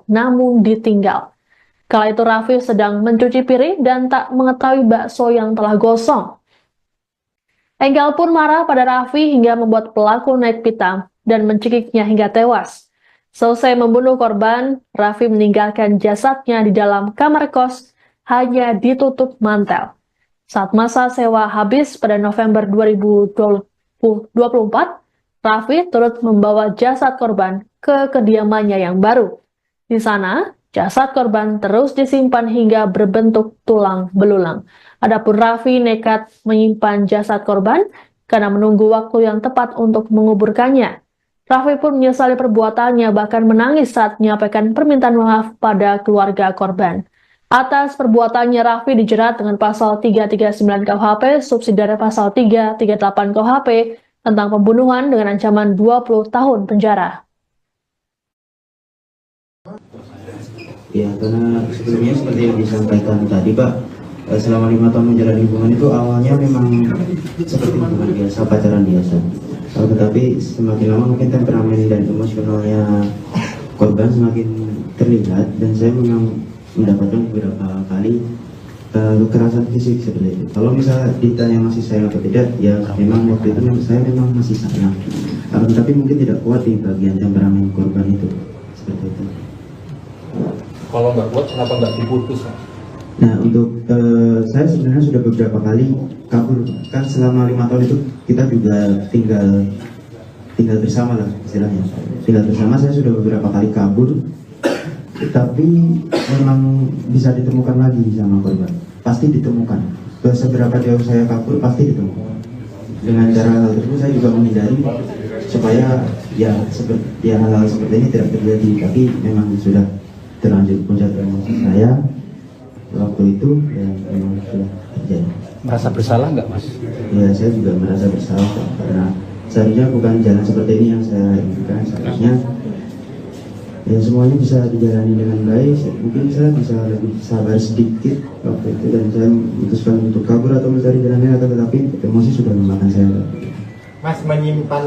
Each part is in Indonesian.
namun ditinggal. Kala itu Raffi sedang mencuci piring dan tak mengetahui bakso yang telah gosong. Enggal pun marah pada Raffi hingga membuat pelaku naik pitam dan mencekiknya hingga tewas. Selesai membunuh korban, Raffi meninggalkan jasadnya di dalam kamar kos, hanya ditutup mantel. Saat masa sewa habis pada November 2024, Raffi turut membawa jasad korban ke kediamannya yang baru. Di sana, jasad korban terus disimpan hingga berbentuk tulang belulang. Adapun Raffi nekat menyimpan jasad korban karena menunggu waktu yang tepat untuk menguburkannya. Raffi pun menyesali perbuatannya, bahkan menangis saat menyampaikan permintaan maaf pada keluarga korban. Atas perbuatannya, Raffi dijerat dengan pasal 339 KUHP, subsidiary pasal 338 KUHP tentang pembunuhan dengan ancaman 20 tahun penjara. Ya, karena sebelumnya seperti yang disampaikan tadi, Pak, selama 5 tahun menjalani hubungan itu awalnya memang seperti hubungan biasa, pacaran biasa. Tetapi semakin lama mungkin temperamen dan emosionalnya korban semakin terlihat, dan saya memang mendapatkan beberapa kali kekerasan fisik seperti itu. Kalau misalnya ditanya masih sayang atau tidak, ya memang waktu itu saya memang masih sayang. Tapi mungkin tidak kuat di bagian temperamen korban itu, seperti itu. Kalau nggak kuat, kenapa nggak diputus? Nah, untuk saya sebenarnya sudah beberapa kali kabur. Kan selama 5 tahun itu kita juga tinggal bersama lah istilahnya. Tinggal bersama, saya sudah beberapa kali kabur, tapi memang bisa ditemukan lagi sama korban. Pasti ditemukan. Seberapa jauh saya kabur pasti ditemukan. Dengan cara hal tersebut saya juga menghindari supaya hal-hal seperti ini tidak terjadi. Tapi memang sudah terlanjur puncak emosi saya waktu itu, ya memang sudah terjadi. Merasa bersalah nggak, Mas? Ya, saya juga merasa bersalah karena seharusnya bukan jalan seperti ini yang saya inginkan. Seharusnya ya semuanya bisa dijalani dengan baik. Mungkin saya bisa lebih sabar sedikit waktu itu, dan saya memutuskan untuk kabur atau mencari jalan lain, tetapi emosi sudah memakan saya. Mas menyimpan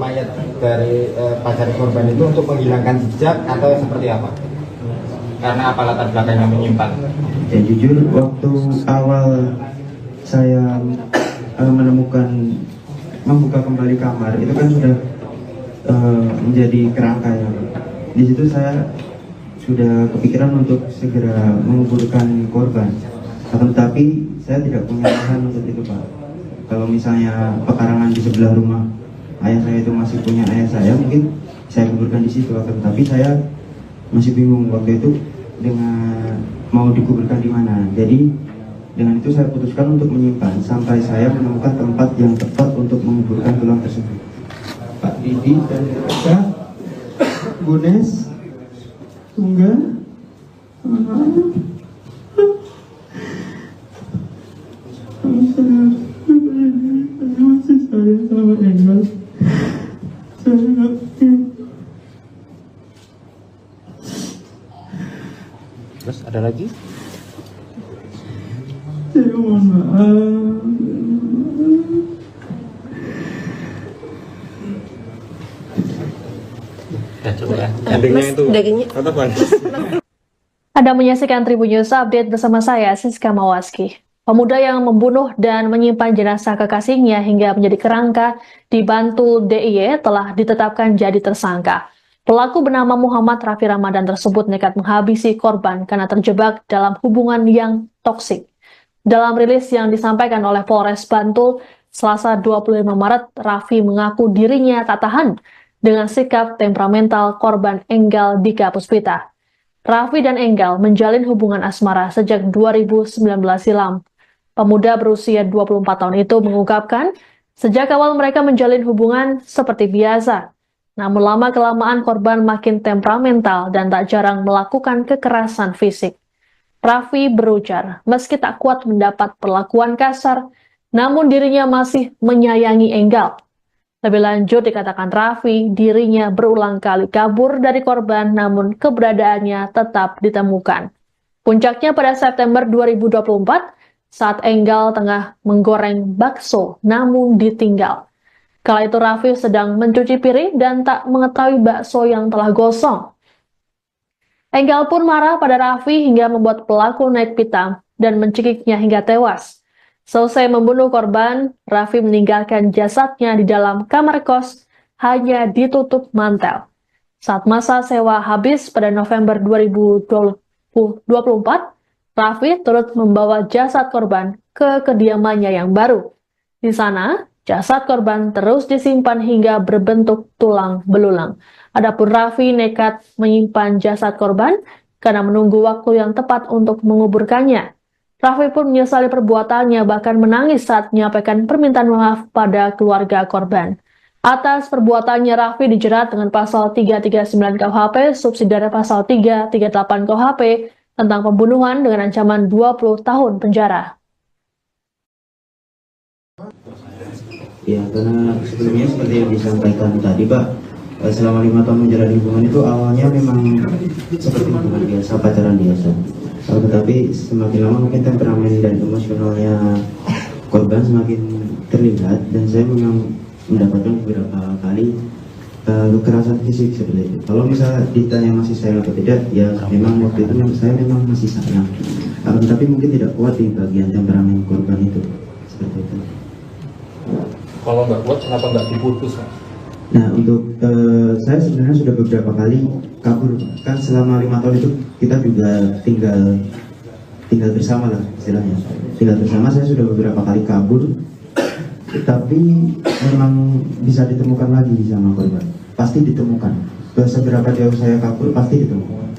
mayat dari pacar korban itu untuk menghilangkan jejak atau seperti apa? Karena apa latar belakangnya menyimpan? Ya jujur, waktu awal saya membuka kembali kamar itu kan sudah menjadi kerangka ya. Di situ saya sudah kepikiran untuk segera menguburkan korban. Tetapi saya tidak punya lahan untuk itu, Pak. Kalau misalnya pekarangan di sebelah rumah ayah saya itu masih punya ayah saya, mungkin saya kuburkan di situ. Tapi saya masih bingung waktu itu dengan mau dikuburkan di mana. Jadi dengan itu saya putuskan untuk menyimpan sampai saya menemukan tempat yang tepat untuk menguburkan tulang tersebut. Pak Didi dan Kak Bunes Tunggal masih sayang sama Enggal. Terus ada lagi? Saya mohon maaf. Ya, coba ya. Endingnya itu. Tetap Anda menyaksikan Tribun News Update bersama saya, Siska Mawaski. Pemuda yang membunuh dan menyimpan jenazah kekasihnya hingga menjadi kerangka di Bantul DIY telah ditetapkan jadi tersangka. Pelaku bernama Muhammad Raffi Ramadan tersebut nekat menghabisi korban karena terjebak dalam hubungan yang toksik. Dalam rilis yang disampaikan oleh Polres Bantul, Selasa 25 Maret, Raffi mengaku dirinya tak tahan dengan sikap temperamental korban Enggal Dika Puspita. Raffi dan Enggal menjalin hubungan asmara sejak 2019 silam. Pemuda berusia 24 tahun itu mengungkapkan, sejak awal mereka menjalin hubungan seperti biasa. Namun lama-kelamaan korban makin temperamental dan tak jarang melakukan kekerasan fisik. Raffi berujar, meski tak kuat mendapat perlakuan kasar, namun dirinya masih menyayangi Enggal. Lebih lanjut dikatakan Raffi, dirinya berulang kali kabur dari korban namun keberadaannya tetap ditemukan. Puncaknya pada September 2024 saat Enggal tengah menggoreng bakso namun ditinggal. Kala itu Raffi sedang mencuci piring dan tak mengetahui bakso yang telah gosong. Enggal pun marah pada Raffi hingga membuat pelaku naik pitam dan mencekiknya hingga tewas. Selesai membunuh korban, Raffi meninggalkan jasadnya di dalam kamar kos hanya ditutup mantel. Saat masa sewa habis pada November 2024, Raffi turut membawa jasad korban ke kediamannya yang baru. Di sana, jasad korban terus disimpan hingga berbentuk tulang belulang. Adapun Raffi nekat menyimpan jasad korban karena menunggu waktu yang tepat untuk menguburkannya. Raffi pun menyesali perbuatannya, bahkan menangis saat menyampaikan permintaan maaf pada keluarga korban. Atas perbuatannya, Raffi dijerat dengan pasal 339 KUHP, subsidiar pasal 338 KUHP tentang pembunuhan dengan ancaman 20 tahun penjara. Ya, karena sebelumnya seperti yang disampaikan tadi, Pak, selama 5 tahun menjalani hubungan itu awalnya memang seperti hubungan biasa, pacaran biasa. Tetapi semakin lama mungkin temperamen dan emosionalnya korban semakin terlihat, dan saya memang mendapatkan beberapa kali kekerasan fisik seperti itu. Kalau misalnya ditanya masih sayang atau tidak, ya memang waktu itu saya memang masih sayang. Tapi mungkin tidak kuat di bagian temperamen korban itu, seperti itu. Kalau nggak kuat, kenapa nggak diputus, Mas? Nah, untuk saya sebenarnya sudah beberapa kali kabur. Kan selama 5 tahun itu kita juga tinggal bersama lah istilahnya. Tinggal bersama, saya sudah beberapa kali kabur. Tapi memang bisa ditemukan lagi sama korban. Pasti ditemukan. Seberapa jauh saya kabur, pasti ditemukan.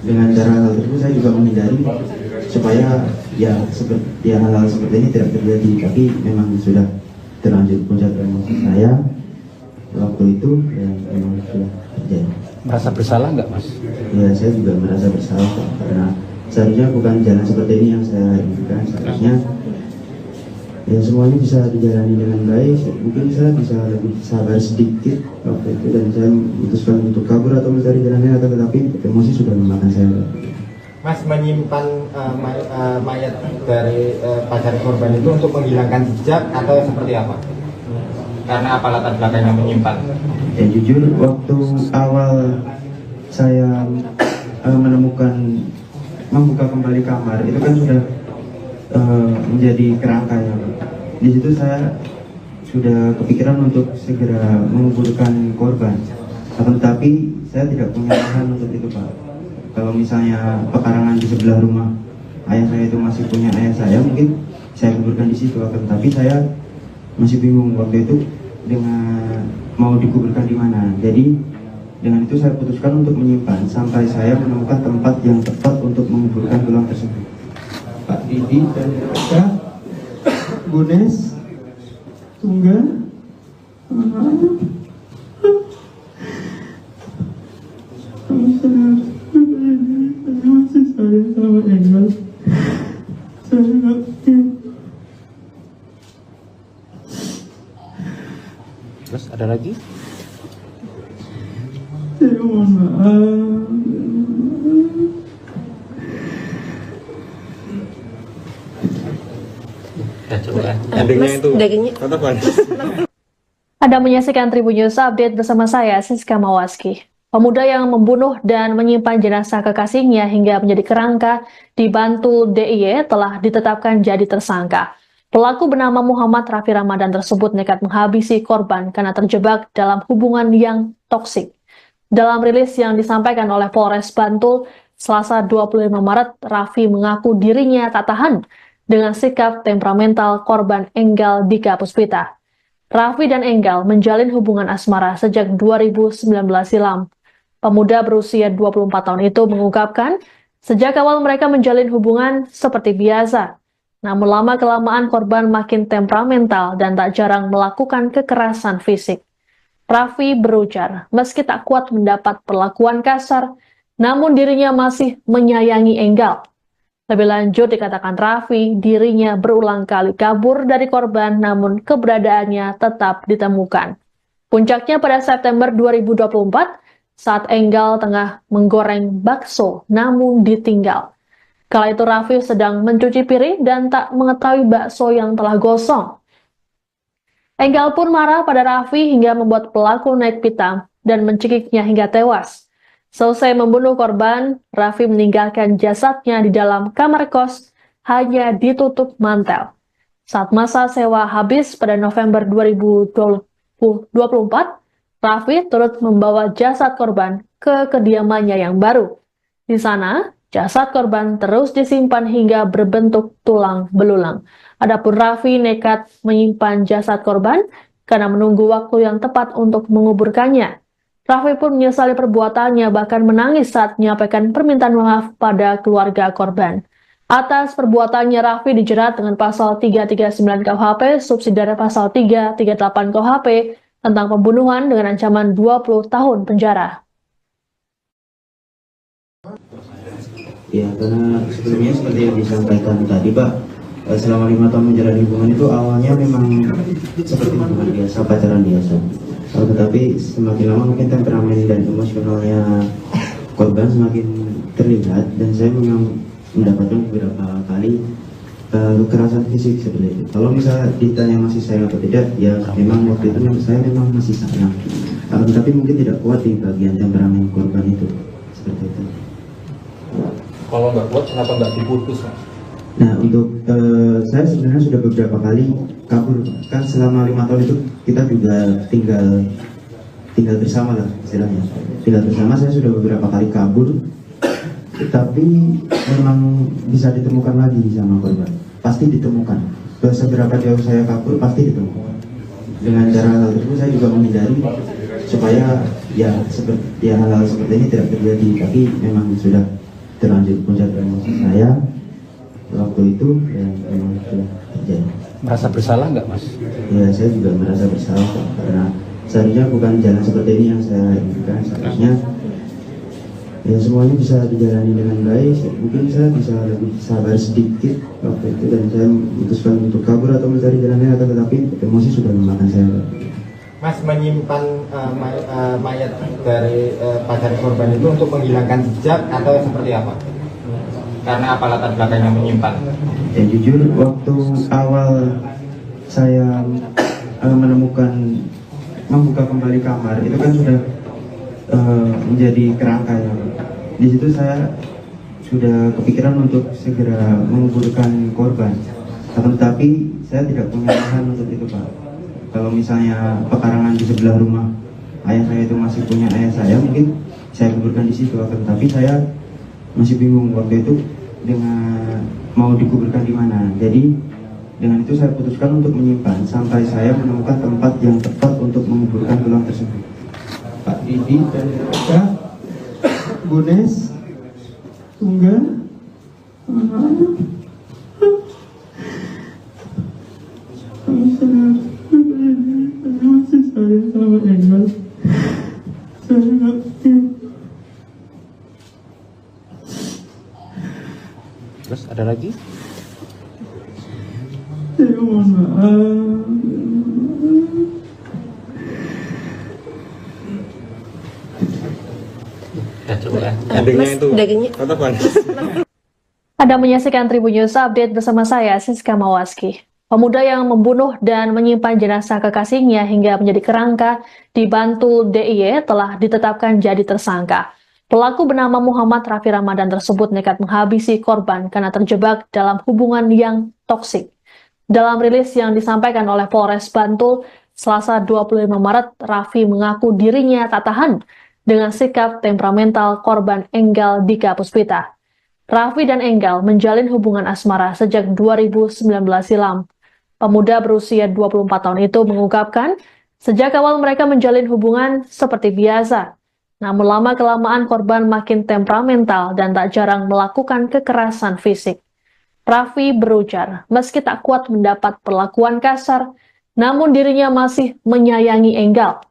Dengan cara hal tersebut saya juga menghindari supaya ya seperti hal-hal seperti ini tidak terjadi. Tapi memang sudah terlanjur puncak emosi saya waktu itu, dan memang sudah terjadi. Merasa bersalah nggak, Mas? Ya, saya juga merasa bersalah karena seharusnya bukan jalan seperti ini yang saya inginkan. Seharusnya ya semuanya bisa dijalani dengan baik. Mungkin saya bisa lebih sabar sedikit waktu itu, dan saya memutuskan untuk kabur atau mencari jalan lain, tetapi emosi sudah memakan saya. Mas menyimpan mayat dari pacar korban itu untuk menghilangkan jejak atau seperti apa? Karena apa latar belakangnya menyimpan? Ya jujur, waktu awal saya membuka kembali kamar, itu kan sudah menjadi kerangka ya. Di situ saya sudah kepikiran untuk segera menguburkan korban. Tetapi saya tidak punya lahan untuk itu, Pak. Kalau misalnya pekarangan di sebelah rumah ayah saya itu masih punya ayah saya, mungkin saya kuburkan di situ. Tapi saya masih bingung waktu itu dengan mau dikuburkan di mana. Jadi dengan itu saya putuskan untuk menyimpan sampai saya menemukan tempat yang tepat untuk menguburkan tulang tersebut. Pak Didi dan Eka, Bunes, Tunggal, masih saya sama Engel. Saya nggak Terus ada lagi? saya mohon maaf. Ya, coba endingnya itu. Tetap ada. Anda menyaksikan Tribun News Update bersama saya, Siska Mawaski. Pemuda yang membunuh dan menyimpan jenazah kekasihnya hingga menjadi kerangka di Bantul DIY telah ditetapkan jadi tersangka. Pelaku bernama Muhammad Raffi Ramadan tersebut nekat menghabisi korban karena terjebak dalam hubungan yang toksik. Dalam rilis yang disampaikan oleh Polres Bantul, Selasa 25 Maret, Raffi mengaku dirinya tak tahan dengan sikap temperamental korban Enggal Dika Puspita. Raffi dan Enggal menjalin hubungan asmara sejak 2019 silam. Pemuda berusia 24 tahun itu mengungkapkan, sejak awal mereka menjalin hubungan seperti biasa. Namun lama-kelamaan korban makin temperamental dan tak jarang melakukan kekerasan fisik. Raffi berujar, meski tak kuat mendapat perlakuan kasar, namun dirinya masih menyayangi Enggal. Lebih lanjut dikatakan Raffi, dirinya berulang kali kabur dari korban namun keberadaannya tetap ditemukan. Puncaknya pada September 2024 saat Enggal tengah menggoreng bakso namun ditinggal. Kala itu Raffi sedang mencuci piring dan tak mengetahui bakso yang telah gosong. Enggal pun marah pada Raffi hingga membuat pelaku naik pitam dan mencekiknya hingga tewas. Selesai membunuh korban, Raffi meninggalkan jasadnya di dalam kamar kos, hanya ditutup mantel. Saat masa sewa habis pada November 2024, Raffi turut membawa jasad korban ke kediamannya yang baru. Di sana, jasad korban terus disimpan hingga berbentuk tulang belulang. Adapun Raffi nekat menyimpan jasad korban karena menunggu waktu yang tepat untuk menguburkannya. Raffi pun menyesali perbuatannya, bahkan menangis saat menyampaikan permintaan maaf pada keluarga korban. Atas perbuatannya, Raffi dijerat dengan pasal 339 KUHP, subsidiar pasal 338 KUHP tentang pembunuhan dengan ancaman 20 tahun penjara. Ya, karena sebelumnya seperti yang disampaikan tadi, Pak, selama 5 tahun menjalani hubungan itu awalnya memang seperti hubungan biasa, pacaran biasa. Tetapi semakin lama mungkin temperamen dan emosionalnya korban semakin terlihat, dan saya memang mendapatkan beberapa kali kekerasan fisik seperti itu. Kalau misalnya ditanya masih sayang atau tidak, ya memang waktu itu saya memang masih sayang. Tapi mungkin tidak kuat di bagian temperamen korban itu, seperti itu. Kalau nggak kuat, kenapa nggak diputus, Mas? Nah, untuk saya sebenarnya sudah beberapa kali kabur. Kan selama 5 tahun itu kita juga tinggal bersama lah istilahnya. Tinggal bersama, saya sudah beberapa kali kabur, tapi memang bisa ditemukan lagi sama korban. Pasti ditemukan. Seberapa jauh saya kabur, pasti ditemukan. Dengan cara hal tersebut saya juga menghindari supaya hal-hal seperti ini tidak terjadi. Tapi memang sudah terlanjur puncak emosi saya waktu itu, dan memang sudah terjadi. Merasa bersalah nggak, Mas? Ya, saya juga merasa bersalah karena seharusnya bukan jalan seperti ini yang saya inginkan. Seharusnya ya semuanya bisa dijalani dengan baik. Mungkin saya bisa lebih sabar sedikit waktu itu, dan saya memutuskan untuk kabur atau mencari jalan lain, tetapi emosi sudah memakan saya. Mas, menyimpan mayat dari pacar korban itu untuk menghilangkan jejak atau seperti apa? Karena apa latar belakangnya menyimpan? Ya jujur, waktu awal saya membuka kembali kamar, itu kan sudah menjadi kerangka ya. Di situ saya sudah kepikiran untuk segera menguburkan korban. Tetapi saya tidak punya lahan untuk itu, Pak. Kalau misalnya pekarangan di sebelah rumah ayah saya itu masih punya ayah saya, mungkin saya kuburkan di situ. Tapi saya masih bingung waktu itu dengan mau dikuburkan di mana. Jadi dengan itu saya putuskan untuk menyimpan sampai saya menemukan tempat yang tepat untuk menguburkan tulang tersebut. Pak Didi dan Kak Bunes Tunggal masih saya sama Engel. Saya ngerti. Terus ada lagi? Saya mohon maaf. Ya, coba ya. Endingnya itu. Tatapan. Anda menyaksikan Tribun News Update bersama saya, Siska Mawaski. Pemuda yang membunuh dan menyimpan jenazah kekasihnya hingga menjadi kerangka di Bantul DIY telah ditetapkan jadi tersangka. Pelaku bernama Muhammad Raffi Ramadan tersebut nekat menghabisi korban karena terjebak dalam hubungan yang toksik. Dalam rilis yang disampaikan oleh Polres Bantul, Selasa 25 Maret, Raffi mengaku dirinya tak tahan dengan sikap temperamental korban Enggal Dika Puspita. Raffi dan Enggal menjalin hubungan asmara sejak 2019 silam. Pemuda berusia 24 tahun itu mengungkapkan, sejak awal mereka menjalin hubungan seperti biasa. Namun lama-kelamaan korban makin temperamental dan tak jarang melakukan kekerasan fisik. Raffi berujar, meski tak kuat mendapat perlakuan kasar, namun dirinya masih menyayangi Enggal.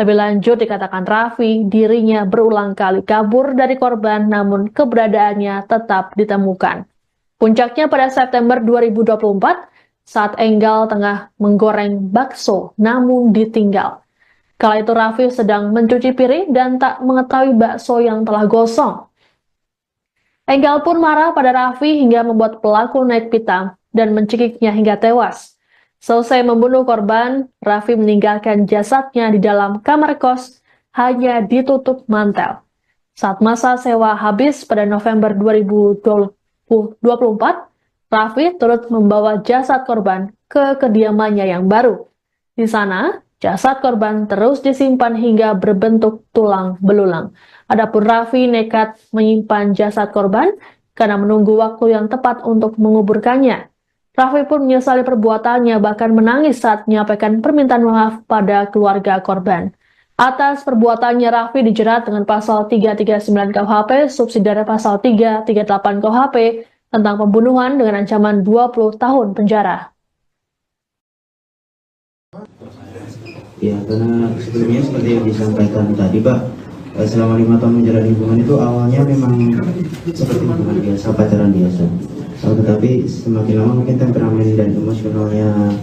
Lebih lanjut dikatakan Raffi, dirinya berulang kali kabur dari korban namun keberadaannya tetap ditemukan. Puncaknya pada September 2024, saat Enggal tengah menggoreng bakso namun ditinggal. Kala itu Raffi sedang mencuci piring dan tak mengetahui bakso yang telah gosong. Enggal pun marah pada Raffi hingga membuat pelaku naik pitam dan mencekiknya hingga tewas. Selesai membunuh korban, Raffi meninggalkan jasadnya di dalam kamar kos, hanya ditutup mantel. Saat masa sewa habis pada November 2024, Raffi turut membawa jasad korban ke kediamannya yang baru. Di sana, jasad korban terus disimpan hingga berbentuk tulang belulang. Adapun Raffi nekat menyimpan jasad korban karena menunggu waktu yang tepat untuk menguburkannya. Raffi pun menyesali perbuatannya, bahkan menangis saat menyampaikan permintaan maaf pada keluarga korban. Atas perbuatannya, Raffi dijerat dengan pasal 339 KUHP, subsidiare pasal 338 KUHP, tentang pembunuhan dengan ancaman 20 tahun penjara. Ya, karena sebelumnya seperti yang disampaikan tadi, Pak, selama 5 tahun menjalani hubungan itu awalnya memang seperti hubungan biasa, pacaran biasa. Tetapi semakin lama mungkin temperamen dan emosionalnya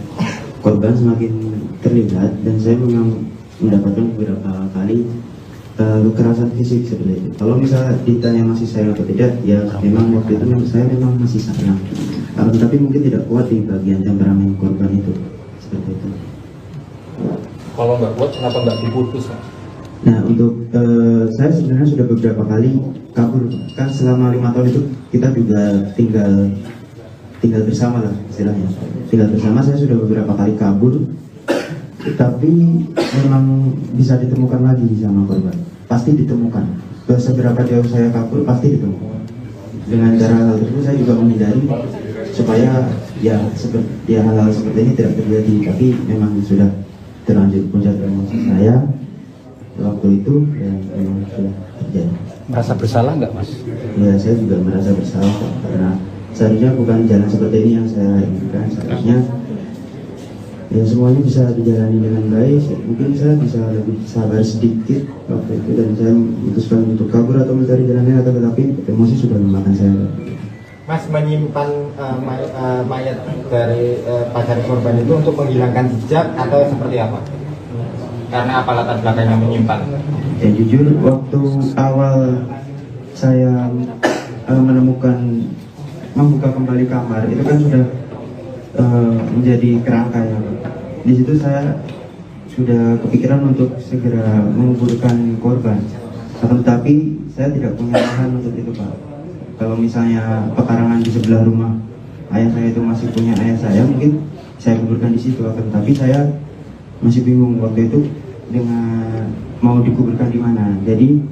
korban semakin terlihat, dan saya memang mendapatkan beberapa kali kekerasan fisik seperti itu. Kalau misalnya ditanya masih sayang atau tidak, ya memang waktu itu saya memang masih sayang. Tetapi mungkin tidak kuat di bagian temperamen korban itu, seperti itu. Kalau nggak kuat, kenapa nggak diputus, Mas? Nah, untuk saya sebenarnya sudah beberapa kali kabur. Kan selama 5 tahun itu kita juga tinggal bersama lah istilahnya. Tinggal bersama, saya sudah beberapa kali kabur. Tapi memang bisa ditemukan lagi sama korban. Pasti ditemukan. Seberapa jauh saya kabur, pasti ditemukan. Dengan cara hal tersebut saya juga menghindari supaya hal-hal seperti ini tidak terjadi. Tapi memang sudah terlanjur puncak emosi saya waktu itu, dan memang sudah terjadi. Merasa bersalah nggak, Mas? Ya, saya juga merasa bersalah karena seharusnya bukan jalan seperti ini yang saya inginkan. Seharusnya ya semuanya bisa dijalani dengan baik. Mungkin saya bisa lebih sabar sedikit waktu itu, dan saya memutuskan untuk kabur atau mencari jalan lain, tetapi emosi sudah memakan saya. Mas menyimpan mayat dari pacar korban itu untuk menghilangkan jejak atau seperti apa? Karena apa latar belakangnya menyimpan? Ya jujur, waktu awal saya membuka kembali kamar, itu kan sudah menjadi kerangka ya. Di situ saya sudah kepikiran untuk segera menguburkan korban. Tetapi saya tidak punya lahan untuk itu, Pak. Kalau misalnya pekarangan di sebelah rumah ayah saya itu masih punya ayah saya, mungkin saya kuburkan di situ. Tapi saya masih bingung waktu itu dengan mau dikuburkan di mana. Jadi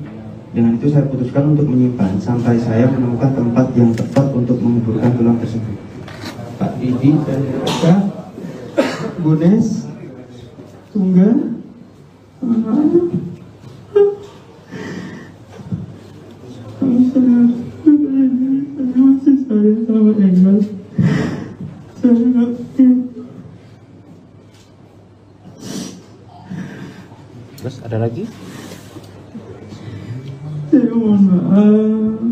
dengan itu saya putuskan untuk menyimpan sampai saya menemukan tempat yang tepat untuk menguburkan tulang tersebut. Pak Didi dan Kak Bunes Tunggal masih sayang sama Engel. Terus ada lagi? Saya mohon maaf.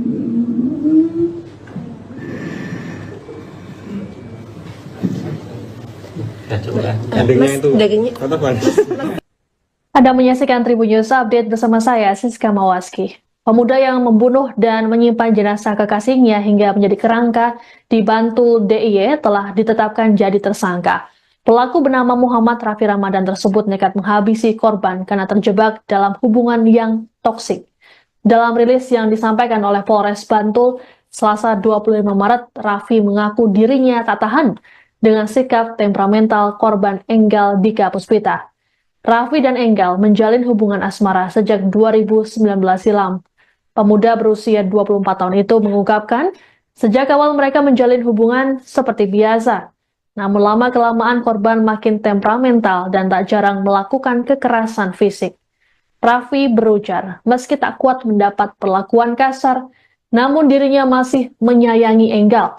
Ya, coba ya. Endingnya itu. Kata Bang. Anda menyaksikan Tribun News Update bersama saya, Siska Mawaski. Pemuda yang membunuh dan menyimpan jenazah kekasihnya hingga menjadi kerangka di Bantul DIY telah ditetapkan jadi tersangka. Pelaku bernama Muhammad Raffi Ramadan tersebut nekat menghabisi korban karena terjebak dalam hubungan yang toksik. Dalam rilis yang disampaikan oleh Polres Bantul, Selasa 25 Maret, Raffi mengaku dirinya tak tahan dengan sikap temperamental korban Enggal Dika Puspita. Raffi dan Enggal menjalin hubungan asmara sejak 2019 silam. Pemuda berusia 24 tahun itu mengungkapkan, sejak awal mereka menjalin hubungan seperti biasa. Namun lama-kelamaan korban makin temperamental dan tak jarang melakukan kekerasan fisik. Raffi berujar, meski tak kuat mendapat perlakuan kasar, namun dirinya masih menyayangi Enggal.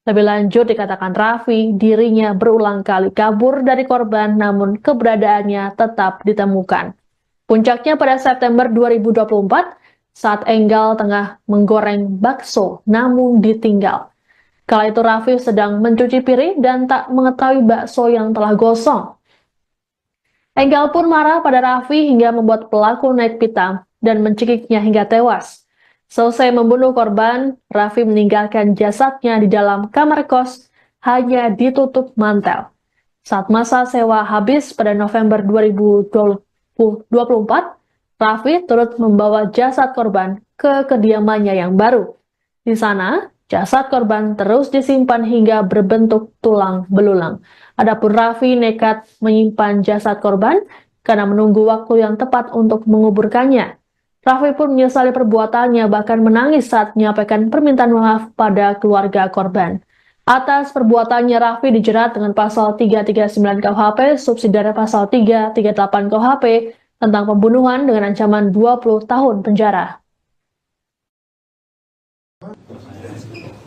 Lebih lanjut dikatakan Raffi, dirinya berulang kali kabur dari korban namun keberadaannya tetap ditemukan. Puncaknya pada September 2024 saat Enggal tengah menggoreng bakso namun ditinggal. Kala itu Raffi sedang mencuci piring dan tak mengetahui bakso yang telah gosong. Enggal pun marah pada Raffi hingga membuat pelaku naik pitam dan mencekiknya hingga tewas. Selesai membunuh korban, Raffi meninggalkan jasadnya di dalam kamar kos, hanya ditutup mantel. Saat masa sewa habis pada November 2024, Raffi turut membawa jasad korban ke kediamannya yang baru. Di sana, jasad korban terus disimpan hingga berbentuk tulang belulang. Adapun Raffi nekat menyimpan jasad korban karena menunggu waktu yang tepat untuk menguburkannya. Raffi pun menyesali perbuatannya, bahkan menangis saat menyampaikan permintaan maaf pada keluarga korban. Atas perbuatannya, Raffi dijerat dengan pasal 339 KUHP, subsidiare pasal 338 KUHP, tentang pembunuhan dengan ancaman 20 tahun penjara.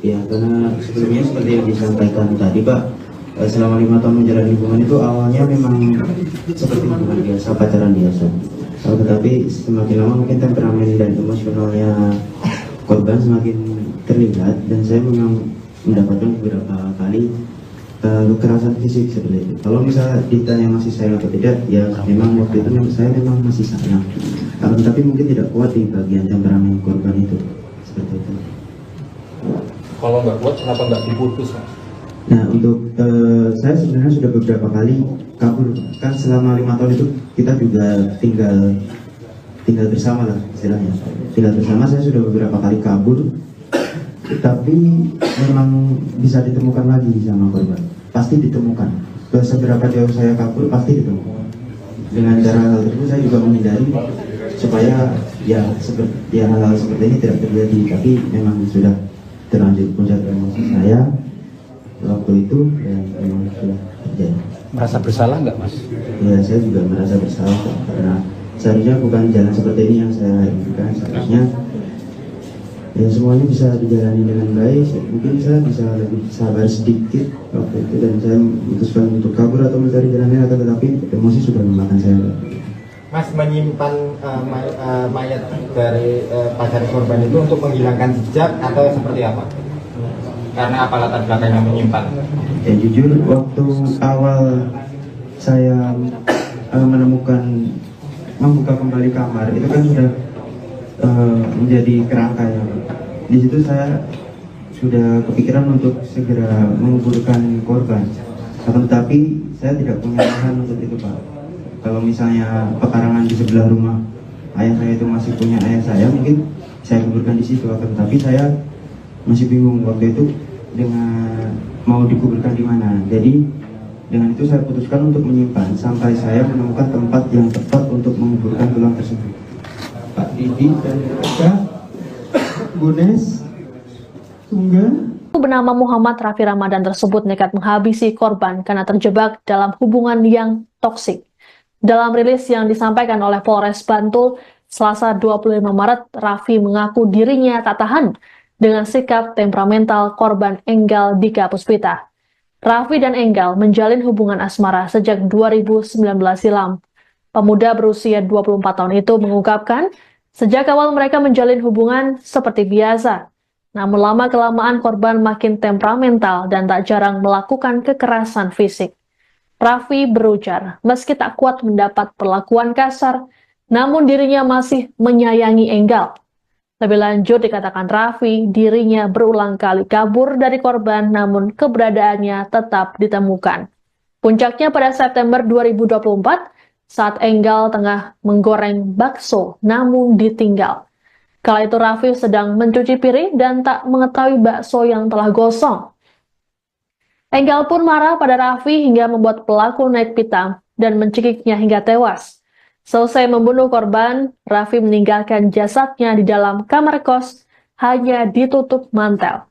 Ya, karena sebelumnya seperti yang disampaikan tadi, Pak, selama 5 tahun menjalani hubungan itu awalnya memang seperti hubungan biasa, pacaran biasa. Tetapi semakin lama mungkin temperamen dan emosionalnya korban semakin terlihat, dan saya memang mendapatkan beberapa kali kekerasan fisik seperti itu. Kalau misalnya ditanya masih sayang atau tidak, ya memang waktu itu saya memang masih sayang. Tapi mungkin tidak kuat di bagian temperamen korban itu, seperti itu. Kalau nggak kuat, kenapa nggak diputus, Mas? Nah, untuk saya sebenarnya sudah beberapa kali kabur. Kan selama 5 tahun itu kita juga tinggal bersama lah istilahnya. Tinggal bersama, saya sudah beberapa kali kabur. Tapi memang bisa ditemukan lagi sama korban. Pasti ditemukan. Seberapa jauh saya kabur, pasti ditemukan. Dengan cara hal tersebut saya juga menghindari supaya hal-hal seperti ini tidak terjadi. Tapi memang sudah terlanjur puncak emosi saya waktu itu, dan memang sudah terjadi. Merasa bersalah nggak, Mas? Ya, saya juga merasa bersalah karena seharusnya bukan jalan seperti ini yang saya inginkan. Seharusnya ya semuanya bisa dijalani dengan baik. Mungkin saya bisa lebih sabar sedikit waktu itu, dan saya memutuskan untuk kabur atau mencari jalan lain, tetapi emosi sudah memakan saya. Mas menyimpan mayat dari pacar korban itu untuk menghilangkan jejak atau seperti apa? Karena apa latar belakangnya menyimpan? Ya jujur, waktu awal saya membuka kembali kamar, itu kan sudah menjadi kerangka ya. Di situ saya sudah kepikiran untuk segera menguburkan korban. Tetapi saya tidak punya lahan untuk itu, Pak. Kalau misalnya pekarangan di sebelah rumah ayah saya itu masih punya ayah saya, mungkin saya kuburkan di situ. Tapi saya masih bingung waktu itu dengan mau dikuburkan di mana. Jadi dengan itu saya putuskan untuk menyimpan sampai saya menemukan tempat yang tepat untuk menguburkan tulang tersebut. Pak Didi dan Kak Gunes Tunggal Bernama Muhammad Raffi Ramadan tersebut nekat menghabisi korban karena terjebak dalam hubungan yang toksik. Dalam rilis yang disampaikan oleh Polres Bantul, Selasa 25 Maret, Raffi mengaku dirinya tak tahan dengan sikap temperamental korban Enggal Dika Puspita. Raffi dan Enggal menjalin hubungan asmara sejak 2019 silam. Pemuda berusia 24 tahun itu mengungkapkan, sejak awal mereka menjalin hubungan seperti biasa. Namun lama-kelamaan korban makin temperamental dan tak jarang melakukan kekerasan fisik. Raffi berujar, meski tak kuat mendapat perlakuan kasar, namun dirinya masih menyayangi Enggal. Lebih lanjut dikatakan Raffi, dirinya berulang kali kabur dari korban, namun keberadaannya tetap ditemukan. Puncaknya pada September 2024, saat Enggal tengah menggoreng bakso, namun ditinggal. Kala itu Raffi sedang mencuci piring dan tak mengetahui bakso yang telah gosong. Enggal pun marah pada Raffi hingga membuat pelaku naik pitam dan mencekiknya hingga tewas. Selesai membunuh korban, Raffi meninggalkan jasadnya di dalam kamar kos, hanya ditutup mantel.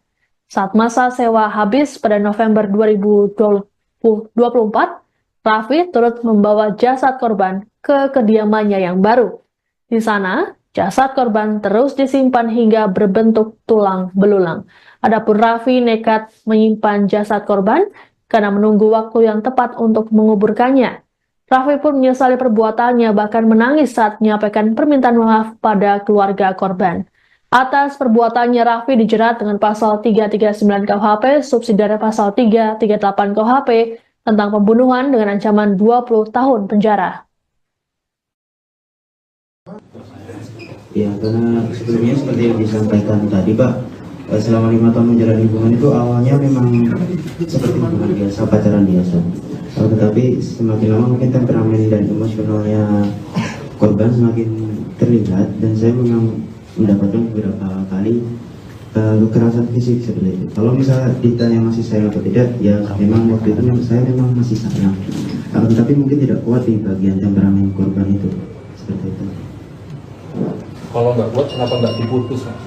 Saat masa sewa habis pada November 2024, Raffi turut membawa jasad korban ke kediamannya yang baru. Di sana, jasad korban terus disimpan hingga berbentuk tulang belulang. Adapun Raffi nekat menyimpan jasad korban karena menunggu waktu yang tepat untuk menguburkannya. Raffi pun menyesali perbuatannya, bahkan menangis saat menyampaikan permintaan maaf pada keluarga korban. Atas perbuatannya, Raffi dijerat dengan pasal 339 KUHP, subsidiare pasal 338 KUHP, tentang pembunuhan dengan ancaman 20 tahun penjara. Ya, karena sebelumnya seperti yang disampaikan tadi, Pak, selama 5 tahun menjalani hubungan itu awalnya memang seperti hubungan biasa, pacaran biasa. Tetapi semakin lama mungkin temperamen dan emosionalnya korban semakin terlihat dan saya memang mendapatkan beberapa kali kekerasan fisik seperti itu. Kalau misalnya ditanya masih sayang atau tidak, ya memang waktu itu saya memang masih sayang, tapi mungkin tidak kuat di bagian temperamen korban itu seperti itu. Kalau nggak kuat, kenapa nggak diputus, Mas?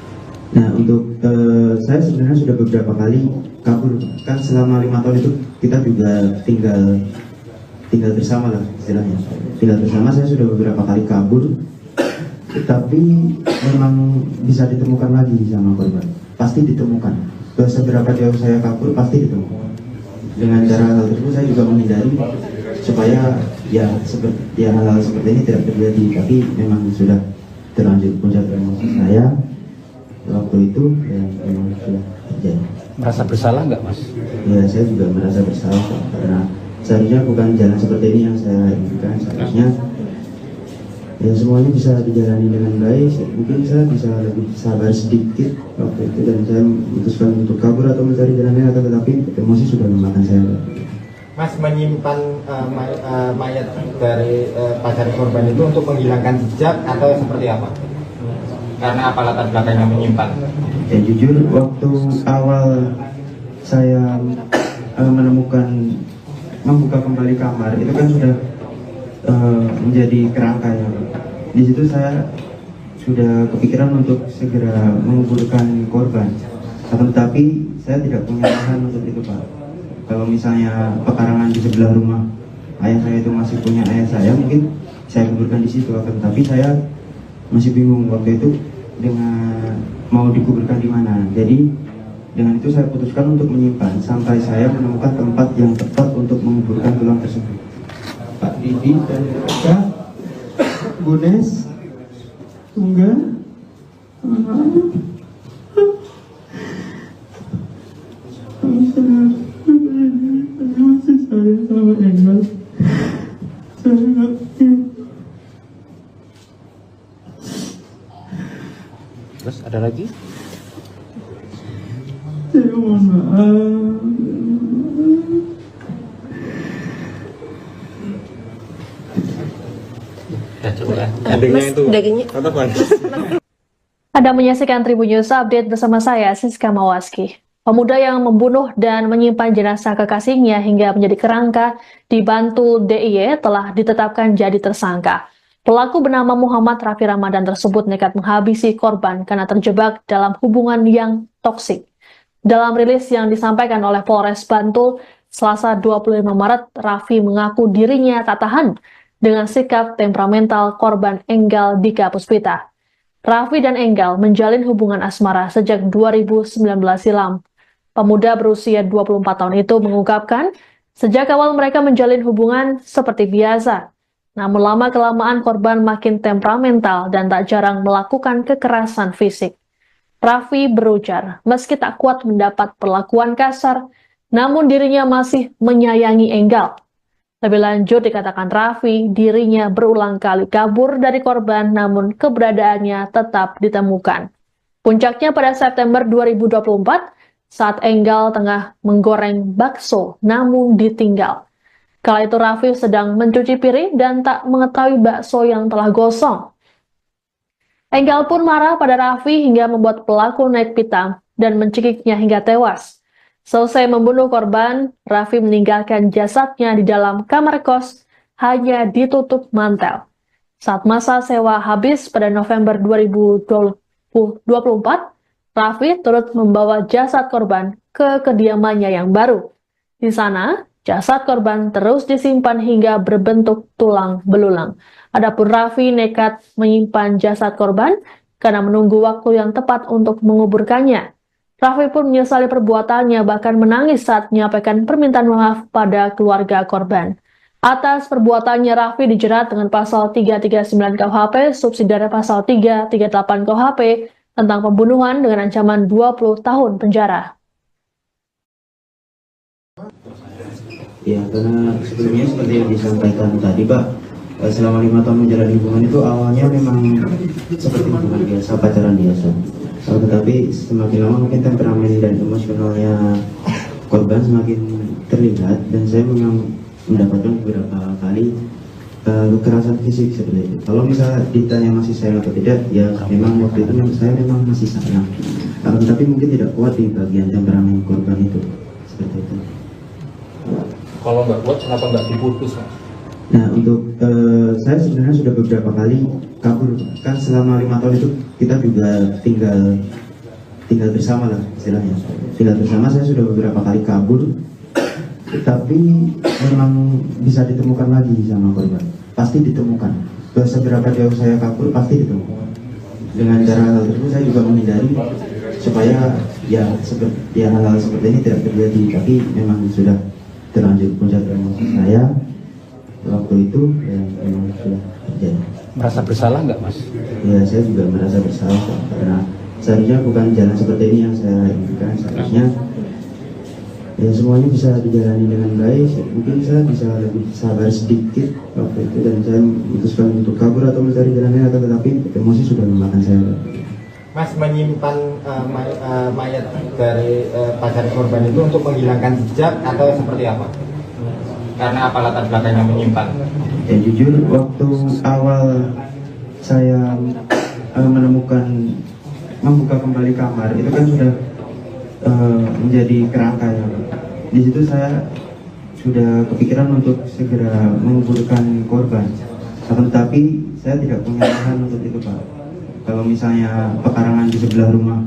Nah, untuk saya sebenarnya sudah beberapa kali kabur, kan selama 5 tahun itu kita juga tinggal bersama lah istilahnya. Tinggal bersama, saya sudah beberapa kali kabur, tapi memang bisa ditemukan lagi sama korban. Pasti ditemukan. Seberapa jauh saya kabur pasti ditemukan. Dengan cara hal tersebut saya juga menghindari supaya hal-hal seperti ini tidak terjadi. Tapi memang sudah terlanjur puncak emosi saya waktu itu dan memang sudah terjadi. Merasa bersalah nggak, Mas? Ya, saya juga merasa bersalah karena seharusnya bukan jalan seperti ini yang saya inginkan. Seharusnya ya semuanya bisa dijalani dengan baik. Mungkin saya bisa lebih sabar sedikit waktu itu dan saya memutuskan untuk kabur atau mencari jalan lain, tetapi emosi sudah memakan saya. Mas menyimpan mayat dari pacar korban itu untuk menghilangkan jejak atau seperti apa? Karena apa latar belakangnya menyimpan? Ya jujur, waktu awal saya membuka kembali kamar itu kan sudah menjadi kerangka ya. Di situ saya sudah kepikiran untuk segera menguburkan korban, tetapi saya tidak punya lahan untuk itu, Pak. Kalau misalnya pekarangan di sebelah rumah ayah saya itu masih punya ayah saya, mungkin saya kuburkan di situ. Tapi saya masih bingung waktu itu dengan mau dikuburkan di mana. Jadi dengan itu saya putuskan untuk menyimpan sampai saya menemukan tempat yang tepat untuk menguburkan tulang tersebut. Pak Didi dan Kak Bunes Tunggal masih saya sama Engel. Terus ada lagi? Saya mohon maaf. Ya, coba ya. Endingnya itu. Anda menyaksikan Tribun News Update bersama saya, Siska Mawaski. Pemuda yang membunuh dan menyimpan jenazah kekasihnya hingga menjadi kerangka di Bantul DIY telah ditetapkan jadi tersangka. Pelaku bernama Muhammad Raffi Ramadan tersebut nekat menghabisi korban karena terjebak dalam hubungan yang toksik. Dalam rilis yang disampaikan oleh Polres Bantul, Selasa 25 Maret, Raffi mengaku dirinya tak tahan dengan sikap temperamental korban Enggal Dika Puspita. Raffi dan Enggal menjalin hubungan asmara sejak 2019 silam. Pemuda berusia 24 tahun itu mengungkapkan, sejak awal mereka menjalin hubungan seperti biasa. Namun lama-kelamaan korban makin temperamental dan tak jarang melakukan kekerasan fisik. Raffi berujar, meski tak kuat mendapat perlakuan kasar, namun dirinya masih menyayangi Enggal. Lebih lanjut dikatakan Raffi, dirinya berulang kali kabur dari korban namun keberadaannya tetap ditemukan. Puncaknya pada September 2024 saat Enggal tengah menggoreng bakso namun ditinggal. Kala itu Raffi sedang mencuci piring dan tak mengetahui bakso yang telah gosong. Enggal pun marah pada Raffi hingga membuat pelaku naik pitam dan mencekiknya hingga tewas. Selesai membunuh korban, Raffi meninggalkan jasadnya di dalam kamar kos, hanya ditutup mantel. Saat masa sewa habis pada November 2024, Raffi turut membawa jasad korban ke kediamannya yang baru. Di sana, jasad korban terus disimpan hingga berbentuk tulang belulang. Adapun Raffi nekat menyimpan jasad korban karena menunggu waktu yang tepat untuk menguburkannya. Raffi pun menyesali perbuatannya, bahkan menangis saat menyampaikan permintaan maaf pada keluarga korban. Atas perbuatannya, Raffi dijerat dengan pasal 339 KUHP, subsidiar pasal 338 KUHP, tentang pembunuhan dengan ancaman 20 tahun penjara. Ya, karena sebelumnya seperti yang disampaikan tadi, Pak, selama 5 tahun menjalani hubungan itu awalnya memang seperti hubungan biasa, pacaran biasa. Tetapi semakin lama mungkin temperamen dan emosionalnya korban semakin terlihat dan saya memang mendapatkan beberapa kali kekerasan fisik seperti itu. Kalau misalnya ditanya masih sayang atau tidak, ya memang waktu itu saya memang masih sayang. Tapi mungkin tidak kuat di bagian temperamen korban itu seperti itu. Kalau nggak kuat, kenapa nggak diputus, Mas? Nah, untuk saya sebenarnya sudah beberapa kali kabur. Kan selama 5 tahun itu kita juga tinggal bersama lah istilahnya. Tinggal bersama, saya sudah beberapa kali kabur, tapi memang bisa ditemukan lagi sama korban. Pasti ditemukan. Seberapa jauh saya kabur pasti ditemukan. Dengan cara hal tersebut saya juga menghindari supaya hal-hal seperti ini tidak terjadi. Tapi memang sudah terlanjur puncak emosi saya waktu itu, ya memang sudah terjadi. Merasa bersalah nggak, Mas? Ya, saya juga merasa bersalah karena seharusnya bukan jalan seperti ini yang saya inginkan. Seharusnya ya semuanya bisa dijalani dengan baik. Mungkin saya bisa lebih sabar sedikit waktu itu, dan saya memutuskan untuk kabur atau mencari jalan lain, tetapi emosi sudah memakan saya. Mas menyimpan mayat dari pacar korban itu untuk menghilangkan jejak atau seperti apa? Karena apa latar belakangnya menyimpan? Ya jujur, waktu awal saya membuka kembali kamar, itu kan sudah menjadi kerangka ya. Di situ saya sudah kepikiran untuk segera menguburkan korban. Tetapi saya tidak punya lahan untuk itu, Pak. Kalau misalnya pekarangan di sebelah rumah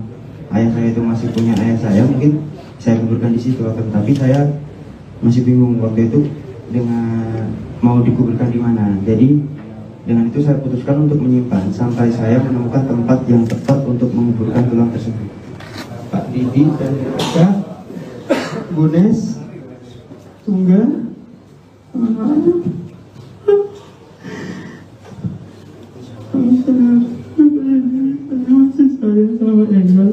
ayah saya itu masih punya ayah saya, mungkin saya kuburkan di situ. Tapi saya masih bingung waktu itu dengan mau dikuburkan di mana. Jadi dengan itu saya putuskan untuk menyimpan sampai saya menemukan tempat yang tepat untuk menguburkan tulang tersebut. Pak Didi dan Kak Bunes Tunggal masih saya sama Engel.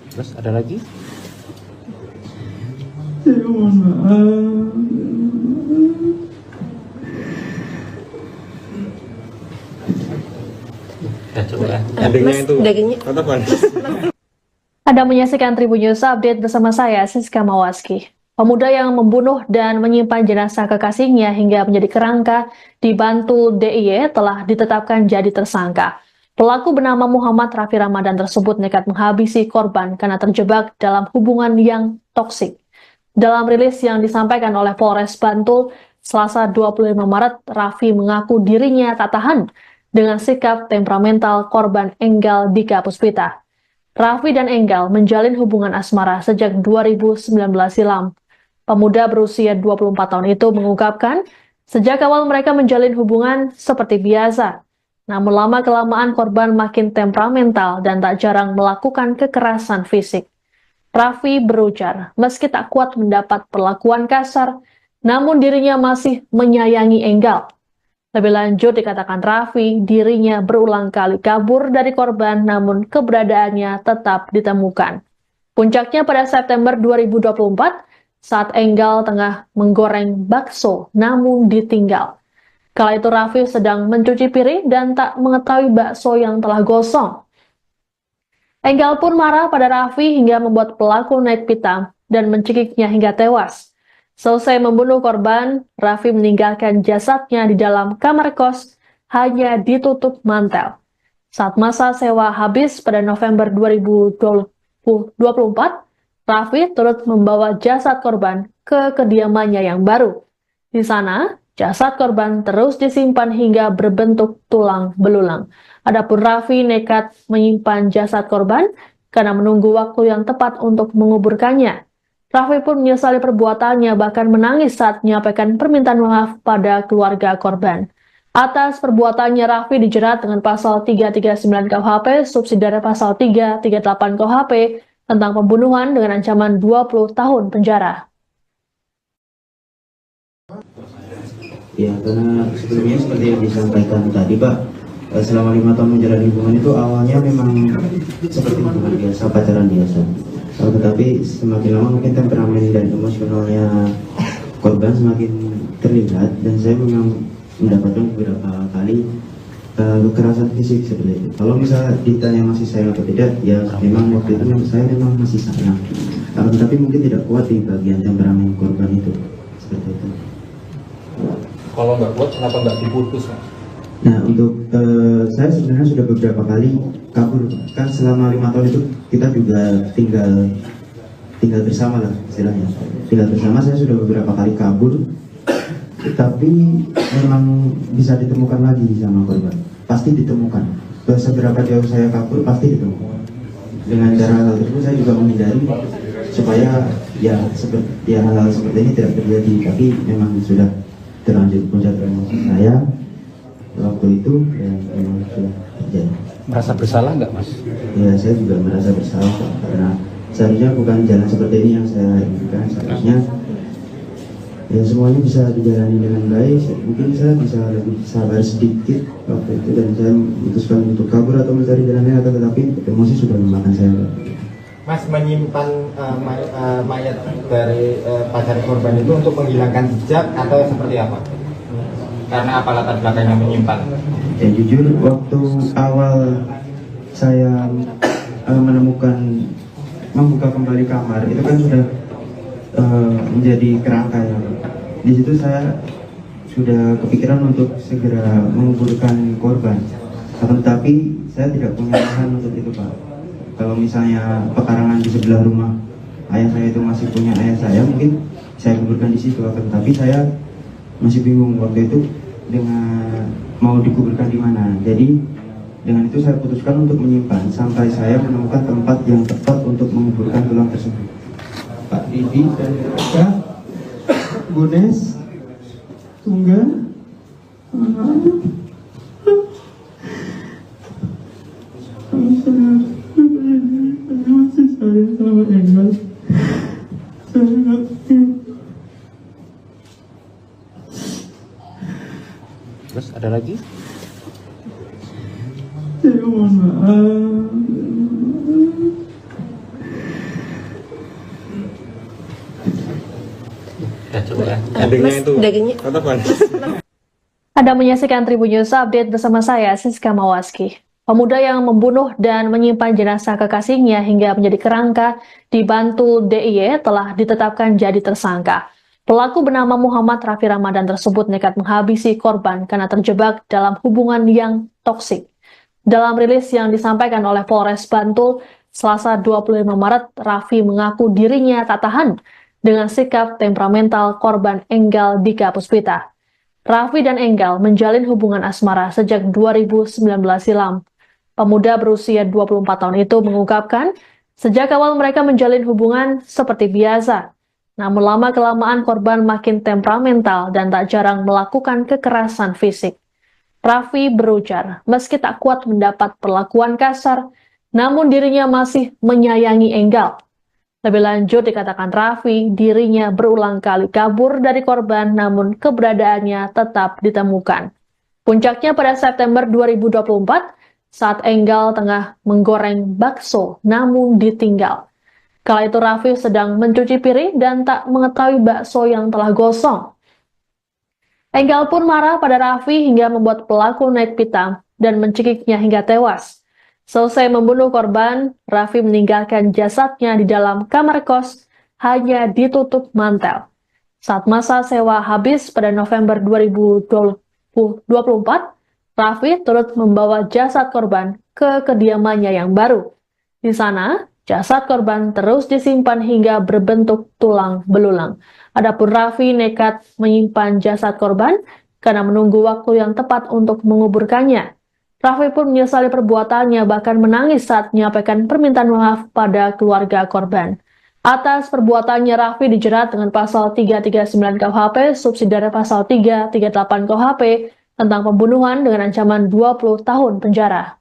Terus ada lagi? Saya mohon maaf. Ya, coba ya. Mas, dagingnya. Anda menyaksikan Tribun News Update bersama saya, Siska Mawaski. Pemuda yang membunuh dan menyimpan jenazah kekasihnya hingga menjadi kerangka di Bantul DIY telah ditetapkan jadi tersangka. Pelaku bernama Muhammad Raffi Ramadan tersebut nekat menghabisi korban karena terjebak dalam hubungan yang toksik. Dalam rilis yang disampaikan oleh Polres Bantul, Selasa 25 Maret, Raffi mengaku dirinya tak tahan dengan sikap temperamental korban Enggal Dika Puspita. Raffi dan Enggal menjalin hubungan asmara sejak 2019 silam. Pemuda berusia 24 tahun itu mengungkapkan, sejak awal mereka menjalin hubungan seperti biasa. Namun lama-kelamaan korban makin temperamental dan tak jarang melakukan kekerasan fisik. Raffi berujar, meski tak kuat mendapat perlakuan kasar, namun dirinya masih menyayangi Enggal. Lebih lanjut dikatakan Raffi, dirinya berulang kali kabur dari korban namun keberadaannya tetap ditemukan. Puncaknya pada September 2024, saat Enggal tengah menggoreng bakso namun ditinggal. Kala itu Raffi sedang mencuci piring dan tak mengetahui bakso yang telah gosong. Enggal pun marah pada Raffi hingga membuat pelaku naik pitam dan mencekiknya hingga tewas. Selesai membunuh korban, Raffi meninggalkan jasadnya di dalam kamar kos hanya ditutup mantel. Saat masa sewa habis pada November 2024, Raffi turut membawa jasad korban ke kediamannya yang baru. Di sana, jasad korban terus disimpan hingga berbentuk tulang belulang. Adapun Raffi nekat menyimpan jasad korban karena menunggu waktu yang tepat untuk menguburkannya. Raffi pun menyesali perbuatannya, bahkan menangis saat menyampaikan permintaan maaf pada keluarga korban. Atas perbuatannya, Raffi dijerat dengan pasal 339 KUHP, subsidiare pasal 338 KUHP, tentang pembunuhan dengan ancaman 20 tahun penjara. Ya, karena sebelumnya seperti yang disampaikan tadi, Pak, selama 5 tahun menjalani hubungan itu awalnya memang seperti hubungan biasa, pacaran biasa. Tetapi semakin lama mungkin temperamen dan emosionalnya korban semakin terlihat, dan saya memang mendapatkan beberapa kali kekerasan fisik seperti itu. Kalau misalnya ditanya masih sayang atau tidak, ya memang waktu itu saya memang masih sayang. Tapi mungkin tidak kuat di bagian temperamen korban itu, seperti itu. Kalau nggak kuat, kenapa nggak diputus, Mas? Nah, untuk saya sebenarnya sudah beberapa kali kabur, kan selama 5 tahun itu kita juga tinggal bersama lah istilahnya. Tinggal bersama, saya sudah beberapa kali kabur, tapi memang bisa ditemukan lagi sama korban. Pasti ditemukan. Seberapa jauh saya kabur pasti ditemukan. Dengan cara hal tersebut saya juga menghindari supaya hal-hal seperti ini tidak terjadi. Tapi memang sudah terlanjur puncak emosi saya waktu itu, dan memang sudah terjadi. Merasa bersalah nggak, Mas? Ya, saya juga merasa bersalah karena seharusnya bukan jalan seperti ini yang saya inginkan. Seharusnya ya semuanya bisa dijalani dengan baik. Mungkin saya bisa lebih sabar sedikit waktu itu, dan saya memutuskan untuk kabur atau mencari jalan lain, tetapi emosi sudah memakan saya. Mas menyimpan mayat dari pacar korban itu untuk menghilangkan jejak atau seperti apa? Karena apa latar belakangnya menyimpan? Ya jujur, waktu awal saya membuka kembali kamar, itu kan sudah menjadi kerangka ya. Di situ saya sudah kepikiran untuk segera menguburkan korban, tetapi saya tidak punya lahan untuk itu, Pak. Kalau misalnya pekarangan di sebelah rumah ayah saya itu masih punya ayah saya, mungkin saya kuburkan di situ, tapi saya masih bingung waktu itu dengan mau dikuburkan di mana. Jadi dengan itu saya putuskan untuk menyimpan sampai saya menemukan tempat yang tepat untuk menguburkan tulang tersebut. Pak Didi dan Kak Bunes Tunggal Terus ada lagi? saya mohon maaf. Ya, coba ya. Endingnya itu katakan. Anda menyaksikan Tribun News Update bersama saya, Siska Mawaski. Pemuda yang membunuh dan menyimpan jenazah kekasihnya hingga menjadi kerangka di Bantul DIY telah ditetapkan jadi tersangka. Pelaku bernama Muhammad Raffi Ramadan tersebut nekat menghabisi korban karena terjebak dalam hubungan yang toksik. Dalam rilis yang disampaikan oleh Polres Bantul, Selasa 25 Maret, Raffi mengaku dirinya tak tahan dengan sikap temperamental korban Enggal Dika Puspita. Raffi dan Enggal menjalin hubungan asmara sejak 2019 silam. Pemuda berusia 24 tahun itu mengungkapkan, sejak awal mereka menjalin hubungan seperti biasa. Namun lama-kelamaan korban makin temperamental dan tak jarang melakukan kekerasan fisik. Raffi berujar, meski tak kuat mendapat perlakuan kasar, namun dirinya masih menyayangi Enggal. Lebih lanjut dikatakan Raffi, dirinya berulang kali kabur dari korban namun keberadaannya tetap ditemukan. Puncaknya pada September 2024, saat Enggal tengah menggoreng bakso namun ditinggal. Kala itu Raffi sedang mencuci piring dan tak mengetahui bakso yang telah gosong. Enggal pun marah pada Raffi hingga membuat pelaku naik pitam dan mencekiknya hingga tewas. Selesai membunuh korban, Raffi meninggalkan jasadnya di dalam kamar kos hanya ditutup mantel. Saat masa sewa habis pada November 2024, Raffi turut membawa jasad korban ke kediamannya yang baru. Di sana, jasad korban terus disimpan hingga berbentuk tulang belulang. Adapun Raffi nekat menyimpan jasad korban karena menunggu waktu yang tepat untuk menguburkannya. Raffi pun menyesali perbuatannya, bahkan menangis saat menyampaikan permintaan maaf pada keluarga korban. Atas perbuatannya, Raffi dijerat dengan pasal 339 KUHP, subsidiare pasal 338 KUHP, tentang pembunuhan dengan ancaman 20 tahun penjara.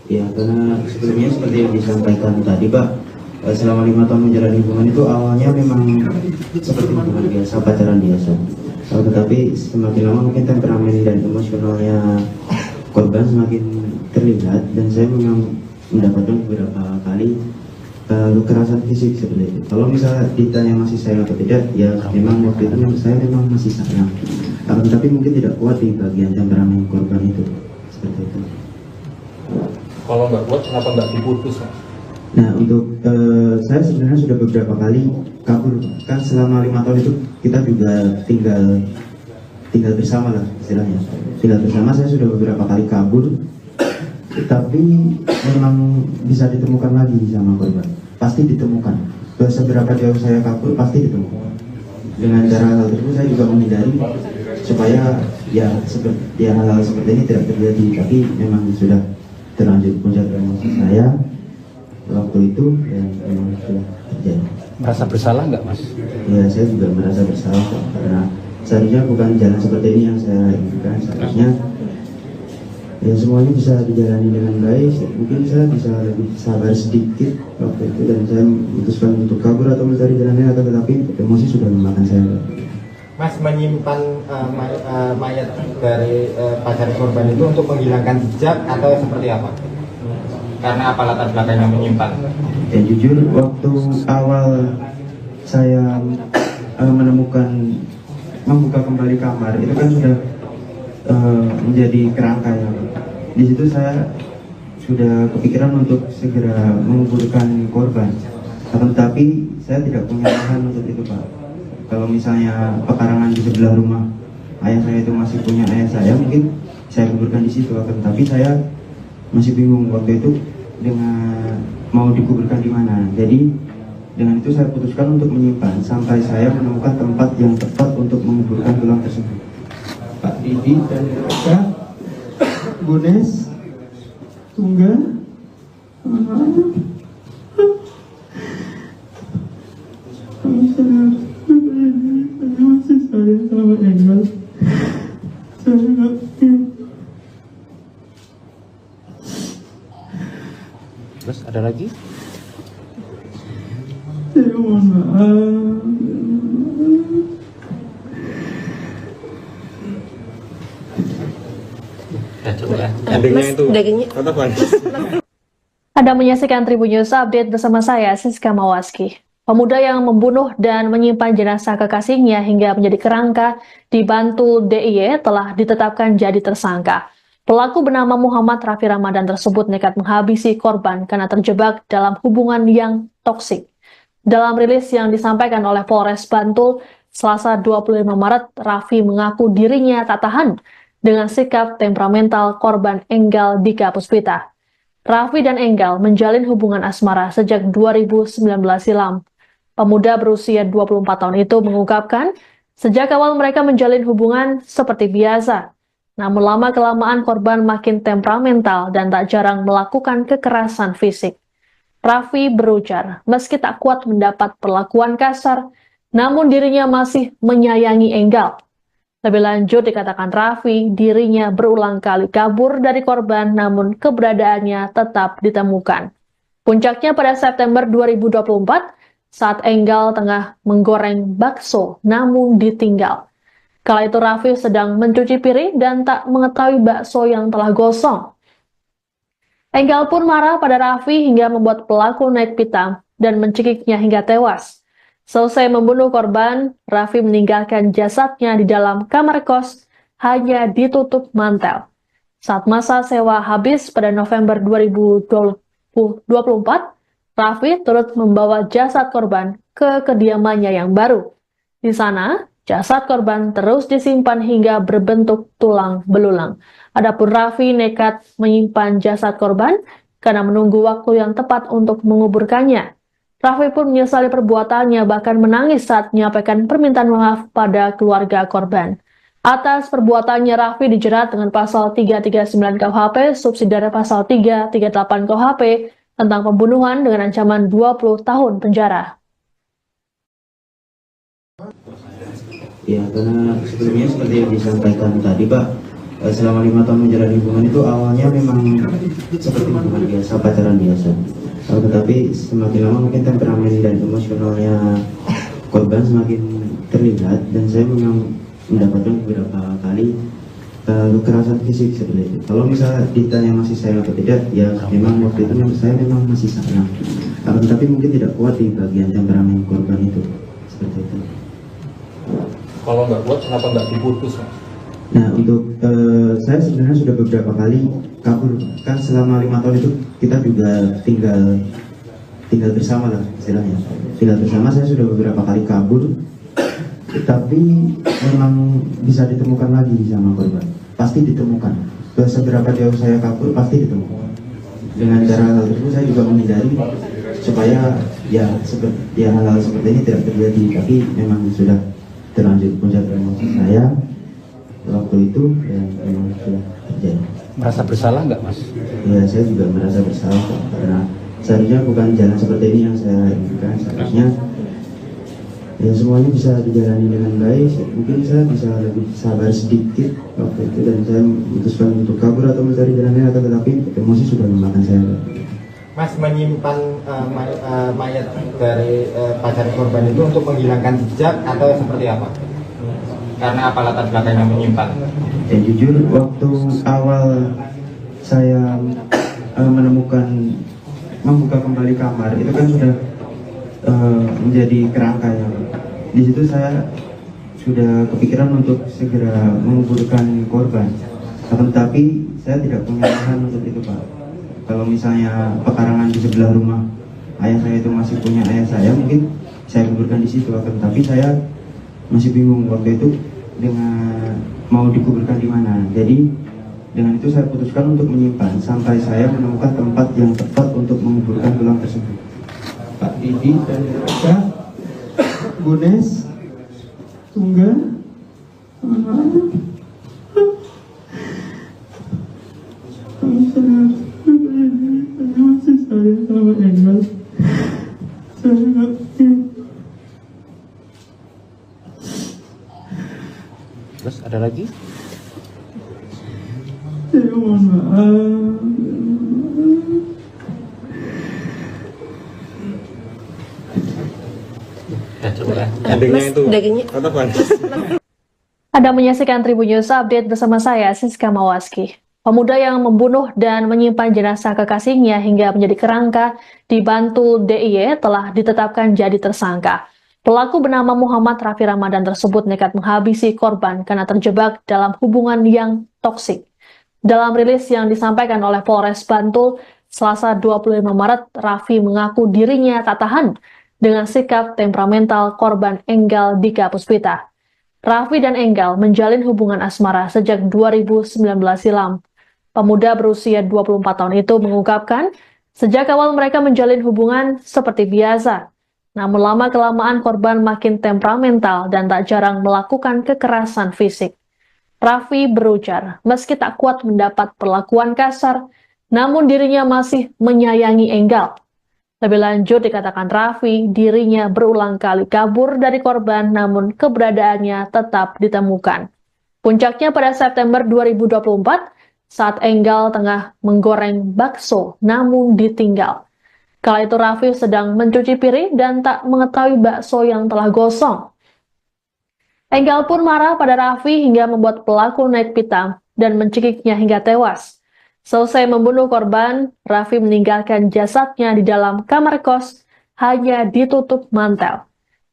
Ya, karena sebelumnya seperti yang disampaikan tadi, Pak, selama 5 tahun menjalani hubungan itu awalnya memang seperti hubungan biasa, pacaran biasa. Tetapi semakin lama mungkin temperamen dan emosionalnya korban semakin terlihat, dan saya memang mendapatkan beberapa kali kekerasan fisik seperti itu. Kalau misalnya ditanya masih sayang atau tidak, ya memang waktu itu saya memang masih sayang, tapi mungkin tidak kuat di bagian temperamen korban itu, seperti itu. Kalau nggak kuat, kenapa nggak diputus, Mas? Nah untuk saya sebenarnya sudah beberapa kali kabur, kan selama 5 tahun itu kita juga tinggal bersama lah istilahnya. Tinggal bersama, saya sudah beberapa kali kabur, tapi memang bisa ditemukan lagi sama korban. Pasti ditemukan. Seberapa jauh saya kabur pasti ditemukan. Dengan cara hal tersebut saya juga menghindari supaya hal-hal seperti ini tidak terjadi. Tapi memang sudah terlanjur puncak emosi saya waktu itu dan memang sudah terjadi. Merasa bersalah nggak mas? Ya saya juga merasa bersalah karena seharusnya bukan jalan seperti ini yang saya inginkan. Seharusnya ya semuanya bisa dijalani dengan baik. Mungkin saya bisa lebih sabar sedikit waktu itu dan saya memutuskan untuk kabur atau mencari jalan lain, tetapi emosi sudah memakan saya. Mas menyimpan mayat dari pacar korban itu untuk menghilangkan jejak atau seperti apa? Karena apa latar belakangnya menyimpan? Ya jujur waktu awal saya membuka kembali kamar itu kan sudah menjadi kerangka ya. Di situ saya sudah kepikiran untuk segera menguburkan korban, tetapi saya tidak punya lahan untuk itu Pak. Kalau misalnya pekarangan di sebelah rumah ayah saya itu masih punya ayah saya, mungkin saya kuburkan di situ. Tapi saya masih bingung waktu itu dengan mau dikuburkan di mana. Jadi dengan itu saya putuskan untuk menyimpan sampai saya menemukan tempat yang tepat untuk menguburkan tulang tersebut. Pak Didi dan Eka, Bunes, Tunggal, Terus ada lagi? saya mohon maaf. Ya, coba ya. Endingnya itu dagingnya. katakan. Anda menyaksikan Tribun News Update bersama saya, Siska Mawaski. Pemuda yang membunuh dan menyimpan jenazah kekasihnya hingga menjadi kerangka di Bantul DIY telah ditetapkan jadi tersangka. Pelaku bernama Muhammad Raffi Ramadan tersebut nekat menghabisi korban karena terjebak dalam hubungan yang toksik. Dalam rilis yang disampaikan oleh Polres Bantul, Selasa 25 Maret, Raffi mengaku dirinya tak tahan dengan sikap temperamental korban Enggal Dika Puspita. Raffi dan Enggal menjalin hubungan asmara sejak 2019 silam. Pemuda berusia 24 tahun itu mengungkapkan, sejak awal mereka menjalin hubungan seperti biasa. Namun lama-kelamaan korban makin temperamental dan tak jarang melakukan kekerasan fisik. Raffi berujar, meski tak kuat mendapat perlakuan kasar, namun dirinya masih menyayangi Enggal. Lebih lanjut dikatakan Raffi, dirinya berulang kali kabur dari korban namun keberadaannya tetap ditemukan. Puncaknya pada September 2024, saat Enggal tengah menggoreng bakso namun ditinggal. Kala itu Raffi sedang mencuci piring dan tak mengetahui bakso yang telah gosong. Enggal pun marah pada Raffi hingga membuat pelaku naik pitam dan mencekiknya hingga tewas. Selesai membunuh korban, Raffi meninggalkan jasadnya di dalam kamar kos, hanya ditutup mantel. Saat masa sewa habis pada November 2024, Raffi turut membawa jasad korban ke kediamannya yang baru. Di sana, jasad korban terus disimpan hingga berbentuk tulang belulang. Adapun Raffi nekat menyimpan jasad korban karena menunggu waktu yang tepat untuk menguburkannya. Raffi pun menyesali perbuatannya, bahkan menangis saat menyampaikan permintaan maaf pada keluarga korban. Atas perbuatannya, Raffi dijerat dengan pasal 339 KUHP, subsidiar pasal 338 KUHP, tentang pembunuhan dengan ancaman 20 tahun penjara. Ya, karena sebelumnya seperti yang disampaikan tadi Pak, selama 5 tahun menjalani hubungan itu awalnya memang seperti hubungan biasa, pacaran biasa. Tetapi semakin lama mungkin temperamen dan emosionalnya korban semakin terlihat dan saya memang mendapatkan beberapa kali kekerasan fisik seperti itu. Kalau misalnya ditanya masih sayang atau tidak, ya memang waktu itu saya memang masih sayang. Tetapi mungkin tidak kuat di bagian temperamen korban itu seperti itu. Kalau nggak kuat, kenapa nggak diputus Mas? Nah untuk saya sebenarnya sudah beberapa kali kabur, kan selama 5 tahun itu kita juga tinggal bersama lah istilahnya. Tinggal bersama, saya sudah beberapa kali kabur, tapi memang bisa ditemukan lagi sama korban. Pasti ditemukan. Seberapa jauh saya kabur pasti ditemukan. Dengan cara hal tersebut saya juga menghindari supaya hal-hal seperti ini tidak terjadi. Tapi memang sudah terlanjur puncak emosi saya waktu itu, ya memang sudah terjadi. Merasa bersalah nggak Mas? Ya, saya juga merasa bersalah karena seharusnya bukan jalan seperti ini yang saya inginkan. Seharusnya ya semuanya bisa dijalani dengan baik. Mungkin saya bisa lebih sabar sedikit waktu itu, dan saya memutuskan untuk kabur atau mencari jalan lain, tetapi emosi sudah memakan saya. Mas menyimpan mayat dari pacar korban itu untuk menghilangkan jejak atau seperti apa? Karena apa latar belakangnya menyimpan? Ya jujur, waktu awal saya membuka kembali kamar, itu kan sudah menjadi kerangka ya. Di situ saya sudah kepikiran untuk segera menguburkan korban, tetapi saya tidak punya lahan untuk itu, Pak. Kalau misalnya pekarangan di sebelah rumah ayah saya itu masih punya ayah saya, mungkin saya kuburkan di situ. Tapi saya masih bingung waktu itu dengan mau dikuburkan di mana. Jadi dengan itu saya putuskan untuk menyimpan sampai saya menemukan tempat yang tepat untuk menguburkan tulang tersebut. Pak Didi dan Raka, Gunes, Tungga, Terus ada lagi? saya mohon maaf. Ya, coba ya. Endingnya itu dagingnya. katakan. Anda menyaksikan Tribun News Update bersama saya, Siska Mawaski. Pemuda yang membunuh dan menyimpan jenazah kekasihnya hingga menjadi kerangka di Bantul DIY telah ditetapkan jadi tersangka. Pelaku bernama Muhammad Raffi Ramadan tersebut nekat menghabisi korban karena terjebak dalam hubungan yang toksik. Dalam rilis yang disampaikan oleh Polres Bantul, Selasa 25 Maret, Raffi mengaku dirinya tak tahan dengan sikap temperamental korban Enggal Dika Puspita. Raffi dan Enggal menjalin hubungan asmara sejak 2019 silam. Pemuda berusia 24 tahun itu mengungkapkan, sejak awal mereka menjalin hubungan seperti biasa. Namun lama-kelamaan korban makin temperamental dan tak jarang melakukan kekerasan fisik. Raffi berujar, meski tak kuat mendapat perlakuan kasar, namun dirinya masih menyayangi Enggal. Lebih lanjut dikatakan Raffi, dirinya berulang kali kabur dari korban namun keberadaannya tetap ditemukan. Puncaknya pada September 2024, saat Enggal tengah menggoreng bakso namun ditinggal. Kala itu Raffi sedang mencuci piring dan tak mengetahui bakso yang telah gosong. Enggal pun marah pada Raffi hingga membuat pelaku naik pitam dan mencekiknya hingga tewas. Selesai membunuh korban, Raffi meninggalkan jasadnya di dalam kamar kos, hanya ditutup mantel.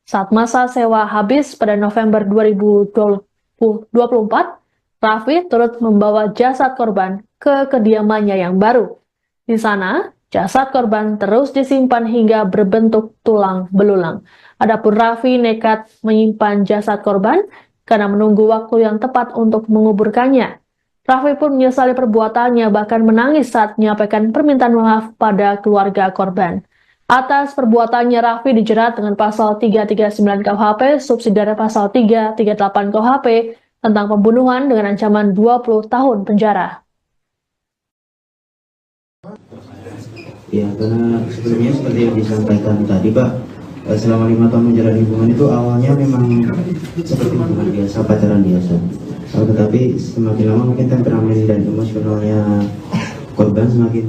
Saat masa sewa habis pada November 2024, Raffi turut membawa jasad korban ke kediamannya yang baru. Di sana, jasad korban terus disimpan hingga berbentuk tulang belulang. Adapun Raffi nekat menyimpan jasad korban karena menunggu waktu yang tepat untuk menguburkannya. Raffi pun menyesali perbuatannya, bahkan menangis saat menyampaikan permintaan maaf pada keluarga korban. Atas perbuatannya, Raffi dijerat dengan pasal 339 KUHP, subsidiar pasal 338 KUHP, tentang pembunuhan dengan ancaman 20 tahun penjara. Ya, karena sebelumnya seperti yang disampaikan tadi, Pak, selama 5 tahun menjalani hubungan itu awalnya memang seperti hubungan biasa, pacaran biasa. Tetapi semakin lama mungkin temperamen dan emosionalnya korban semakin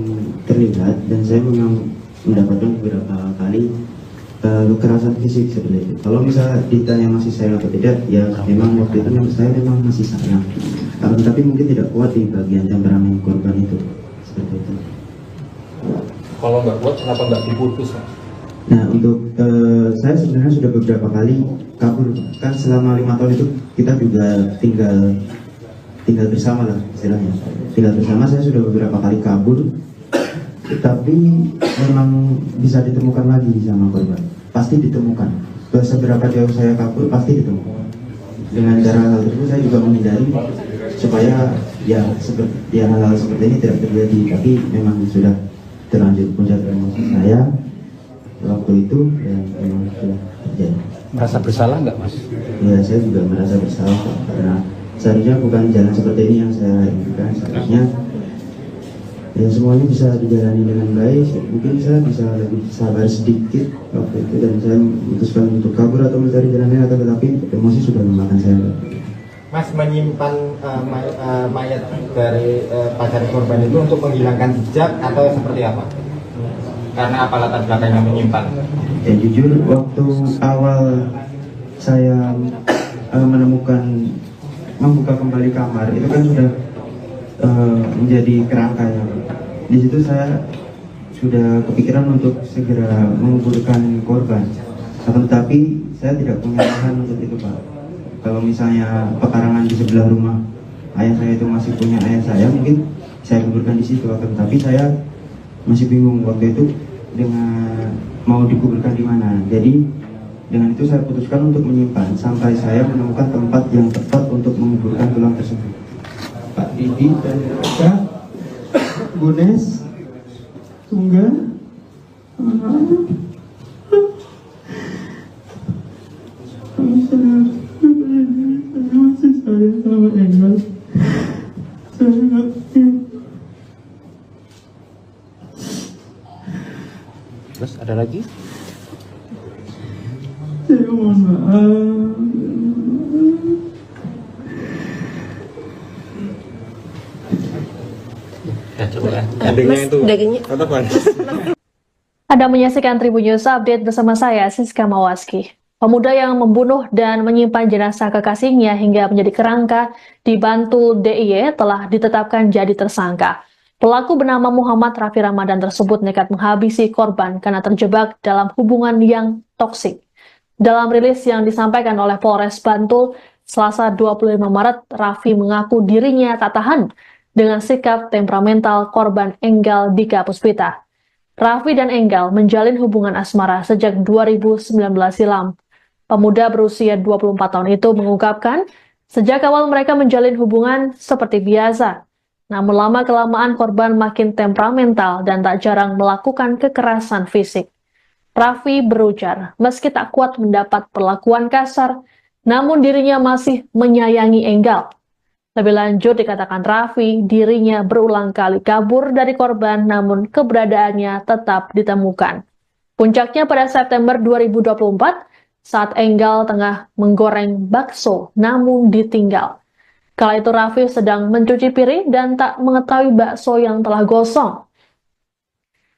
terlihat, dan saya memang mendapatkan beberapa kali kekerasan fisik seperti itu. Kalau misalnya ditanya masih sayang atau tidak, ya memang waktu itu saya memang masih sayang. Tapi mungkin tidak kuat di bagian temperamen korban itu, seperti itu. Kalau nggak kuat, kenapa nggak diputus? Nah, untuk saya sebenarnya sudah beberapa kali kabur. Kan selama 5 tahun itu kita juga tinggal bersama lah istilahnya. Tinggal bersama, saya sudah beberapa kali kabur, Tapi memang bisa ditemukan lagi sama korban, pasti ditemukan. Seberapa jauh saya kabur pasti ditemukan. Dengan cara hal tersebut saya juga menghindari supaya ya seperti hal-hal seperti ini tidak terjadi. Tapi memang sudah terlanjur puncak emosi saya waktu itu dan memang sudah terjadi. Merasa bersalah nggak Mas? Ya saya juga merasa bersalah karena seharusnya bukan jalan seperti ini yang saya inginkan. Seharusnya ya semuanya bisa dijalani dengan baik. Mungkin saya bisa lebih sabar sedikit waktu itu dan saya memutuskan untuk kabur atau mencari jalan lain, atau tetapi emosi sudah memakan saya. Mas menyimpan mayat dari pacar korban itu untuk menghilangkan jejak atau seperti apa? Karena apa latar belakangnya menyimpan? Ya jujur waktu awal saya membuka kembali kamar itu kan sudah menjadi kerangka yang di situ saya sudah kepikiran untuk segera menguburkan korban, tetapi saya tidak punya lahan untuk itu Pak. Kalau misalnya pekarangan di sebelah rumah ayah saya itu masih punya ayah saya, mungkin saya kuburkan di situ, tetapi saya masih bingung waktu itu dengan mau dikuburkan di mana. Jadi dengan itu saya putuskan untuk menyimpan sampai saya menemukan tempat yang tepat untuk menguburkan tulang tersebut. Pak Didi dan Kak Gunes Tunggal masih saya sama Engel. Saya nggak Terus ada lagi? saya mohon maaf. Ya coba. Endingnya itu tetap Anda menyaksikan Tribun News Update bersama saya, Siska Mawaski. Pemuda yang membunuh dan menyimpan jenazah kekasihnya hingga menjadi kerangka di Bantul DIY telah ditetapkan jadi tersangka. Pelaku bernama Muhammad Raffi Ramadan tersebut nekat menghabisi korban karena terjebak dalam hubungan yang toksik. Dalam rilis yang disampaikan oleh Polres Bantul, Selasa 25 Maret, Raffi mengaku dirinya tak tahan dengan sikap temperamental korban Enggal Dika Puspita. Raffi dan Enggal menjalin hubungan asmara sejak 2019 silam. Pemuda berusia 24 tahun itu mengungkapkan, sejak awal mereka menjalin hubungan seperti biasa. Namun lama-kelamaan korban makin temperamental dan tak jarang melakukan kekerasan fisik. Raffi berujar, meski tak kuat mendapat perlakuan kasar, namun dirinya masih menyayangi Enggal. Lebih lanjut dikatakan Raffi, dirinya berulang kali kabur dari korban namun keberadaannya tetap ditemukan. Puncaknya pada September 2024 saat Enggal tengah menggoreng bakso namun ditinggal. Kala itu Raffi sedang mencuci piring dan tak mengetahui bakso yang telah gosong.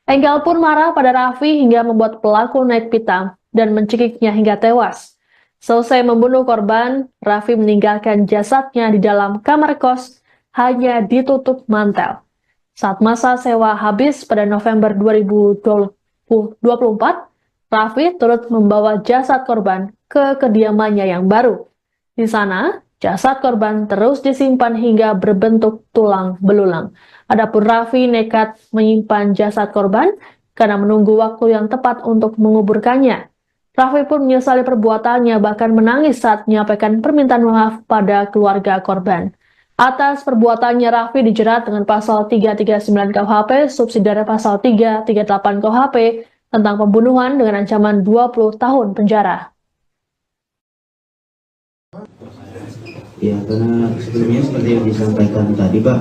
Enggal pun marah pada Raffi hingga membuat pelaku naik pitam dan mencekiknya hingga tewas. Selesai membunuh korban, Raffi meninggalkan jasadnya di dalam kamar kos, hanya ditutup mantel. Saat masa sewa habis pada November 2024, Raffi turut membawa jasad korban ke kediamannya yang baru. Di sana, jasad korban terus disimpan hingga berbentuk tulang belulang. Adapun Raffi nekat menyimpan jasad korban karena menunggu waktu yang tepat untuk menguburkannya. Raffi pun menyesali perbuatannya, bahkan menangis saat menyampaikan permintaan maaf pada keluarga korban. Atas perbuatannya, Raffi dijerat dengan pasal 339 KUHP, subsidiare pasal 338 KUHP, tentang pembunuhan dengan ancaman 20 tahun penjara. Ya, karena sebelumnya seperti yang disampaikan tadi Pak,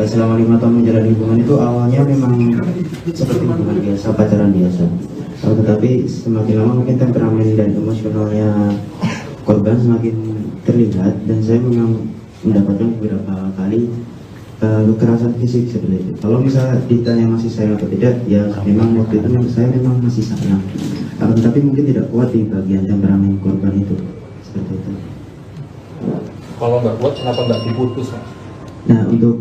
selama 5 tahun menjalani hubungan itu awalnya memang seperti hubungan biasa, pacaran biasa. Tetapi semakin lama mungkin temperamen dan emosionalnya korban semakin terlihat dan saya memang mendapatkan beberapa kali kekerasan fisik seperti itu. Kalau misalnya ditanya masih sayang atau tidak, ya memang waktu itu saya memang masih sayang. Tetapi mungkin tidak kuat di bagian temperamen korban itu seperti itu. kalau nggak kuat kenapa nggak diputus Mas? Nah untuk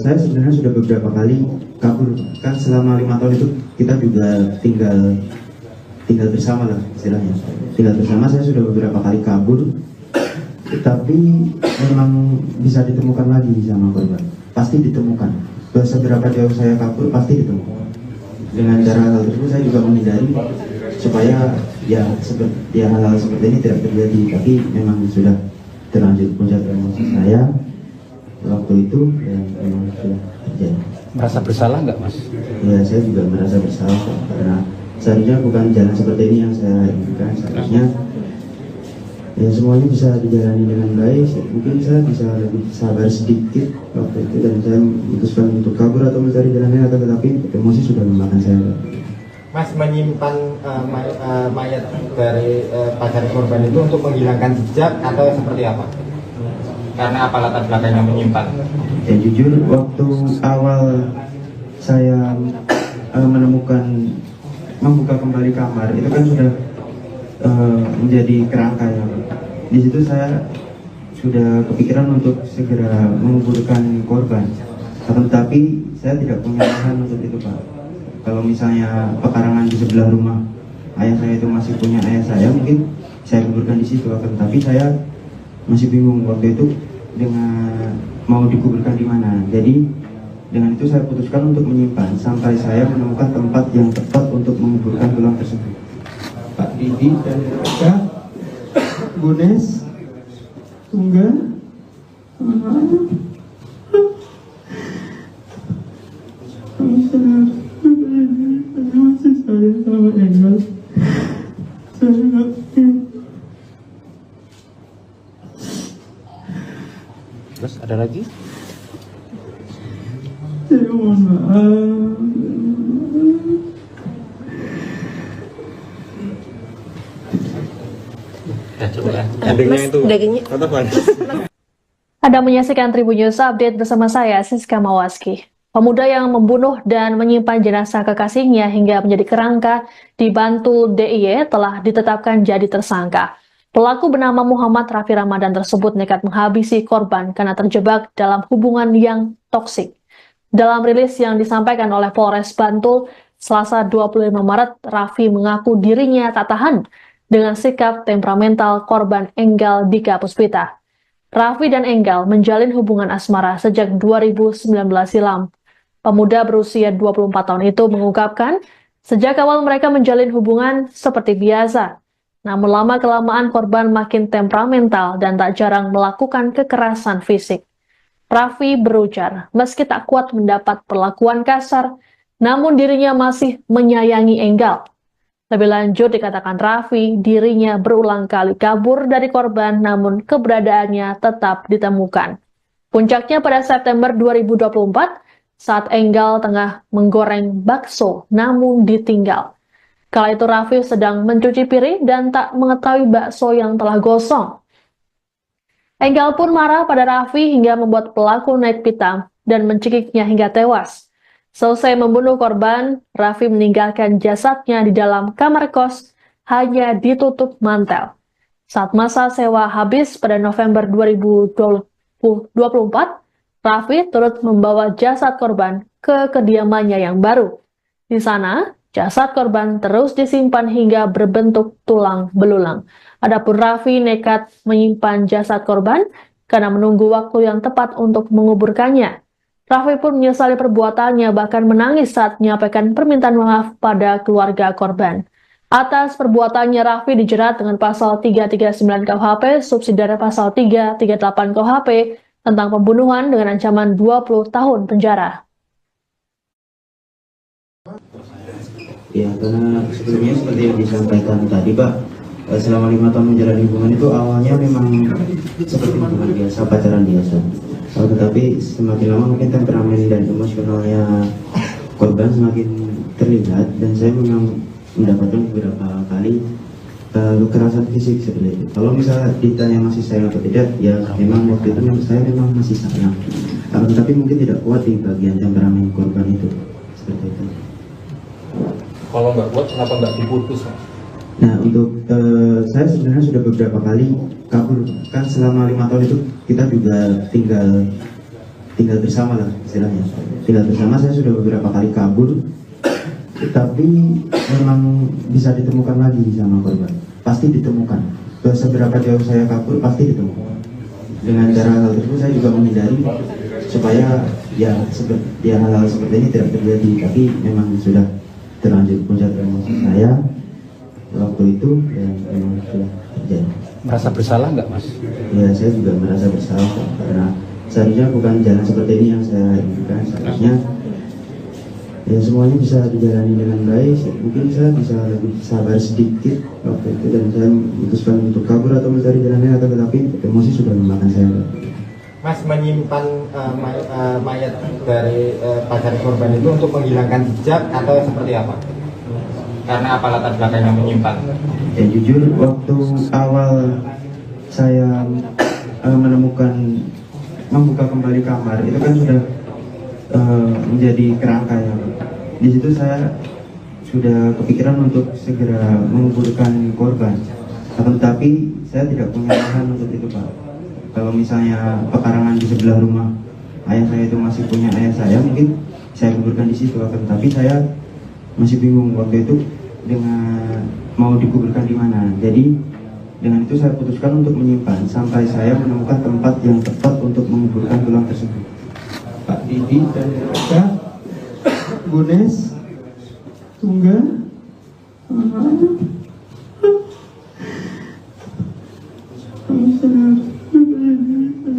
saya sebenarnya sudah beberapa kali kabur, kan selama 5 tahun itu kita juga tinggal bersama lah istilahnya. Tinggal bersama, saya sudah beberapa kali kabur, tapi memang bisa ditemukan lagi sama korban. Pasti ditemukan. Seberapa jauh saya kabur pasti ditemukan. dengan cara hal tersebut saya juga menghindari supaya hal-hal seperti ini tidak terjadi, tapi memang sudah terlanjur puncak emosi saya waktu itu dan memang sudah terjadi. Merasa bersalah nggak Mas? Ya, saya juga merasa bersalah karena seharusnya bukan jalan seperti ini yang saya inginkan. Seharusnya ya semuanya bisa dijalani dengan baik. Mungkin saya bisa lebih sabar sedikit waktu itu dan saya memutuskan untuk kabur atau mencari jalan lain, tetapi emosi sudah memakan saya. Mas menyimpan mayat dari pacar korban itu untuk menghilangkan jejak atau seperti apa? Karena apa latar belakangnya menyimpan? Ya jujur, waktu awal saya membuka kembali kamar itu kan sudah menjadi kerangka ya. Di situ saya sudah kepikiran untuk segera menguburkan korban, tetapi saya tidak punya lahan untuk itu, Pak. Kalau misalnya pekarangan di sebelah rumah ayah saya itu masih punya ayah saya, mungkin saya kuburkan di situ. Tapi saya masih bingung waktu itu dengan mau dikuburkan di mana. Jadi dengan itu saya putuskan untuk menyimpan sampai saya menemukan tempat yang tepat untuk menguburkan tulang tersebut. Pak Didi dan Kak Gunes Tunggal masih saya sama Engel. Saya Terus ada lagi? saya mohon maaf. Ya coba ya. Mas, dagingnya. Anda menyaksikan Tribun News Update bersama saya, Siska Mawaski. Pemuda yang membunuh dan menyimpan jenazah kekasihnya hingga menjadi kerangka di Bantul DIY telah ditetapkan jadi tersangka. Pelaku bernama Muhammad Raffi Ramadan tersebut nekat menghabisi korban karena terjebak dalam hubungan yang toksik. Dalam rilis yang disampaikan oleh Polres Bantul, Selasa 25 Maret, Raffi mengaku dirinya tak tahan dengan sikap temperamental korban Enggal Dika Puspita. Raffi dan Enggal menjalin hubungan asmara sejak 2019 silam. Pemuda berusia 24 tahun itu mengungkapkan, sejak awal mereka menjalin hubungan seperti biasa. Namun lama-kelamaan korban makin temperamental dan tak jarang melakukan kekerasan fisik. Raffi berujar, meski tak kuat mendapat perlakuan kasar, namun dirinya masih menyayangi Enggal. Lebih lanjut dikatakan Raffi, dirinya berulang kali kabur dari korban namun keberadaannya tetap ditemukan. Puncaknya pada September 2024 saat Enggal tengah menggoreng bakso namun ditinggal. Kala itu Raffi sedang mencuci piring dan tak mengetahui bakso yang telah gosong. Enggal pun marah pada Raffi hingga membuat pelaku naik pitam dan mencekiknya hingga tewas. Selesai membunuh korban, Raffi meninggalkan jasadnya di dalam kamar kos, hanya ditutup mantel. Saat masa sewa habis pada November 2024, Raffi turut membawa jasad korban ke kediamannya yang baru. Di sana, jasad korban terus disimpan hingga berbentuk tulang belulang. Adapun Raffi nekat menyimpan jasad korban karena menunggu waktu yang tepat untuk menguburkannya. Raffi pun menyesali perbuatannya, bahkan menangis saat menyampaikan permintaan maaf pada keluarga korban. Atas perbuatannya, Raffi dijerat dengan pasal 339 KUHP, subsidiar pasal 338 KUHP, tentang pembunuhan dengan ancaman 20 tahun penjara. Ya, karena sebelumnya seperti yang disampaikan tadi, Pak, selama 5 tahun menjalani hubungan itu awalnya memang seperti hubungan biasa, pacaran biasa. Tetapi semakin lama mungkin temperamen dan emosionalnya korban semakin terlihat dan saya memang mendapatkan beberapa kali kekerasan fisik seperti itu. Kalau misalnya ditanya masih sayang atau tidak, ya memang waktu itu saya memang masih sayang. Tapi mungkin tidak kuat di bagian temperamen korban itu seperti itu. Kalau nggak kuat, kenapa nggak diputus, Mas? Nah, untuk saya sebenarnya sudah beberapa kali kabur. Kan selama 5 tahun itu kita juga tinggal bersama lah istilahnya. Tinggal bersama, saya sudah beberapa kali kabur. Tapi memang bisa ditemukan lagi di sama korban. Pasti ditemukan. Seberapa jauh saya kabur, pasti ditemukan. Dengan cara hal tersebut saya juga menghindari supaya hal-hal seperti ini tidak terjadi. Tapi memang sudah terlanjur puncak emosi saya waktu itu dan memang sudah terjadi. Merasa bersalah nggak Mas? Ya, saya juga merasa bersalah karena seharusnya bukan jalan seperti ini yang saya inginkan. Seharusnya ya semuanya bisa dijalani dengan baik. Mungkin saya bisa lebih sabar sedikit waktu itu dan saya memutuskan untuk kabur atau mencari jalan lain, tetapi emosi sudah memakan saya. Mas menyimpan mayat dari pacar korban itu untuk menghilangkan jejak atau seperti apa? Karena apa latar belakangnya menyimpan? Ya jujur, waktu awal saya membuka kembali kamar itu kan sudah menjadi kerangka ya. Di situ saya sudah kepikiran untuk segera menguburkan korban. Akan tetapi saya tidak punya lahan untuk itu, Pak. Kalau misalnya pekarangan di sebelah rumah ayah saya itu masih punya ayah saya, mungkin saya kuburkan di situ. Akan tetapi saya masih bingung waktu itu dengan mau dikuburkan di mana. Jadi dengan itu saya putuskan untuk menyimpan sampai saya menemukan tempat yang tepat untuk menguburkan tulang tersebut. Pak Didi dan Kak Gunes Tunggal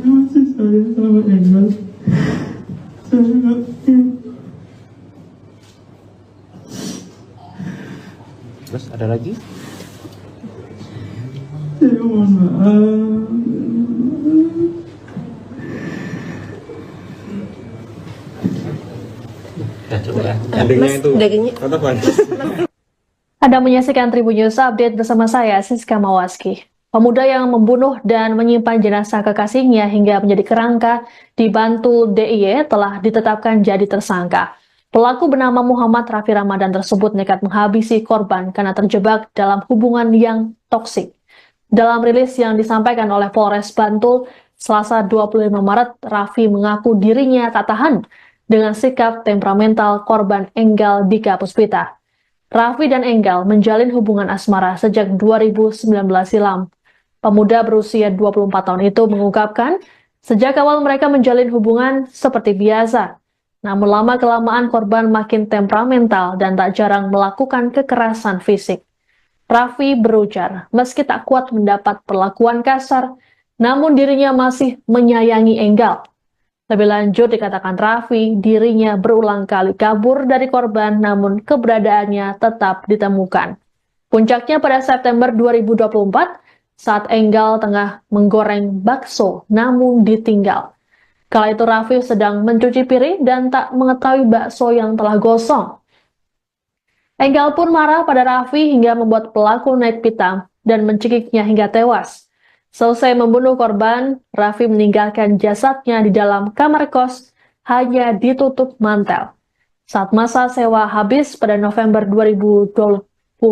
masih saya sama Engel. Saya nggak. Terus ada lagi? Saya mohon maaf. Ya coba ya. Mas, dagingnya. Anda menyaksikan Tribun News Update bersama saya, Siska Mawaski. Pemuda yang membunuh dan menyimpan jenazah kekasihnya hingga menjadi kerangka di Bantul DIY telah ditetapkan jadi tersangka. Pelaku bernama Muhammad Raffi Ramadan tersebut nekat menghabisi korban karena terjebak dalam hubungan yang toksik. Dalam rilis yang disampaikan oleh Polres Bantul, Selasa 25 Maret, Raffi mengaku dirinya tak tahan dengan sikap temperamental korban Enggal Dika Puspita. Raffi dan Enggal menjalin hubungan asmara sejak 2019 silam. Pemuda berusia 24 tahun itu mengungkapkan, sejak awal mereka menjalin hubungan seperti biasa. Namun lama-kelamaan korban makin temperamental dan tak jarang melakukan kekerasan fisik. Raffi berujar, meski tak kuat mendapat perlakuan kasar, namun dirinya masih menyayangi Enggal. Lebih lanjut dikatakan Raffi, dirinya berulang kali kabur dari korban namun keberadaannya tetap ditemukan. Puncaknya pada September 2024, saat Enggal tengah menggoreng bakso namun ditinggal. Kala itu Raffi sedang mencuci piring dan tak mengetahui bakso yang telah gosong. Enggal pun marah pada Raffi hingga membuat pelaku naik pitam dan mencekiknya hingga tewas. Selesai membunuh korban, Raffi meninggalkan jasadnya di dalam kamar kos hanya ditutup mantel. Saat masa sewa habis pada November 2024,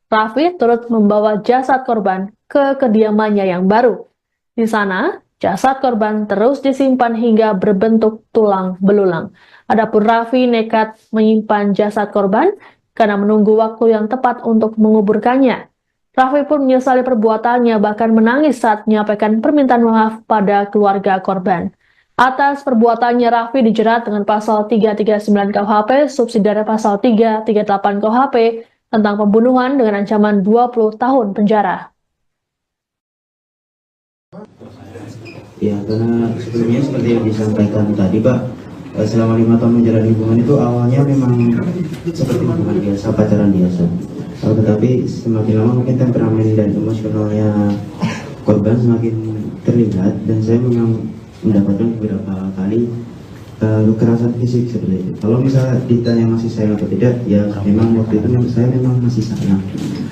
Raffi turut membawa jasad korban ke kediamannya yang baru. Di sana, jasad korban terus disimpan hingga berbentuk tulang belulang. Adapun Raffi nekat menyimpan jasad korban karena menunggu waktu yang tepat untuk menguburkannya. Raffi pun menyesali perbuatannya, bahkan menangis saat menyampaikan permintaan maaf pada keluarga korban. Atas perbuatannya, Raffi dijerat dengan pasal 339 KUHP, subsidiare pasal 338 KUHP, tentang pembunuhan dengan ancaman 20 tahun penjara. Ya, karena sebelumnya seperti yang disampaikan tadi, Pak, selama 5 tahun menjalani hubungan itu awalnya memang seperti hubungan biasa, pacaran biasa. Tetapi semakin lama mungkin temperamen dan emosionalnya korban semakin terlihat dan saya memang mendapatkan beberapa kali kekerasan fisik seperti itu. Kalau misalnya ditanya masih sayang atau tidak, ya memang waktu itu saya memang masih sayang.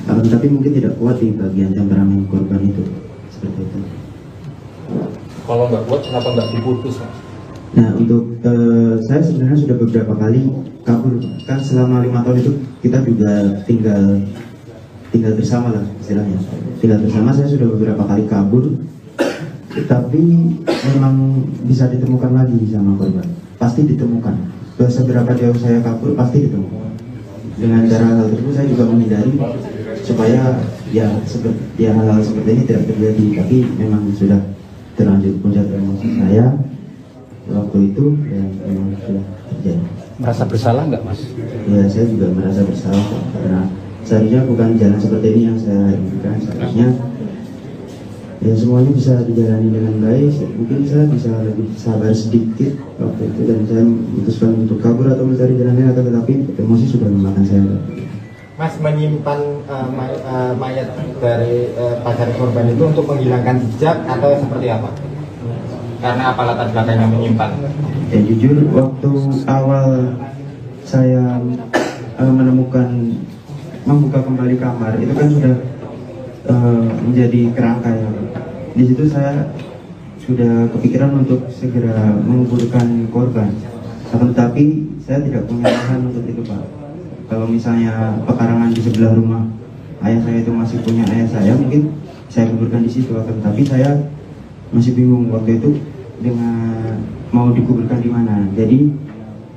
Tapi mungkin tidak kuat di bagian temperamen korban itu seperti itu. Kalau nggak kuat, kenapa nggak diputus, Mas? Nah, untuk saya sebenarnya sudah beberapa kali kabur. Kan selama 5 tahun itu kita juga tinggal bersama lah istilahnya. Tinggal bersama, saya sudah beberapa kali kabur. Tapi memang bisa ditemukan lagi sama korban. Pasti ditemukan. Seberapa jauh saya kabur, pasti ditemukan. Dengan cara hal tersebut saya juga menghindari supaya hal-hal seperti ini tidak terjadi. Tapi memang sudah terlanjur puncak emosi saya waktu itu dan memang sudah terjadi. Merasa bersalah nggak Mas? Ya saya juga merasa bersalah kok, karena seharusnya bukan jalan seperti ini yang saya inginkan. Seharusnya ya semuanya bisa dijalani dengan baik. Mungkin saya bisa lebih sabar sedikit waktu itu, dan saya memutuskan untuk kabur atau mencari jalan lain, akan tetapi emosi sudah memakan saya. Mas menyimpan mayat dari pacar korban itu untuk menghilangkan jejak atau seperti apa? Karena apa latar belakangnya menyimpan? Ya jujur, waktu awal saya membuka kembali kamar, itu kan sudah menjadi kerangka ya. Di situ saya sudah kepikiran untuk segera menguburkan korban. Tetapi saya tidak punya lahan untuk itu, Pak. Kalau misalnya pekarangan di sebelah rumah ayah saya itu masih punya ayah saya, mungkin saya kuburkan di situ. Tapi saya masih bingung waktu itu dengan mau dikuburkan di mana. Jadi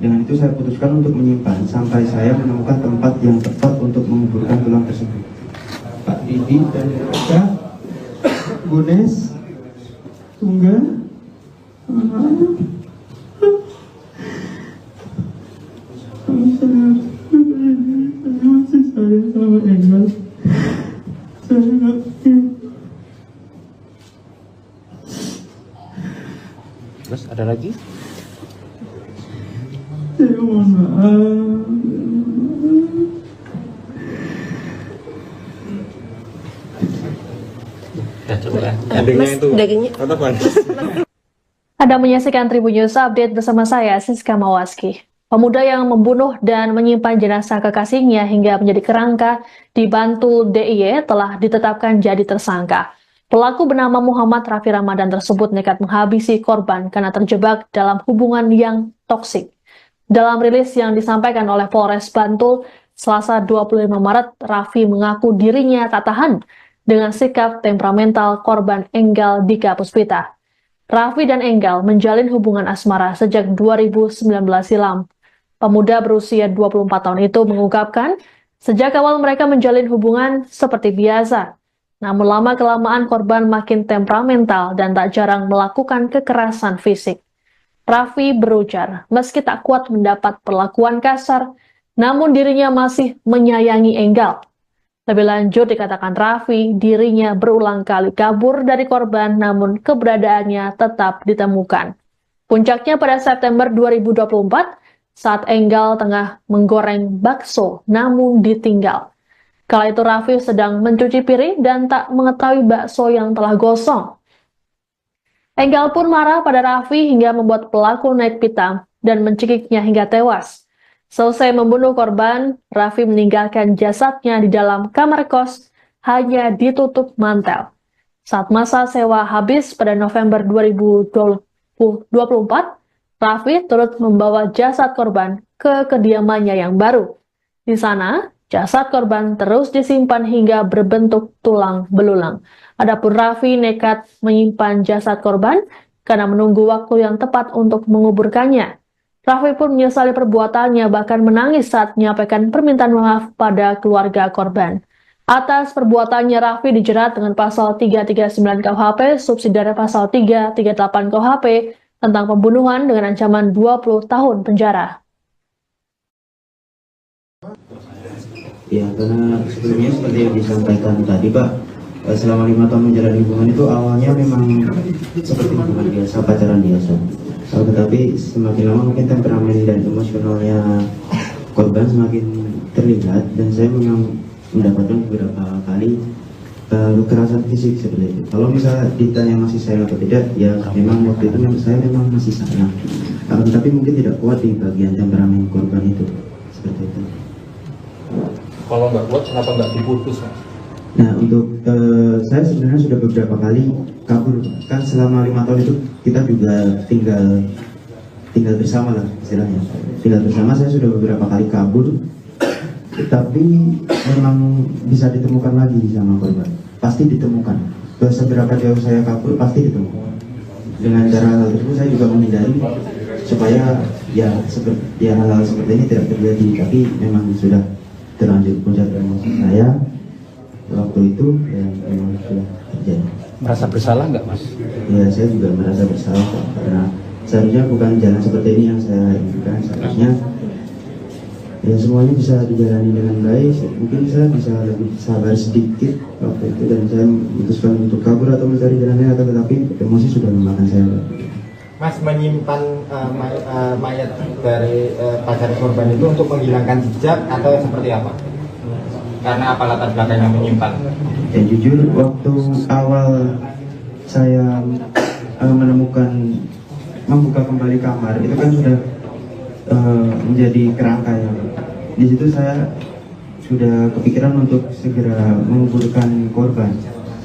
dengan itu saya putuskan untuk menyimpan sampai saya menemukan tempat yang tepat untuk menguburkan tulang tersebut. Pak Didi dan Kak Gunes Tunggal masih sayang sama Engel. Terus ada lagi? Saya mohon maaf. Ya coba ya. Mas, dagingnya. Anda menyaksikan Tribun News Update bersama saya, Siska Mawaski. Pemuda yang membunuh dan menyimpan jenazah kekasihnya hingga menjadi kerangka di Bantul DIY telah ditetapkan jadi tersangka. Pelaku bernama Muhammad Raffi Ramadan tersebut nekat menghabisi korban karena terjebak dalam hubungan yang toksik. Dalam rilis yang disampaikan oleh Polres Bantul, Selasa 25 Maret, Raffi mengaku dirinya tak tahan dengan sikap temperamental korban Enggal Dika Puspita. Raffi dan Enggal menjalin hubungan asmara sejak 2019 silam. Pemuda berusia 24 tahun itu mengungkapkan, sejak awal mereka menjalin hubungan seperti biasa. Namun lama-kelamaan korban makin temperamental dan tak jarang melakukan kekerasan fisik. Raffi berujar, meski tak kuat mendapat perlakuan kasar, namun dirinya masih menyayangi Enggal. Lebih lanjut dikatakan Raffi, dirinya berulang kali kabur dari korban namun keberadaannya tetap ditemukan. Puncaknya pada September 2024, saat Enggal tengah menggoreng bakso namun ditinggal. Kala itu Raffi sedang mencuci piring dan tak mengetahui bakso yang telah gosong. Enggal pun marah pada Raffi hingga membuat pelaku naik pitam dan mencekiknya hingga tewas. Selesai membunuh korban, Raffi meninggalkan jasadnya di dalam kamar kos, hanya ditutup mantel. Saat masa sewa habis pada November 2024, Raffi turut membawa jasad korban ke kediamannya yang baru. Di sana, jasad korban terus disimpan hingga berbentuk tulang belulang. Adapun Raffi nekat menyimpan jasad korban karena menunggu waktu yang tepat untuk menguburkannya. Raffi pun menyesali perbuatannya, bahkan menangis saat menyampaikan permintaan maaf pada keluarga korban. Atas perbuatannya, Raffi dijerat dengan pasal 339 KUHP, subsidiare pasal 338 KUHP, tentang pembunuhan dengan ancaman 20 tahun penjara. Ya, karena sebelumnya seperti yang disampaikan tadi, Pak, selama 5 tahun menjalani hubungan itu awalnya memang seperti hubungan biasa, pacaran biasa. Tetapi semakin lama mungkin temperamen dan emosionalnya korban semakin terlihat, dan saya memang mendapatkan beberapa kali kekerasan fisik seperti itu. Kalau misalnya ditanya masih sayang atau tidak, ya memang waktu itu saya memang masih sayang. Tapi mungkin tidak kuat di bagian temperamen korban itu, seperti itu. Kalau nggak kuat, kenapa nggak diputus, Mas? Nah, untuk saya sebenarnya sudah beberapa kali kabur. Kan selama 5 tahun itu kita juga tinggal bersama lah istilahnya. Tinggal bersama, saya sudah beberapa kali kabur. Tapi memang bisa ditemukan lagi sama korban. Pasti ditemukan. Seberapa jauh saya kabur, pasti ditemukan. Dengan cara hal tersebut saya juga menghindari supaya hal-hal seperti ini tidak terjadi. Tapi memang sudah terlanjur puncak emosi saya waktu itu, ya memang sudah terjadi. Merasa bersalah nggak Mas? Ya saya juga merasa bersalah kok, karena seharusnya bukan jalan seperti ini yang saya inginkan. Seharusnya ya semuanya bisa dijalani dengan baik. Mungkin saya bisa lebih sabar sedikit waktu itu dan saya memutuskan untuk kabur atau mencari jalannya, tetapi emosi sudah memakan saya. Mas menyimpan mayat dari pacar korban itu untuk menghilangkan jejak atau seperti apa? Karena apa latar belakangnya menyimpan? Ya jujur, waktu awal saya membuka kembali kamar itu kan sudah menjadi kerangka ya. Di situ saya sudah kepikiran untuk segera menguburkan korban,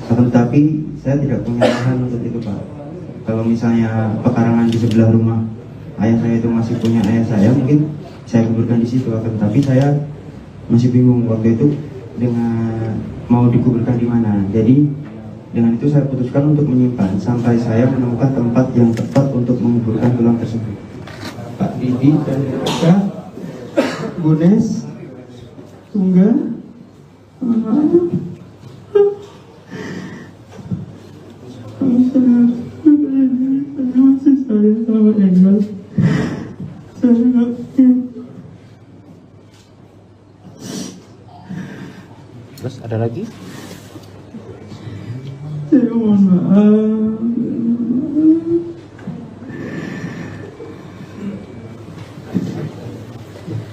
tetapi saya tidak punya lahan untuk itu, Pak. Kalau misalnya pekarangan di sebelah rumah ayah saya itu masih punya ayah saya, mungkin saya kuburkan di situ. Tapi saya masih bingung waktu itu dengan mau dikuburkan di mana. Jadi dengan itu saya putuskan untuk menyimpan sampai saya menemukan tempat yang tepat untuk menguburkan tulang tersebut. Pak Didi dan Kak Gunes Tunggal Terus ada lagi? saya mohon maaf.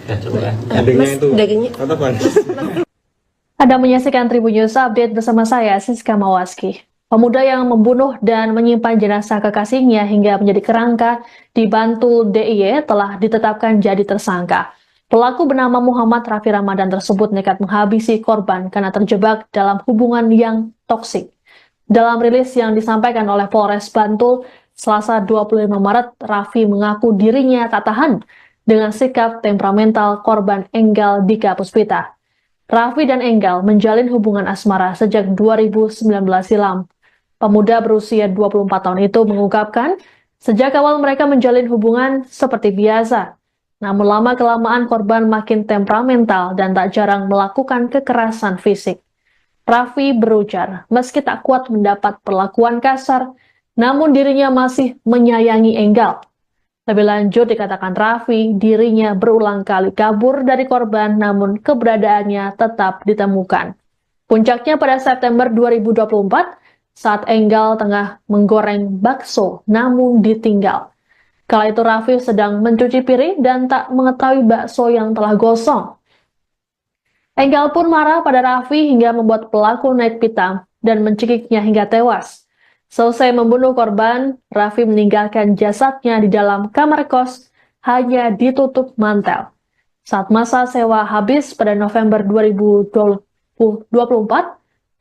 Ya coba ya. Endingnya itu dagingnya apa Pak? Anda menyaksikan Tribun News Update bersama saya, Siska Mawaski. Pemuda yang membunuh dan menyimpan jenazah kekasihnya hingga menjadi kerangka di Bantul DIY telah ditetapkan jadi tersangka. Pelaku bernama Muhammad Raffi Ramadan tersebut nekat menghabisi korban karena terjebak dalam hubungan yang toksik. Dalam rilis yang disampaikan oleh Polres Bantul, Selasa 25 Maret, Raffi mengaku dirinya tak tahan dengan sikap temperamental korban Enggal Dika Puspita. Raffi dan Enggal menjalin hubungan asmara sejak 2019 silam. Pemuda berusia 24 tahun itu mengungkapkan, sejak awal mereka menjalin hubungan seperti biasa. Namun lama-kelamaan korban makin temperamental dan tak jarang melakukan kekerasan fisik. Raffi berujar, meski tak kuat mendapat perlakuan kasar, namun dirinya masih menyayangi Enggal. Lebih lanjut dikatakan Raffi, dirinya berulang kali kabur dari korban namun keberadaannya tetap ditemukan. Puncaknya pada September 2024, saat Enggal tengah menggoreng bakso namun ditinggal. Kala itu Raffi sedang mencuci piring dan tak mengetahui bakso yang telah gosong. Enggal pun marah pada Raffi hingga membuat pelaku naik pitam dan mencekiknya hingga tewas. Selesai membunuh korban, Raffi meninggalkan jasadnya di dalam kamar kos, hanya ditutup mantel. Saat masa sewa habis pada November 2024,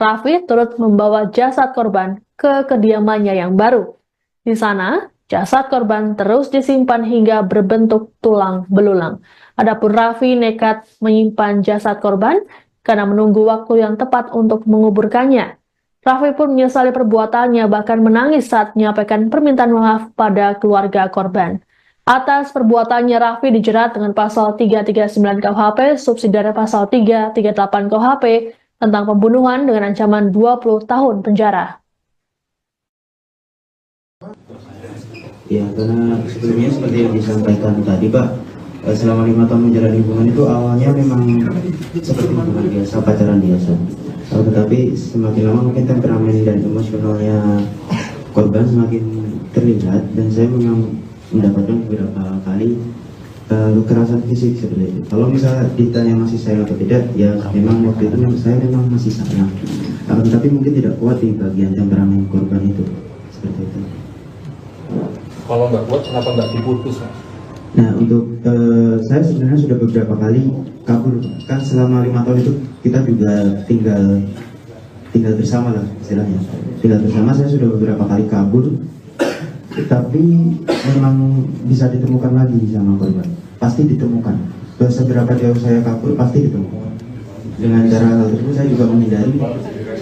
Raffi turut membawa jasad korban ke kediamannya yang baru. Di sana, jasad korban terus disimpan hingga berbentuk tulang belulang. Adapun Raffi nekat menyimpan jasad korban karena menunggu waktu yang tepat untuk menguburkannya. Raffi pun menyesali perbuatannya, bahkan menangis saat menyampaikan permintaan maaf pada keluarga korban. Atas perbuatannya, Raffi dijerat dengan pasal 339 KUHP, subsidiary pasal 338 KUHP, tentang pembunuhan dengan ancaman 20 tahun penjara. Ya, karena sebelumnya seperti yang disampaikan tadi, Pak, selama 5 tahun menjalani hubungan itu awalnya memang seperti hubungan biasa, pacaran biasa. Tetapi semakin lama mungkin temperamen dan emosionalnya korban semakin terlihat dan saya memang mendapatkan beberapa kali kekerasan fisik seperti itu. Kalau misalnya ditanya masih sayang atau tidak, ya memang waktu itu saya memang masih sayang. Tapi mungkin tidak kuat di bagian temperamen korban itu seperti itu. Kalau nggak kuat, kenapa nggak diputus, Mas? Nah, untuk saya sebenarnya sudah beberapa kali kabur. Kan selama 5 tahun itu kita juga tinggal bersama lah istilahnya. Tinggal bersama, saya sudah beberapa kali kabur. Tapi memang bisa ditemukan lagi sama korban. Pasti ditemukan. Seberapa jauh saya kabur, pasti ditemukan. Dengan cara hal tersebut saya juga menghindari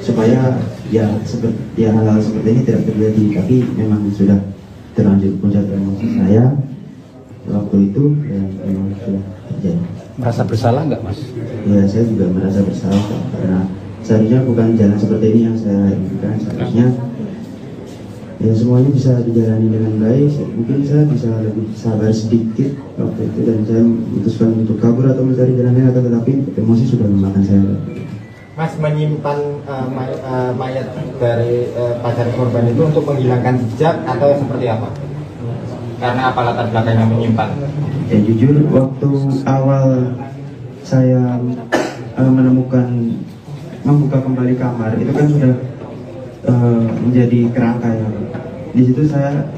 supaya ya hal-hal seperti ini tidak terjadi. Tapi memang sudah terlanjur puncak emosi saya waktu itu ya memang sudah terjadi. Merasa bersalah nggak, Mas? Ya, saya juga merasa bersalah karena seharusnya bukan jalan seperti ini yang saya inginkan. Seharusnya ya semuanya bisa dijalani dengan baik. Mungkin saya bisa lebih sabar sedikit waktu itu, dan saya memutuskan untuk kabur atau mencari jalan lain, tetapi emosi sudah memakan saya. Mas menyimpan mayat dari pacar korban itu untuk menghilangkan jejak atau seperti apa? Karena apa latar belakangnya menyimpan? Ya jujur, waktu awal saya membuka kembali kamar, itu kan sudah menjadi kerangka ya. Di situ saya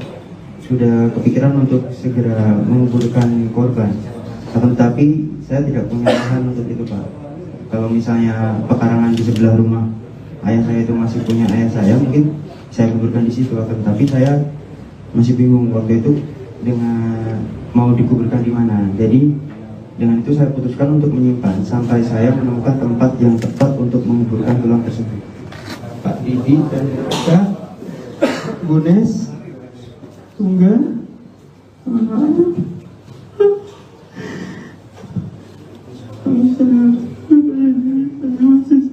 sudah kepikiran untuk segera menguburkan korban, tetapi saya tidak punya lahan untuk itu, Pak. Kalau misalnya pekarangan di sebelah rumah ayah saya itu masih punya ayah saya, mungkin saya kuburkan di situ. Tetapi saya masih bingung waktu itu dengan mau dikuburkan di mana. Jadi dengan itu saya putuskan untuk menyimpan sampai saya menemukan tempat yang tepat untuk menguburkan tulang tersebut. Pak Didi dan Kak Bunes Tunggal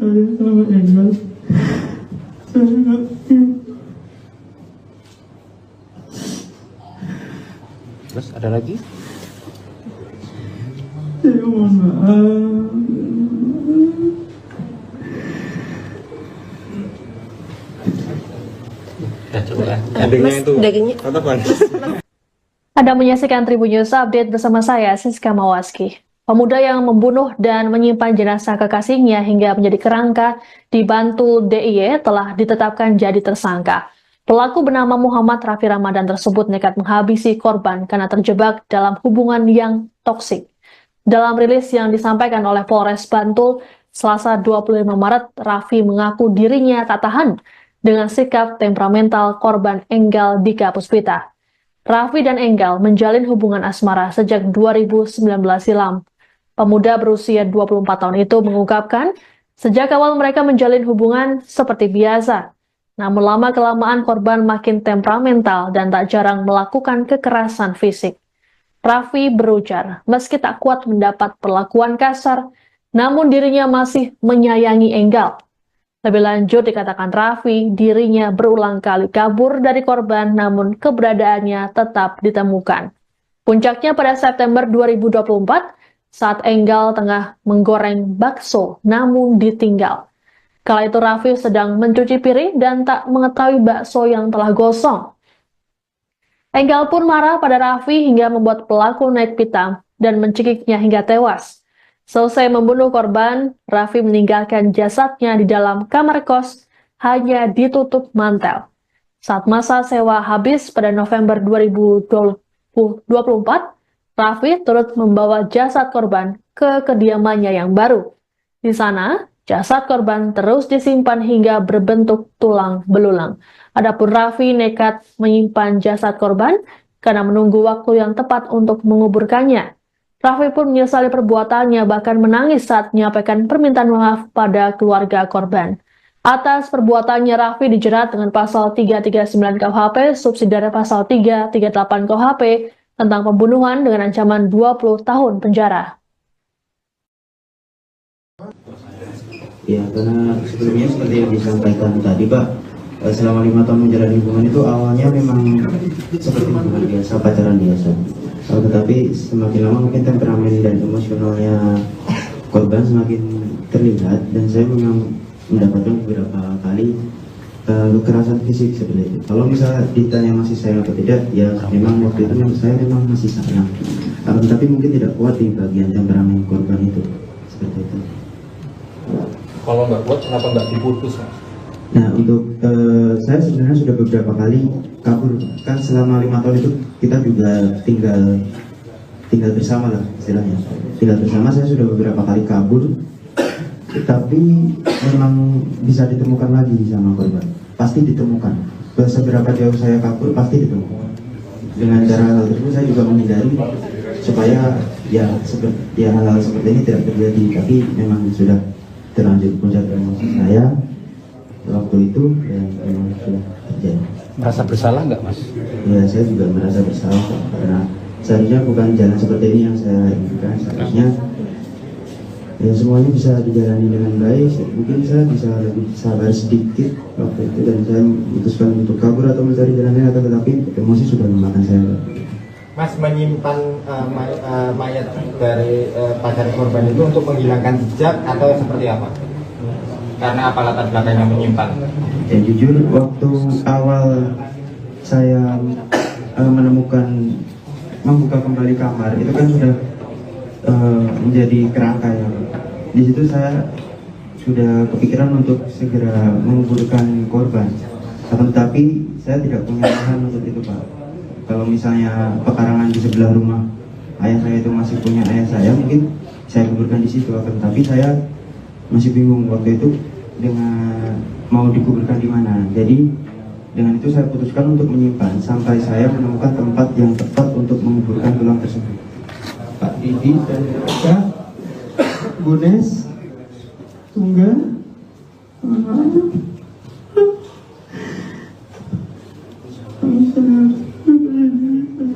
saya sama Engel. Saya nggak Terus ada lagi? saya mohon maaf. Ya coba ya. Endingnya itu dagingnya. tatapan. Anda menyaksikan Tribun News Update bersama saya, Siska Mawaski. Pemuda yang membunuh dan menyimpan jenazah kekasihnya hingga menjadi kerangka di Bantul DIY telah ditetapkan jadi tersangka. Pelaku bernama Muhammad Raffi Ramadan tersebut nekat menghabisi korban karena terjebak dalam hubungan yang toksik. Dalam rilis yang disampaikan oleh Polres Bantul, Selasa 25 Maret, Raffi mengaku dirinya tak tahan dengan sikap temperamental korban Enggal Dika Puspita. Raffi dan Enggal menjalin hubungan asmara sejak 2019 silam. Pemuda berusia 24 tahun itu mengungkapkan, sejak awal mereka menjalin hubungan seperti biasa. Namun lama-kelamaan korban makin temperamental dan tak jarang melakukan kekerasan fisik. Raffi berujar, meski tak kuat mendapat perlakuan kasar, namun dirinya masih menyayangi Enggal. Lebih lanjut dikatakan Raffi, dirinya berulang kali kabur dari korban namun keberadaannya tetap ditemukan. Puncaknya pada September 2024, saat Enggal tengah menggoreng bakso namun ditinggal. Kala itu Raffi sedang mencuci piring dan tak mengetahui bakso yang telah gosong. Enggal pun marah pada Raffi hingga membuat pelaku naik pitam dan mencekiknya hingga tewas. Selesai membunuh korban, Raffi meninggalkan jasadnya di dalam kamar kos, hanya ditutup mantel. Saat masa sewa habis pada November 2024, Raffi turut membawa jasad korban ke kediamannya yang baru. Di sana, jasad korban terus disimpan hingga berbentuk tulang belulang. Adapun Raffi nekat menyimpan jasad korban karena menunggu waktu yang tepat untuk menguburkannya. Raffi pun menyesali perbuatannya, bahkan menangis saat menyampaikan permintaan maaf pada keluarga korban. Atas perbuatannya, Raffi dijerat dengan pasal 339 KUHP, subsidiare pasal 338 KUHP, tentang pembunuhan dengan ancaman 20 tahun penjara. Ya, karena sebelumnya seperti yang disampaikan tadi, Pak, selama 5 tahun menjalani hubungan itu awalnya memang seperti hubungan biasa, pacaran biasa. Tetapi semakin lama mungkin temperamen dan emosionalnya korban semakin terlihat, dan saya memang mendapatkan beberapa kali kekerasan fisik seperti itu. Kalau misalnya ditanya masih sayang atau tidak, ya memang waktu itu saya memang masih sayang. Tapi mungkin tidak kuat di bagian temperamen korban itu, seperti itu. Kalau nggak kuat, kenapa nggak diputus, Mas? Nah, untuk saya sebenarnya sudah beberapa kali kabur. Kan selama 5 tahun itu kita juga tinggal bersama lah istilahnya. Tinggal bersama, saya sudah beberapa kali kabur. Tapi memang bisa ditemukan lagi sama korban. Pasti ditemukan. Seberapa jauh saya kabur, pasti ditemukan. Dengan cara hal tersebut saya juga menghindari supaya hal-hal seperti ini tidak terjadi. Tapi memang sudah terlanjur puncak emosi saya waktu itu, dan memang sudah terjadi. Merasa bersalah nggak, Mas? Ya, saya juga merasa bersalah karena seharusnya bukan jalan seperti ini yang saya inginkan. Seharusnya ya semuanya bisa dijalani dengan baik. Mungkin saya bisa lebih sabar sedikit waktu itu, dan saya memutuskan untuk kabur atau mencari jalan lain, atau tetapi emosi sudah memakan saya. Mas menyimpan mayat dari pacar korban itu untuk menghilangkan jejak atau seperti apa? Karena apa latar belakangnya menyimpan? Ya jujur, waktu awal saya membuka kembali kamar, itu kan sudah menjadi kerangka yang di situ saya sudah kepikiran untuk segera menguburkan korban. Akan tetapi saya tidak punya lahan untuk itu, Pak. Kalau misalnya pekarangan di sebelah rumah ayah saya itu masih punya ayah saya, mungkin saya kuburkan di situ. Akan tetapi saya masih bingung waktu itu dengan mau dikuburkan di mana. Jadi dengan itu saya putuskan untuk menyimpan sampai saya menemukan tempat yang tepat untuk menguburkan tulang tersebut. Pak Didi dan Kak Bunes Tunggal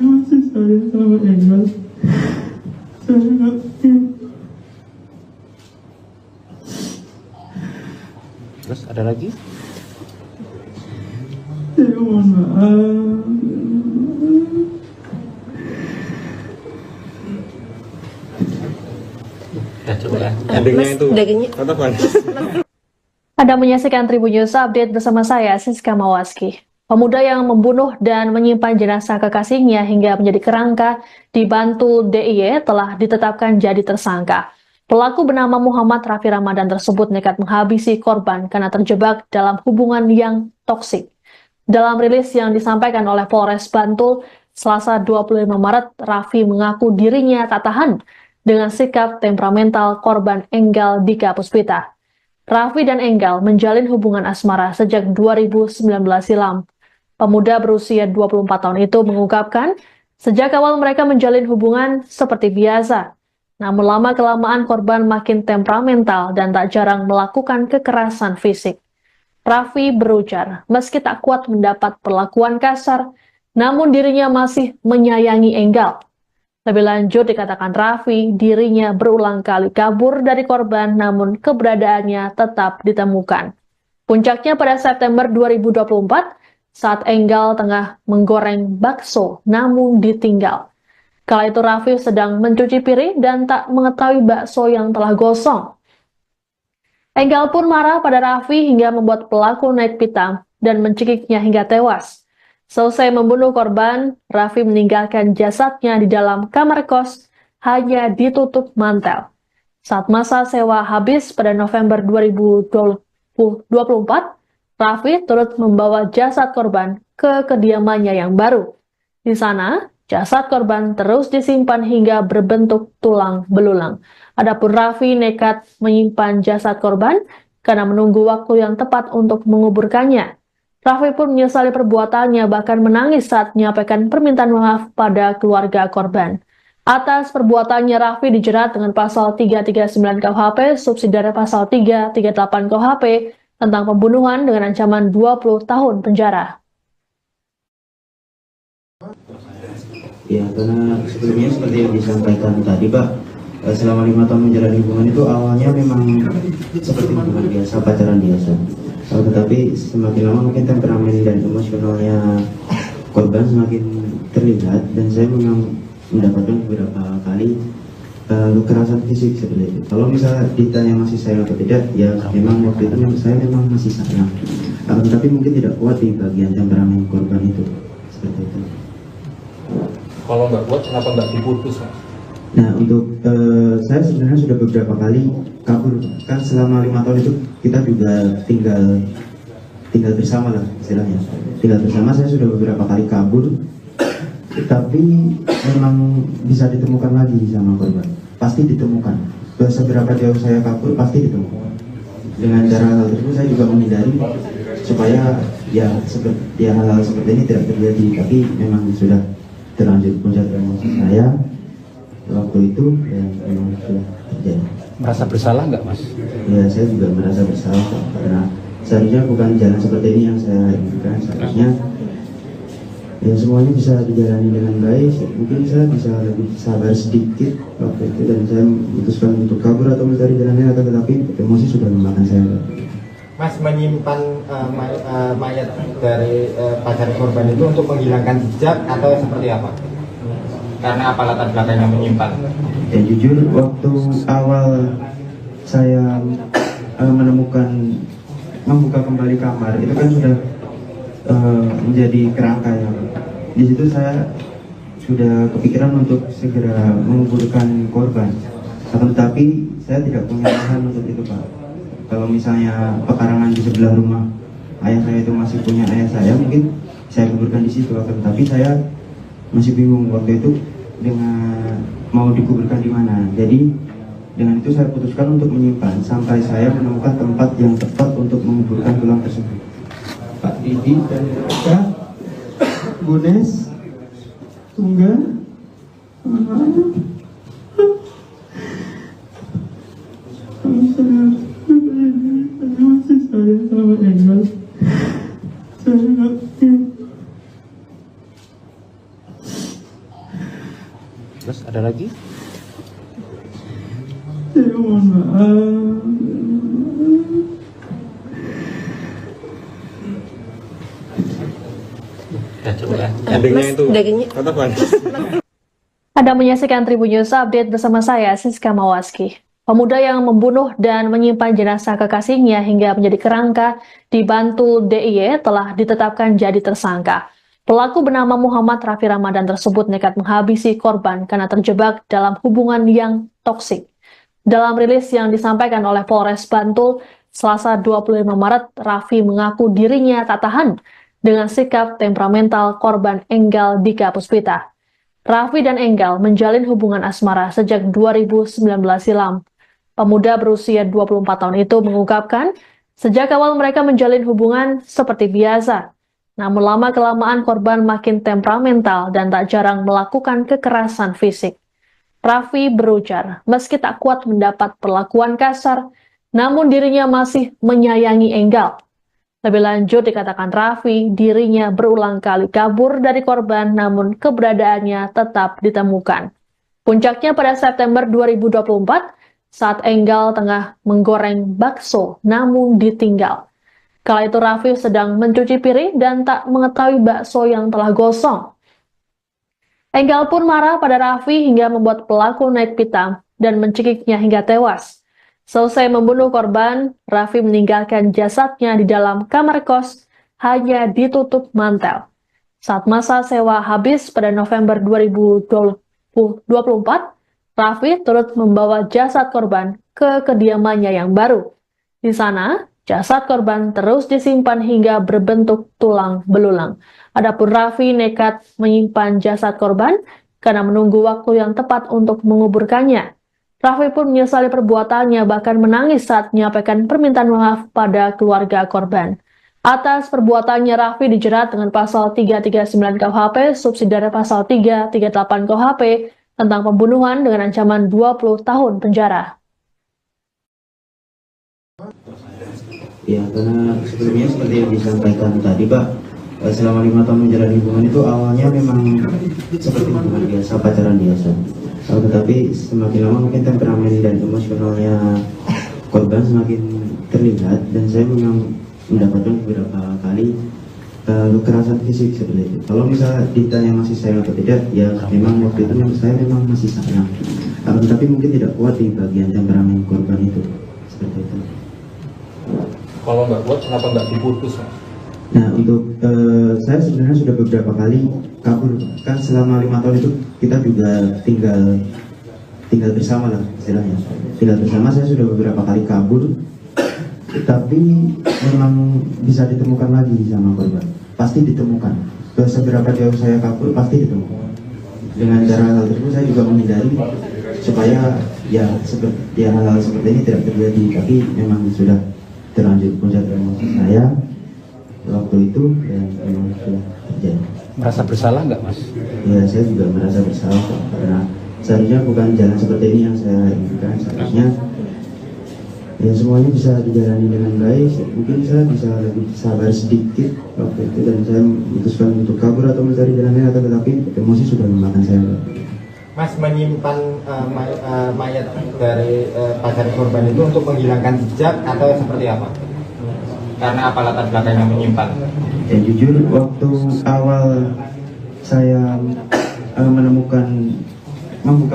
masih saya sama Engel. Saya nggak Terus ada lagi? saya mohon maaf. Ya coba ya. Endingnya itu. Katakan. Anda menyaksikan Tribun News Update bersama saya, Siska Mawaski. Pemuda yang membunuh dan menyimpan jenazah kekasihnya hingga menjadi kerangka di Bantul DIY telah ditetapkan jadi tersangka. Pelaku bernama Muhammad Raffi Ramadan tersebut nekat menghabisi korban karena terjebak dalam hubungan yang toksik. Dalam rilis yang disampaikan oleh Polres Bantul, Selasa 25 Maret, Raffi mengaku dirinya tak tahan dengan sikap temperamental korban Enggal Dika Puspita. Raffi dan Enggal menjalin hubungan asmara sejak 2019 silam. Pemuda berusia 24 tahun itu mengungkapkan, sejak awal mereka menjalin hubungan seperti biasa. Namun lama-kelamaan korban makin temperamental dan tak jarang melakukan kekerasan fisik. Raffi berujar, meski tak kuat mendapat perlakuan kasar, namun dirinya masih menyayangi Enggal. Lebih lanjut dikatakan Raffi, dirinya berulang kali kabur dari korban namun keberadaannya tetap ditemukan. Puncaknya pada September 2024 saat Enggal tengah menggoreng bakso namun ditinggal. Kala itu Raffi sedang mencuci piring dan tak mengetahui bakso yang telah gosong. Enggal pun marah pada Raffi hingga membuat pelaku naik pitam dan mencekiknya hingga tewas. Selesai membunuh korban, Raffi meninggalkan jasadnya di dalam kamar kos, hanya ditutup mantel. Saat masa sewa habis pada November 2024, Raffi turut membawa jasad korban ke kediamannya yang baru. Di sana, jasad korban terus disimpan hingga berbentuk tulang belulang. Adapun Raffi nekat menyimpan jasad korban karena menunggu waktu yang tepat untuk menguburkannya. Raffi pun menyesali perbuatannya, bahkan menangis saat menyampaikan permintaan maaf pada keluarga korban. Atas perbuatannya, Raffi dijerat dengan pasal 339 KUHP, subsidiare pasal 338 KUHP, tentang pembunuhan dengan ancaman 20 tahun penjara. Ya, karena sebelumnya seperti yang disampaikan tadi, Pak, selama 5 tahun menjalani hubungan itu awalnya memang seperti hubungan biasa, pacaran biasa. Tetapi semakin lama mungkin temperamen dan emosionalnya korban semakin terlihat, dan saya memang mendapatkan beberapa kali kekerasan fisik seperti itu. Kalau misalnya ditanya masih sayang atau tidak, ya memang waktu itu saya memang masih sayang. Tapi mungkin tidak kuat di bagian temperamen korban itu, seperti itu. Kalau nggak kuat, kenapa nggak diputus, Mas? Nah, untuk saya sebenarnya sudah beberapa kali kabur. Kan selama 5 tahun itu kita juga tinggal bersama lah istilahnya. Tinggal bersama, saya sudah beberapa kali kabur. Tapi memang bisa ditemukan lagi sama korban. Pasti ditemukan. Seberapa jauh saya kabur, pasti ditemukan. Dengan cara hal tersebut saya juga menghindari supaya hal-hal seperti ini tidak terjadi. Tapi memang sudah terlanjur puncak emosi saya waktu itu, dan memang sudah terjadi. Merasa bersalah nggak, Mas? Ya, saya juga merasa bersalah karena seharusnya bukan jalan seperti ini yang saya inginkan. Seharusnya ya semuanya bisa dijalani dengan baik. Mungkin saya bisa lebih sabar sedikit waktu itu, dan saya memutuskan untuk kabur atau mencari jalan lain, tetapi emosi sudah memakan saya. Mas menyimpan mayat dari pacar korban itu untuk menghilangkan jejak atau seperti apa? Karena apa latar belakangnya menyimpan? Ya jujur, waktu awal saya membuka kembali kamar, itu kan sudah menjadi kerangka yang di situ saya sudah kepikiran untuk segera menguburkan korban. Tetapi saya tidak punya lahan untuk itu, Pak. Kalau misalnya pekarangan di sebelah rumah ayah saya itu masih punya ayah saya, mungkin saya kuburkan di situ. Tapi saya masih bingung waktu itu dengan mau dikuburkan di mana. Jadi dengan itu saya putuskan untuk menyimpan sampai saya menemukan tempat yang tepat untuk menguburkan tulang tersebut. Pak Didi dan Kak Gunes Tunggal masih saya sama Engel. Saya ngerti. Terus ada lagi? Saya mohon maaf. Ya coba ya. Endingnya itu. Kata Bang. Anda menyaksikan Tribun News Update bersama saya, Siska Mawaski. Pemuda yang membunuh dan menyimpan jenazah kekasihnya hingga menjadi kerangka di Bantul DIY telah ditetapkan jadi tersangka. Pelaku bernama Muhammad Raffi Ramadan tersebut nekat menghabisi korban karena terjebak dalam hubungan yang toksik. Dalam rilis yang disampaikan oleh Polres Bantul, Selasa 25 Maret, Raffi mengaku dirinya tak tahan dengan sikap temperamental korban Enggal Dika Puspita. Raffi dan Enggal menjalin hubungan asmara sejak 2019 silam. Pemuda berusia 24 tahun itu mengungkapkan, sejak awal mereka menjalin hubungan seperti biasa. Namun lama-kelamaan korban makin temperamental dan tak jarang melakukan kekerasan fisik. Raffi berujar, meski tak kuat mendapat perlakuan kasar, namun dirinya masih menyayangi Enggal. Lebih lanjut dikatakan Raffi, dirinya berulang kali kabur dari korban namun keberadaannya tetap ditemukan. Puncaknya pada September 2024, saat Enggal tengah menggoreng bakso namun ditinggal. Kala itu Raffi sedang mencuci piring dan tak mengetahui bakso yang telah gosong. Enggal pun marah pada Raffi hingga membuat pelaku naik pitam dan mencekiknya hingga tewas. Selesai membunuh korban, Raffi meninggalkan jasadnya di dalam kamar kos, hanya ditutup mantel. Saat masa sewa habis pada November 2024, Raffi turut membawa jasad korban ke kediamannya yang baru. Di sana, jasad korban terus disimpan hingga berbentuk tulang belulang. Adapun Raffi nekat menyimpan jasad korban karena menunggu waktu yang tepat untuk menguburkannya. Raffi pun menyesali perbuatannya, bahkan menangis saat menyampaikan permintaan maaf pada keluarga korban. Atas perbuatannya, Raffi dijerat dengan pasal 339 KUHP, subsidiar pasal 338 KUHP, tentang pembunuhan dengan ancaman 20 tahun penjara. Ya, karena sebelumnya seperti yang disampaikan tadi, Pak, selama 5 tahun menjalani hubungan itu awalnya memang seperti hubungan biasa, pacaran biasa. Tetapi semakin lama mungkin temperamen dan emosionalnya korban semakin terlihat, dan saya memang mendapatkan beberapa kali kekerasan fisik seperti itu. Kalau misalnya ditanya masih sayang atau tidak, ya memang waktu itu saya memang masih sayang. Tapi mungkin tidak kuat di bagian temperamen korban itu, seperti itu. Kalau nggak kuat, kenapa nggak diputus? Nah, untuk saya sebenarnya sudah beberapa kali kabur. Kan selama 5 tahun itu kita juga tinggal bersama lah istilahnya. Tinggal bersama, saya sudah beberapa kali kabur. Tapi memang bisa ditemukan lagi sama korban. Pasti ditemukan. Seberapa jauh saya kabur, pasti ditemukan. Dengan cara hal tersebut saya juga menghindari supaya hal-hal seperti ini tidak terjadi. Tapi memang sudah terlanjur puncak emosi saya waktu itu, dan memang sudah terjadi. Merasa bersalah nggak, Mas? Ya, saya juga merasa bersalah karena seharusnya bukan jalan seperti ini yang saya inginkan. Seharusnya ya semuanya bisa dijalani dengan baik. Mungkin saya bisa lebih sabar sedikit waktu itu, dan saya memutuskan untuk kabur atau mencari jalan lain, tetapi emosi sudah memakan saya. Mas menyimpan mayat dari pacar korban itu untuk menghilangkan jejak atau seperti apa? Karena apa latar belakangnya menyimpan? Ya jujur, waktu awal saya membuka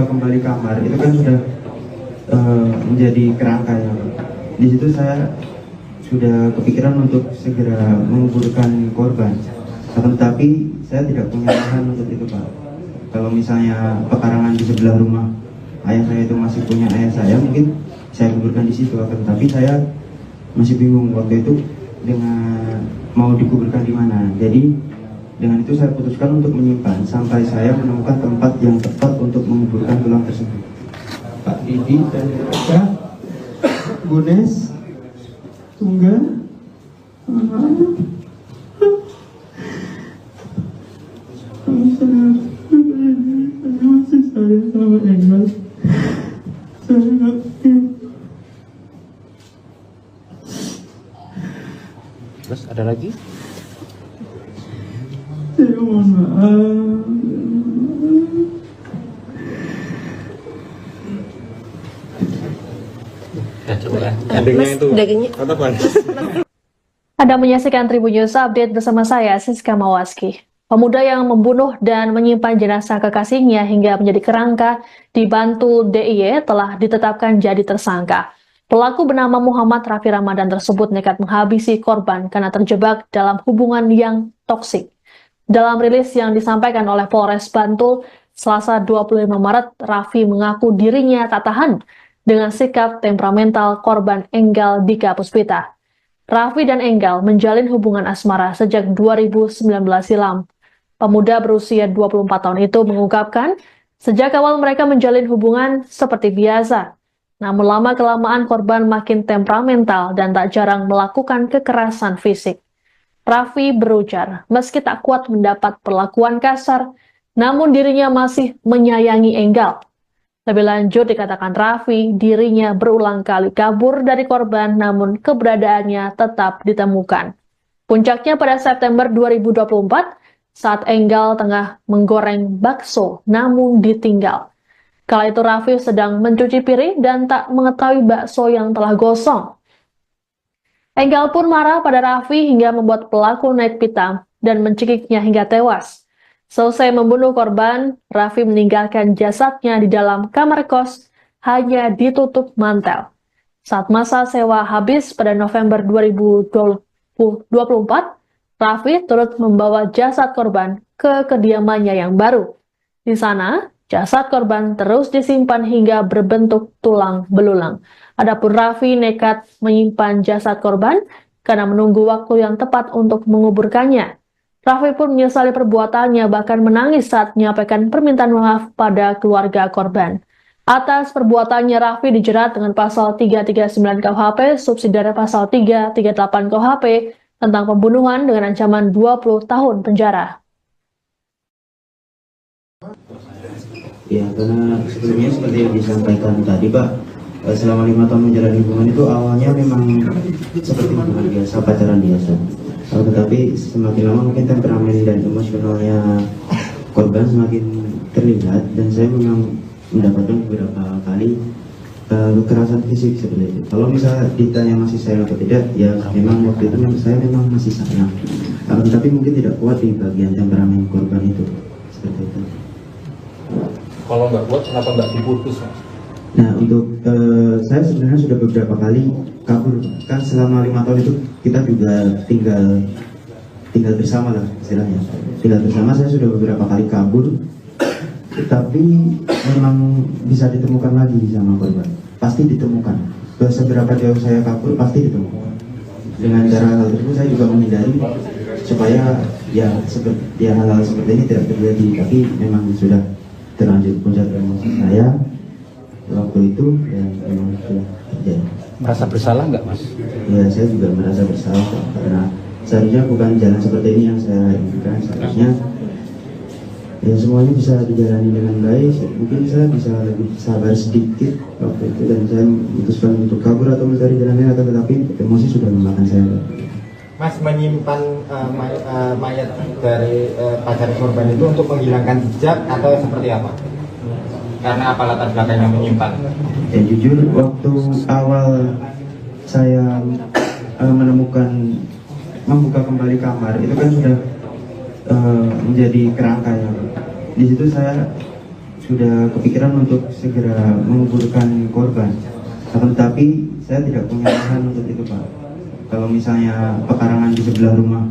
kembali kamar, itu kan sudah menjadi kerangka ya. Di situ saya sudah kepikiran untuk segera menguburkan korban, tetapi saya tidak punya lahan untuk itu, Pak. Kalau misalnya pekarangan di sebelah rumah ayah saya itu masih punya ayah saya, mungkin saya kuburkan di situ, tapi saya masih bingung waktu itu dengan mau dikuburkan di mana. Jadi dengan itu saya putuskan untuk menyimpan sampai saya menemukan tempat yang tepat untuk menguburkan tulang tersebut. Pak Didi dan Kak Gunes Tunggal masih sayang sama Engel. Terus ada lagi? Saya mohon maaf. Ya coba ya. Endingnya itu. Kata Bang. Anda menyaksikan Tribun News Update bersama saya, Siska Mawaski. Pemuda yang membunuh dan menyimpan jenazah kekasihnya hingga menjadi kerangka di Bantul DIY telah ditetapkan jadi tersangka. Pelaku bernama Muhammad Raffi Ramadan tersebut nekat menghabisi korban karena terjebak dalam hubungan yang toksik. Dalam rilis yang disampaikan oleh Polres Bantul, Selasa 25 Maret, Raffi mengaku dirinya tak tahan dengan sikap temperamental korban Enggal Dika Puspita. Raffi dan Enggal menjalin hubungan asmara sejak 2019 silam. Pemuda berusia 24 tahun itu mengungkapkan, sejak awal mereka menjalin hubungan seperti biasa. Namun lama-kelamaan korban makin temperamental dan tak jarang melakukan kekerasan fisik. Raffi berujar, meski tak kuat mendapat perlakuan kasar, namun dirinya masih menyayangi Enggal. Lebih lanjut dikatakan Raffi, dirinya berulang kali kabur dari korban namun keberadaannya tetap ditemukan. Puncaknya pada September 2024, saat Enggal tengah menggoreng bakso namun ditinggal. Kala itu Raffi sedang mencuci piring dan tak mengetahui bakso yang telah gosong. Enggal pun marah pada Raffi hingga membuat pelaku naik pitam dan mencekiknya hingga tewas. Selesai membunuh korban, Raffi meninggalkan jasadnya di dalam kamar kos, hanya ditutup mantel. Saat masa sewa habis pada November 2024, Raffi turut membawa jasad korban ke kediamannya yang baru. Di sana, jasad korban terus disimpan hingga berbentuk tulang belulang. Adapun Raffi nekat menyimpan jasad korban karena menunggu waktu yang tepat untuk menguburkannya. Raffi pun menyesali perbuatannya, bahkan menangis saat menyampaikan permintaan maaf pada keluarga korban. Atas perbuatannya, Raffi dijerat dengan pasal 339 KUHP, subsidiar pasal 338 KUHP, tentang pembunuhan dengan ancaman 20 tahun penjara. Ya, karena sebelumnya seperti yang disampaikan tadi, Pak, selama 5 tahun menjalani hubungan itu awalnya memang seperti hubungan biasa, pacaran biasa. Tetapi semakin lama mungkin temperamen dan emosionalnya korban semakin terlihat, dan saya memang mendapatkan beberapa kali kekerasan fisik seperti itu. Kalau misalnya ditanya masih sayang atau tidak, ya memang waktu itu saya memang masih sayang, tapi mungkin tidak kuat di bagian temperamen korban itu seperti itu. Kalau nggak kuat, kenapa nggak diputus, Mas? Nah, untuk saya sebenarnya sudah beberapa kali kabur, kan selama 5 tahun itu kita juga tinggal bersama lah istilahnya. Tinggal bersama, saya sudah beberapa kali kabur, tapi memang bisa ditemukan lagi sama korban. Pasti ditemukan. Seberapa jauh saya kabur pasti ditemukan. Dengan cara hal tersebut saya juga menghindari supaya hal-hal seperti ini tidak terjadi. Tapi memang sudah terlanjur puncak emosi saya waktu itu, dan memang sudah terjadi. Merasa bersalah nggak, Mas? Ya, saya juga merasa bersalah karena seharusnya bukan jalan seperti ini yang saya inginkan. Seharusnya ya semuanya bisa dijalani dengan baik. Mungkin saya bisa lebih sabar sedikit waktu itu, dan saya memutuskan untuk kabur atau mencari jalan lain, tetapi emosi sudah memakan saya. Mas menyimpan mayat dari pacar korban itu untuk menghilangkan jejak atau seperti apa? Karena apa latar belakangnya menyimpan? Ya jujur, waktu awal saya membuka kembali kamar, itu kan sudah menjadi kerangka ya. Di situ saya sudah kepikiran untuk segera menguburkan korban, tetapi saya tidak punya lahan untuk itu, Pak. Kalau misalnya pekarangan di sebelah rumah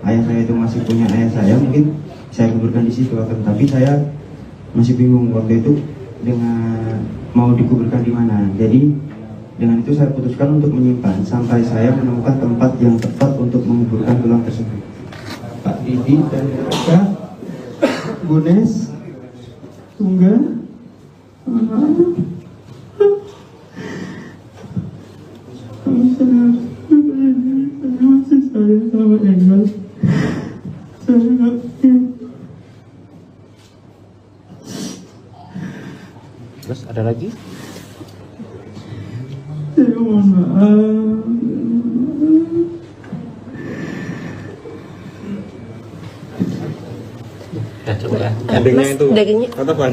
ayah saya itu masih punya ayah saya, mungkin saya kuburkan di situ. Tapi saya masih bingung waktu itu dengan mau dikuburkan di mana. Jadi dengan itu saya putuskan untuk menyimpan sampai saya menemukan tempat yang tepat untuk menguburkan tulang tersebut. Pak Didi dan Kak Bunes Tunggal masih sayang sama Engel. Terus ada lagi? Saya mohon maaf. Ya coba ya. Endingnya itu. Kata Bang.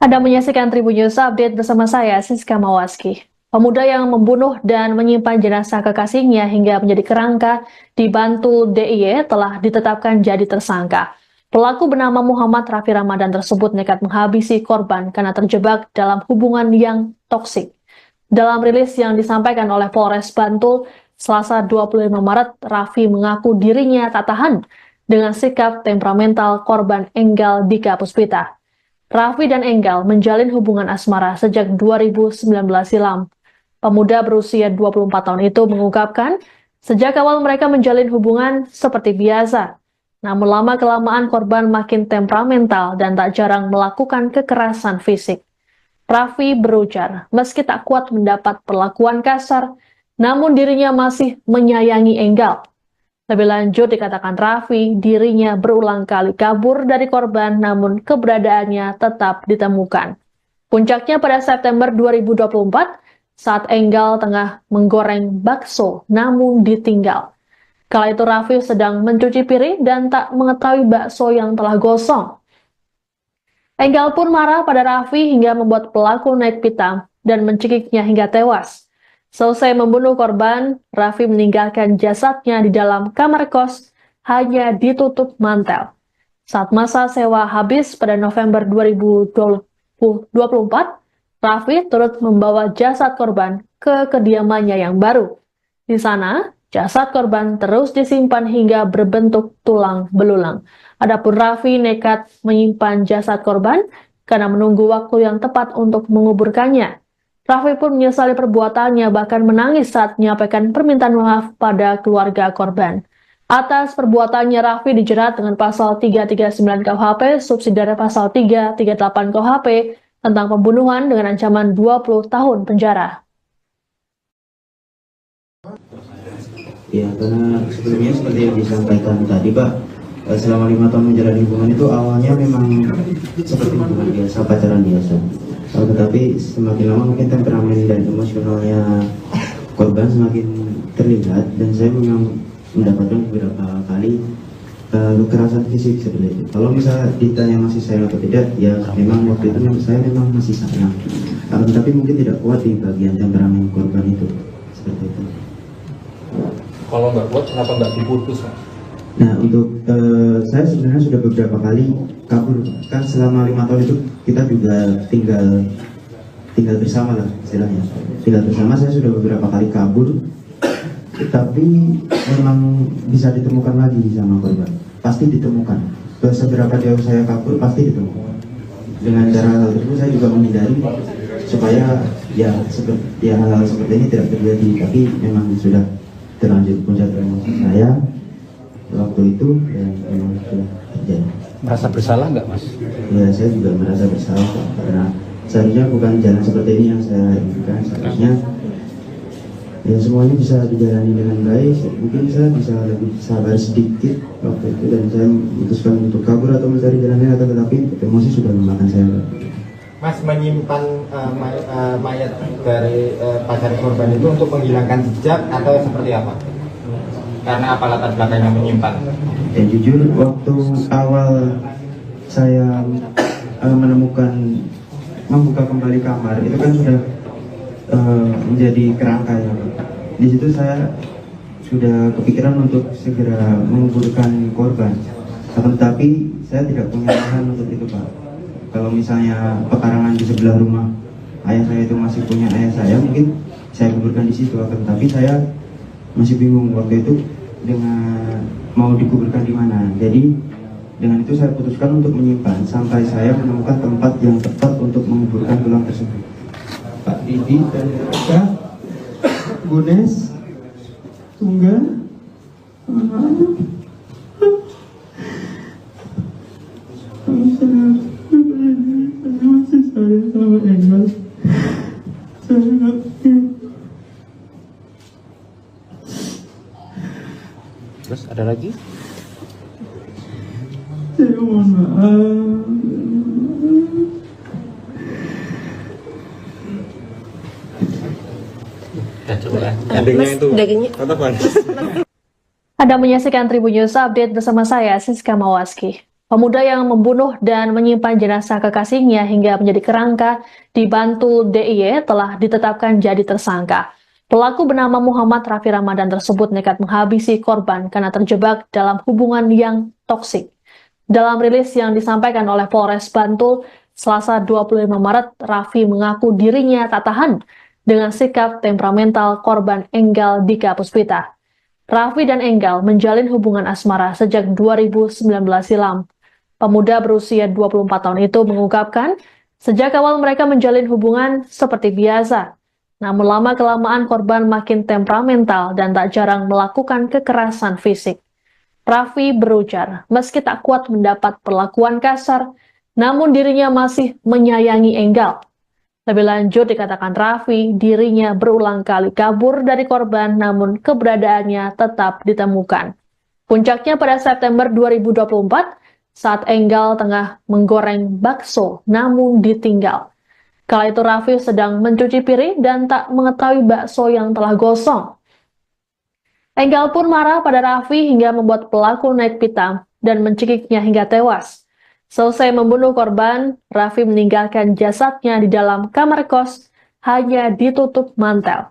Anda menyaksikan Tribun News Update bersama saya, Siska Mawaski. Pemuda yang membunuh dan menyimpan jenazah kekasihnya hingga menjadi kerangka di Bantul DIY telah ditetapkan jadi tersangka. Pelaku bernama Muhammad Raffi Ramadan tersebut nekat menghabisi korban karena terjebak dalam hubungan yang toksik. Dalam rilis yang disampaikan oleh Polres Bantul, Selasa 25 Maret, Raffi mengaku dirinya tak tahan dengan sikap temperamental korban Enggal Dika Puspita. Raffi dan Enggal menjalin hubungan asmara sejak 2019 silam. Pemuda berusia 24 tahun itu mengungkapkan, sejak awal mereka menjalin hubungan seperti biasa. Namun lama-kelamaan korban makin temperamental dan tak jarang melakukan kekerasan fisik. Raffi berujar, meski tak kuat mendapat perlakuan kasar, namun dirinya masih menyayangi Enggal. Lebih lanjut dikatakan Raffi, dirinya berulang kali kabur dari korban namun keberadaannya tetap ditemukan. Puncaknya pada September 2024, saat Enggal tengah menggoreng bakso namun ditinggal. Kala itu Raffi sedang mencuci piring dan tak mengetahui bakso yang telah gosong. Enggal pun marah pada Raffi hingga membuat pelaku naik pitam dan mencekiknya hingga tewas. Selesai membunuh korban, Raffi meninggalkan jasadnya di dalam kamar kos, hanya ditutup mantel. Saat masa sewa habis pada November 2024, Raffi turut membawa jasad korban ke kediamannya yang baru. Di sana, jasad korban terus disimpan hingga berbentuk tulang belulang. Adapun Raffi nekat menyimpan jasad korban karena menunggu waktu yang tepat untuk menguburkannya. Raffi pun menyesali perbuatannya, bahkan menangis saat menyampaikan permintaan maaf pada keluarga korban. Atas perbuatannya, Raffi dijerat dengan pasal 339 KUHP, subsidiare pasal 338 KUHP, tentang pembunuhan dengan ancaman 20 tahun penjara. Ya, karena sebelumnya seperti yang disampaikan tadi, Pak, selama 5 tahun menjalani hubungan itu awalnya memang seperti hubungan biasa, pacaran biasa. Tetapi semakin lama mungkin temperamen dan emosionalnya korban semakin terlihat, dan saya memang mendapatkan beberapa kali kekerasan fisik seperti itu. Kalau misalnya ditanya masih sayang atau tidak, ya memang waktu itu saya memang masih sayang. Tapi mungkin tidak kuat di bagian temperamen korban itu, seperti itu. Kalau nggak kuat, kenapa nggak diputus, Mas? Nah, untuk saya sebenarnya sudah beberapa kali kabur. Kan selama 5 tahun itu kita juga tinggal bersama lah istilahnya. Tinggal bersama, saya sudah beberapa kali kabur. Tapi memang bisa ditemukan lagi sama korban. Pasti ditemukan. Seberapa jauh saya kabur, pasti ditemukan. Dengan cara hal tersebut saya juga menghindari supaya hal-hal seperti ini tidak terjadi. Tapi memang sudah terlanjur puncak emosi saya waktu itu, dan memang sudah terjadi. Merasa bersalah nggak, Mas? Ya, saya juga merasa bersalah karena seharusnya bukan jalan seperti ini yang saya inginkan. Seharusnya ya semuanya bisa dijalani dengan baik. Mungkin saya bisa lebih sabar sedikit waktu itu, dan saya memutuskan untuk kabur atau mencari jalan lain, tetapi emosi sudah memakan saya. Mas menyimpan mayat dari pacar korban itu untuk menghilangkan jejak atau seperti apa? Karena apa latar belakangnya menyimpan? Ya jujur, waktu awal saya membuka kembali kamar, itu kan sudah menjadi kerangka ya. Di situ saya sudah kepikiran untuk segera menguburkan korban, tetapi saya tidak punya lahan untuk itu, Pak. Kalau misalnya pekarangan di sebelah rumah ayah saya itu masih punya ayah saya, mungkin saya kuburkan di situ. Tapi saya masih bingung waktu itu dengan mau dikuburkan di mana. Jadi dengan itu saya putuskan untuk menyimpan sampai saya menemukan tempat yang tepat untuk menguburkan tulang tersebut. Pak Didi dan Kak Gunes Tunggal Terus ada lagi? saya mohon maaf. Ya, coba ya. Endingnya itu. Kata Bang. Anda menyaksikan Tribun News Update bersama saya, Siska Mawaski. Pemuda yang membunuh dan menyimpan jenazah kekasihnya hingga menjadi kerangka di Bantul DIY telah ditetapkan jadi tersangka. Pelaku bernama Muhammad Raffi Ramadan tersebut nekat menghabisi korban karena terjebak dalam hubungan yang toksik. Dalam rilis yang disampaikan oleh Polres Bantul, Selasa 25 Maret, Raffi mengaku dirinya tak tahan dengan sikap temperamental korban Enggal Dika Puspita. Raffi dan Enggal menjalin hubungan asmara sejak 2019 silam. Pemuda berusia 24 tahun itu mengungkapkan, sejak awal mereka menjalin hubungan seperti biasa. Namun lama-kelamaan korban makin temperamental dan tak jarang melakukan kekerasan fisik. Raffi berujar, meski tak kuat mendapat perlakuan kasar, namun dirinya masih menyayangi Enggal. Lebih lanjut dikatakan Raffi, dirinya berulang kali kabur dari korban namun keberadaannya tetap ditemukan. Puncaknya pada September 2024, saat Enggal tengah menggoreng bakso namun ditinggal. Kala itu Raffi sedang mencuci piring dan tak mengetahui bakso yang telah gosong. Enggal pun marah pada Raffi hingga membuat pelaku naik pitam dan mencekiknya hingga tewas. Selesai membunuh korban, Raffi meninggalkan jasadnya di dalam kamar kos, hanya ditutup mantel.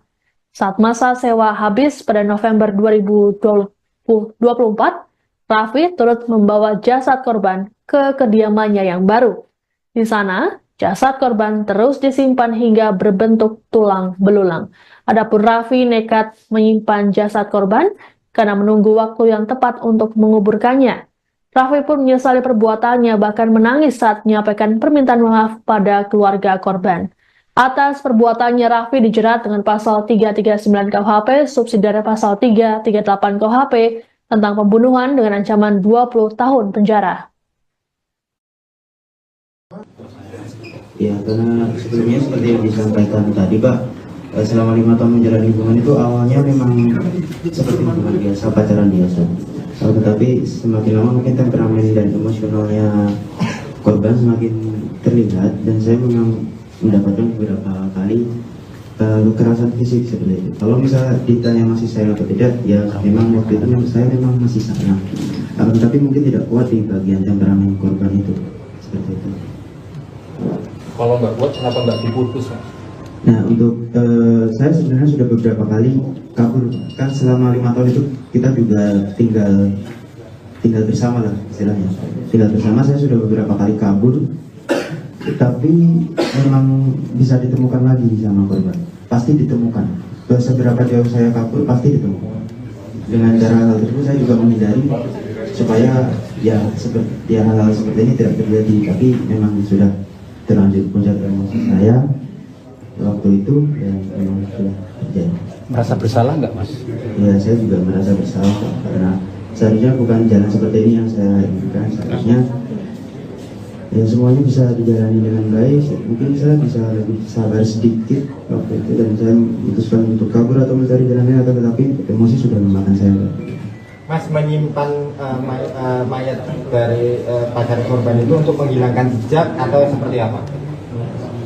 Saat masa sewa habis pada November 2024, Raffi turut membawa jasad korban ke kediamannya yang baru. Di sana, jasad korban terus disimpan hingga berbentuk tulang belulang. Adapun Raffi nekat menyimpan jasad korban karena menunggu waktu yang tepat untuk menguburkannya. Raffi pun menyesali perbuatannya, bahkan menangis saat menyampaikan permintaan maaf pada keluarga korban. Atas perbuatannya, Raffi dijerat dengan pasal 339 KUHP, subsidiare pasal 338 KUHP, tentang pembunuhan dengan ancaman 20 tahun penjara. Ya, karena sebelumnya seperti yang disampaikan tadi, Pak, selama 5 tahun menjalani hubungan itu awalnya memang seperti hubungan biasa, pacaran biasa. Tetapi semakin lama mungkin temperamen dan emosionalnya korban semakin terlihat, dan saya memang mendapatkan beberapa kali kekerasan fisik seperti itu. Kalau misalnya ditanya masih sayang atau tidak, ya memang waktu itu saya memang masih sayang. Tapi mungkin tidak kuat di bagian temperamen korban itu, seperti itu. Kalau nggak kuat, kenapa nggak diputus, Mas? Nah, untuk saya sebenarnya sudah beberapa kali kabur. Kan selama 5 tahun itu kita juga tinggal bersama lah istilahnya. Tinggal bersama, saya sudah beberapa kali kabur. Tapi memang bisa ditemukan lagi sama korban. Pasti ditemukan. Seberapa jauh saya kabur, pasti ditemukan. Dengan cara hal tersebut saya juga menghindari supaya hal-hal seperti ini tidak terjadi. Tapi memang sudah terlanjur puncak emosi saya waktu itu, dan memang sudah terjadi. Merasa bersalah nggak, Mas? Ya, saya juga merasa bersalah karena seharusnya bukan jalan seperti ini yang saya inginkan. Seharusnya ya semuanya bisa dijalani dengan baik. Mungkin saya bisa lebih sabar sedikit waktu itu, dan saya memutuskan untuk kabur atau mencari jalan lain, tetapi emosi sudah memakan saya. Mas menyimpan mayat dari pacar korban itu untuk menghilangkan jejak atau seperti apa?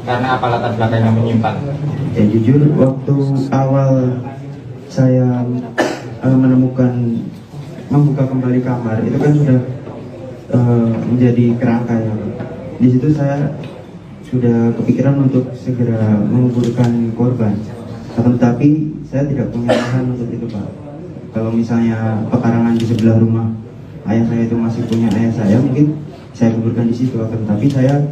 Karena apa latar belakangnya menyimpan? Ya jujur, waktu awal saya membuka kembali kamar, itu kan sudah menjadi kerangka ya. Di situ saya sudah kepikiran untuk segera menguburkan korban, tetapi saya tidak punya lahan untuk itu, Pak. Kalau misalnya pekarangan di sebelah rumah ayah saya itu masih punya ayah saya, mungkin saya kuburkan di situ. Tapi saya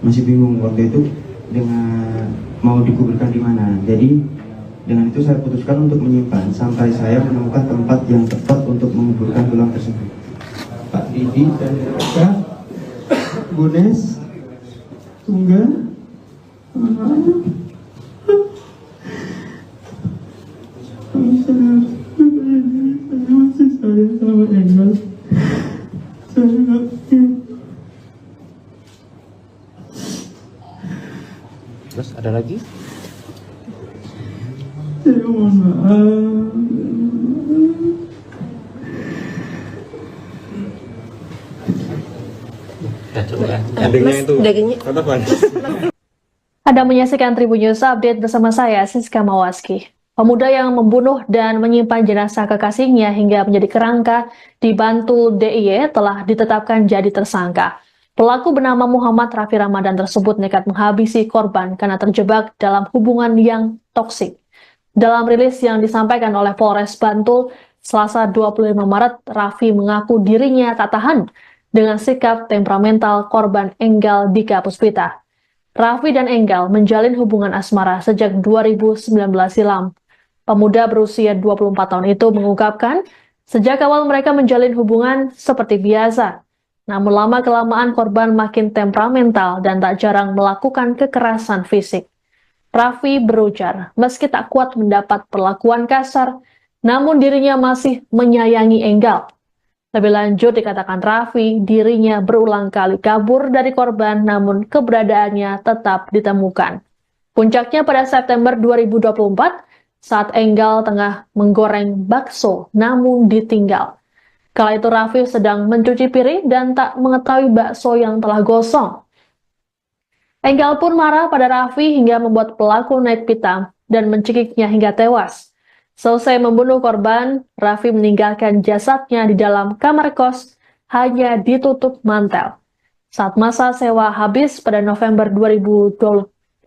masih bingung waktu itu dengan mau dikuburkan di mana. Jadi dengan itu saya putuskan untuk menyimpan sampai saya menemukan tempat yang tepat untuk menguburkan tulang tersebut. Pak Didi dan Kak Bunes Tunggal masih sayang sama Engel. Terus ada lagi? Saya mohon maaf. Ya coba ya. Endingnya itu. Kata Bang. Anda menyaksikan Tribun News Update bersama saya, Siska Mawaski. Pemuda yang membunuh dan menyimpan jenazah kekasihnya hingga menjadi kerangka di Bantul DIY telah ditetapkan jadi tersangka. Pelaku bernama Muhammad Raffi Ramadan tersebut nekat menghabisi korban karena terjebak dalam hubungan yang toksik. Dalam rilis yang disampaikan oleh Polres Bantul, Selasa 25 Maret, Raffi mengaku dirinya tak tahan dengan sikap temperamental korban Enggal Dika Puspita. Raffi dan Enggal menjalin hubungan asmara sejak 2019 silam. Pemuda berusia 24 tahun itu mengungkapkan, sejak awal mereka menjalin hubungan seperti biasa. Namun lama-kelamaan korban makin temperamental dan tak jarang melakukan kekerasan fisik. Raffi berujar, meski tak kuat mendapat perlakuan kasar, namun dirinya masih menyayangi Enggal. Lebih lanjut dikatakan Raffi, dirinya berulang kali kabur dari korban namun keberadaannya tetap ditemukan. Puncaknya pada September 2024, saat Enggal tengah menggoreng bakso namun ditinggal. Kala itu Raffi sedang mencuci piring dan tak mengetahui bakso yang telah gosong. Enggal pun marah pada Raffi hingga membuat pelaku naik pitam dan mencekiknya hingga tewas. Selesai membunuh korban, Raffi meninggalkan jasadnya di dalam kamar kos, hanya ditutup mantel. Saat masa sewa habis pada November 2024,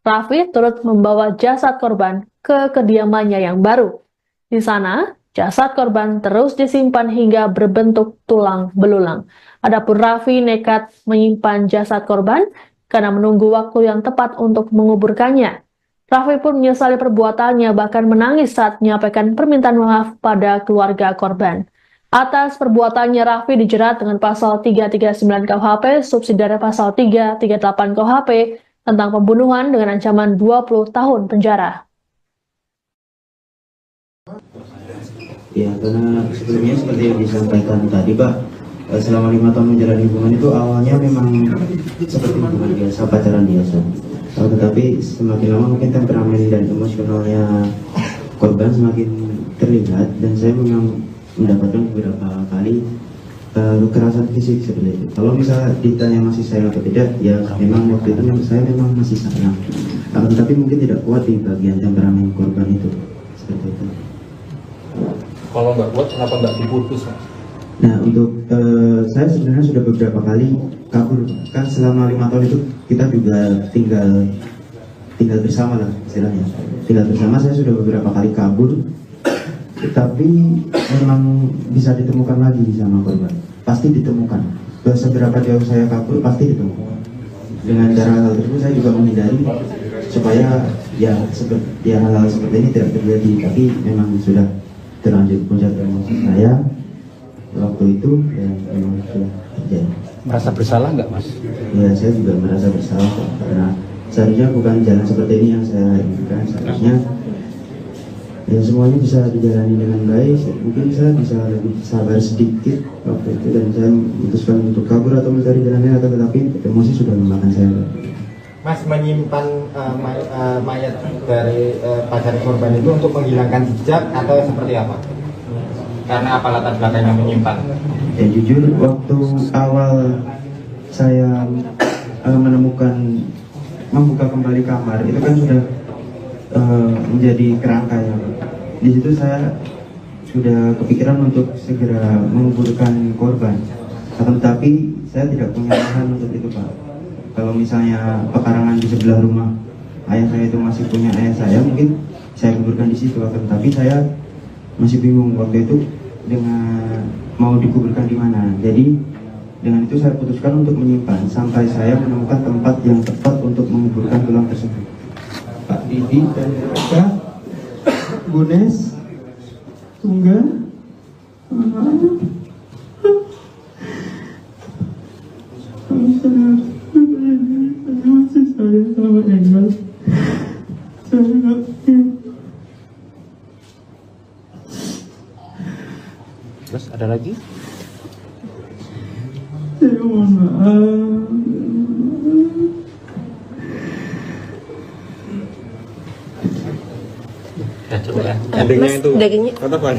Raffi turut membawa jasad korban ke kediamannya yang baru. Di sana, jasad korban terus disimpan hingga berbentuk tulang belulang. Adapun Raffi nekat menyimpan jasad korban karena menunggu waktu yang tepat untuk menguburkannya. Raffi pun menyesali perbuatannya, bahkan menangis saat menyampaikan permintaan maaf pada keluarga korban. Atas perbuatannya, Raffi dijerat dengan pasal 339 KUHP, subsidiary pasal 338 KUHP, tentang pembunuhan dengan ancaman 20 tahun penjara. Ya, karena sebelumnya seperti yang disampaikan tadi, Pak, selama 5 tahun menjalani hubungan itu awalnya memang seperti hubungan biasa, pacaran biasa. Tetapi semakin lama mungkin temperamen dan emosionalnya korban semakin terlihat, dan saya memang mendapatkan beberapa kali kekerasan fisik seperti itu. Kalau misalnya ditanya masih sayang atau tidak, ya memang waktu itu saya memang masih sayang. Tetapi mungkin tidak kuat di bagian temperamen korban itu, seperti itu. Kalau nggak kuat, kenapa nggak diputus, Mas? Nah, untuk saya sebenarnya sudah beberapa kali kabur. Kan selama 5 tahun itu kita juga tinggal bersama lah istilahnya. Tinggal bersama, saya sudah beberapa kali kabur, tapi memang bisa ditemukan lagi sama korban. Pasti ditemukan. Seberapa jauh saya kabur, pasti ditemukan. Dengan cara hal tersebut saya juga menghindari supaya seperti hal-hal seperti ini tidak terjadi. Tapi memang sudah terlanjur puncak emosi saya waktu itu, ya memang sudah terjadi. Merasa bersalah nggak, Mas? Ya, saya juga merasa bersalah karena seharusnya bukan jalan seperti ini yang saya inginkan. Seharusnya ya semuanya bisa dijalani dengan baik. Mungkin saya bisa lebih sabar sedikit waktu itu, dan saya memutuskan untuk kabur atau mencari jalan lain, tetapi emosi sudah memakan saya. Mas menyimpan mayat dari pacar korban itu untuk menghilangkan jejak atau seperti apa? Karena apa latar belakangnya menyimpan? Ya jujur, waktu awal saya membuka kembali kamar, itu kan sudah menjadi kerangka ya. Di situ saya sudah kepikiran untuk segera menguburkan korban, tetapi saya tidak punya lahan untuk itu, Pak. Kalau misalnya pekarangan di sebelah rumah ayah saya itu masih punya ayah saya, mungkin saya kuburkan di situ. Tapi saya masih bingung waktu itu dengan mau dikuburkan di mana. Jadi dengan itu saya putuskan untuk menyimpan sampai saya menemukan tempat yang tepat untuk menguburkan tulang tersebut. Pak Didi dan Kak Bunes Tunggal saya sama Engel. Saya nggak Terus ada lagi? saya mohon maaf. Ya coba ya. Endingnya itu kata Bang.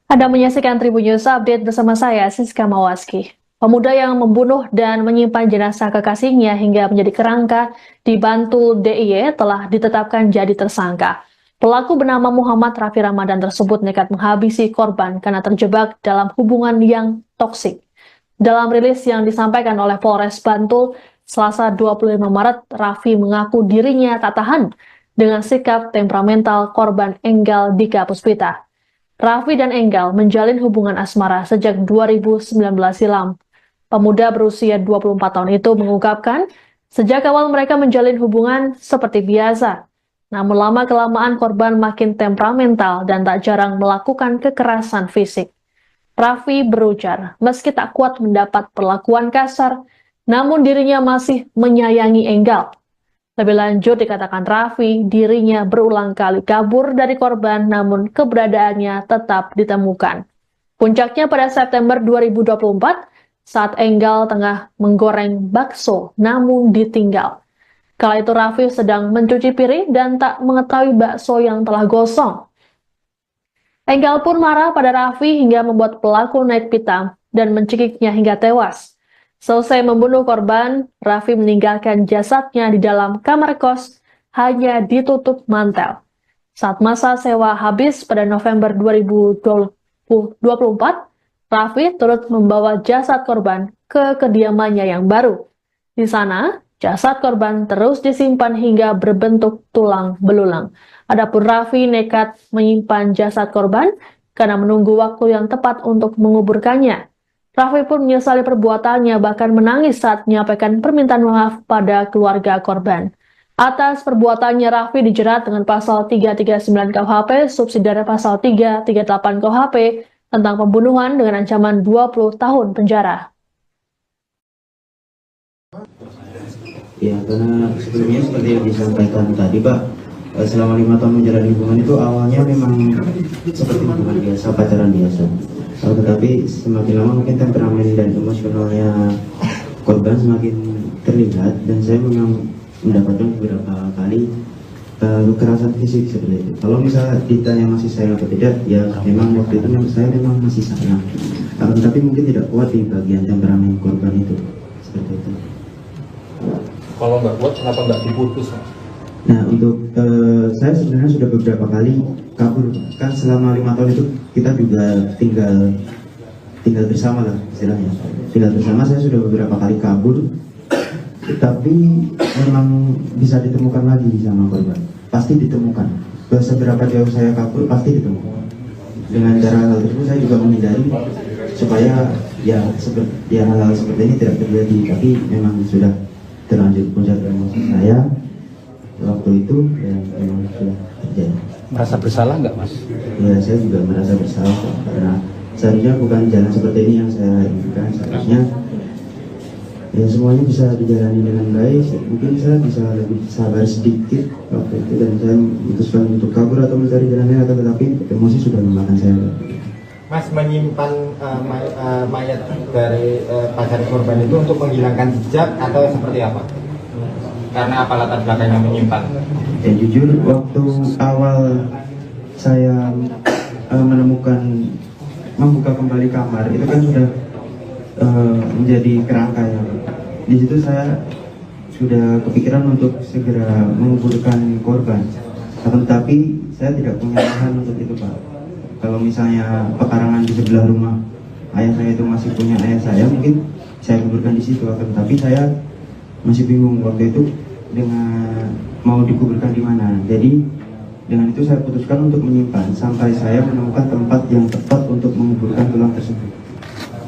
Anda menyaksikan Tribun News Update bersama saya, Siska Mawaski. Pemuda yang membunuh dan menyimpan jenazah kekasihnya hingga menjadi kerangka di Bantul DIY telah ditetapkan jadi tersangka. Pelaku bernama Muhammad Raffi Ramadan tersebut nekat menghabisi korban karena terjebak dalam hubungan yang toksik. Dalam rilis yang disampaikan oleh Polres Bantul, Selasa 25 Maret, Raffi mengaku dirinya tak tahan dengan sikap temperamental korban Enggal Dika Puspita. Raffi dan Enggal menjalin hubungan asmara sejak 2019 silam. Pemuda berusia 24 tahun itu mengungkapkan, sejak awal mereka menjalin hubungan seperti biasa. Namun lama-kelamaan korban makin temperamental dan tak jarang melakukan kekerasan fisik. Raffi berujar, meski tak kuat mendapat perlakuan kasar, namun dirinya masih menyayangi Enggal. Lebih lanjut dikatakan Raffi, dirinya berulang kali kabur dari korban namun keberadaannya tetap ditemukan. Puncaknya pada September 2024 saat Enggal tengah menggoreng bakso namun ditinggal. Kala itu Raffi sedang mencuci piring dan tak mengetahui bakso yang telah gosong. Enggal pun marah pada Raffi hingga membuat pelaku naik pitam dan mencekiknya hingga tewas. Selesai membunuh korban, Raffi meninggalkan jasadnya di dalam kamar kos, hanya ditutup mantel. Saat masa sewa habis pada November 2024, Raffi turut membawa jasad korban ke kediamannya yang baru. Di sana, jasad korban terus disimpan hingga berbentuk tulang belulang. Adapun Raffi nekat menyimpan jasad korban karena menunggu waktu yang tepat untuk menguburkannya. Raffi pun menyesali perbuatannya, bahkan menangis saat menyampaikan permintaan maaf pada keluarga korban. Atas perbuatannya, Raffi dijerat dengan pasal 339 KUHP, subsidiar pasal 338 KUHP, tentang pembunuhan dengan ancaman 20 tahun penjara. Ya, karena sebelumnya seperti yang disampaikan tadi, Pak, selama 5 tahun menjalani hubungan itu awalnya memang seperti hubungan biasa, pacaran biasa. Tetapi semakin lama mungkin temperamen dan emosionalnya korban semakin terlihat, dan saya memang mendapatkan beberapa kali kekerasan fisik seperti itu. Kalau misalnya ditanya masih sayang atau tidak, ya memang waktu itu saya memang masih sayang. Tapi mungkin tidak kuat di bagian temperamen korban itu, seperti itu. Kalau nggak kuat, kenapa nggak diputus, Mas? Nah, untuk saya sebenarnya sudah beberapa kali kabur. Kan selama 5 tahun itu kita juga tinggal bersama lah istilahnya. Tinggal bersama, saya sudah beberapa kali kabur, tapi memang bisa ditemukan lagi sama korban. Pasti ditemukan. Seberapa jauh saya kabur, pasti ditemukan. Dengan cara hal tersebut saya juga menghindari supaya hal-hal seperti ini tidak terjadi. Tapi memang sudah terlanjur puncak emosi saya waktu itu, dan memang sudah terjadi. Merasa bersalah nggak, Mas? Ya, saya juga merasa bersalah karena seharusnya bukan jalan seperti ini yang saya inginkan. Seharusnya ya semuanya bisa dijalani dengan baik. Mungkin saya bisa lebih sabar sedikit waktu itu, dan saya memutuskan untuk kabur atau mencari jalan lain, akan tetapi emosi sudah memakan saya. Mas menyimpan mayat dari pacar korban itu untuk menghilangkan jejak atau seperti apa? Karena apa latar belakangnya menyimpan? Ya jujur, waktu awal saya membuka kembali kamar itu kan sudah menjadi kerangka ya. Di situ saya sudah kepikiran untuk segera menguburkan korban, akan tetapi saya tidak punya lahan untuk itu, Pak. Kalau misalnya pekarangan di sebelah rumah ayah saya itu masih punya ayah saya, mungkin saya kuburkan di situ, akan tetapi saya masih bingung waktu itu dengan mau dikuburkan di mana. Jadi dengan itu saya putuskan untuk menyimpan sampai saya menemukan tempat yang tepat untuk menguburkan tulang tersebut.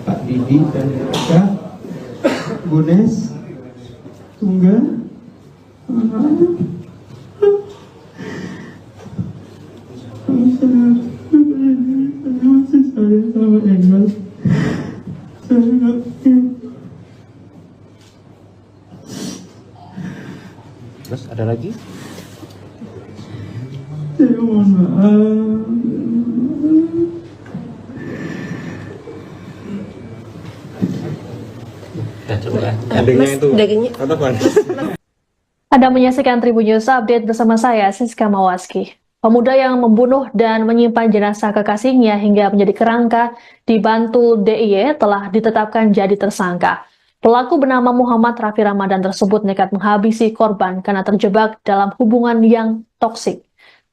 Pak Didi dan Kak Bunes Tunggal masih saya sama Engel. Saya nggak Terus ada lagi? saya mohon maaf. Ya coba ya. Endingnya itu. Kata Pan. Anda menyaksikan Tribun News Update bersama saya, Siska Mawaski. Pemuda yang membunuh dan menyimpan jenazah kekasihnya hingga menjadi kerangka di Bantul DIY telah ditetapkan jadi tersangka. Pelaku bernama Muhammad Raffi Ramadan tersebut nekat menghabisi korban karena terjebak dalam hubungan yang toksik.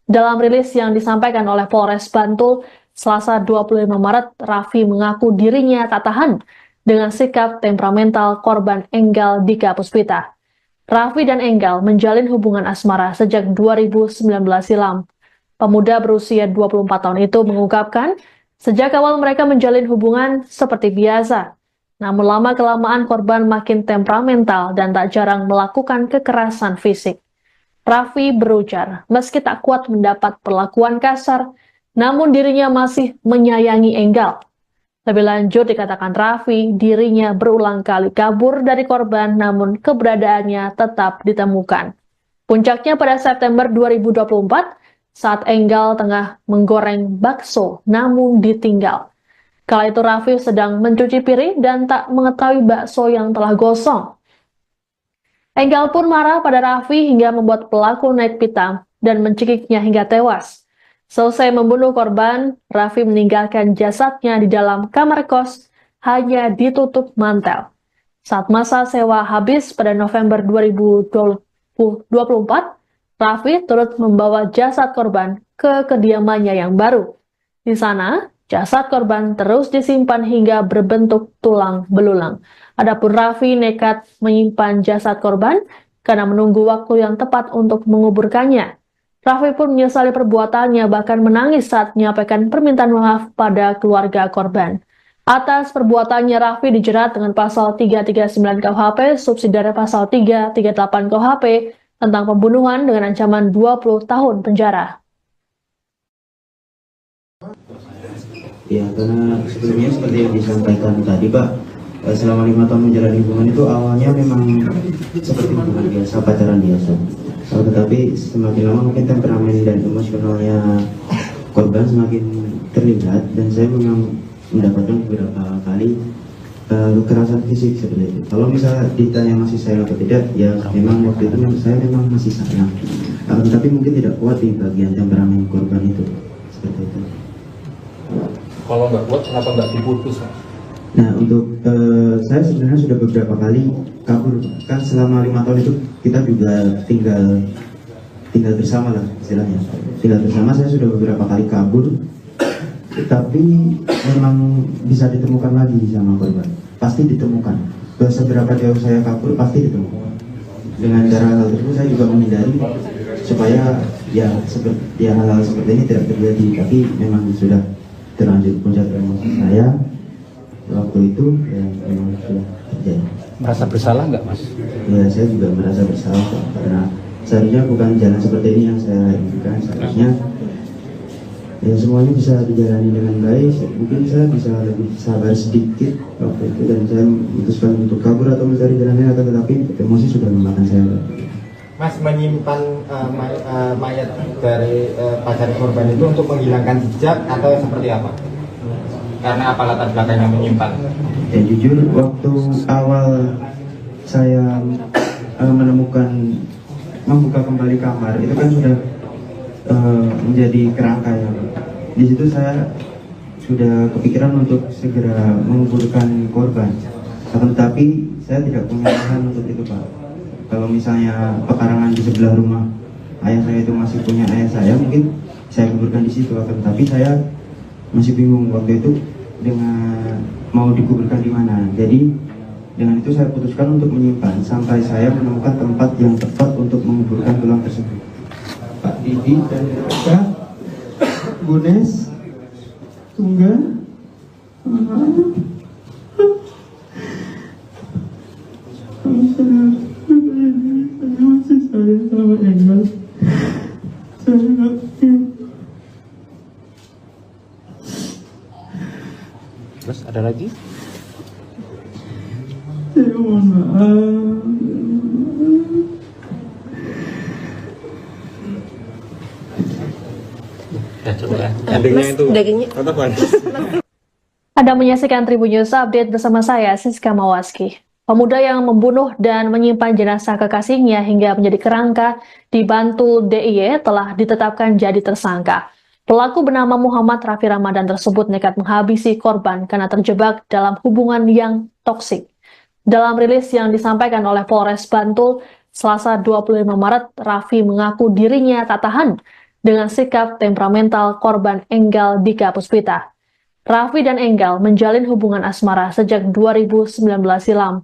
Dalam rilis yang disampaikan oleh Polres Bantul, Selasa 25 Maret, Raffi mengaku dirinya tak tahan dengan sikap temperamental korban Enggal Dika Puspita. Raffi dan Enggal menjalin hubungan asmara sejak 2019 silam. Pemuda berusia 24 tahun itu mengungkapkan, sejak awal mereka menjalin hubungan seperti biasa. Namun lama-kelamaan korban makin temperamental dan tak jarang melakukan kekerasan fisik. Raffi berujar, meski tak kuat mendapat perlakuan kasar, namun dirinya masih menyayangi Enggal. Lebih lanjut dikatakan Raffi, dirinya berulang kali kabur dari korban namun keberadaannya tetap ditemukan. Puncaknya pada September 2024 saat Enggal tengah menggoreng bakso namun ditinggal. Kala itu Raffi sedang mencuci piring dan tak mengetahui bakso yang telah gosong. Enggal pun marah pada Raffi hingga membuat pelaku naik pitam dan mencekiknya hingga tewas. Selesai membunuh korban, Raffi meninggalkan jasadnya di dalam kamar kos, hanya ditutup mantel. Saat masa sewa habis pada November 2024, Raffi turut membawa jasad korban ke kediamannya yang baru. Di sana, jasad korban terus disimpan hingga berbentuk tulang belulang. Adapun Raffi nekat menyimpan jasad korban karena menunggu waktu yang tepat untuk menguburkannya. Raffi pun menyesali perbuatannya, bahkan menangis saat menyampaikan permintaan maaf pada keluarga korban. Atas perbuatannya, Raffi dijerat dengan pasal 339 KUHP, subsidiare pasal 338 KUHP, tentang pembunuhan dengan ancaman 20 tahun penjara. Ya, karena sebelumnya seperti yang disampaikan tadi, Pak, selama 5 tahun menjalani hubungan itu awalnya memang seperti hubungan biasa, pacaran biasa. Tetapi semakin lama mungkin temperamen dan emosionalnya korban semakin terlihat, dan saya memang mendapatkan beberapa kali kekerasan fisik seperti itu. Kalau misalnya ditanya masih sayang atau tidak, ya memang waktu itu saya memang masih sayang. Tapi mungkin tidak kuat di bagian temperamen korban itu, seperti itu. Kalau nggak kuat, kenapa nggak diputus, Mas? Nah, untuk saya sebenarnya sudah beberapa kali kabur. Kan selama 5 tahun itu kita juga tinggal bersama lah istilahnya. Tinggal bersama, saya sudah beberapa kali kabur, tapi memang bisa ditemukan lagi sama korban. Pasti ditemukan. Seberapa jauh saya kabur pasti ditemukan. Dengan cara hal tersebut saya juga menghindari supaya ya hal-hal seperti ini tidak terjadi. Tapi memang sudah terlanjur puncak emosi saya waktu itu, ya memang sudah terjadi. Merasa bersalah nggak, Mas? Ya, saya juga merasa bersalah karena seharusnya bukan jalan seperti ini yang saya inginkan. Seharusnya ya semuanya bisa dijalani dengan baik. Mungkin saya bisa lebih sabar sedikit waktu itu, dan saya memutuskan untuk kabur atau mencari jalan lain, akan tetapi emosi sudah memakan saya. Mas menyimpan mayat dari pacar korban itu untuk menghilangkan jejak atau seperti apa? Karena apa latar belakangnya menyimpan? Ya jujur, waktu awal saya membuka kembali kamar, itu kan sudah menjadi kerangka ya. Di situ saya sudah kepikiran untuk segera menguburkan korban. Akan tetapi saya tidak punya lahan untuk itu, Pak. Kalau misalnya pekarangan di sebelah rumah ayah saya itu masih punya ayah saya, mungkin saya kuburkan di situ. Akan tetapi saya masih bingung waktu itu dengan mau dikuburkan di mana. Jadi dengan itu saya putuskan untuk menyimpan sampai saya menemukan tempat yang tepat untuk menguburkan tulang tersebut. Pak Didi dan Kak Gunes Tunggal masih saya sama Engel. Saya ngerti. Terus ada lagi? Saya mohon maaf. Ya coba ya. Endingnya itu. Dagingnya. Apa? Anda menyaksikan Tribun News Update bersama saya, Siska Mawaski. Pemuda yang membunuh dan menyimpan jenazah kekasihnya hingga menjadi kerangka di Bantul DIY telah ditetapkan jadi tersangka. Pelaku bernama Muhammad Raffi Ramadan tersebut nekat menghabisi korban karena terjebak dalam hubungan yang toksik. Dalam rilis yang disampaikan oleh Polres Bantul, Selasa 25 Maret, Raffi mengaku dirinya tak tahan dengan sikap temperamental korban Enggal Dika Puspita. Raffi dan Enggal menjalin hubungan asmara sejak 2019 silam.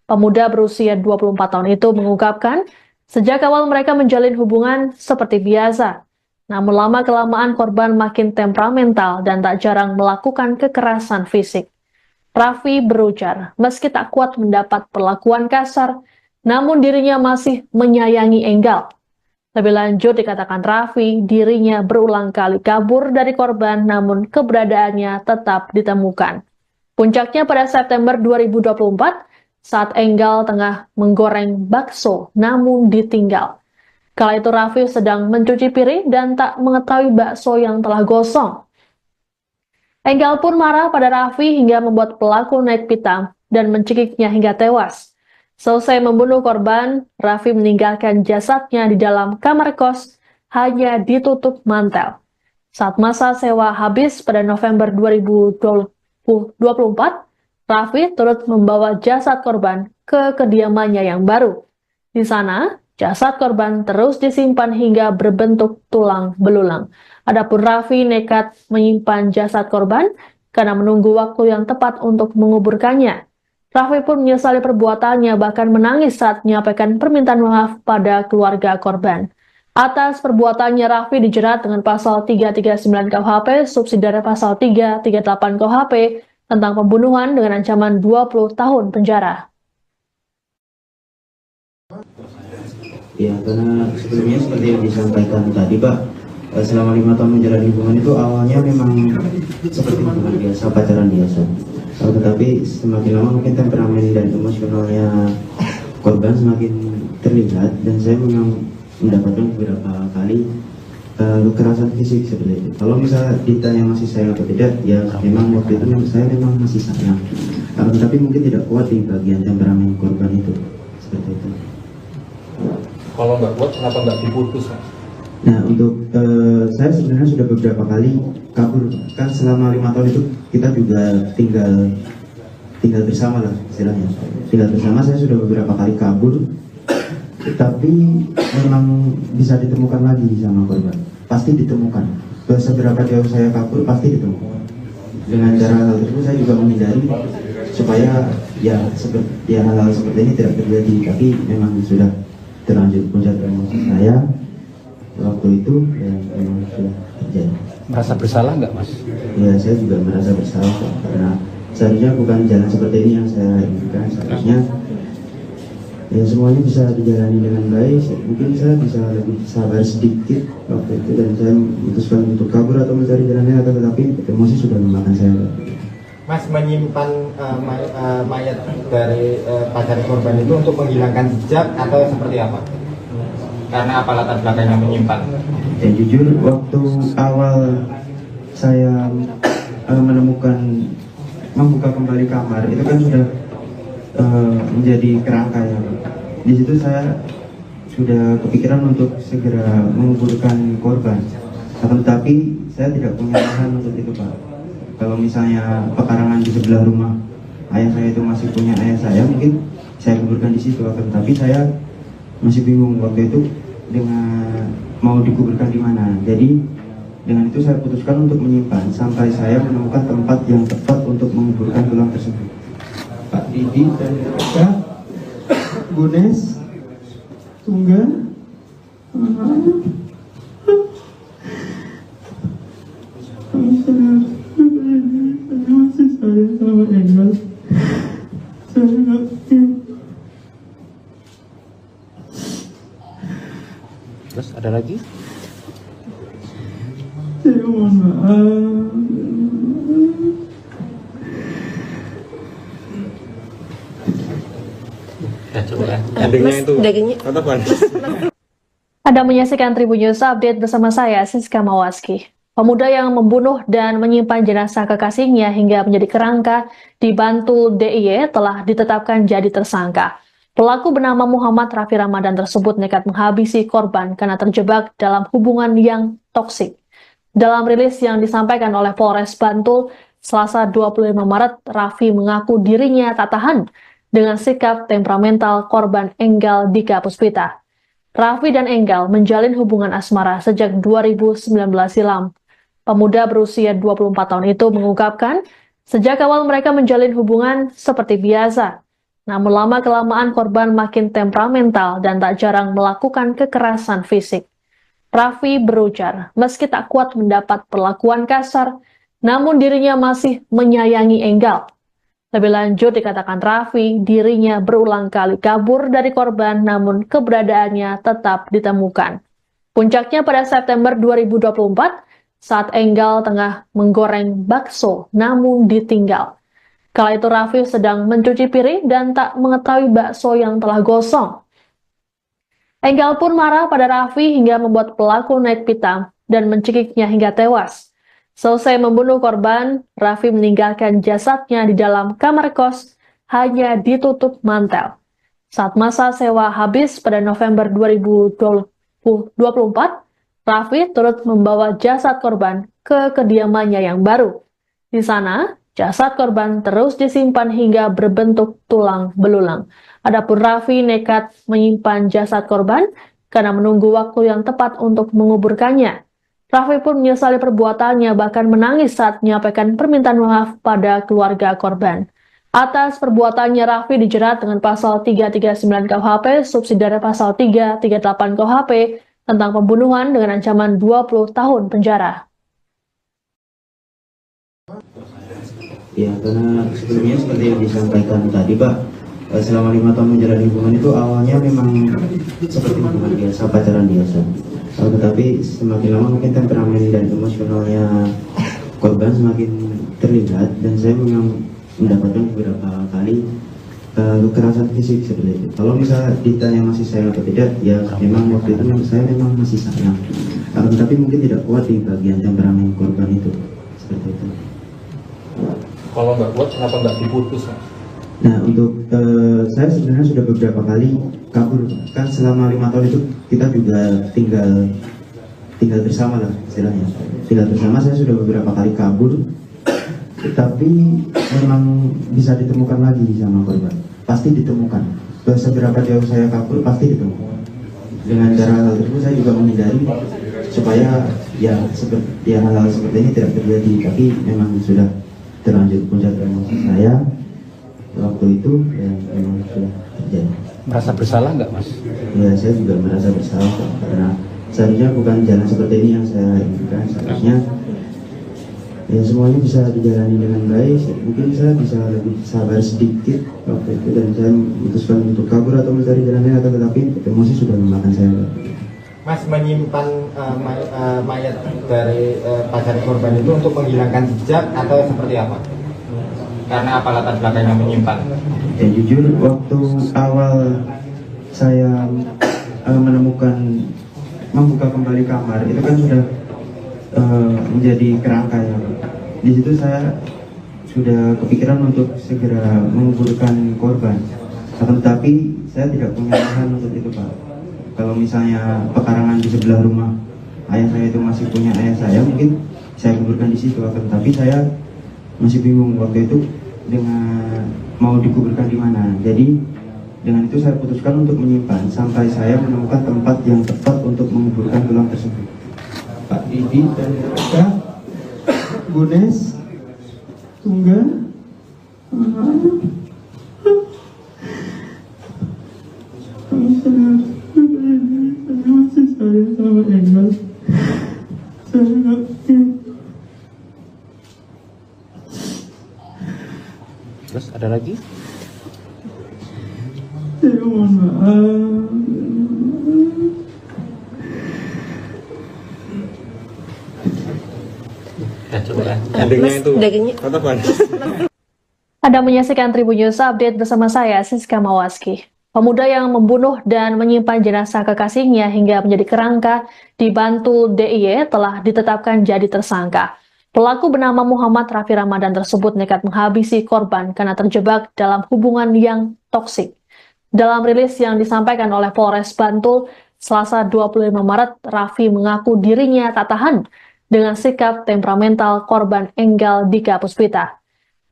Pemuda berusia 24 tahun itu mengungkapkan, sejak awal mereka menjalin hubungan seperti biasa. Namun lama-kelamaan korban makin temperamental dan tak jarang melakukan kekerasan fisik. Raffi berujar, meski tak kuat mendapat perlakuan kasar, namun dirinya masih menyayangi Enggal. Lebih lanjut dikatakan Raffi, dirinya berulang kali kabur dari korban namun keberadaannya tetap ditemukan. Puncaknya pada September 2024, saat Enggal tengah menggoreng bakso namun ditinggal. Kala itu Raffi sedang mencuci piring dan tak mengetahui bakso yang telah gosong. Enggal pun marah pada Raffi hingga membuat pelaku naik pitam dan mencekiknya hingga tewas. Selesai membunuh korban, Raffi meninggalkan jasadnya di dalam kamar kos, hanya ditutup mantel. Saat masa sewa habis pada November 2024, Raffi turut membawa jasad korban ke kediamannya yang baru. Di sana, jasad korban terus disimpan hingga berbentuk tulang belulang. Adapun Raffi nekat menyimpan jasad korban karena menunggu waktu yang tepat untuk menguburkannya. Raffi pun menyesali perbuatannya, bahkan menangis saat menyampaikan permintaan maaf pada keluarga korban. Atas perbuatannya, Raffi dijerat dengan pasal 339 KUHP, subsidiar pasal 338 KUHP, tentang pembunuhan dengan ancaman 20 tahun penjara. Ya, karena sebelumnya seperti yang disampaikan tadi, Pak, selama 5 tahun menjalani hubungan itu awalnya memang seperti hubungan biasa, pacaran biasa. Tetapi semakin lama mungkin temperamen dan emosionalnya korban semakin terlihat, dan saya memang mendapatkan beberapa kali kekerasan fisik seperti itu. Kalau misalnya ditanya masih sayang atau tidak, ya memang waktu itu saya memang masih sayang. Tapi mungkin tidak kuat di bagian temperamen korban itu, seperti itu. Kalau nggak kuat, kenapa nggak diputus, Mas? Nah, untuk saya sebenarnya sudah beberapa kali kabur. Kan selama 5 tahun itu kita juga tinggal bersama lah istilahnya. Tinggal bersama, saya sudah beberapa kali kabur. Tapi memang bisa ditemukan lagi sama korban. Pasti ditemukan. Seberapa jauh saya kabur, pasti ditemukan. Dengan cara hal tersebut saya juga menghindari supaya hal-hal seperti ini tidak terjadi. Tapi memang sudah terlanjur puncak emosi saya waktu itu, dan memang sudah terjadi. Merasa bersalah nggak, Mas? Ya, saya juga merasa bersalah karena seharusnya bukan jalan seperti ini yang saya inginkan. Seharusnya ya semuanya bisa dijalani dengan baik. Mungkin saya bisa lebih sabar sedikit waktu itu, dan saya memutuskan untuk kabur atau mencari jalannya, tetapi emosi sudah memakan saya. Mas menyimpan mayat dari pacar korban itu untuk menghilangkan jejak atau seperti apa? Karena apa latar belakangnya menyimpan? Ya jujur, waktu awal saya membuka kembali kamar, itu kan sudah menjadi kerangka ya. Di situ saya sudah kepikiran untuk segera menguburkan korban, tetapi saya tidak punya lahan untuk itu, Pak. Kalau misalnya pekarangan di sebelah rumah ayah saya itu masih punya ayah saya, mungkin saya kuburkan di situ. Tapi saya masih bingung waktu itu dengan mau dikuburkan di mana. Jadi dengan itu saya putuskan untuk menyimpan sampai saya menemukan tempat yang tepat untuk menguburkan tulang tersebut. Pak Didi dan Kak Gunes Tunggal masih saya sama Engel. Terus ada lagi? Saya mohon maaf. Ya coba ya. Endingnya itu. Tatapan. Anda menyaksikan Tribun News Update bersama saya, Siska Mawaski. Pemuda yang membunuh dan menyimpan jenazah kekasihnya hingga menjadi kerangka di Bantul DIY telah ditetapkan jadi tersangka. Pelaku bernama Muhammad Raffi Ramadan tersebut nekat menghabisi korban karena terjebak dalam hubungan yang toksik. Dalam rilis yang disampaikan oleh Polres Bantul, Selasa 25 Maret, Raffi mengaku dirinya tak tahan dengan sikap temperamental korban Enggal Dika Puspita. Raffi dan Enggal menjalin hubungan asmara sejak 2019 silam. Pemuda berusia 24 tahun itu mengungkapkan, sejak awal mereka menjalin hubungan seperti biasa. Namun lama-kelamaan korban makin temperamental dan tak jarang melakukan kekerasan fisik. Raffi berujar, meski tak kuat mendapat perlakuan kasar, namun dirinya masih menyayangi Enggal. Lebih lanjut dikatakan Raffi, dirinya berulang kali kabur dari korban namun keberadaannya tetap ditemukan. Puncaknya pada September 2024, saat Enggal tengah menggoreng bakso namun ditinggal. Kala itu Raffi sedang mencuci piring dan tak mengetahui bakso yang telah gosong. Enggal pun marah pada Raffi hingga membuat pelaku naik pitam dan mencekiknya hingga tewas. Selesai membunuh korban, Raffi meninggalkan jasadnya di dalam kamar kos, hanya ditutup mantel. Saat masa sewa habis pada November 2024, Raffi turut membawa jasad korban ke kediamannya yang baru. Di sana, jasad korban terus disimpan hingga berbentuk tulang belulang. Adapun Raffi nekat menyimpan jasad korban karena menunggu waktu yang tepat untuk menguburkannya. Raffi pun menyesali perbuatannya, bahkan menangis saat menyampaikan permintaan maaf pada keluarga korban. Atas perbuatannya, Raffi dijerat dengan pasal 339 KUHP, subsidiare pasal 338 KUHP, tentang pembunuhan dengan ancaman 20 tahun penjara. Ya, karena sebelumnya seperti yang disampaikan tadi, Pak, selama 5 tahun menjalani hubungan itu awalnya memang seperti hubungan biasa, pacaran biasa. Tetapi semakin lama mungkin temperamen dan emosionalnya korban semakin terlihat, dan saya memang mendapatkan beberapa kali kekerasan fisik seperti itu. Kalau misalnya ditanya masih sayang atau tidak, ya memang waktu itu saya memang masih sayang. Tapi mungkin tidak kuat di bagian temperamen korban itu, seperti itu. Kalau nggak kuat, kenapa nggak diputus, Mas? Nah, untuk saya sebenarnya sudah beberapa kali kabur. Kan selama 5 tahun itu kita juga tinggal bersama lah istilahnya. Tinggal bersama, saya sudah beberapa kali kabur. Tapi memang bisa ditemukan lagi sama korban. Pasti ditemukan. Seberapa jauh saya kabur, pasti ditemukan. Dengan cara hal tersebut saya juga menghindari supaya hal-hal seperti ini tidak terjadi. Tapi memang sudah terlanjur puncak emosi saya waktu itu, ya memang sudah terjadi. Merasa bersalah nggak, Mas? Ya, saya juga merasa bersalah karena seharusnya bukan jalan seperti ini yang saya inginkan. Seharusnya ya semuanya bisa dijalani dengan baik. Mungkin saya bisa lebih sabar sedikit waktu itu, dan saya memutuskan untuk kabur atau mencari jalan lain, akan tetapi emosi sudah memakan saya. Mas menyimpan mayat dari pacar korban itu untuk menghilangkan jejak atau seperti apa? Karena apa latar belakangnya menyimpan? Ya jujur, waktu awal saya membuka kembali kamar, itu kan sudah menjadi kerangka ya. Di situ saya sudah kepikiran untuk segera menguburkan korban, akan tetapi saya tidak punya lahan untuk itu, Pak. Kalau misalnya pekarangan di sebelah rumah ayah saya itu masih punya ayah saya, mungkin saya kuburkan di situ. Akan tapi saya masih bingung waktu itu dengan mau dikuburkan di mana. Jadi dengan itu saya putuskan untuk menyimpan sampai saya menemukan tempat yang tepat untuk menguburkan tulang tersebut. Pak Didi dan Kak Bunes Tunggal. Terus ada lagi? Saya mohon maaf. Ya, coba ya. Endingnya itu. Tatapan. Anda menyaksikan Tribun News Update bersama saya, Siska Mawaski. Pemuda yang membunuh dan menyimpan jenazah kekasihnya hingga menjadi kerangka di Bantul DIY telah ditetapkan jadi tersangka. Pelaku bernama Muhammad Raffi Ramadan tersebut nekat menghabisi korban karena terjebak dalam hubungan yang toksik. Dalam rilis yang disampaikan oleh Polres Bantul, Selasa 25 Maret, Raffi mengaku dirinya tak tahan dengan sikap temperamental korban Enggal Dika Puspita.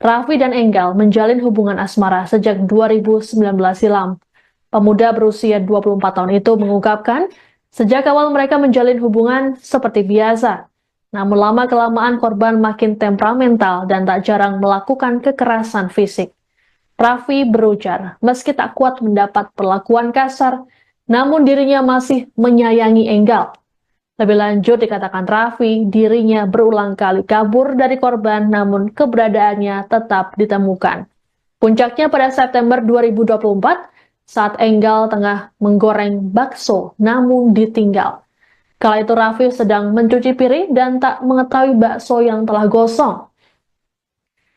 Raffi dan Enggal menjalin hubungan asmara sejak 2019 silam. Pemuda berusia 24 tahun itu mengungkapkan, sejak awal mereka menjalin hubungan seperti biasa. Namun lama-kelamaan korban makin temperamental dan tak jarang melakukan kekerasan fisik. Raffi berujar, meski tak kuat mendapat perlakuan kasar, namun dirinya masih menyayangi Enggal. Lebih lanjut dikatakan Raffi, dirinya berulang kali kabur dari korban namun keberadaannya tetap ditemukan. Puncaknya pada September 2024, saat Enggal tengah menggoreng bakso namun ditinggal. Kala itu Raffi sedang mencuci piring dan tak mengetahui bakso yang telah gosong.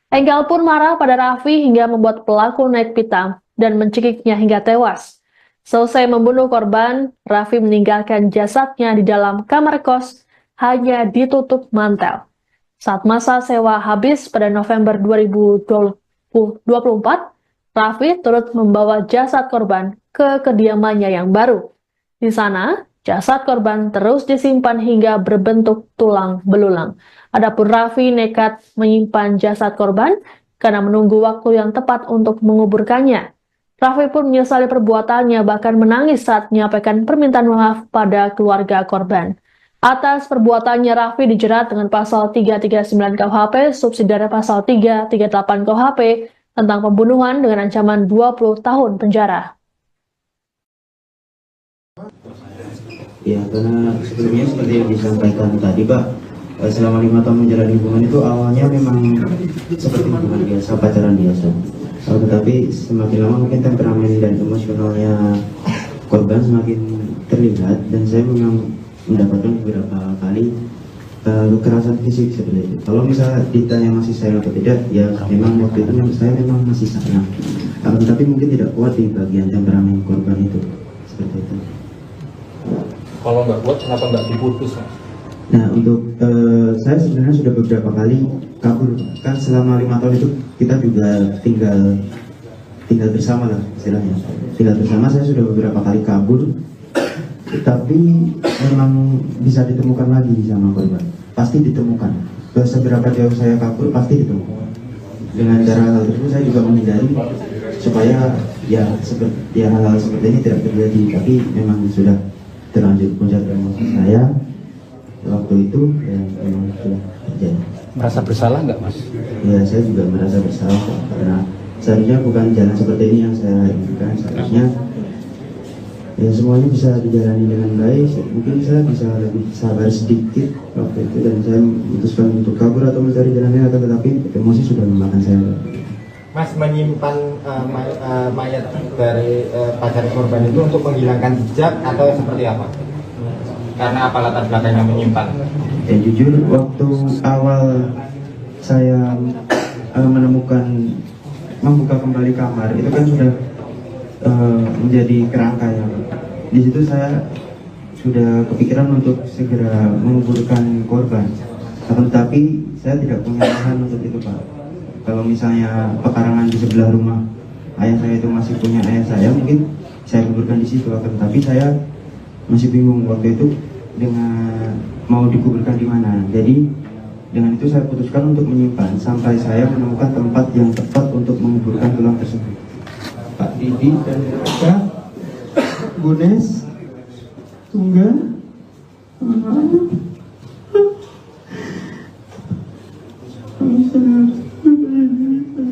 Enggal pun marah pada Raffi hingga membuat pelaku naik pitam dan mencekiknya hingga tewas. Selesai membunuh korban, Raffi meninggalkan jasadnya di dalam kamar kos, hanya ditutup mantel. Saat masa sewa habis pada November 2024, Raffi turut membawa jasad korban ke kediamannya yang baru. Di sana, jasad korban terus disimpan hingga berbentuk tulang belulang. Adapun Raffi nekat menyimpan jasad korban karena menunggu waktu yang tepat untuk menguburkannya. Raffi pun menyesali perbuatannya, bahkan menangis saat menyampaikan permintaan maaf pada keluarga korban. Atas perbuatannya, Raffi dijerat dengan pasal 339 KUHP, subsidiar pasal 338 KUHP, tentang pembunuhan dengan ancaman 20 tahun penjara. Ya, karena sebelumnya seperti yang disampaikan tadi, Pak, selama 5 tahun menjalani hubungan itu awalnya memang seperti hubungan biasa, pacaran biasa. Tetapi semakin lama mungkin temperamen dan emosionalnya korban semakin terlihat, dan saya memang mendapatkan beberapa kali kekerasan fisik seperti itu. Kalau misalnya ditanya masih sayang atau tidak, ya memang waktu itu saya memang masih sayang. Tapi mungkin tidak kuat di bagian temperamen korban itu, seperti itu. Kalau nggak kuat, kenapa nggak diputus, Mas? Nah, untuk saya sebenarnya sudah beberapa kali kabur. Kan selama 5 tahun itu kita juga tinggal bersama lah istilahnya. Tinggal bersama, saya sudah beberapa kali kabur. Tapi memang bisa ditemukan lagi sama korban. Pasti ditemukan. Seberapa jauh saya kabur, pasti ditemukan. Dengan cara hal tersebut saya juga menghindari supaya seperti hal-hal seperti ini tidak terjadi. Tapi memang sudah terlanjur puncak emosi saya waktu itu, ya memang sudah terjadi. Merasa bersalah nggak, Mas? Ya, saya juga merasa bersalah karena seharusnya bukan jalan seperti ini yang saya inginkan. Seharusnya ya semuanya bisa dijalani dengan baik. Mungkin saya bisa lebih sabar sedikit waktu itu dan saya memutuskan untuk kabur atau mencari jalan lain, tetapi emosi sudah memakan saya. Mas menyimpan mayat dari pacar korban itu untuk menghilangkan jejak atau seperti apa? Karena apa latar belakangnya menyimpan? Ya jujur, waktu awal saya membuka kembali kamar, itu kan sudah menjadi kerangka ya. Di situ saya sudah kepikiran untuk segera menguburkan korban, tetapi saya tidak punya lahan untuk itu, Pak. Kalau misalnya pekarangan di sebelah rumah ayah saya itu masih punya ayah saya, mungkin saya kuburkan di situ. Tapi saya masih bingung waktu itu dengan mau dikuburkan di mana. Jadi dengan itu saya putuskan untuk menyimpan sampai saya menemukan tempat yang tepat untuk menguburkan tulang tersebut. Pak Didi dan Kak Gunes Tunggal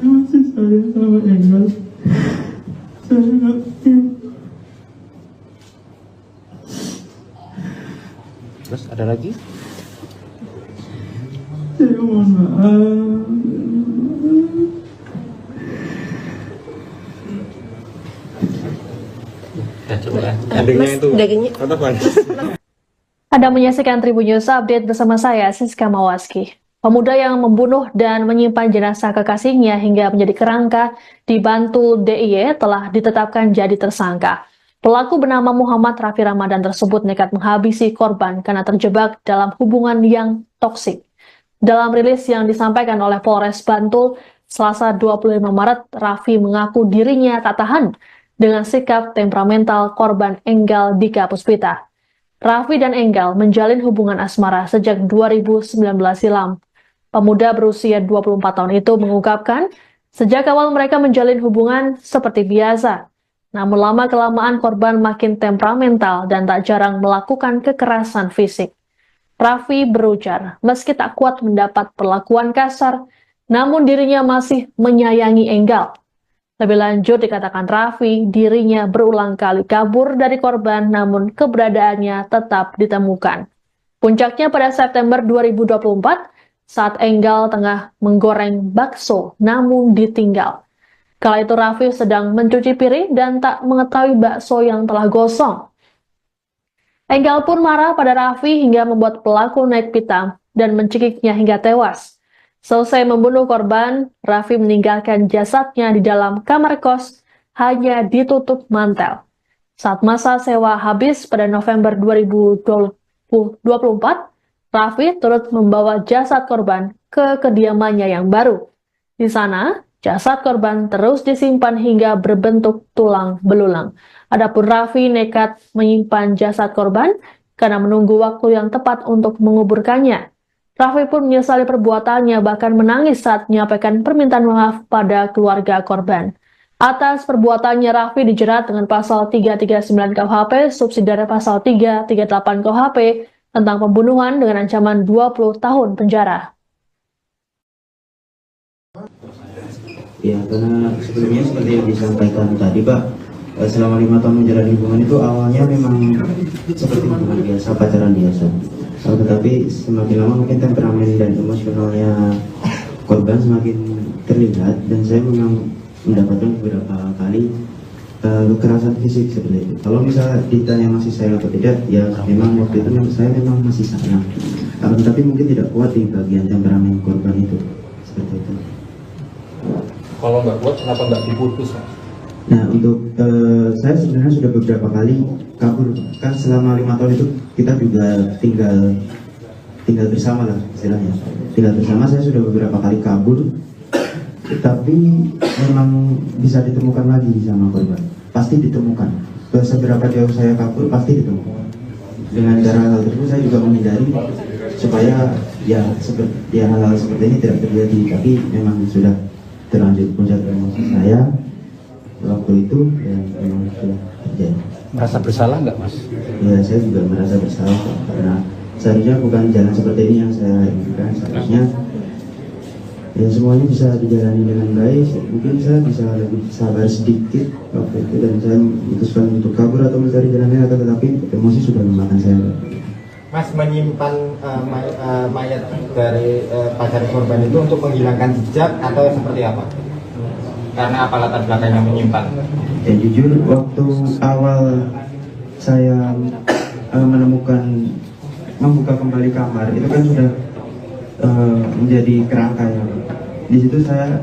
masih sayang sama Engel. Saya ngerti. Terus ada lagi? Saya mohon maaf. Ya, coba endingnya itu kata Bang. Anda menyaksikan Tribun News Update bersama saya, Siska Mawaski. Pemuda yang membunuh dan menyimpan jenazah kekasihnya hingga menjadi kerangka di Bantul DIY telah ditetapkan jadi tersangka. Pelaku bernama Muhammad Raffi Ramadan tersebut nekat menghabisi korban karena terjebak dalam hubungan yang toksik. Dalam rilis yang disampaikan oleh Polres Bantul, Selasa 25 Maret, Raffi mengaku dirinya tak tahan dengan sikap temperamental korban Enggal Dika Puspita. Raffi dan Enggal menjalin hubungan asmara sejak 2019 silam. Pemuda berusia 24 tahun itu mengungkapkan, sejak awal mereka menjalin hubungan seperti biasa. Namun lama-kelamaan korban makin temperamental dan tak jarang melakukan kekerasan fisik. Raffi berujar, meski tak kuat mendapat perlakuan kasar, namun dirinya masih menyayangi Enggal. Lebih lanjut dikatakan Raffi, dirinya berulang kali kabur dari korban namun keberadaannya tetap ditemukan. Puncaknya pada September 2024, saat Enggal tengah menggoreng bakso namun ditinggal. Kala itu Raffi sedang mencuci piring dan tak mengetahui bakso yang telah gosong. Enggal pun marah pada Raffi hingga membuat pelaku naik pitam dan mencekiknya hingga tewas. Selesai membunuh korban, Raffi meninggalkan jasadnya di dalam kamar kos, hanya ditutup mantel. Saat masa sewa habis pada November 2024, Raffi turut membawa jasad korban ke kediamannya yang baru. Di sana, jasad korban terus disimpan hingga berbentuk tulang belulang. Adapun Raffi nekat menyimpan jasad korban karena menunggu waktu yang tepat untuk menguburkannya. Raffi pun menyesali perbuatannya, bahkan menangis saat menyampaikan permintaan maaf pada keluarga korban. Atas perbuatannya, Raffi dijerat dengan pasal 339 KUHP, subsidiar pasal 338 KUHP, tentang pembunuhan dengan ancaman 20 tahun penjara. Ya, karena sebelumnya seperti yang disampaikan tadi, Pak, selama 5 tahun menjalani hubungan itu awalnya memang seperti hubungan biasa, pacaran biasa. Tetapi semakin lama mungkin temperamen dan emosionalnya korban semakin terlihat dan saya memang mendapatkan beberapa kali kekerasan fisik seperti itu. Kalau misalnya ditanya masih sayang atau tidak, ya memang waktu itu saya memang masih sayang. Tapi mungkin tidak kuat di bagian temperamen korban itu, seperti itu. Kalau nggak kuat, kenapa nggak diputus, Mas? Nah, untuk saya sebenarnya sudah beberapa kali kabur. Kan selama 5 tahun itu kita juga tinggal bersama lah istilahnya. Tinggal bersama, saya sudah beberapa kali kabur. Tapi memang bisa ditemukan lagi sama korban. Pasti ditemukan. Seberapa jauh saya kabur, pasti ditemukan. Dengan cara hal tersebut saya juga menghindari supaya hal-hal seperti ini tidak terjadi. Tapi memang sudah terlanjur puncak emosi saya waktu itu, ya memang sudah terjadi. Merasa bersalah nggak, Mas? Ya, saya juga merasa bersalah karena seharusnya bukan jalan seperti ini yang saya inginkan. Seharusnya ya semuanya bisa dijalani dengan baik. Mungkin saya bisa lebih sabar sedikit waktu itu, dan saya memutuskan untuk kabur atau mencari jalan lain, tetapi emosi sudah memakan saya. Mas menyimpan mayat dari pacar korban itu untuk menghilangkan jejak atau seperti apa? Karena apa latar belakangnya menyimpan? Ya jujur, waktu awal saya membuka kembali kamar, itu kan sudah menjadi kerangka ya. Di situ saya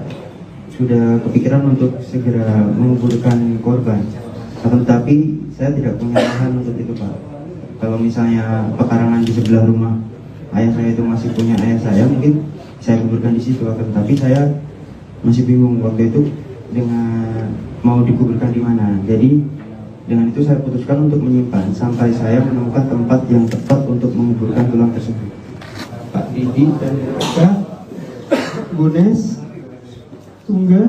sudah kepikiran untuk segera menguburkan korban, tetapi saya tidak punya lahan untuk itu, Pak. Kalau misalnya pekarangan di sebelah rumah ayah saya itu masih punya ayah saya, mungkin saya kuburkan di situ. Tapi saya masih bingung waktu itu dengan mau dikuburkan di mana. Jadi dengan itu saya putuskan untuk menyimpan sampai saya menemukan tempat yang tepat untuk menguburkan tulang tersebut. Pak Didi dan Kak Gunes Tungga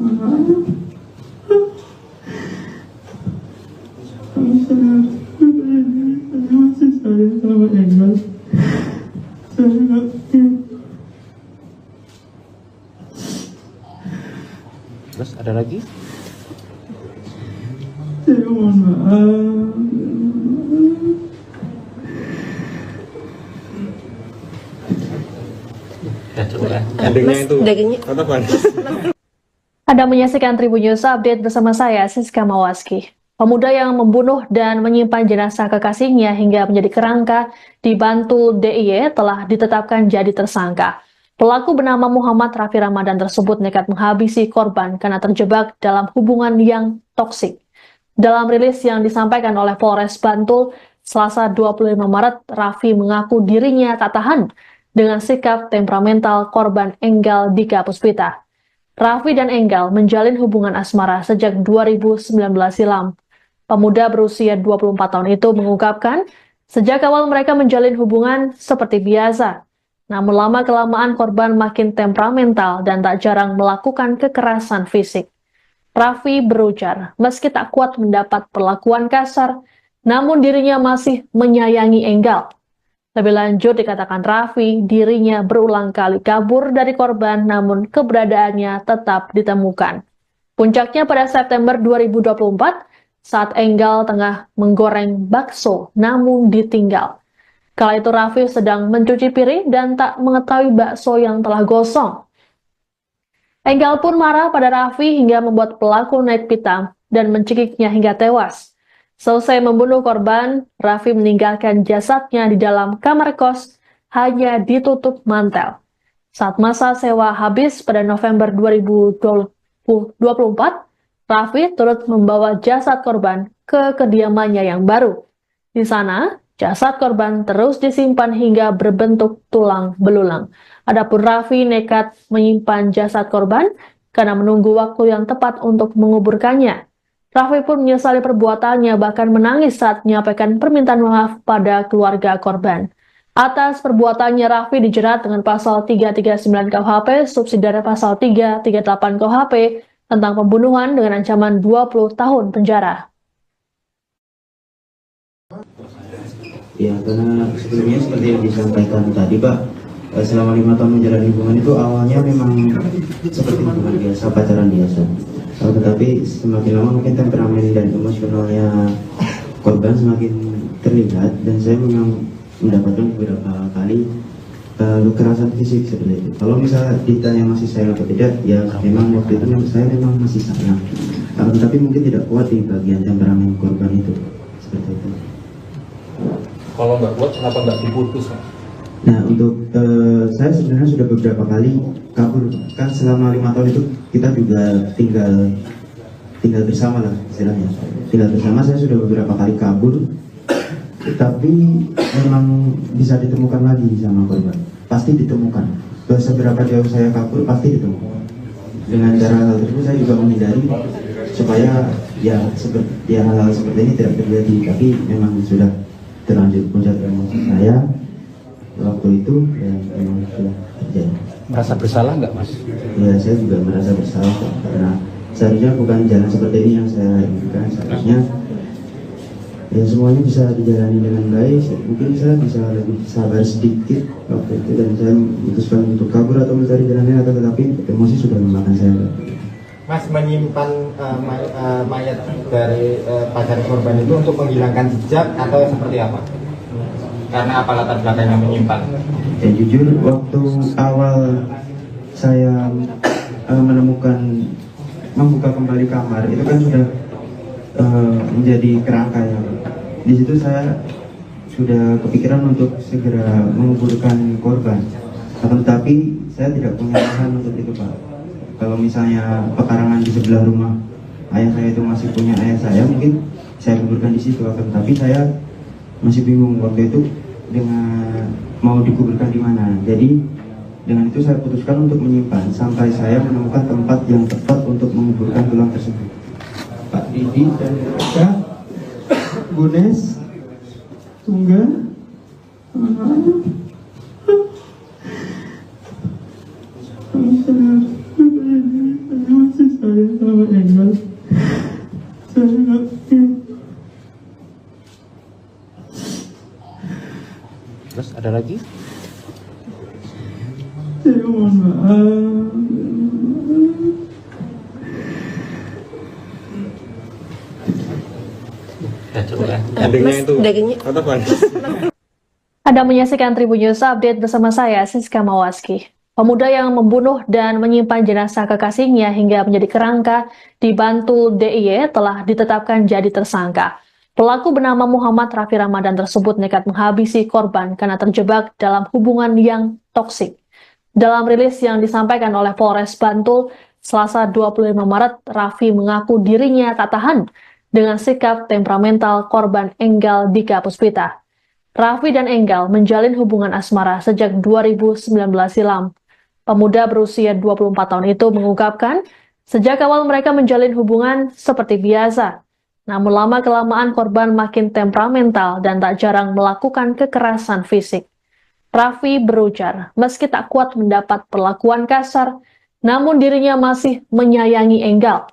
sama Engel. Terus ada lagi? Saya mohon maaf. Ya, coba ya. Endingnya itu apa Bang? Anda menyaksikan Tribun News Update bersama saya, Siska Mawaski. Pemuda yang membunuh dan menyimpan jenazah kekasihnya hingga menjadi kerangka di Bantul DIY telah ditetapkan jadi tersangka. Pelaku bernama Muhammad Raffi Ramadan tersebut nekat menghabisi korban karena terjebak dalam hubungan yang toksik. Dalam rilis yang disampaikan oleh Polres Bantul, Selasa 25 Maret, Raffi mengaku dirinya tak tahan dengan sikap temperamental korban Enggal Dika Puspita. Raffi dan Enggal menjalin hubungan asmara sejak 2019 silam. Pemuda berusia 24 tahun itu mengungkapkan, sejak awal mereka menjalin hubungan seperti biasa. Namun lama-kelamaan korban makin temperamental dan tak jarang melakukan kekerasan fisik. Raffi berujar, meski tak kuat mendapat perlakuan kasar, namun dirinya masih menyayangi Enggal. Lebih lanjut dikatakan Raffi, dirinya berulang kali kabur dari korban namun keberadaannya tetap ditemukan. Puncaknya pada September 2024, saat Enggal tengah menggoreng bakso namun ditinggal. Kala itu Raffi sedang mencuci piring dan tak mengetahui bakso yang telah gosong. Enggal pun marah pada Raffi hingga membuat pelaku naik pitam dan mencekiknya hingga tewas. Selesai membunuh korban, Raffi meninggalkan jasadnya di dalam kamar kos, hanya ditutup mantel. Saat masa sewa habis pada November 2024, Raffi turut membawa jasad korban ke kediamannya yang baru. Di sana, jasad korban terus disimpan hingga berbentuk tulang belulang. Adapun Raffi nekat menyimpan jasad korban karena menunggu waktu yang tepat untuk menguburkannya. Raffi pun menyesali perbuatannya, bahkan menangis saat menyampaikan permintaan maaf pada keluarga korban. Atas perbuatannya, Raffi dijerat dengan pasal 339 KUHP, subsidiar pasal 338 KUHP, tentang pembunuhan dengan ancaman 20 tahun penjara. Ya, karena sebelumnya seperti yang disampaikan tadi, Pak, selama 5 tahun menjalani hubungan itu awalnya memang seperti hubungan biasa, pacaran biasa. Tetapi semakin lama mungkin temperamen dan emosionalnya korban semakin terlihat, dan saya memang mendapatkan beberapa kali kekerasan fisik seperti itu. Kalau misalnya ditanya masih sayang atau tidak, ya memang waktu itu saya memang masih sayang. Tapi mungkin tidak kuat di bagian temperamen korban itu, seperti itu. Kalau nggak kuat, kenapa nggak diputus? Nah, untuk saya sebenarnya sudah beberapa kali kabur. Kan selama 5 tahun itu kita juga tinggal bersama lah istilahnya. Tinggal bersama, saya sudah beberapa kali kabur. Tapi memang bisa ditemukan lagi sama korban. Pasti ditemukan. Seberapa jauh saya kabur, pasti ditemukan. Dengan cara hal tersebut saya juga menghindari supaya hal-hal seperti ini tidak terjadi. Tapi memang sudah terlanjur puncak emosi saya waktu itu, ya memang sudah terjadi. Merasa bersalah nggak Mas? Ya, saya juga merasa bersalah karena seharusnya bukan jalan seperti ini yang saya inginkan. Seharusnya ya semuanya bisa dijalani dengan baik. Mungkin saya bisa lebih sabar sedikit waktu itu, dan saya memutuskan untuk kabur atau mencari jalan lain, atau tetapi emosi sudah memakan saya. Mas menyimpan mayat dari pacar korban itu untuk menghilangkan jejak atau seperti apa? Karena apa latar belakangnya menyimpan? Ya jujur, waktu awal saya membuka kembali kamar itu kan sudah menjadi kerangka ya. Di situ saya sudah kepikiran untuk segera menguburkan korban. Akan tetapi saya tidak punya lahan untuk itu, Pak. Kalau misalnya pekarangan di sebelah rumah ayah saya itu masih punya ayah saya, mungkin saya kuburkan di situ. Akan tetapi saya masih bingung waktu itu dengan mau dikuburkan di mana. Jadi dengan itu saya putuskan untuk menyimpan sampai saya menemukan tempat yang tepat untuk menguburkan tulang tersebut. Pak Didi dan Kak Bunes Tungga masih saya sama Engel. Saya nggak Terus ada lagi? saya mohon maaf. Ya cukup ya. Endingnya itu apa Bang? Anda menyaksikan Tribun News Update bersama saya, Siska Mawaski. Pemuda yang membunuh dan menyimpan jenazah kekasihnya hingga menjadi kerangka di Bantul DIY telah ditetapkan jadi tersangka. Pelaku bernama Muhammad Raffi Ramadan tersebut nekat menghabisi korban karena terjebak dalam hubungan yang toksik. Dalam rilis yang disampaikan oleh Polres Bantul, Selasa 25 Maret, Raffi mengaku dirinya tak tahan dengan sikap temperamental korban Enggal Dika Puspita. Raffi dan Enggal menjalin hubungan asmara sejak 2019 silam. Pemuda berusia 24 tahun itu mengungkapkan, sejak awal mereka menjalin hubungan seperti biasa. Namun lama-kelamaan korban makin temperamental dan tak jarang melakukan kekerasan fisik. Raffi berujar, meski tak kuat mendapat perlakuan kasar, namun dirinya masih menyayangi Enggal.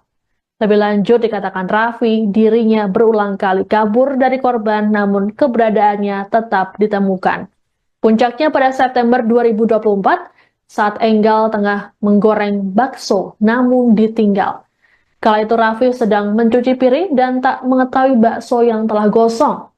Lebih lanjut dikatakan Raffi, dirinya berulang kali kabur dari korban namun keberadaannya tetap ditemukan. Puncaknya pada September 2024 saat Enggal tengah menggoreng bakso namun ditinggal. Kala itu Raffi sedang mencuci piring dan tak mengetahui bakso yang telah gosong.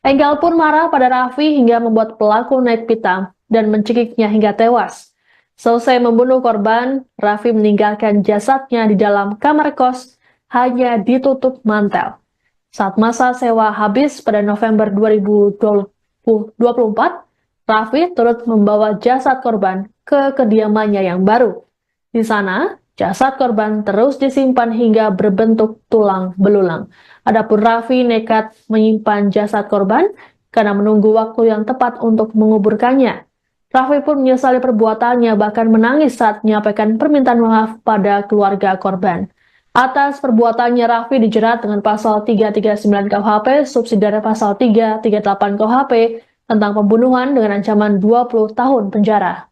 Enggal pun marah pada Raffi hingga membuat pelaku naik pitam dan mencekiknya hingga tewas. Selesai membunuh korban, Raffi meninggalkan jasadnya di dalam kamar kos, hanya ditutup mantel. Saat masa sewa habis pada November 2024, Raffi turut membawa jasad korban ke kediamannya yang baru. Di sana, jasad korban terus disimpan hingga berbentuk tulang belulang. Adapun Raffi nekat menyimpan jasad korban karena menunggu waktu yang tepat untuk menguburkannya. Raffi pun menyesali perbuatannya, bahkan menangis saat menyampaikan permintaan maaf pada keluarga korban. Atas perbuatannya, Raffi dijerat dengan pasal 339 KUHP, subsidiare pasal 338 KUHP tentang pembunuhan dengan ancaman 20 tahun penjara.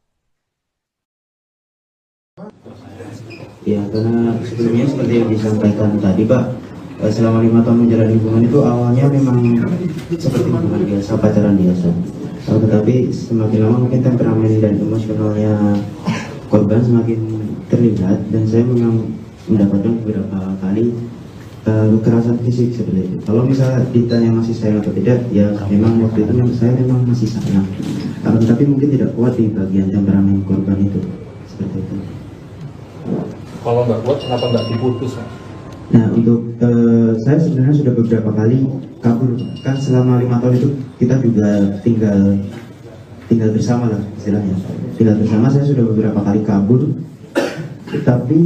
Ya, karena sebelumnya seperti yang disampaikan tadi, Pak, selama 5 tahun menjalani hubungan itu awalnya memang seperti hubungan biasa, pacaran biasa. Tetapi semakin lama mungkin temperamen dan emosionalnya korban semakin terlihat, dan saya memang mendapatkan beberapa kali kekerasan fisik seperti itu. Kalau misalnya ditanya masih sayang atau tidak, ya memang waktu itu saya memang masih sayang. Tapi mungkin tidak kuat di bagian temperamen korban itu, seperti itu. Kalau nggak kuat, kenapa nggak diputus? Nah, untuk saya sebenarnya sudah beberapa kali kabur. Kan selama 5 tahun itu kita juga tinggal bersama lah istilahnya. Tinggal bersama, saya sudah beberapa kali kabur, tapi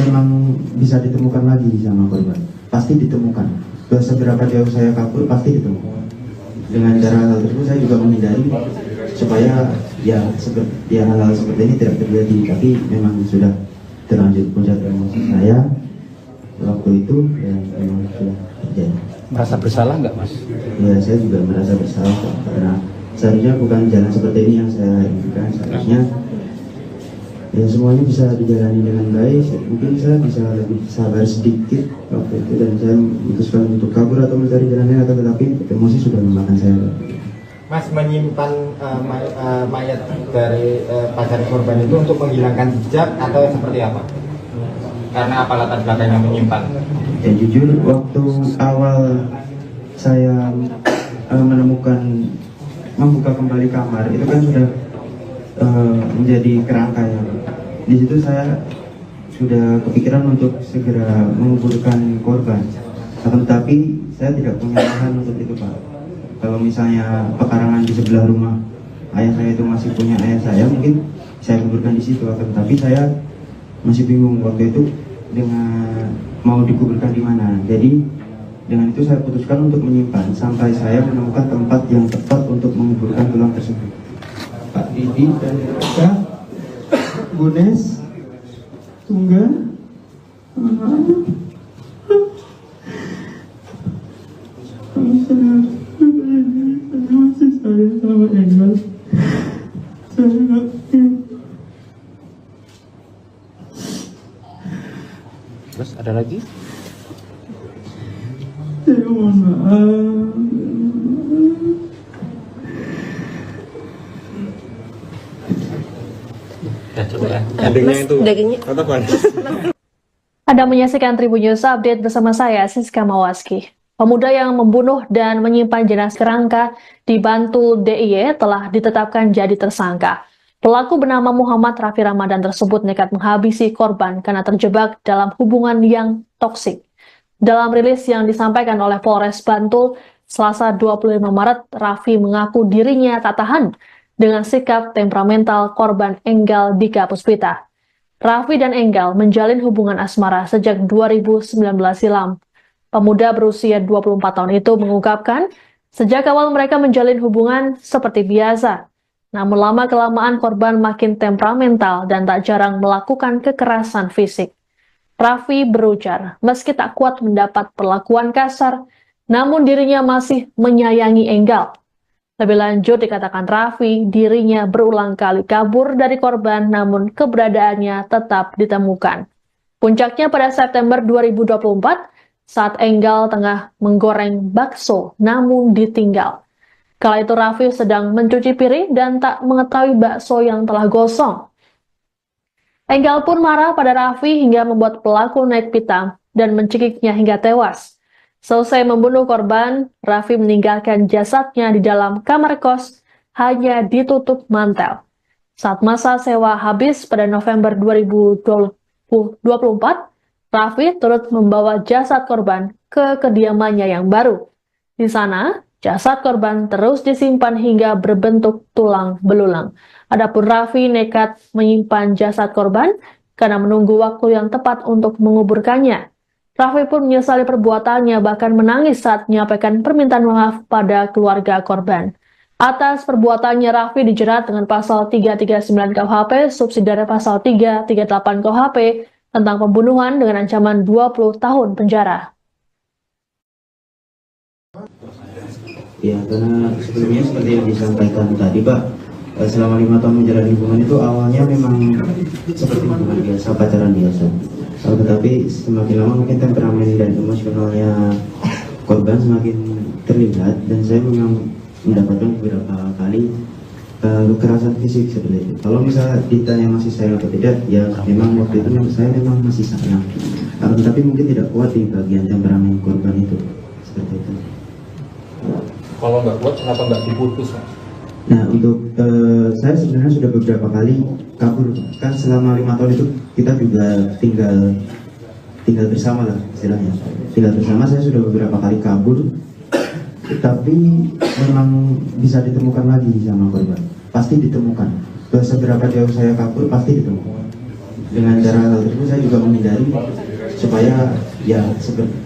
memang bisa ditemukan lagi sama korban. Pasti ditemukan. Seberapa jauh saya kabur pasti ditemukan. Dengan cara hal tersebut saya juga menghindari supaya hal-hal seperti ini tidak terjadi. Tapi memang sudah terlanjur puncak emosi saya waktu itu, dan memang sudah terjadi. Merasa bersalah nggak Mas? Ya, saya juga merasa bersalah karena seharusnya bukan jalan seperti ini yang saya inginkan. Seharusnya ya semuanya bisa dijalani dengan baik. Mungkin saya bisa lebih sabar sedikit waktu itu, dan saya memutuskan untuk kabur atau mencari jalan lain, tetapi emosi sudah memakan saya. Mas menyimpan mayat dari pacar korban itu untuk menghilangkan jejak atau seperti apa? Karena apa latar belakangnya menyimpan? Ya jujur, waktu awal saya membuka kembali kamar, itu kan sudah menjadi kerangka ya. Di situ saya sudah kepikiran untuk segera menguburkan korban. Akan tetapi saya tidak punya lahan untuk itu, Pak. Kalau misalnya pekarangan di sebelah rumah ayah saya itu masih punya ayah saya, mungkin saya kuburkan di situ. Akan tetapi saya masih bingung waktu itu dengan mau dikuburkan di mana. Jadi dengan itu saya putuskan untuk menyimpan sampai saya menemukan tempat yang tepat untuk menguburkan tulang tersebut. Pak Didi dan Kak Gunes Tunggal masih saya sama Engel. Saya Terus ada lagi? saya mohon maaf. Ya coba ya. Endingnya itu. Kata Pak. Anda menyaksikan Tribun News Update bersama saya, Siska Mawaski. Pemuda yang membunuh dan menyimpan jenazah kerangka di Bantul DIY telah ditetapkan jadi tersangka. Pelaku bernama Muhammad Raffi Ramadan tersebut nekat menghabisi korban karena terjebak dalam hubungan yang toksik. Dalam rilis yang disampaikan oleh Polres Bantul, Selasa 25 Maret, Raffi mengaku dirinya tak tahan dengan sikap temperamental korban Enggal Dika Puspita. Raffi dan Enggal menjalin hubungan asmara sejak 2019 silam. Pemuda berusia 24 tahun itu mengungkapkan, sejak awal mereka menjalin hubungan seperti biasa. Namun lama-kelamaan korban makin temperamental dan tak jarang melakukan kekerasan fisik. Raffi berujar, meski tak kuat mendapat perlakuan kasar, namun dirinya masih menyayangi Enggal. Lebih lanjut dikatakan Raffi, dirinya berulang kali kabur dari korban namun keberadaannya tetap ditemukan. Puncaknya pada September 2024, saat Enggal tengah menggoreng bakso namun ditinggal. Kala itu Raffi sedang mencuci piring dan tak mengetahui bakso yang telah gosong. Enggal pun marah pada Raffi hingga membuat pelaku naik pitam dan mencekiknya hingga tewas. Selesai membunuh korban, Raffi meninggalkan jasadnya di dalam kamar kos, hanya ditutup mantel. Saat masa sewa habis pada November 2024, Raffi turut membawa jasad korban ke kediamannya yang baru. Di sana, jasad korban terus disimpan hingga berbentuk tulang belulang. Adapun Raffi nekat menyimpan jasad korban karena menunggu waktu yang tepat untuk menguburkannya. Raffi pun menyesali perbuatannya, bahkan menangis saat menyampaikan permintaan maaf pada keluarga korban. Atas perbuatannya, Raffi dijerat dengan pasal 339 KUHP, subsidiare pasal 338 KUHP, tentang pembunuhan dengan ancaman 20 tahun penjara. Ya, karena sebelumnya seperti yang disampaikan tadi, Pak, selama 5 tahun menjalani hubungan itu awalnya memang seperti hubungan biasa, pacaran biasa. Tetapi semakin lama mungkin temperamen dan emosionalnya korban semakin terlihat, dan saya memang mendapatkan beberapa kali kekerasan fisik seperti itu. Kalau misalnya ditanya masih sayang atau tidak, ya memang waktu itu saya memang masih sayang. Tetapi mungkin tidak kuat di bagian temperamen korban itu, seperti itu. Kalau nggak kuat, kenapa nggak diputus, Mas? Nah, untuk saya sebenarnya sudah beberapa kali kabur. Kan selama 5 tahun itu kita juga tinggal bersama lah istilahnya. Tinggal bersama, saya sudah beberapa kali kabur. Tapi memang bisa ditemukan lagi sama korban. Pasti ditemukan. Seberapa jauh saya kabur, pasti ditemukan. Dengan cara hal tersebut saya juga menghindari supaya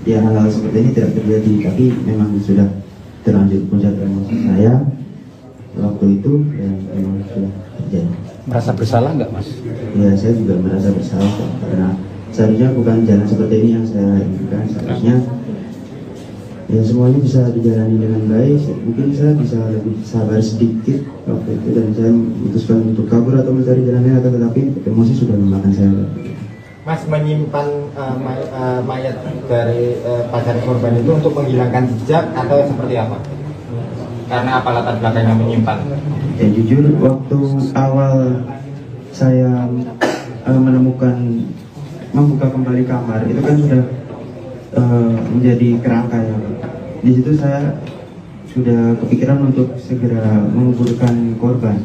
hal-hal seperti ini tidak terjadi. Tapi memang sudah terlanjur puncak emosi saya waktu itu, dan memang sudah terjadi. Merasa bersalah nggak, Mas? Ya, saya juga merasa bersalah karena seharusnya bukan jalan seperti ini yang saya inginkan. Seharusnya ya semuanya bisa dijalani dengan baik. Mungkin saya bisa lebih sabar sedikit waktu itu, dan saya memutuskan untuk kabur atau mencari jalan lain, akan tetapi emosi sudah memakan saya. Mas menyimpan mayat dari pacar korban itu untuk menghilangkan jejak atau seperti apa? Karena apa latar belakangnya menyimpan? Ya jujur, waktu awal saya membuka kembali kamar itu kan sudah menjadi kerangka ya. Di situ saya sudah kepikiran untuk segera menguburkan korban.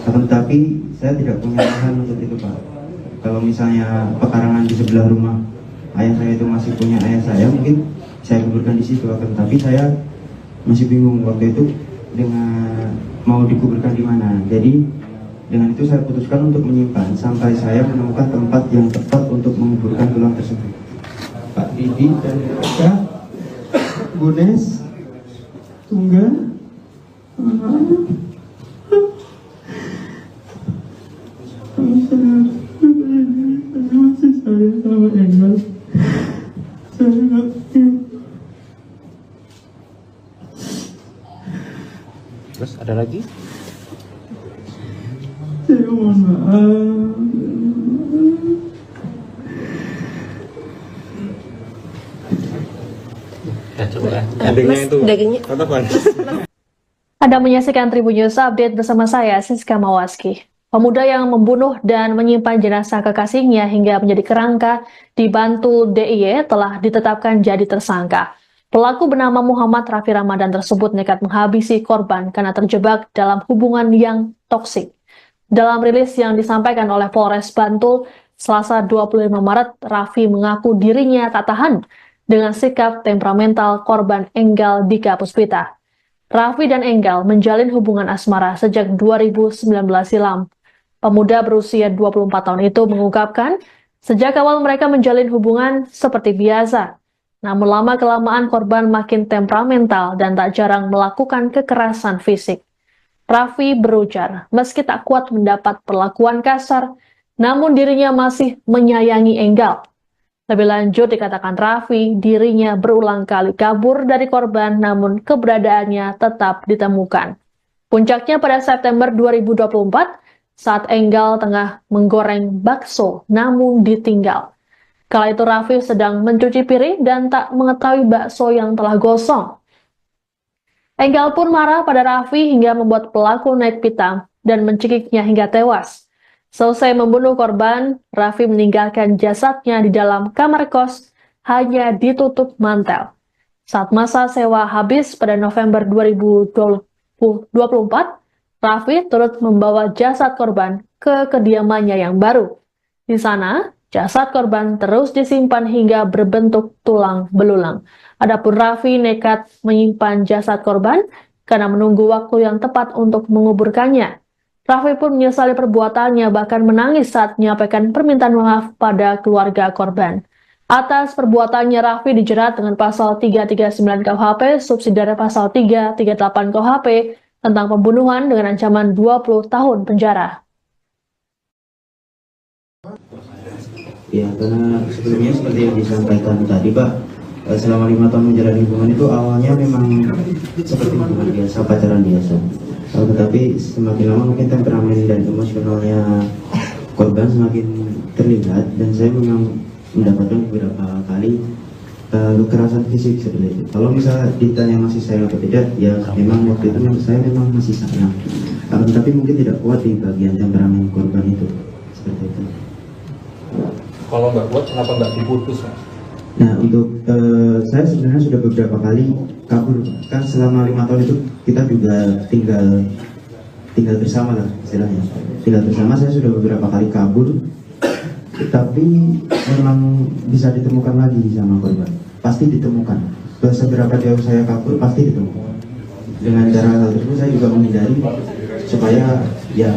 Akan tetapi saya tidak punya lahan untuk itu, Pak. Kalau misalnya pekarangan di sebelah rumah ayah saya itu masih punya ayah saya, mungkin saya kuburkan di situ. Akan tetapi saya masih bingung waktu itu dengan mau dikuburkan di mana. Jadi dengan itu saya putuskan untuk menyimpan sampai saya menemukan tempat yang tepat untuk menguburkan tulang tersebut. Pak Didi dan Kak Gunes Tunggal masih saya sama Engel. Saya nggak Terus ada lagi? saya mohon maaf. Ya coba ya. Endingnya itu. Tatapan. Anda menyaksikan Tribun News Update bersama saya, Siska Mawaski. Pemuda yang membunuh dan menyimpan jenazah kekasihnya hingga menjadi kerangka di Bantul DIY telah ditetapkan jadi tersangka. Pelaku bernama Muhammad Raffi Ramadan tersebut nekat menghabisi korban karena terjebak dalam hubungan yang toksik. Dalam rilis yang disampaikan oleh Polres Bantul, Selasa 25 Maret, Raffi mengaku dirinya tak tahan dengan sikap temperamental korban Enggal Dika Puspita. Raffi dan Enggal menjalin hubungan asmara sejak 2019 silam. Pemuda berusia 24 tahun itu mengungkapkan, sejak awal mereka menjalin hubungan seperti biasa. Namun lama-kelamaan korban makin temperamental dan tak jarang melakukan kekerasan fisik. Raffi berujar, meski tak kuat mendapat perlakuan kasar, namun dirinya masih menyayangi Enggal. Lebih lanjut dikatakan Raffi, dirinya berulang kali kabur dari korban namun keberadaannya tetap ditemukan. Puncaknya pada September 2024 saat Enggal tengah menggoreng bakso namun ditinggal. Kala itu Raffi sedang mencuci piring dan tak mengetahui bakso yang telah gosong. Enggal pun marah pada Raffi hingga membuat pelaku naik pitam dan mencekiknya hingga tewas. Selesai membunuh korban, Raffi meninggalkan jasadnya di dalam kamar kos, hanya ditutup mantel. Saat masa sewa habis pada November 2024, Raffi turut membawa jasad korban ke kediamannya yang baru. Di sana, jasad korban terus disimpan hingga berbentuk tulang belulang. Adapun Raffi nekat menyimpan jasad korban karena menunggu waktu yang tepat untuk menguburkannya. Raffi pun menyesali perbuatannya, bahkan menangis saat menyampaikan permintaan maaf pada keluarga korban. Atas perbuatannya, Raffi dijerat dengan pasal 339 KUHP, subsidiare pasal 338 KUHP, tentang pembunuhan dengan ancaman 20 tahun penjara. Ya, karena sebelumnya seperti yang disampaikan tadi, Pak, selama 5 tahun menjalani hubungan itu awalnya memang seperti hubungan biasa, pacaran biasa. Tetapi semakin lama mungkin temperamen dan emosionalnya korban semakin terlihat, dan saya memang mendapatkan beberapa kali kekerasan fisik seperti itu. Kalau misalnya ditanya masih sayang atau tidak, ya memang waktu itu saya memang masih sayang. Tapi mungkin tidak kuat di bagian temperamen korban itu, seperti itu. Kalau nggak kuat, kenapa nggak diputus, Mas? Nah, untuk saya sebenarnya sudah beberapa kali kabur. Kan selama 5 tahun itu kita juga tinggal bersama lah istilahnya. Tinggal bersama, saya sudah beberapa kali kabur. Tapi memang bisa ditemukan lagi sama korban. Pasti ditemukan. Seberapa jauh saya kabur, pasti ditemukan. Dengan cara hal tersebut saya juga menghindari supaya ya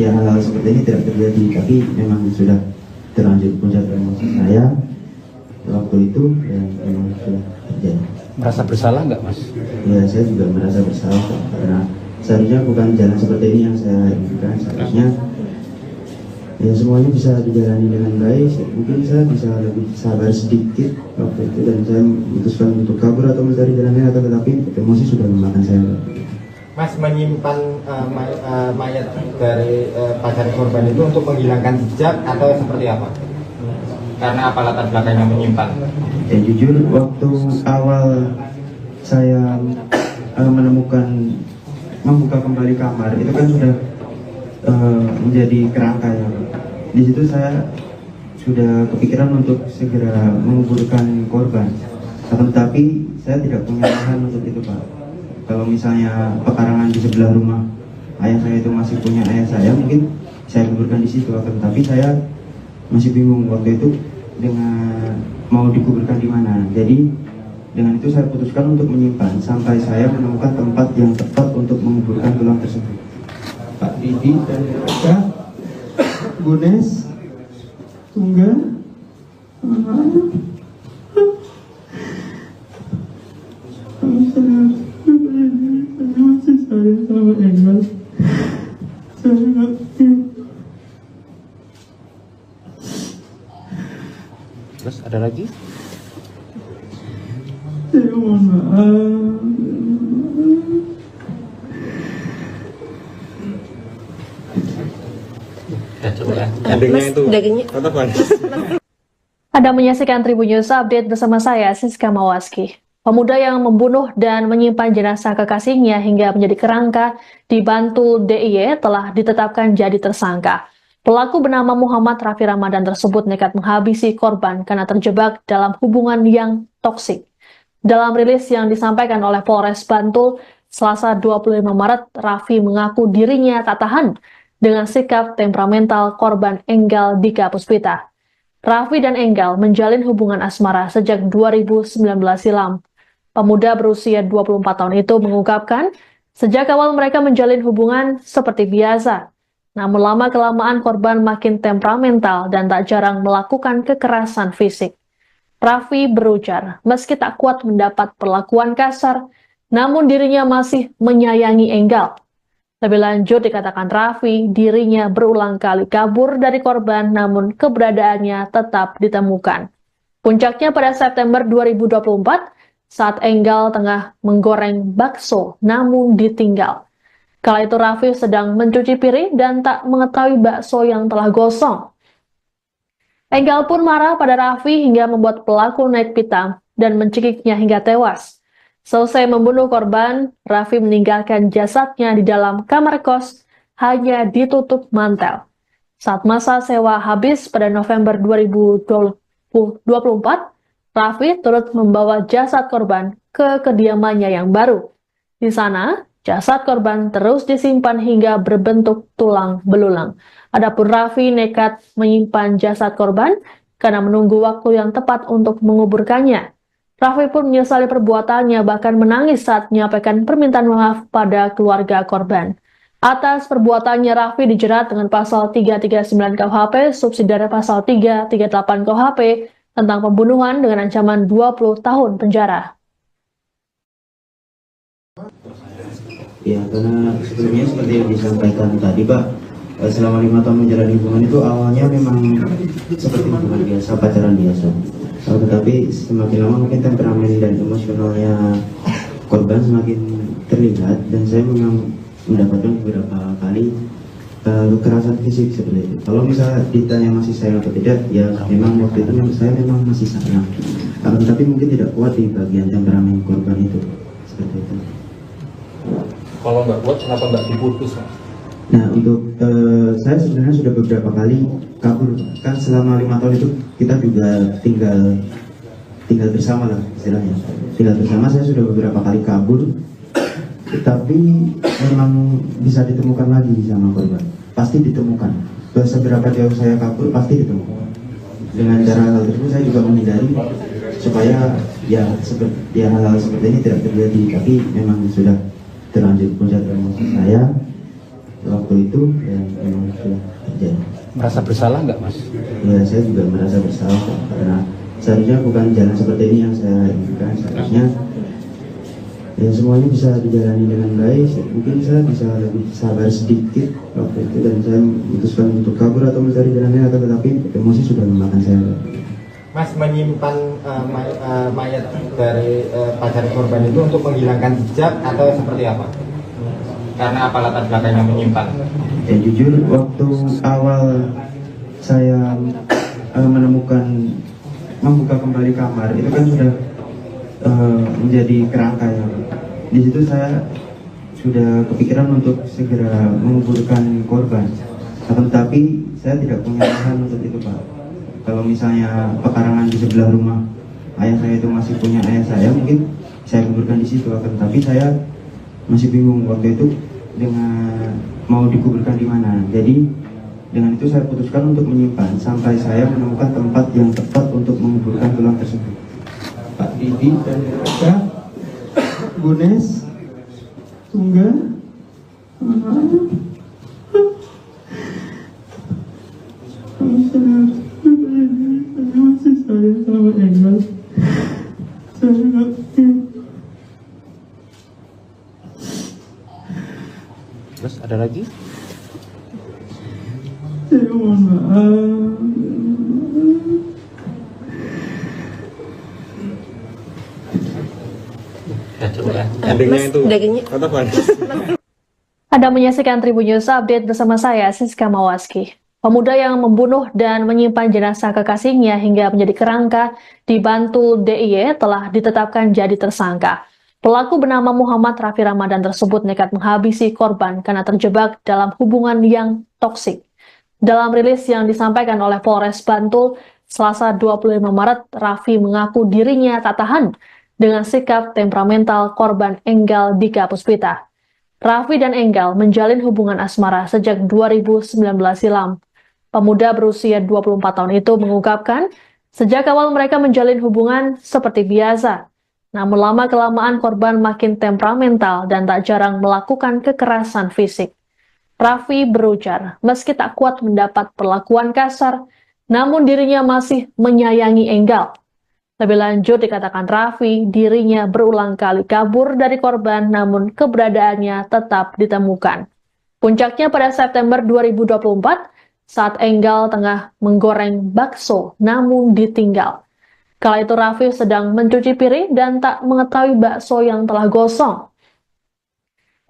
hal-hal seperti ini tidak terjadi. Tapi memang sudah terlanjur puncak emosi saya waktu itu, dan memang sudah terjadi. Merasa bersalah nggak, Mas? Ya, saya juga merasa bersalah karena seharusnya bukan jalan seperti ini yang saya inginkan. Seharusnya ya semuanya bisa dijalani dengan baik. Mungkin saya bisa lebih sabar sedikit waktu itu, dan saya memutuskan untuk kabur atau mencari jalan lain, atau tetapi emosi sudah memakan saya. Mas menyimpan mayat dari pacar korban itu untuk menghilangkan jejak atau seperti apa? Karena apa latar belakangnya menyimpan? Ya jujur, waktu awal saya membuka kembali kamar itu kan sudah menjadi kerangka ya. Di situ saya sudah kepikiran untuk segera menguburkan korban, tetapi saya tidak punya lahan untuk itu, Pak. Kalau misalnya pekarangan di sebelah rumah ayah saya itu masih punya ayah saya, mungkin saya kuburkan di situ. Tetapi saya masih bingung waktu itu dengan mau dikuburkan di mana. Jadi dengan itu saya putuskan untuk menyimpan sampai saya menemukan tempat yang tepat untuk menguburkan tulang tersebut. Pak Didi dan Kak Gunes Tunggal masih saya sama Engel. Saya ngerti. Terus ada lagi? Saya mohon maaf. Ya coba ya. Endingnya itu. Tetap Bang. Anda menyaksikan Tribun News Update bersama saya, Siska Mawaski. Pemuda yang membunuh dan menyimpan jenazah kekasihnya hingga menjadi kerangka di Bantul DIY telah ditetapkan jadi tersangka. Pelaku bernama Muhammad Raffi Ramadan tersebut nekat menghabisi korban karena terjebak dalam hubungan yang toksik. Dalam rilis yang disampaikan oleh Polres Bantul, Selasa 25 Maret, Raffi mengaku dirinya tak tahan dengan sikap temperamental korban Enggal Dika Puspita. Raffi dan Enggal menjalin hubungan asmara sejak 2019 silam. Pemuda berusia 24 tahun itu mengungkapkan, sejak awal mereka menjalin hubungan seperti biasa. Namun lama-kelamaan korban makin temperamental dan tak jarang melakukan kekerasan fisik. Raffi berujar, meski tak kuat mendapat perlakuan kasar, namun dirinya masih menyayangi Enggal. Lebih lanjut dikatakan Raffi, dirinya berulang kali kabur dari korban namun keberadaannya tetap ditemukan. Puncaknya pada September 2024 saat Enggal tengah menggoreng bakso namun ditinggal. Kala itu Raffi sedang mencuci piring dan tak mengetahui bakso yang telah gosong. Enggal pun marah pada Raffi hingga membuat pelaku naik pitam dan mencekiknya hingga tewas. Selesai membunuh korban, Raffi meninggalkan jasadnya di dalam kamar kos, hanya ditutup mantel. Saat masa sewa habis pada November 2024, Raffi turut membawa jasad korban ke kediamannya yang baru. Di sana, jasad korban terus disimpan hingga berbentuk tulang belulang. Adapun Raffi nekat menyimpan jasad korban karena menunggu waktu yang tepat untuk menguburkannya. Raffi pun menyesali perbuatannya, bahkan menangis saat menyampaikan permintaan maaf pada keluarga korban. Atas perbuatannya, Raffi dijerat dengan pasal 339 KUHP, subsidiar pasal 338 KUHP, tentang pembunuhan dengan ancaman 20 tahun penjara. Ya, karena sebelumnya seperti yang disampaikan tadi, Pak, selama 5 tahun menjalani hubungan itu awalnya memang seperti hubungan biasa, pacaran biasa. Tetapi semakin lama mungkin temperamen dan emosionalnya korban semakin terlihat, dan saya memang mendapatkan beberapa kali kekerasan fisik seperti itu. Kalau misalnya ditanya masih sayang atau tidak, ya memang waktu itu saya memang masih sayang. Tapi mungkin tidak kuat di bagian temperamen korban itu, seperti itu. Kalau nggak kuat, kenapa nggak diputus, Mas? Nah, untuk saya sebenarnya sudah beberapa kali kabur. Kan selama 5 tahun itu kita juga tinggal bersama lah istilahnya. Tinggal bersama, saya sudah beberapa kali kabur. Tapi memang bisa ditemukan lagi sama korban. Pasti ditemukan. Seberapa jauh saya kabur, pasti ditemukan. Dengan cara hal tersebut saya juga menghindari supaya hal-hal seperti ini tidak terjadi. Tapi memang sudah terlanjur puncak emosi saya waktu itu, dan memang sudah terjadi. Merasa bersalah nggak, Mas? Ya, saya juga merasa bersalah karena seharusnya bukan jalan seperti ini yang saya inginkan. Seharusnya ya semuanya bisa dijalani dengan baik. Mungkin saya bisa lebih sabar sedikit waktu itu, dan saya memutuskan untuk kabur atau mencari jalan lain, tetapi emosi sudah memakan saya. Mas menyimpan mayat dari pacar korban itu untuk menghilangkan jejak atau seperti apa? Karena apa latar belakangnya menyimpan? Ya jujur, waktu awal saya membuka kembali kamar, itu kan sudah menjadi kerangka ya. Di situ saya sudah kepikiran untuk segera menguburkan korban, tetapi saya tidak punya lahan untuk itu, Pak. Kalau misalnya pekarangan di sebelah rumah ayah saya itu masih punya ayah saya, mungkin saya kuburkan di situ, tapi saya masih bingung waktu itu dengan mau dikuburkan di mana. Jadi dengan itu saya putuskan untuk menyimpan sampai saya menemukan tempat yang tepat untuk menguburkan tulang tersebut. Pak Didi dan Kak Gunes Tungga masih saya sama Engel. Terus ada lagi? Saya mohon maaf. Ya coba ya. Endingnya itu. Kata Pak. Anda menyaksikan Tribun News Update bersama saya, Siska Mawaski. Pemuda yang membunuh dan menyimpan jenazah kekasihnya hingga menjadi kerangka di Bantul DIY telah ditetapkan jadi tersangka. Pelaku bernama Muhammad Raffi Ramadan tersebut nekat menghabisi korban karena terjebak dalam hubungan yang toksik. Dalam rilis yang disampaikan oleh Polres Bantul, Selasa 25 Maret, Raffi mengaku dirinya tak tahan dengan sikap temperamental korban Enggal Dika Puspita. Raffi dan Enggal menjalin hubungan asmara sejak 2019 silam. Pemuda berusia 24 tahun itu mengungkapkan, sejak awal mereka menjalin hubungan seperti biasa. Namun lama-kelamaan korban makin temperamental dan tak jarang melakukan kekerasan fisik. Raffi berujar, meski tak kuat mendapat perlakuan kasar, namun dirinya masih menyayangi Enggal. Lebih lanjut dikatakan Raffi, dirinya berulang kali kabur dari korban namun keberadaannya tetap ditemukan. Puncaknya pada September 2024, saat Enggal tengah menggoreng bakso namun ditinggal. Kala itu Raffi sedang mencuci piring dan tak mengetahui bakso yang telah gosong.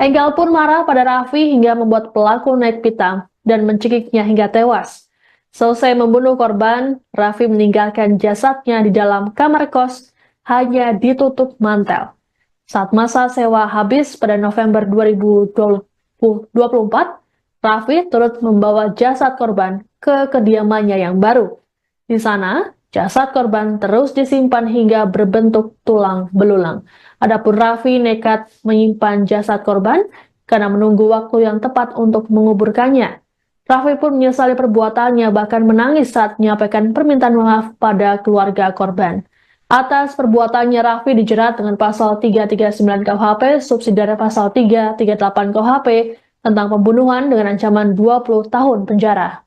Enggal pun marah pada Raffi hingga membuat pelaku naik pitam dan mencekiknya hingga tewas. Selesai membunuh korban, Raffi meninggalkan jasadnya di dalam kamar kos, hanya ditutup mantel. Saat masa sewa habis pada November 2024, Raffi turut membawa jasad korban ke kediamannya yang baru. Di sana, jasad korban terus disimpan hingga berbentuk tulang belulang. Adapun Raffi nekat menyimpan jasad korban karena menunggu waktu yang tepat untuk menguburkannya. Raffi pun menyesali perbuatannya, bahkan menangis saat menyampaikan permintaan maaf pada keluarga korban. Atas perbuatannya, Raffi dijerat dengan pasal 339 KUHP, subsidiare pasal 338 KUHP, tentang pembunuhan dengan ancaman 20 tahun penjara.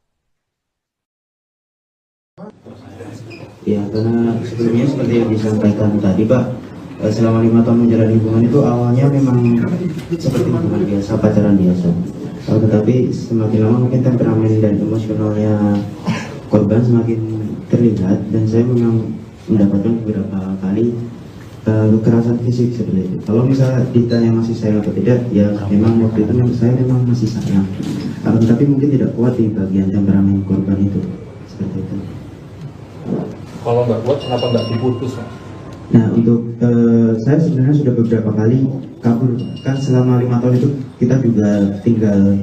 Ya, karena sebelumnya seperti yang disampaikan tadi, Pak, selama 5 tahun menjalani hubungan itu awalnya memang seperti hubungan biasa, pacaran biasa. Tetapi semakin lama mungkin temperamen dan emosionalnya korban semakin terlihat, dan saya memang mendapatkan beberapa kali kekerasan fisik seperti itu. Kalau misalnya ditanya masih sayang atau tidak, ya memang waktu itu saya memang masih sayang. Tapi mungkin tidak kuat di bagian temperamen korban itu, seperti itu. Kalau nggak kuat, kenapa nggak diputus, Mas? Nah, untuk saya sebenarnya sudah beberapa kali kabur. Kan selama 5 tahun itu kita juga tinggal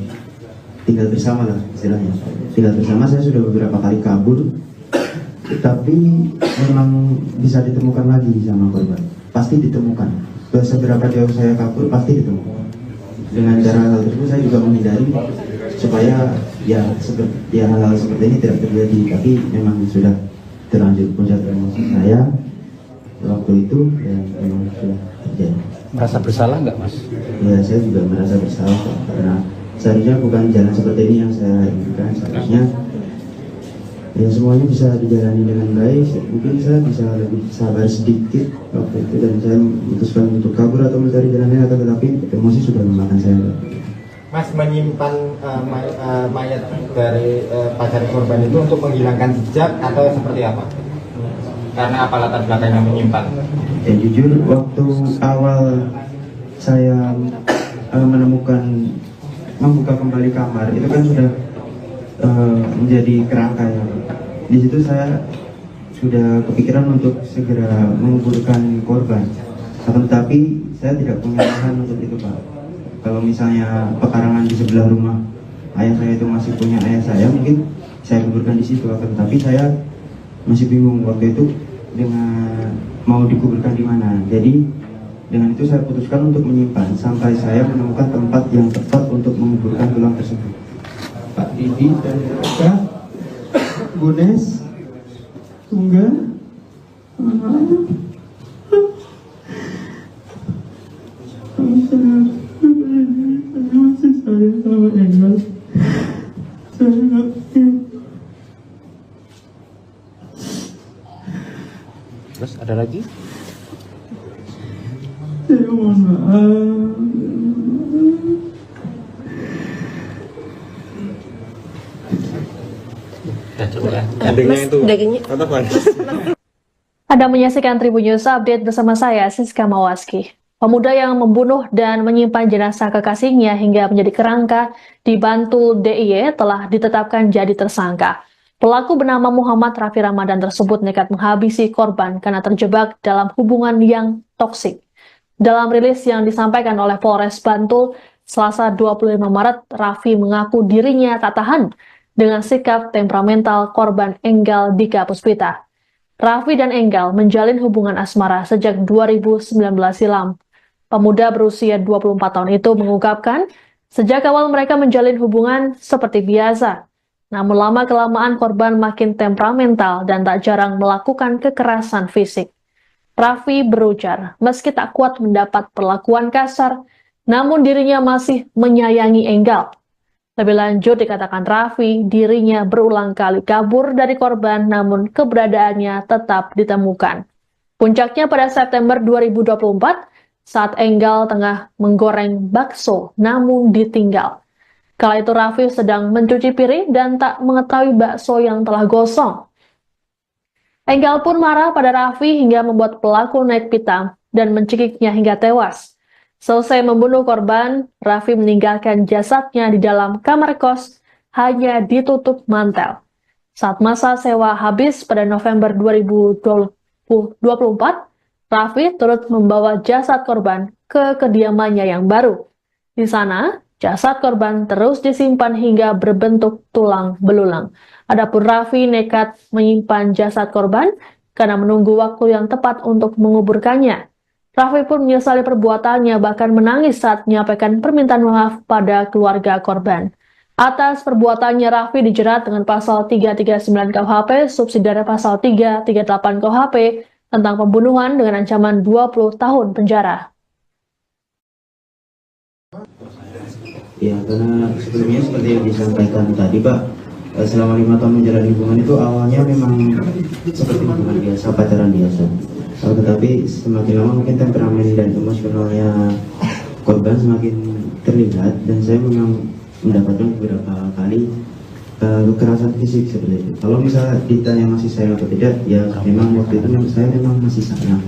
bersama lah istilahnya. Tinggal bersama, saya sudah beberapa kali kabur. Tapi memang bisa ditemukan lagi sama korban. Pasti ditemukan. Seberapa jauh saya kabur, pasti ditemukan. Dengan cara hal tersebut saya juga menghindari supaya hal-hal seperti ini tidak terjadi. Tapi memang sudah terlanjur puncak emosi saya waktu itu, dan memang sudah terjadi. Merasa bersalah nggak, Mas? Ya, saya juga merasa bersalah karena seharusnya bukan jalan seperti ini yang saya inginkan. Seharusnya ya semuanya bisa dijalani dengan baik. Mungkin saya bisa lebih sabar sedikit waktu itu, dan saya memutuskan untuk kabur atau mencari jalan lain, tetapi emosi sudah memakan saya. Mas menyimpan mayat dari pacar korban itu untuk menghilangkan jejak atau seperti apa? Karena apa latar belakangnya menyimpan? Ya jujur, waktu awal saya membuka kembali kamar, itu kan sudah menjadi kerangka ya. Di situ saya sudah kepikiran untuk segera menguburkan korban, tetapi saya tidak punya lahan untuk itu, Pak. Kalau misalnya pekarangan di sebelah rumah ayah saya itu masih punya ayah saya, mungkin saya kuburkan di situ. Tapi saya masih bingung waktu itu dengan mau dikuburkan di mana. Jadi dengan itu saya putuskan untuk menyimpan sampai saya menemukan tempat yang tepat untuk menguburkan tulang tersebut. Pak Didi dan Kak Gunes Tunggal. Terus ada lagi? Saya mohon maaf. Ya, coba ya. Endingnya itu. Kata Pak. Anda menyaksikan Tribun News Update bersama saya, Siska Mawaski. Pemuda yang membunuh dan menyimpan jenazah kekasihnya hingga menjadi kerangka di Bantul DIY telah ditetapkan jadi tersangka. Pelaku bernama Muhammad Raffi Ramadan tersebut nekat menghabisi korban karena terjebak dalam hubungan yang toksik. Dalam rilis yang disampaikan oleh Polres Bantul, Selasa 25 Maret, Raffi mengaku dirinya tak tahan dengan sikap temperamental korban Enggal Dika Puspita. Raffi dan Enggal menjalin hubungan asmara sejak 2019 silam. Pemuda berusia 24 tahun itu mengungkapkan, sejak awal mereka menjalin hubungan seperti biasa. Namun lama-kelamaan korban makin temperamental dan tak jarang melakukan kekerasan fisik. Raffi berujar, meski tak kuat mendapat perlakuan kasar, namun dirinya masih menyayangi Enggal. Lebih lanjut dikatakan Raffi, dirinya berulang kali kabur dari korban namun keberadaannya tetap ditemukan. Puncaknya pada September 2024, saat Enggal tengah menggoreng bakso namun ditinggal. Kala itu Raffi sedang mencuci piring dan tak mengetahui bakso yang telah gosong. Enggal pun marah pada Raffi hingga membuat pelaku naik pitam dan mencekiknya hingga tewas. Selesai membunuh korban, Raffi meninggalkan jasadnya di dalam kamar kos, hanya ditutup mantel. Saat masa sewa habis pada November 2024, Raffi turut membawa jasad korban ke kediamannya yang baru. Di sana, jasad korban terus disimpan hingga berbentuk tulang belulang. Adapun Raffi nekat menyimpan jasad korban karena menunggu waktu yang tepat untuk menguburkannya. Raffi pun menyesali perbuatannya, bahkan menangis saat menyampaikan permintaan maaf pada keluarga korban. Atas perbuatannya, Raffi dijerat dengan pasal 339 KUHP, subsidiar pasal 338 KUHP, tentang pembunuhan dengan ancaman 20 tahun penjara. Ya, karena sebelumnya seperti yang disampaikan tadi, Pak, selama 5 tahun menjalani hubungan itu awalnya memang seperti hubungan biasa, pacaran biasa. Tetapi semakin lama mungkin temperamen dan emosionalnya korban semakin terlihat, dan saya memang mendapatkan beberapa kali kekerasan fisik seperti itu. Kalau misalnya ditanya masih sayang atau tidak, ya memang waktu itu saya memang masih sayang.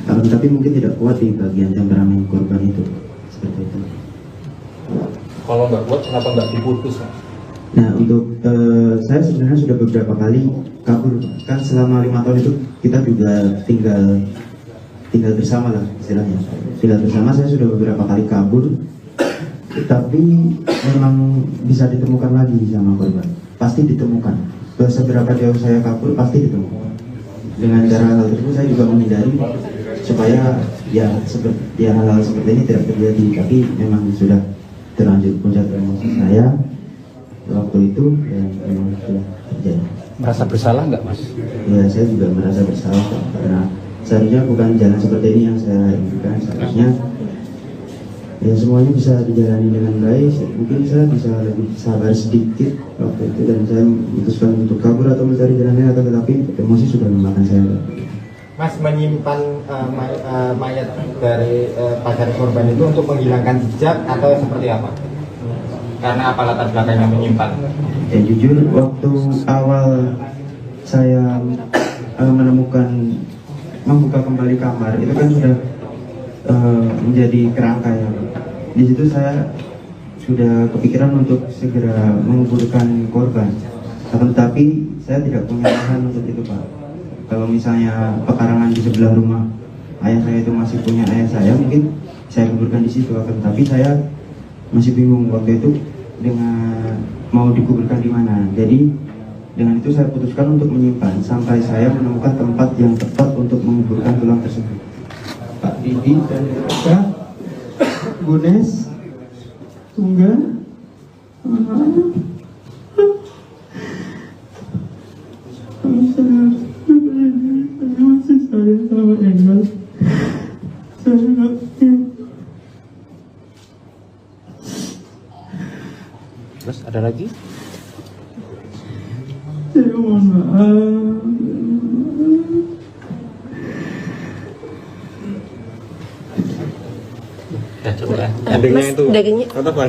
Tapi mungkin tidak kuat di bagian temperamen korban itu, seperti itu. Kalau nggak kuat, kenapa nggak diputus, Mas? Nah, untuk saya sebenarnya sudah beberapa kali kabur. Kan selama 5 tahun itu kita juga tinggal bersama lah istilahnya. Tinggal bersama, saya sudah beberapa kali kabur. Tapi memang bisa ditemukan lagi sama korban. Pasti ditemukan. Seberapa jauh saya kabur, pasti ditemukan. Dengan cara hal tersebut saya juga menghindari supaya hal-hal seperti ini tidak terjadi. Tapi memang sudah terlanjur puncak emosi saya waktu itu, ya memang sudah terjadi. Merasa bersalah nggak, Mas? Ya, saya juga merasa bersalah karena seharusnya bukan jalan seperti ini yang saya inginkan. Seharusnya ya semuanya bisa dijalani dengan baik. Mungkin saya bisa lebih sabar sedikit waktu itu, dan saya memutuskan untuk kabur atau mencari jalannya, tetapi emosi sudah memakan saya. Mas menyimpan mayat dari pacar korban itu untuk menghilangkan jejak atau seperti apa? Karena apa latar belakangnya menyimpan? Ya jujur, waktu awal saya membuka kembali kamar, itu kan sudah menjadi kerangka ya. Di situ saya sudah kepikiran untuk segera menguburkan korban, tetapi saya tidak punya lahan untuk itu, Pak. Kalau misalnya pekarangan di sebelah rumah ayah saya itu masih punya ayah saya, mungkin saya kuburkan di situ. Tapi saya masih bingung waktu itu dengan mau dikuburkan di mana. Jadi dengan itu saya putuskan untuk menyimpan sampai saya menemukan tempat yang tepat untuk menguburkan tulang tersebut. Pak Didi dan Kak Gunes Tunggal masih sayang sama Engel. Saya nggak. Terus ada lagi? Saya mohon maaf. Ya coba ya. Endingnya itu. Kata Pak.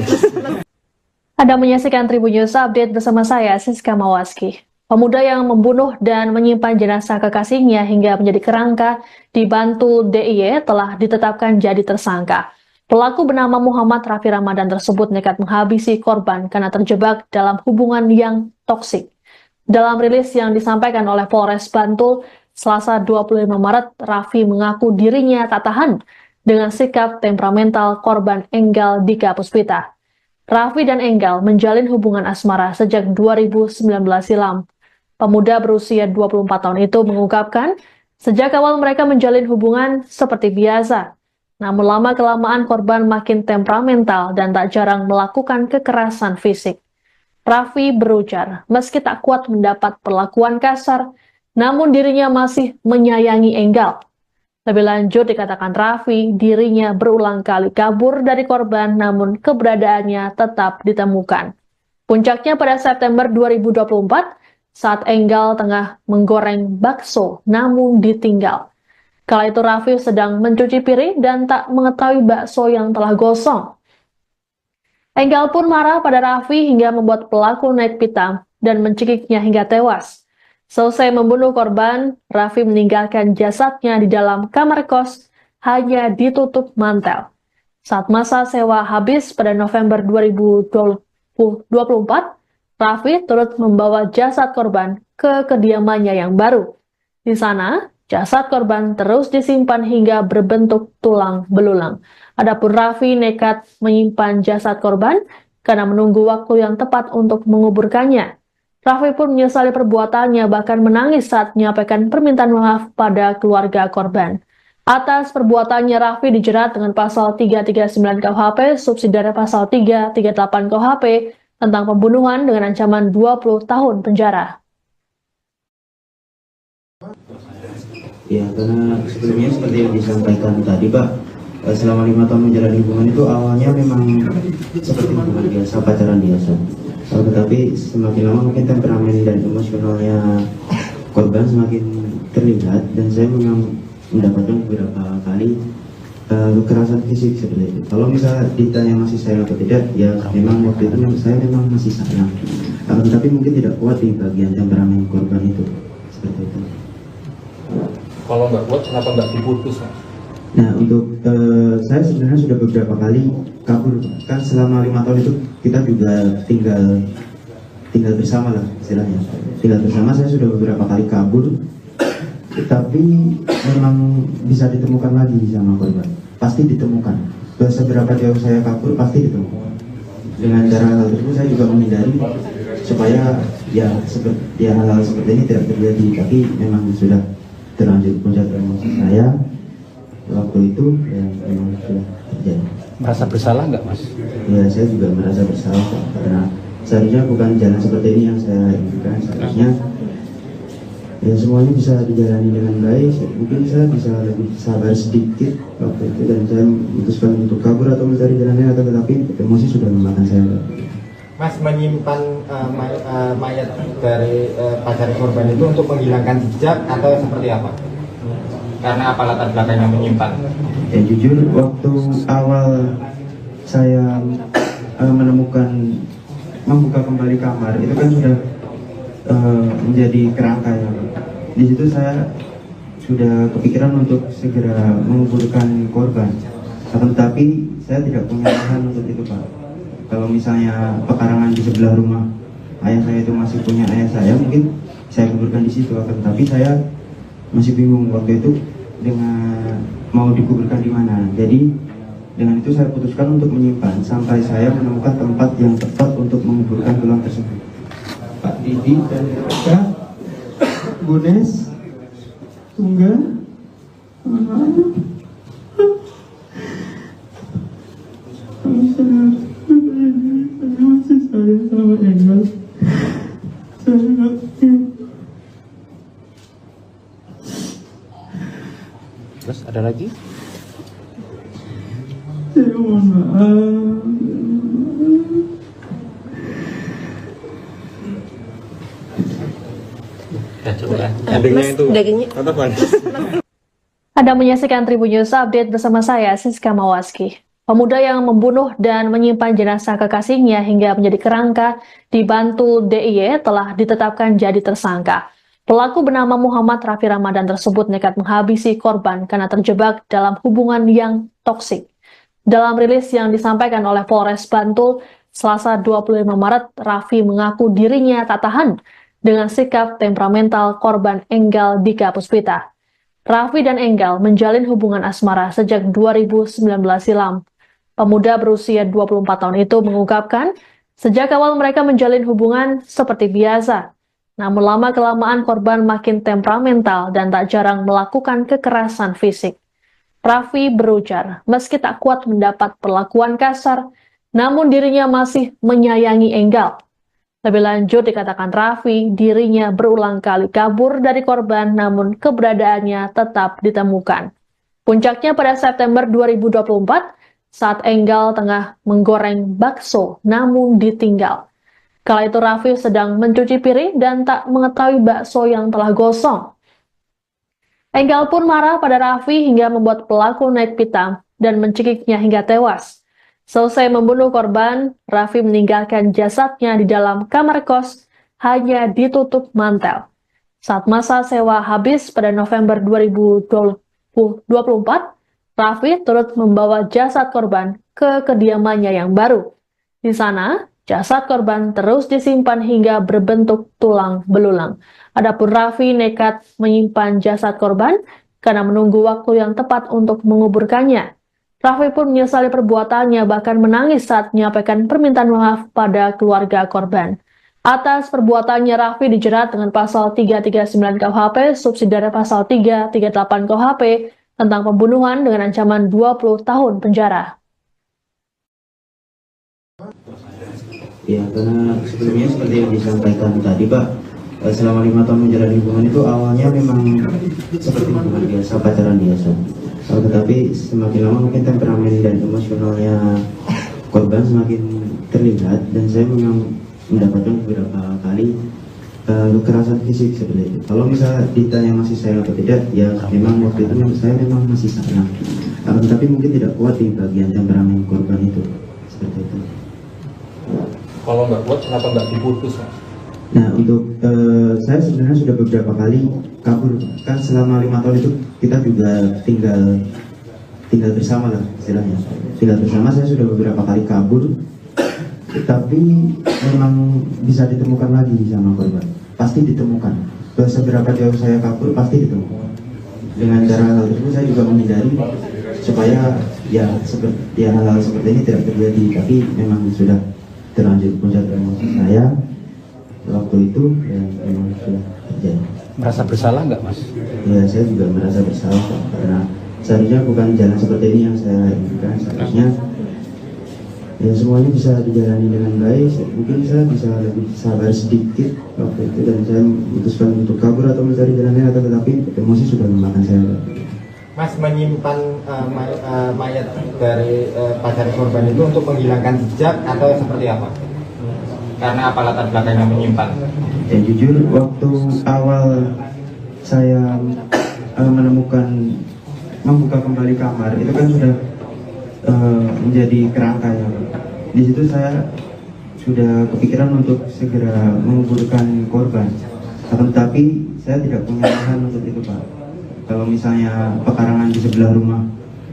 Anda menyaksikan Tribun News Update bersama saya, Siska Mawaski. Pemuda yang membunuh dan menyimpan jenazah kekasihnya hingga menjadi kerangka di Bantul DIY telah ditetapkan jadi tersangka. Pelaku bernama Muhammad Raffi Ramadan tersebut nekat menghabisi korban karena terjebak dalam hubungan yang toksik. Dalam rilis yang disampaikan oleh Polres Bantul, Selasa 25 Maret, Raffi mengaku dirinya tak tahan dengan sikap temperamental korban Enggal Dika Puspita. Raffi dan Enggal menjalin hubungan asmara sejak 2019 silam. Pemuda berusia 24 tahun itu mengungkapkan, sejak awal mereka menjalin hubungan seperti biasa. Namun lama-kelamaan korban makin temperamental dan tak jarang melakukan kekerasan fisik. Raffi berujar, meski tak kuat mendapat perlakuan kasar, namun dirinya masih menyayangi Enggal. Lebih lanjut dikatakan Raffi, dirinya berulang kali kabur dari korban namun keberadaannya tetap ditemukan. Puncaknya pada September 2024, saat Enggal tengah menggoreng bakso namun ditinggal. Kala itu Raffi sedang mencuci piring dan tak mengetahui bakso yang telah gosong. Enggal pun marah pada Raffi hingga membuat pelaku naik pitam dan mencekiknya hingga tewas. Selesai membunuh korban, Raffi meninggalkan jasadnya di dalam kamar kos, hanya ditutup mantel. Saat masa sewa habis pada November 2024, Raffi turut membawa jasad korban ke kediamannya yang baru. Di sana, jasad korban terus disimpan hingga berbentuk tulang belulang. Adapun Raffi nekat menyimpan jasad korban karena menunggu waktu yang tepat untuk menguburkannya. Raffi pun menyesali perbuatannya, bahkan menangis saat menyampaikan permintaan maaf pada keluarga korban. Atas perbuatannya, Raffi dijerat dengan pasal 339 KUHP, subsidiary pasal 338 KUHP, tentang pembunuhan dengan ancaman 20 tahun penjara. Ya, karena sebelumnya seperti yang disampaikan tadi, Pak, selama 5 tahun menjalani hubungan itu awalnya memang seperti hubungan biasa, pacaran biasa. Tetapi semakin lama mungkin temperamen dan emosionalnya korban semakin terlihat, dan saya memang mendapatkan beberapa kali kekerasan fisik seperti itu. Kalau misalnya ditanya masih sayang atau tidak, ya memang waktu itu saya memang masih sayang, tapi mungkin tidak kuat di bagian temperamen korban itu, seperti itu. Kalau nggak kuat, kenapa nggak diputus, Mas? Nah, untuk saya sebenarnya sudah beberapa kali kabur. Kan selama 5 tahun itu kita juga tinggal bersama lah istilahnya. Tinggal bersama, saya sudah beberapa kali kabur, tapi memang bisa ditemukan lagi sama korban. Pasti ditemukan. Seberapa jauh saya kabur pasti ditemukan. Dengan cara hal tersebut saya juga menghindari supaya hal-hal seperti ini tidak terjadi. Tapi memang sudah terlanjur puncak emosi saya waktu itu, ya memang sudah terjadi. Merasa bersalah nggak, Mas? Ya, saya juga merasa bersalah karena seharusnya bukan jalan seperti ini yang saya inginkan. Seharusnya ya semuanya bisa dijalani dengan baik. Mungkin saya bisa lebih sabar sedikit waktu itu, dan saya memutuskan untuk kabur atau mencari jalannya, atau tetapi emosi sudah memakan saya. Mas menyimpan mayat dari pacar korban itu untuk menghilangkan jejak atau seperti apa? Karena apa latar belakangnya menyimpan? Ya jujur, waktu awal saya membuka kembali kamar, itu kan sudah menjadi kerangka ya. Di situ saya sudah kepikiran untuk segera menguburkan korban, tetapi saya tidak punya lahan untuk itu, Pak. Kalau misalnya pekarangan di sebelah rumah ayah saya itu masih punya ayah saya, mungkin saya kuburkan di situ. Tapi saya masih bingung waktu itu dengan mau dikuburkan di mana. Jadi dengan itu saya putuskan untuk menyimpan sampai saya menemukan tempat yang tepat untuk menguburkan tulang tersebut. Pak Didi dan Eka, Bunes, Tungga, sama Engel. Terus ada lagi? Saya mohon maaf. Ya coba ya. Endingnya itu. Kata Bang. Anda menyaksikan Tribun News Update bersama saya, Siska Mawaski. Pemuda yang membunuh dan menyimpan jenazah kekasihnya hingga menjadi kerangka di Bantul DIY telah ditetapkan jadi tersangka. Pelaku bernama Muhammad Raffi Ramadan tersebut nekat menghabisi korban karena terjebak dalam hubungan yang toksik. Dalam rilis yang disampaikan oleh Polres Bantul, Selasa 25 Maret, Raffi mengaku dirinya tak tahan dengan sikap temperamental korban Enggal Dika Puspita. Raffi dan Enggal menjalin hubungan asmara sejak 2019 silam. Pemuda berusia 24 tahun itu mengungkapkan, sejak awal mereka menjalin hubungan seperti biasa. Namun lama-kelamaan korban makin temperamental dan tak jarang melakukan kekerasan fisik. Raffi berujar, meski tak kuat mendapat perlakuan kasar, namun dirinya masih menyayangi Enggal. Lebih lanjut dikatakan Raffi, dirinya berulang kali kabur dari korban namun keberadaannya tetap ditemukan. Puncaknya pada September 2024, saat Enggal tengah menggoreng bakso namun ditinggal. Kala itu Raffi sedang mencuci piring dan tak mengetahui bakso yang telah gosong. Enggal pun marah pada Raffi hingga membuat pelaku naik pitam dan mencekiknya hingga tewas. Selesai membunuh korban, Raffi meninggalkan jasadnya di dalam kamar kos, hanya ditutup mantel. Saat masa sewa habis pada November 2024, Raffi turut membawa jasad korban ke kediamannya yang baru. Di sana, jasad korban terus disimpan hingga berbentuk tulang belulang. Adapun Raffi nekat menyimpan jasad korban karena menunggu waktu yang tepat untuk menguburkannya. Raffi pun menyesali perbuatannya, bahkan menangis saat menyampaikan permintaan maaf pada keluarga korban. Atas perbuatannya, Raffi dijerat dengan pasal 339 KUHP, subsidiary pasal 338 KUHP, tentang pembunuhan dengan ancaman 20 tahun penjara. Ya, karena sebelumnya seperti yang disampaikan tadi, Pak, selama 5 tahun menjalani hubungan itu awalnya memang seperti hubungan biasa, pacaran biasa. Tetapi semakin lama mungkin temperamen dan emosionalnya korban semakin terlihat, dan saya memang mendapatkan beberapa kali kekerasan fisik seperti itu. Kalau misalnya ditanya masih sayang atau tidak, ya memang waktu itu saya memang masih sayang. Tapi mungkin tidak kuat di bagian temperamen korban itu, seperti itu. Kalau nggak kuat, kenapa nggak diputus, Mas? Nah, untuk saya sebenarnya sudah beberapa kali kabur. Kan selama 5 tahun itu kita juga tinggal bersama lah istilahnya. Tinggal bersama, saya sudah beberapa kali kabur. Tapi memang bisa ditemukan lagi sama korban. Pasti ditemukan. Seberapa jauh saya kabur, pasti ditemukan. Dengan cara hal tersebut saya juga menghindari supaya seperti hal-hal seperti ini tidak terjadi. Tapi memang sudah terlanjur puncak emosi saya waktu itu, ya memang sudah terjadi. Merasa bersalah nggak, Mas? Ya, saya juga merasa bersalah, karena seharusnya bukan jalan seperti ini yang saya inginkan. Seharusnya ya semuanya bisa dijalani dengan baik. Mungkin saya bisa lebih sabar sedikit waktu itu, dan saya memutuskan untuk kabur atau mencari jalan lain, atau tetapi emosi sudah memakan saya. Mas menyimpan mayat dari pacar korban itu untuk menghilangkan jejak atau seperti apa? Karena apa latar belakangnya menyimpan? Ya jujur, waktu awal saya membuka kembali kamar, itu kan sudah menjadi kerangka ya. Di situ saya sudah kepikiran untuk segera menguburkan korban, akan tetapi saya tidak punya lahan untuk itu, Pak. Kalau misalnya pekarangan di sebelah rumah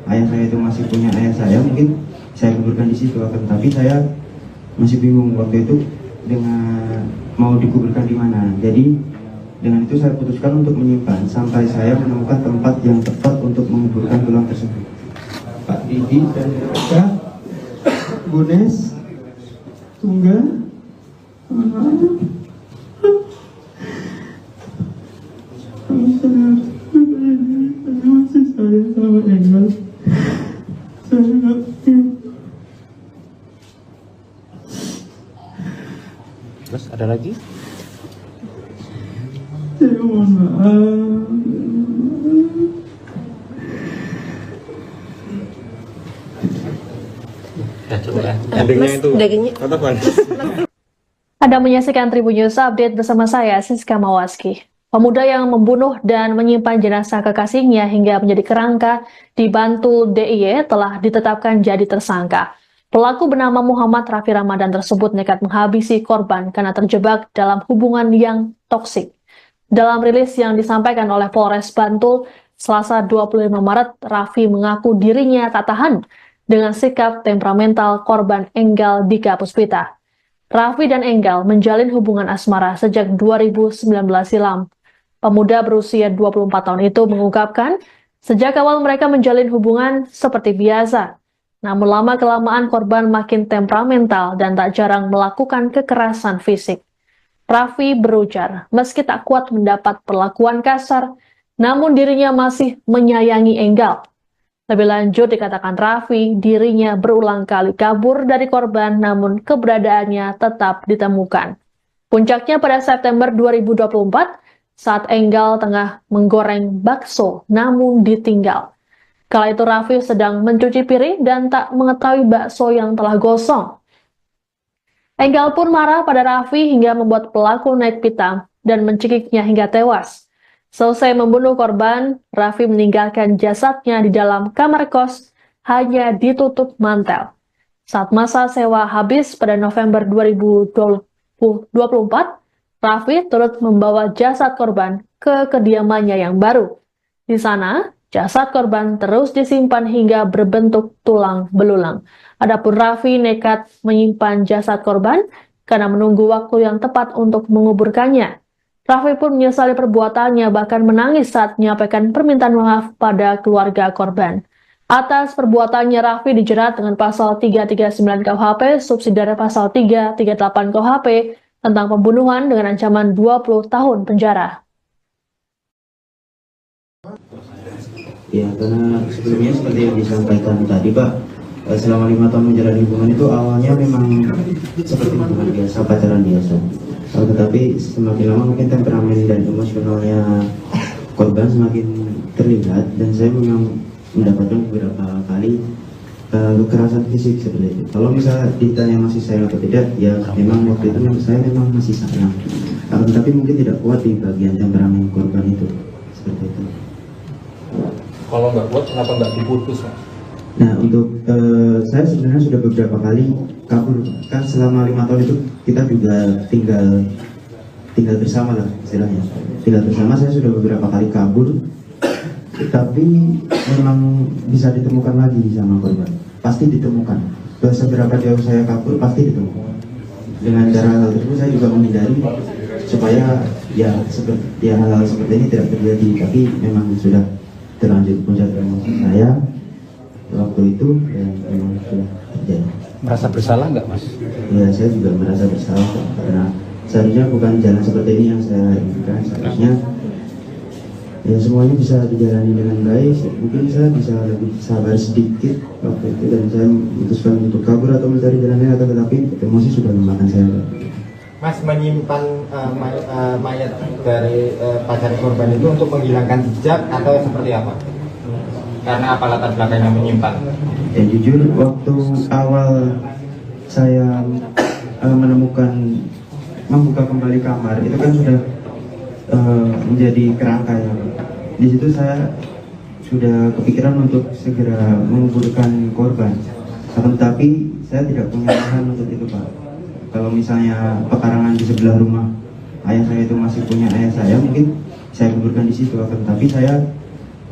ayah saya itu masih punya ayah saya, mungkin saya kuburkan di situ, akan tetapi saya masih bingung waktu itu dengan mau dikuburkan di mana. Jadi dengan itu saya putuskan untuk menyimpan sampai saya menemukan tempat yang tepat untuk menguburkan tulang tersebut. Pak Didi dan Kak Bunes Tunggal masih saya sama Engel. Saya nggak Terus ada lagi? saya mohon maaf. Ya coba ya. Endingnya itu. Tatapan. Anda menyaksikan Tribun News Update bersama saya, Siska Mawaski. Pemuda yang membunuh dan menyimpan jenazah kekasihnya hingga menjadi kerangka di Bantul DIY telah ditetapkan jadi tersangka. Pelaku bernama Muhammad Raffi Ramadan tersebut nekat menghabisi korban karena terjebak dalam hubungan yang toksik. Dalam rilis yang disampaikan oleh Polres Bantul, Selasa 25 Maret, Raffi mengaku dirinya tak tahan dengan sikap temperamental korban Enggal Dika Puspita. Raffi dan Enggal menjalin hubungan asmara sejak 2019 silam. Pemuda berusia 24 tahun itu mengungkapkan, sejak awal mereka menjalin hubungan seperti biasa. Namun lama-kelamaan korban makin temperamental dan tak jarang melakukan kekerasan fisik. Raffi berujar, meski tak kuat mendapat perlakuan kasar, namun dirinya masih menyayangi Enggal. Lebih lanjut dikatakan Raffi, dirinya berulang kali kabur dari korban namun keberadaannya tetap ditemukan. Puncaknya pada September 2024 saat Enggal tengah menggoreng bakso namun ditinggal. Kala itu Raffi sedang mencuci piring dan tak mengetahui bakso yang telah gosong. Enggal pun marah pada Raffi hingga membuat pelaku naik pitam dan mencekiknya hingga tewas. Selesai membunuh korban, Raffi meninggalkan jasadnya di dalam kamar kos, hanya ditutup mantel. Saat masa sewa habis pada November 2024, Raffi turut membawa jasad korban ke kediamannya yang baru. Di sana, jasad korban terus disimpan hingga berbentuk tulang belulang. Adapun Raffi nekat menyimpan jasad korban karena menunggu waktu yang tepat untuk menguburkannya. Raffi pun menyesali perbuatannya, bahkan menangis saat menyampaikan permintaan maaf pada keluarga korban. Atas perbuatannya, Raffi dijerat dengan pasal 339 KUHP, subsidiar pasal 338 KUHP, tentang pembunuhan dengan ancaman 20 tahun penjara. Ya, karena sebelumnya seperti yang disampaikan tadi, Pak, selama 5 tahun menjalani hubungan itu awalnya memang seperti hubungan biasa, pacaran biasa. Tetapi semakin lama mungkin temperamen dan emosionalnya korban semakin terlihat, dan saya memang mendapatkan beberapa kali kekerasan fisik seperti itu. Kalau misalnya ditanya masih sayang atau tidak, ya memang waktu itu saya memang masih sayang. Tapi mungkin tidak kuat di bagian temperamen korban itu, seperti itu. Kalau nggak kuat, kenapa nggak diputus, Mas? Nah, untuk saya sebenarnya sudah beberapa kali kabur. Kan selama 5 tahun itu kita juga tinggal bersama lah istilahnya. Tinggal bersama, saya sudah beberapa kali kabur, tapi memang bisa ditemukan lagi sama korban. Pasti ditemukan. Seberapa jauh saya kabur, pasti ditemukan. Dengan cara hal tersebut saya juga menghindari supaya ya hal-hal seperti ini tidak terjadi. Tapi memang sudah terlanjur puncak emosi saya waktu itu, dan memang sudah terjadi. Merasa bersalah nggak, Mas? Ya, saya juga merasa bersalah karena seharusnya bukan jalan seperti ini yang saya inginkan. Seharusnya ya semuanya bisa dijalani dengan baik. Mungkin saya bisa lebih sabar sedikit waktu itu, dan saya memutuskan untuk kabur atau mencari jalan lain, akan tetapi emosi sudah memakan saya. Mas menyimpan mayat dari pacar korban itu untuk menghilangkan jejak atau seperti apa? Karena apa latar belakangnya menyimpan? Ya jujur, waktu awal saya membuka kembali kamar, itu kan sudah menjadi kerangka ya. Di situ saya sudah kepikiran untuk segera menguburkan korban. Akan tetapi saya tidak punya lahan untuk itu, Pak. Kalau misalnya pekarangan di sebelah rumah ayah saya itu masih punya ayah saya, mungkin saya kuburkan di situ. Akan tetapi saya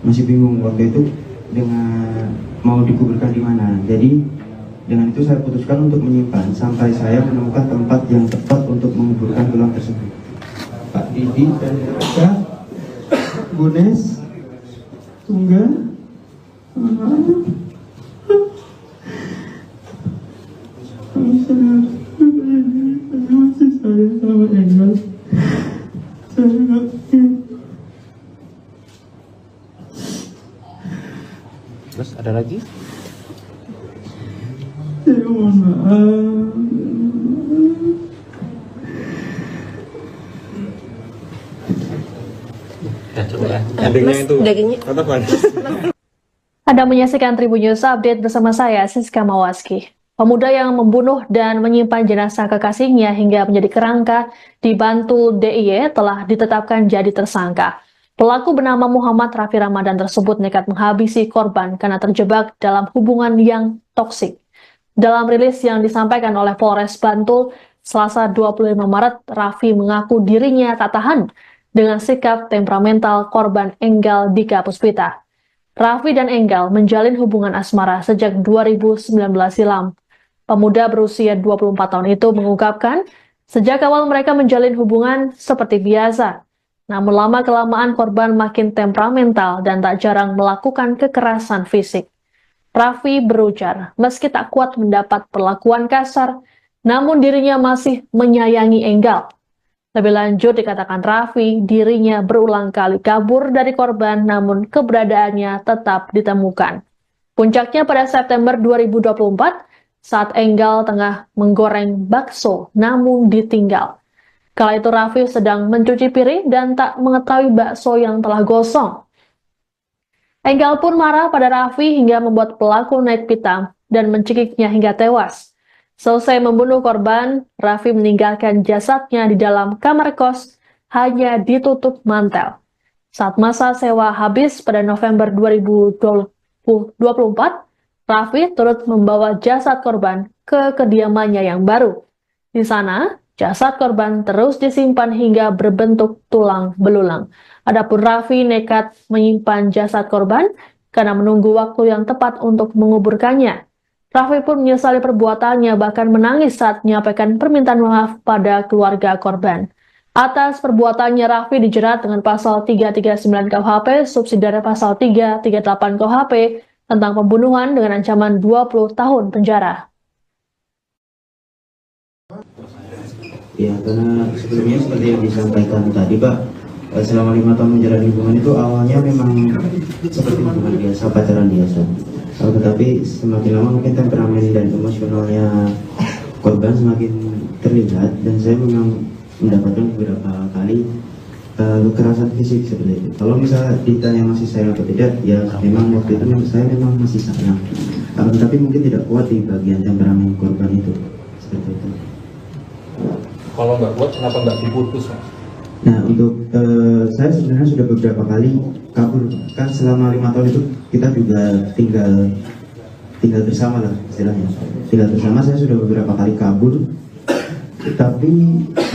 masih bingung waktu itu dengan mau dikuburkan di mana. Jadi dengan itu saya putuskan untuk menyimpan sampai saya menemukan tempat yang tepat untuk menguburkan tulang tersebut. Pak Didi dan Kak Gunes Tunggal masih saya sama Engel. Terus ada lagi? Saya mohon maaf. Ya coba ya. Endingnya itu. Tatapan. Anda menyaksikan Tribun News Update bersama saya, Siska Mawaski. Pemuda yang membunuh dan menyimpan jenazah kekasihnya hingga menjadi kerangka di Bantul DIY telah ditetapkan jadi tersangka. Pelaku bernama Muhammad Raffi Ramadan tersebut nekat menghabisi korban karena terjebak dalam hubungan yang toksik. Dalam rilis yang disampaikan oleh Polres Bantul, Selasa 25 Maret, Raffi mengaku dirinya tak tahan dengan sikap temperamental korban Enggal Dika Puspita. Raffi dan Enggal menjalin hubungan asmara sejak 2019 silam. Pemuda berusia 24 tahun itu mengungkapkan, sejak awal mereka menjalin hubungan seperti biasa. Namun lama-kelamaan korban makin temperamental dan tak jarang melakukan kekerasan fisik. Raffi berujar, meski tak kuat mendapat perlakuan kasar, namun dirinya masih menyayangi Enggal. Lebih lanjut dikatakan Raffi, dirinya berulang kali kabur dari korban namun keberadaannya tetap ditemukan. Puncaknya pada September 2024, saat Enggal tengah menggoreng bakso namun ditinggal. Kala itu Raffi sedang mencuci piring dan tak mengetahui bakso yang telah gosong. Enggal pun marah pada Raffi hingga membuat pelaku naik pitam dan mencekiknya hingga tewas. Selesai membunuh korban, Raffi meninggalkan jasadnya di dalam kamar kos hanya ditutup mantel. Saat masa sewa habis pada November 2024, Raffi turut membawa jasad korban ke kediamannya yang baru. Di sana, jasad korban terus disimpan hingga berbentuk tulang belulang. Adapun Raffi nekat menyimpan jasad korban karena menunggu waktu yang tepat untuk menguburkannya. Raffi pun menyesali perbuatannya, bahkan menangis saat menyampaikan permintaan maaf pada keluarga korban. Atas perbuatannya, Raffi dijerat dengan pasal 339 KUHP, subsidiare pasal 338 KUHP, tentang pembunuhan dengan ancaman 20 tahun penjara. Ya, karena sebelumnya seperti yang disampaikan tadi, Pak, selama 5 tahun menjalani hubungan itu awalnya memang seperti hubungan biasa, pacaran biasa. Tetapi semakin lama mungkin temperamen dan emosionalnya korban semakin terlihat, dan saya memang mendapatkan beberapa kali kekerasan fisik seperti itu. Kalau misalnya ditanya masih sayang atau tidak, ya memang waktu itu saya memang masih sayang. Tapi mungkin tidak kuat di bagian temperamen korban itu, seperti itu. Kalau nggak kuat, kenapa nggak diputus, Mas? Nah, untuk saya sebenarnya sudah beberapa kali kabur. Kan selama 5 tahun itu kita juga tinggal bersama lah istilahnya. Tinggal bersama, saya sudah beberapa kali kabur. Tapi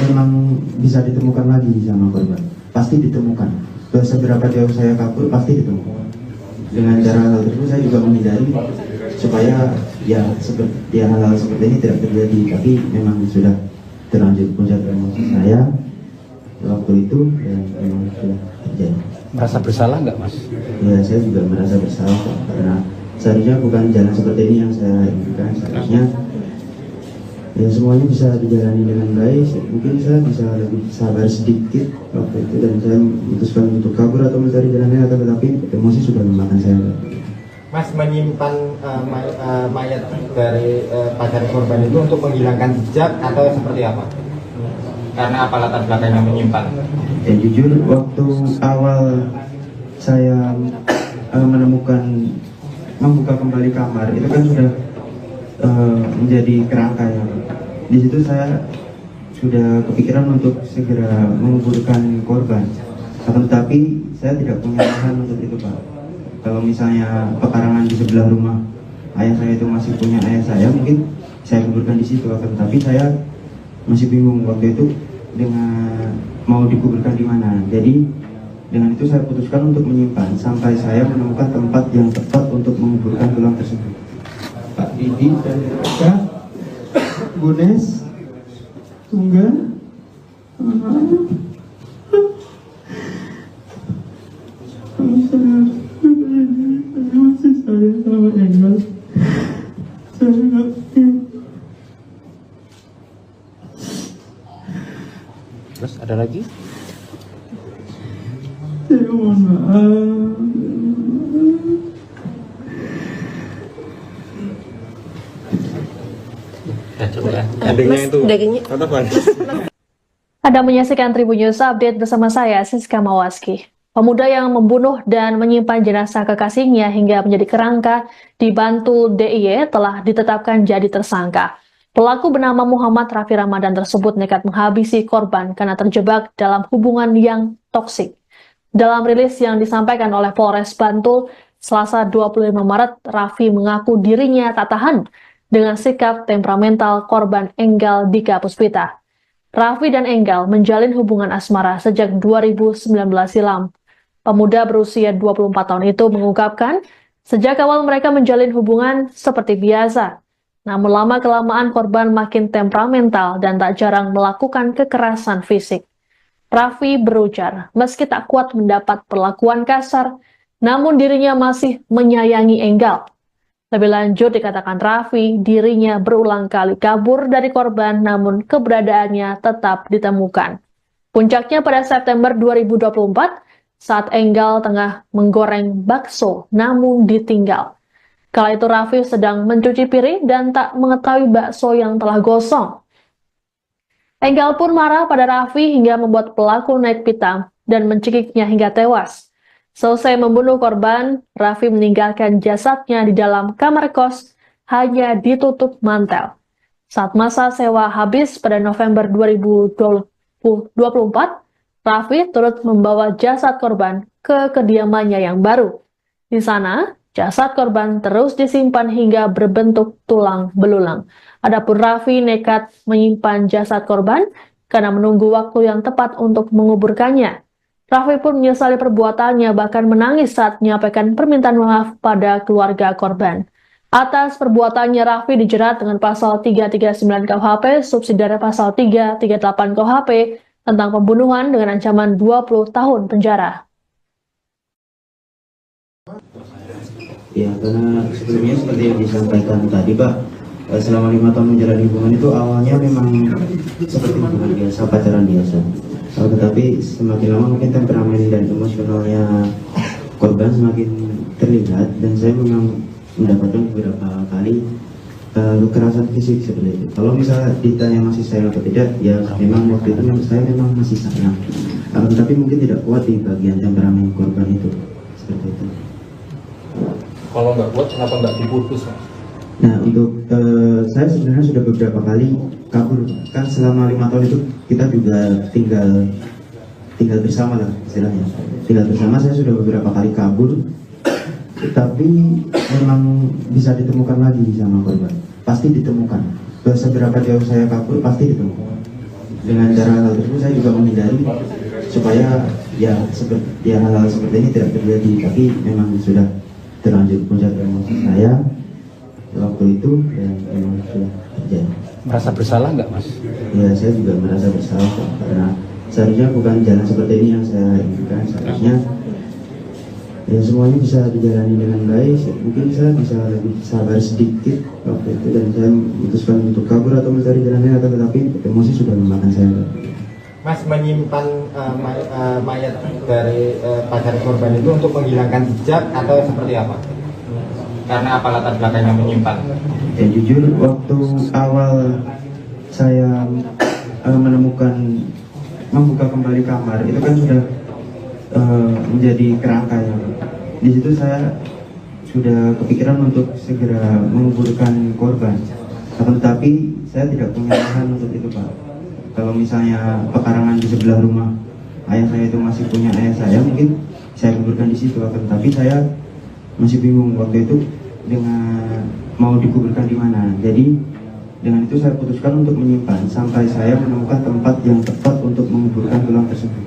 memang bisa ditemukan lagi sama korban. Pasti ditemukan. Seberapa jauh saya kabur, pasti ditemukan. Dengan cara hal tersebut saya juga menghindari supaya hal-hal seperti ini tidak terjadi. Tapi memang sudah terlanjur puncak emosi saya waktu itu, dan memang sudah terjadi. Merasa bersalah nggak, Mas? Ya, saya juga merasa bersalah karena seharusnya bukan jalan seperti ini yang saya inginkan. Seharusnya ya semuanya bisa dijalani dengan baik. Mungkin saya bisa lebih sabar sedikit waktu itu, dan saya memutuskan untuk kabur atau mencari jalan lain, tetapi emosi sudah memakan saya. Mas menyimpan mayat dari pacar korban itu untuk menghilangkan jejak atau seperti apa? Karena apa latar belakangnya menyimpan? Ya jujur, waktu awal saya membuka kembali kamar, itu kan sudah menjadi kerangka ya. Di situ saya sudah kepikiran untuk segera menguburkan korban, tetapi saya tidak punya lahan untuk itu, Pak. Kalau misalnya pekarangan di sebelah rumah ayah saya itu masih punya ayah saya, mungkin saya kuburkan di situ. Tapi saya masih bingung waktu itu dengan mau dikuburkan di mana. Jadi dengan itu saya putuskan untuk menyimpan sampai saya menemukan tempat yang tepat untuk menguburkan tulang tersebut. Pak Didi dan Kak Bunes Tunggal masih saya sama Engel. Terus ada lagi? Saya mohon maaf. Ya coba ya. Endingnya itu. Tatapan. Anda menyaksikan Tribun News Update bersama saya, Siska Mawaski. Pemuda yang membunuh dan menyimpan jenazah kekasihnya hingga menjadi kerangka di Bantul DIY telah ditetapkan jadi tersangka. Pelaku bernama Muhammad Raffi Ramadan tersebut nekat menghabisi korban karena terjebak dalam hubungan yang toksik. Dalam rilis yang disampaikan oleh Polres Bantul, Selasa 25 Maret, Raffi mengaku dirinya tak tahan dengan sikap temperamental korban Enggal Dika Puspita. Raffi dan Enggal menjalin hubungan asmara sejak 2019 silam. Pemuda berusia 24 tahun itu mengungkapkan, sejak awal mereka menjalin hubungan seperti biasa. Namun lama-kelamaan korban makin temperamental dan tak jarang melakukan kekerasan fisik. Raffi berujar, meski tak kuat mendapat perlakuan kasar, namun dirinya masih menyayangi Enggal. Lebih lanjut dikatakan Raffi, dirinya berulang kali kabur dari korban namun keberadaannya tetap ditemukan. Puncaknya pada September 2024, saat Enggal tengah menggoreng bakso namun ditinggal. Kala itu Raffi sedang mencuci piring dan tak mengetahui bakso yang telah gosong. Enggal pun marah pada Raffi hingga membuat pelaku naik pitam dan mencekiknya hingga tewas. Selesai membunuh korban, Raffi meninggalkan jasadnya di dalam kamar kos, hanya ditutup mantel. Saat masa sewa habis pada November 2024, Raffi turut membawa jasad korban ke kediamannya yang baru. Di sana, jasad korban terus disimpan hingga berbentuk tulang belulang. Adapun Raffi nekat menyimpan jasad korban karena menunggu waktu yang tepat untuk menguburkannya. Raffi pun menyesali perbuatannya, bahkan menangis saat menyampaikan permintaan maaf pada keluarga korban. Atas perbuatannya, Raffi dijerat dengan pasal 339 KUHP, subsidiar pasal 338 KUHP, tentang pembunuhan dengan ancaman 20 tahun penjara. Ya, karena sebelumnya seperti yang disampaikan tadi, Pak, selama 5 tahun menjalani hubungan itu awalnya memang seperti hubungan biasa, pacaran biasa. Tetapi semakin lama mungkin temperamen dan emosionalnya korban semakin terlihat, dan saya memang mendapatkan beberapa kali kekerasan fisik seperti itu. Kalau misalnya ditanya masih sayang atau tidak, ya memang waktu itu saya memang masih sayang. Tapi mungkin tidak kuat di bagian temperamen korban itu, seperti itu. Kalau nggak kuat, kenapa nggak diputus, Mas? Nah, untuk saya sebenarnya sudah beberapa kali kabur. Kan selama 5 tahun itu kita juga tinggal bersama lah istilahnya. Tinggal bersama, saya sudah beberapa kali kabur. Tapi memang bisa ditemukan lagi sama korban. Pasti ditemukan. Seberapa jauh saya kabur, pasti ditemukan. Dengan cara hal tersebut saya juga menghindari supaya ya hal-hal seperti ini tidak terjadi. Tapi memang sudah terlanjur puncak emosi saya waktu itu, dan memang sudah terjadi. Merasa bersalah nggak, Mas? Ya, saya juga merasa bersalah karena seharusnya bukan jalan seperti ini yang saya inginkan. Seharusnya ya semuanya bisa dijalani dengan baik. Mungkin saya bisa lebih sabar sedikit waktu itu, dan saya memutuskan untuk kabur atau mencari jalan lain, tetapi emosi sudah memakan saya. Mas menyimpan mayat dari pacar korban itu untuk menghilangkan jejak atau seperti apa? Karena apa latar belakangnya menyimpan? Ya jujur, waktu awal saya membuka kembali kamar, itu kan sudah menjadi kerangka ya. Di situ saya sudah kepikiran untuk segera menguburkan korban. Tetapi saya tidak punya lahan untuk itu, Pak. Kalau misalnya pekarangan di sebelah rumah ayah saya itu masih punya ayah saya, mungkin saya kuburkan di situ. Tapi saya masih bingung waktu itu dengan mau dikuburkan di mana. Jadi dengan itu saya putuskan untuk menyimpan sampai saya menemukan tempat yang tepat untuk menguburkan tulang tersebut.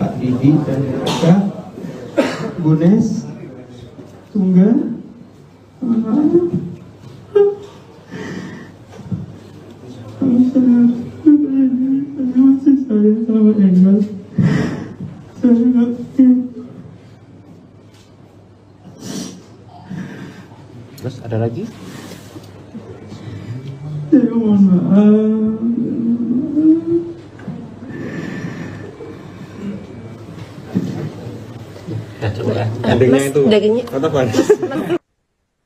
Pak Didi dan Kak Gunes Tunggal masih saya sama Engel. Saya ngerti. Terus ada lagi? Saya mohon maaf. Ya coba ya. Endingnya itu. Dagingnya. Apa?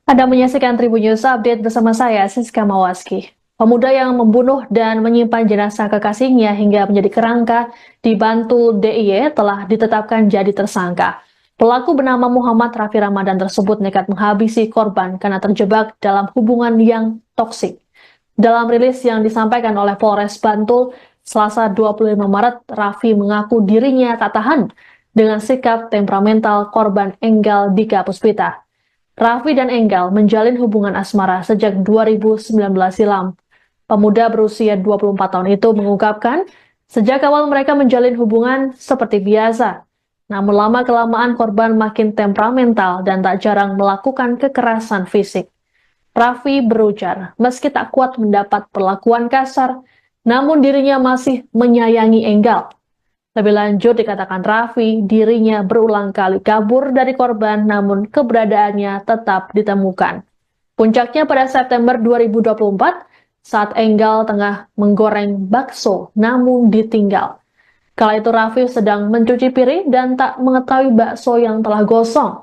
Anda menyaksikan Tribun News Update bersama saya, Siska Mawaski. Pemuda yang membunuh dan menyimpan jenazah kekasihnya hingga menjadi kerangka di Bantul DIY telah ditetapkan jadi tersangka. Pelaku bernama Muhammad Raffi Ramadan tersebut nekat menghabisi korban karena terjebak dalam hubungan yang toksik. Dalam rilis yang disampaikan oleh Polres Bantul, Selasa 25 Maret, Raffi mengaku dirinya tak tahan dengan sikap temperamental korban Enggal Dika Puspita. Raffi dan Enggal menjalin hubungan asmara sejak 2019 silam. Pemuda berusia 24 tahun itu mengungkapkan, sejak awal mereka menjalin hubungan seperti biasa. Namun lama-kelamaan korban makin temperamental dan tak jarang melakukan kekerasan fisik. Raffi berujar, meski tak kuat mendapat perlakuan kasar, namun dirinya masih menyayangi Enggal. Lebih lanjut dikatakan Raffi, dirinya berulang kali kabur dari korban namun keberadaannya tetap ditemukan. Puncaknya pada September 2024, saat Enggal tengah menggoreng bakso namun ditinggal. Kala itu Raffi sedang mencuci piring dan tak mengetahui bakso yang telah gosong.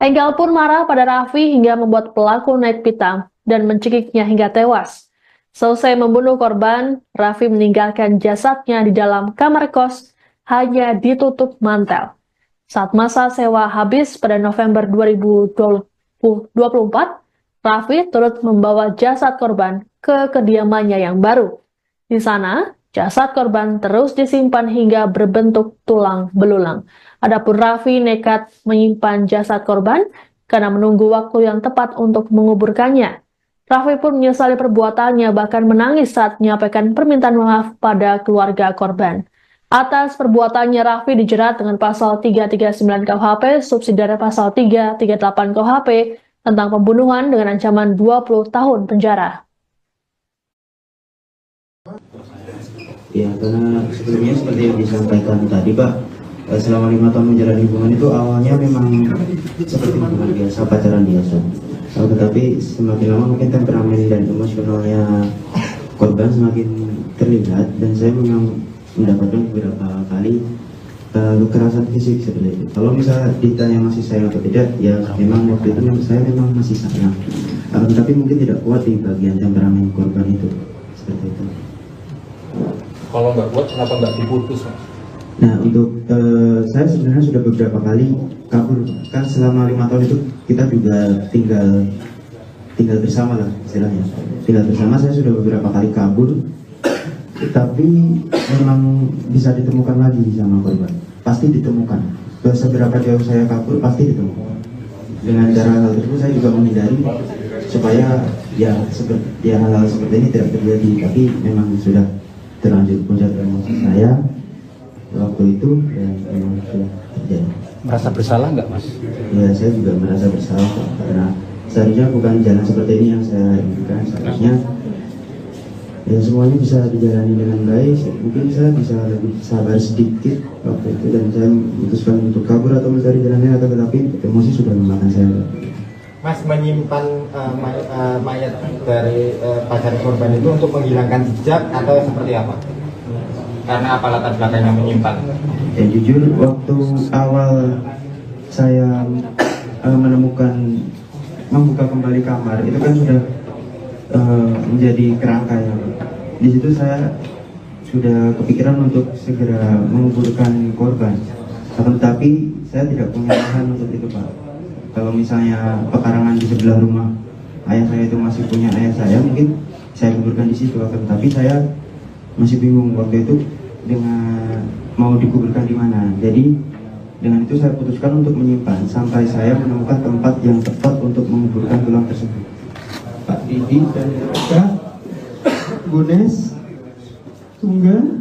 Enggal pun marah pada Raffi hingga membuat pelaku naik pitam dan mencekiknya hingga tewas. Selesai membunuh korban, Raffi meninggalkan jasadnya di dalam kamar kos, hanya ditutup mantel. Saat masa sewa habis pada November 2024, Raffi turut membawa jasad korban ke kediamannya yang baru. Di sana, jasad korban terus disimpan hingga berbentuk tulang belulang. Adapun Raffi nekat menyimpan jasad korban karena menunggu waktu yang tepat untuk menguburkannya. Raffi pun menyesali perbuatannya, bahkan menangis saat menyampaikan permintaan maaf pada keluarga korban. Atas perbuatannya, Raffi dijerat dengan pasal 339 KUHP, subsidiar pasal 338 KUHP, tentang pembunuhan dengan ancaman 20 tahun penjara. Ya, karena sebelumnya seperti yang disampaikan tadi, Pak, selama 5 tahun menjalani hubungan itu awalnya memang seperti hubungan biasa, pacaran biasa. Tetapi semakin lama mungkin temperamen dan emosionalnya korban semakin terlihat, dan saya memang mendapatkan beberapa kali kekerasan fisik seperti itu. Kalau misalnya ditanya masih sayang atau tidak, ya memang waktu itu saya memang masih sayang. Tapi mungkin tidak kuat di bagian temperamen korban itu, seperti itu. Kalau nggak kuat, kenapa nggak diputus, Mas? Nah, untuk saya sebenarnya sudah beberapa kali kabur. Kan selama 5 tahun itu kita juga tinggal bersama lah istilahnya. Tinggal bersama, saya sudah beberapa kali kabur. Tapi memang bisa ditemukan lagi sama korban. Pasti ditemukan. Seberapa jauh saya kabur, pasti ditemukan. Dengan cara hal tersebut saya juga menghindari supaya hal-hal seperti ini tidak terjadi. Tapi memang sudah terlanjur puncak emosi saya waktu itu, dan memang sudah terjadi. Merasa bersalah nggak, Mas? Ya, saya juga merasa bersalah karena seharusnya bukan jalan seperti ini yang saya inginkan. Seharusnya ya semuanya bisa dijalani dengan baik. Mungkin saya bisa lebih sabar sedikit waktu itu, dan saya memutuskan untuk kabur atau mencari jalan lain, tetapi emosi sudah memakan saya. Mas menyimpan mayat dari pacar korban itu untuk menghilangkan jejak atau seperti apa? Karena apa latar belakangnya menyimpan? Ya jujur, waktu awal saya membuka kembali kamar, itu kan sudah menjadi kerangka ya. Di situ saya sudah kepikiran untuk segera menguburkan korban, tapi saya tidak punya lahan untuk itu, Pak. Kalau misalnya pekarangan di sebelah rumah ayah saya itu masih punya ayah saya, mungkin saya kuburkan di situ, tapi saya masih bingung waktu itu dengan mau dikuburkan di mana. Jadi dengan itu saya putuskan untuk menyimpan sampai saya menemukan tempat yang tepat untuk menguburkan tulang tersebut. Pak Didi dan Kak Gunes Tunggal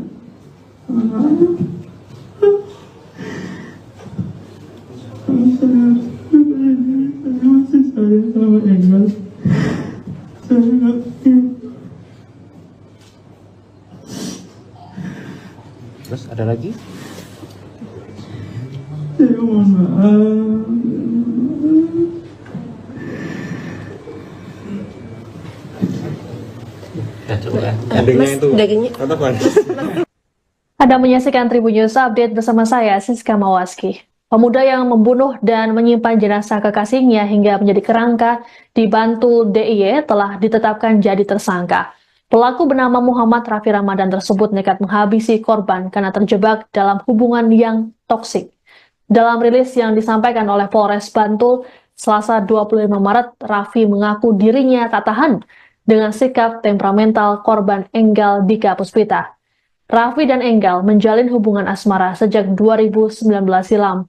Terus ada lagi? saya mohon maaf. Ya coba ya. Endingnya itu. Katakan. Anda menyaksikan Tribun News Update bersama saya, Siska Mawaski. Pemuda yang membunuh dan menyimpan jenazah kekasihnya hingga menjadi kerangka di Bantul DIY telah ditetapkan jadi tersangka. Pelaku bernama Muhammad Raffi Ramadan tersebut nekat menghabisi korban karena terjebak dalam hubungan yang toksik. Dalam rilis yang disampaikan oleh Polres Bantul, Selasa 25 Maret, Raffi mengaku dirinya tak tahan dengan sikap temperamental korban Enggal Dika Puspita. Raffi dan Enggal menjalin hubungan asmara sejak 2019 silam.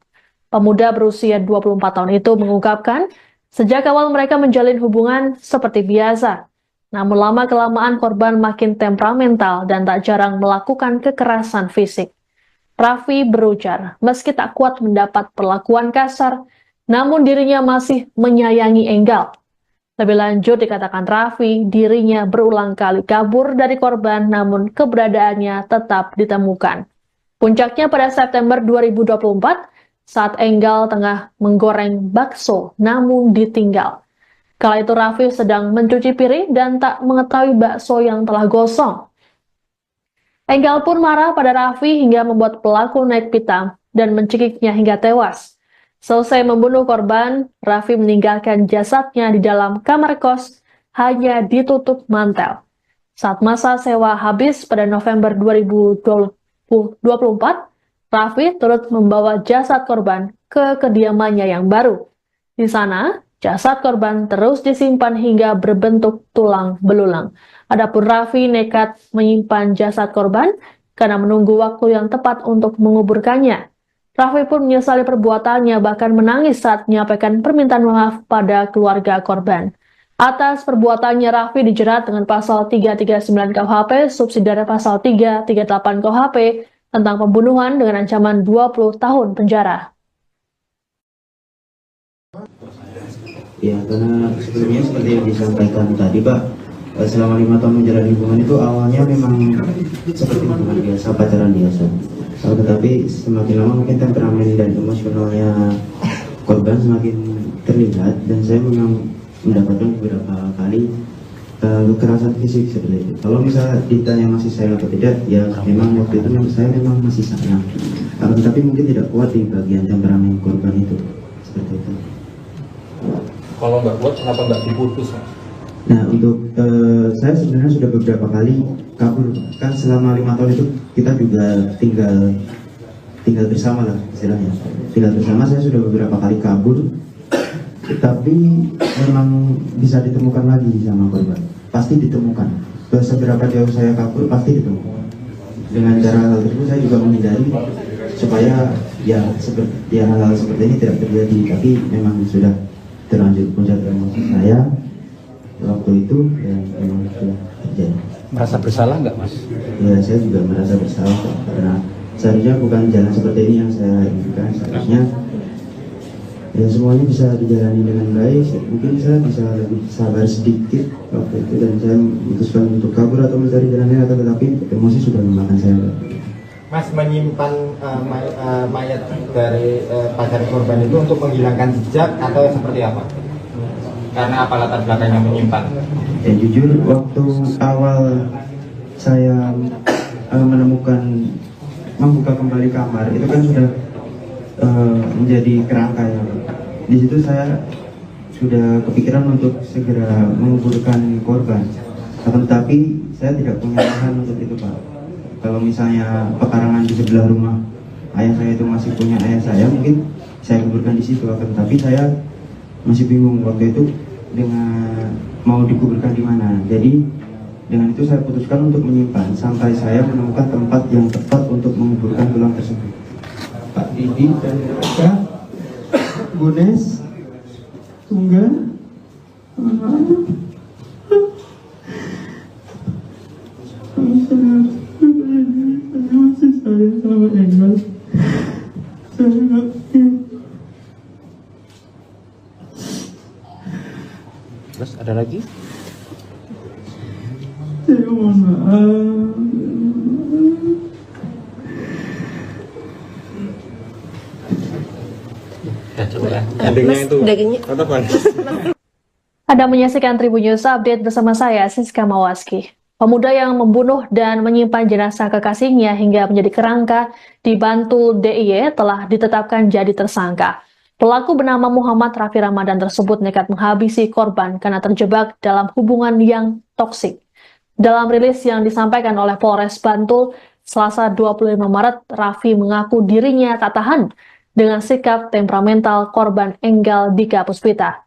Pemuda berusia 24 tahun itu mengungkapkan, sejak awal mereka menjalin hubungan seperti biasa. Namun lama-kelamaan korban makin temperamental dan tak jarang melakukan kekerasan fisik. Raffi berujar, meski tak kuat mendapat perlakuan kasar, namun dirinya masih menyayangi Enggal. Lebih lanjut dikatakan Raffi, dirinya berulang kali kabur dari korban namun keberadaannya tetap ditemukan. Puncaknya pada September 2024, saat Enggal tengah menggoreng bakso namun ditinggal. Kala itu Raffi sedang mencuci piring dan tak mengetahui bakso yang telah gosong. Enggal pun marah pada Raffi hingga membuat pelaku naik pitam dan mencekiknya hingga tewas. Selesai membunuh korban, Raffi meninggalkan jasadnya di dalam kamar kos, hanya ditutup mantel. Saat masa sewa habis pada November 2024, Raffi turut membawa jasad korban ke kediamannya yang baru. Di sana, jasad korban terus disimpan hingga berbentuk tulang belulang. Adapun Raffi nekat menyimpan jasad korban karena menunggu waktu yang tepat untuk menguburkannya. Raffi pun menyesali perbuatannya, bahkan menangis saat menyampaikan permintaan maaf pada keluarga korban. Atas perbuatannya, Raffi dijerat dengan pasal 339 KUHP, subsidiar pasal 338 KUHP tentang pembunuhan dengan ancaman 20 tahun penjara. Ya, karena sebelumnya seperti yang disampaikan tadi, Pak, selama 5 tahun menjalani hubungan itu awalnya memang seperti hubungan biasa, pacaran biasa. Tetapi semakin lama mungkin temperamen dan emosionalnya korban semakin terlihat, dan saya memang mendapatkan beberapa kali kekerasan fisik seperti itu. Kalau misalnya ditanya masih sayang atau tidak, ya memang waktu itu saya memang masih sayang. Tetapi mungkin tidak kuat di bagian temperamen korban itu, seperti itu. Kalau nggak kuat, kenapa nggak diputus, Mas? Nah, untuk saya sebenarnya sudah beberapa kali kabur. Kan selama 5 tahun itu kita juga tinggal bersama lah istilahnya. Tinggal bersama, saya sudah beberapa kali kabur. Tapi memang bisa ditemukan lagi sama korban. Pasti ditemukan. Seberapa jauh saya kabur, pasti ditemukan. Dengan cara hal tersebut saya juga menghindari supaya hal-hal seperti ini tidak terjadi. Tapi memang sudah terlanjur puncak emosi saya waktu itu, ya memang sudah terjadi. Merasa bersalah nggak, Mas? Ya, saya juga merasa bersalah karena seharusnya bukan jalan seperti ini yang saya inginkan. Seharusnya ya semuanya bisa dijalani dengan baik. Mungkin saya bisa lebih sabar sedikit waktu itu, dan saya memutuskan untuk kabur atau mencari jalan lain, tetapi emosi sudah memakan saya. Mas menyimpan mayat dari pacar korban itu untuk menghilangkan jejak atau seperti apa? Karena apa latar belakangnya menyimpan? Ya jujur, waktu awal saya membuka kembali kamar, itu kan sudah menjadi kerangka ya. Di situ saya sudah kepikiran untuk segera menguburkan korban. Tetapi saya tidak punya lahan untuk itu, Pak. Kalau misalnya pekarangan di sebelah rumah ayah saya itu masih punya ayah saya, mungkin saya kuburkan di situ. Tapi saya masih bingung waktu itu dengan mau dikuburkan di mana. Jadi dengan itu saya putuskan untuk menyimpan sampai saya menemukan tempat yang tepat untuk menguburkan tulang tersebut. Pak Didi dan Kak Bunes Tunggal masih sayang sama Engel. Terus ada lagi? Saya mohon maaf. Ya coba ya. Endingnya itu. Tetap kan? Anda menyaksikan Tribun News Update bersama saya, Siska Mawaski. Pemuda yang membunuh dan menyimpan jenazah kekasihnya hingga menjadi kerangka di Bantul DIY telah ditetapkan jadi tersangka. Pelaku bernama Muhammad Raffi Ramadan tersebut nekat menghabisi korban karena terjebak dalam hubungan yang toksik. Dalam rilis yang disampaikan oleh Polres Bantul, Selasa 25 Maret, Raffi mengaku dirinya tak tahan dengan sikap temperamental korban Enggal Dika Puspita.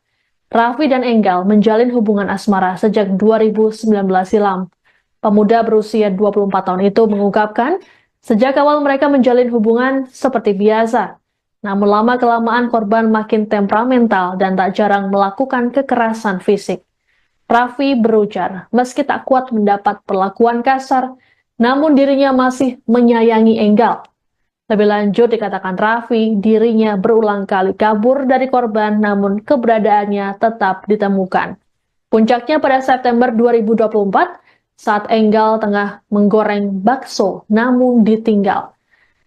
Raffi dan Enggal menjalin hubungan asmara sejak 2019 silam. Pemuda berusia 24 tahun itu mengungkapkan, sejak awal mereka menjalin hubungan seperti biasa. Namun lama-kelamaan korban makin temperamental dan tak jarang melakukan kekerasan fisik. Raffi berujar, meski tak kuat mendapat perlakuan kasar, namun dirinya masih menyayangi Enggal. Lebih lanjut dikatakan Raffi, dirinya berulang kali kabur dari korban namun keberadaannya tetap ditemukan. Puncaknya pada September 2024, saat Enggal tengah menggoreng bakso namun ditinggal.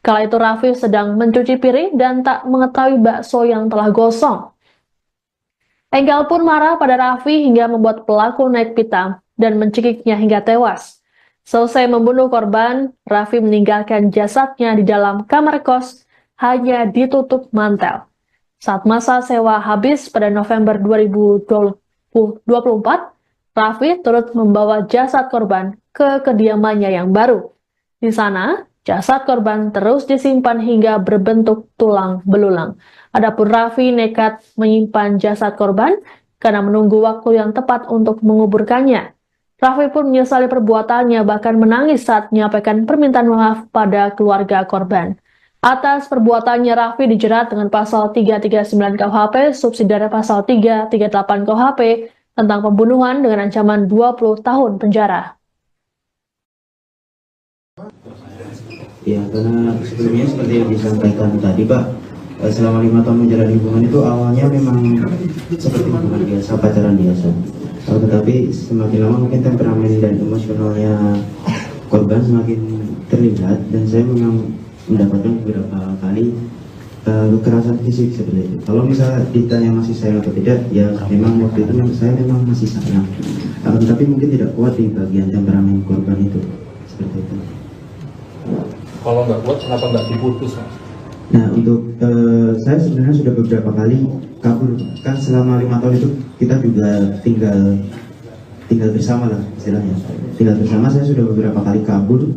Kala itu Raffi sedang mencuci piring dan tak mengetahui bakso yang telah gosong. Enggal pun marah pada Raffi hingga membuat pelaku naik pitam dan mencekiknya hingga tewas. Selesai membunuh korban, Raffi meninggalkan jasadnya di dalam kamar kos, hanya ditutup mantel. Saat masa sewa habis pada November 2024, Raffi turut membawa jasad korban ke kediamannya yang baru. Di sana, jasad korban terus disimpan hingga berbentuk tulang belulang. Adapun Raffi nekat menyimpan jasad korban karena menunggu waktu yang tepat untuk menguburkannya. Raffi pun menyesali perbuatannya, bahkan menangis saat menyampaikan permintaan maaf pada keluarga korban. Atas perbuatannya, Raffi dijerat dengan pasal 339 KUHP, subsidiar pasal 338 KUHP, tentang pembunuhan dengan ancaman 20 tahun penjara. Ya, karena sebelumnya seperti yang disampaikan tadi, Pak, selama 5 tahun menjalani hubungan itu awalnya memang seperti hubungan biasa, pacaran biasa. Tetapi semakin lama mungkin temperamen dan emosionalnya korban semakin terlihat, dan saya memang mendapatkan beberapa kali kekerasan fisik seperti itu. Kalau misalnya ditanya masih sayang atau tidak, ya memang waktu itu saya memang masih sayang. Tapi mungkin tidak kuat di bagian temperamen korban itu, seperti itu. Kalau nggak kuat, kenapa nggak diputus, Mas? Nah, untuk saya sebenarnya sudah beberapa kali kabur. Kan selama 5 tahun itu kita juga tinggal bersama lah istilahnya. Tinggal bersama, saya sudah beberapa kali kabur.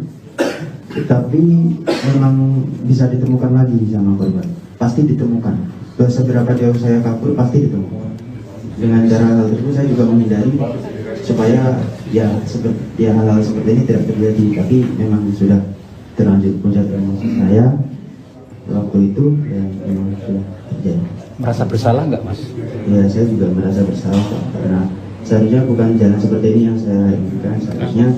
Tapi memang bisa ditemukan lagi sama korban. Pasti ditemukan. Seberapa jauh saya kabur, pasti ditemukan. Dengan cara hal tersebut saya juga menghindari supaya hal-hal seperti ini tidak terjadi. Tapi memang sudah terlanjur puncak emosi saya waktu itu, ya memang sudah terjadi. Merasa bersalah nggak, Mas? Ya, saya juga merasa bersalah, karena seharusnya bukan jalan seperti ini yang saya inginkan. Seharusnya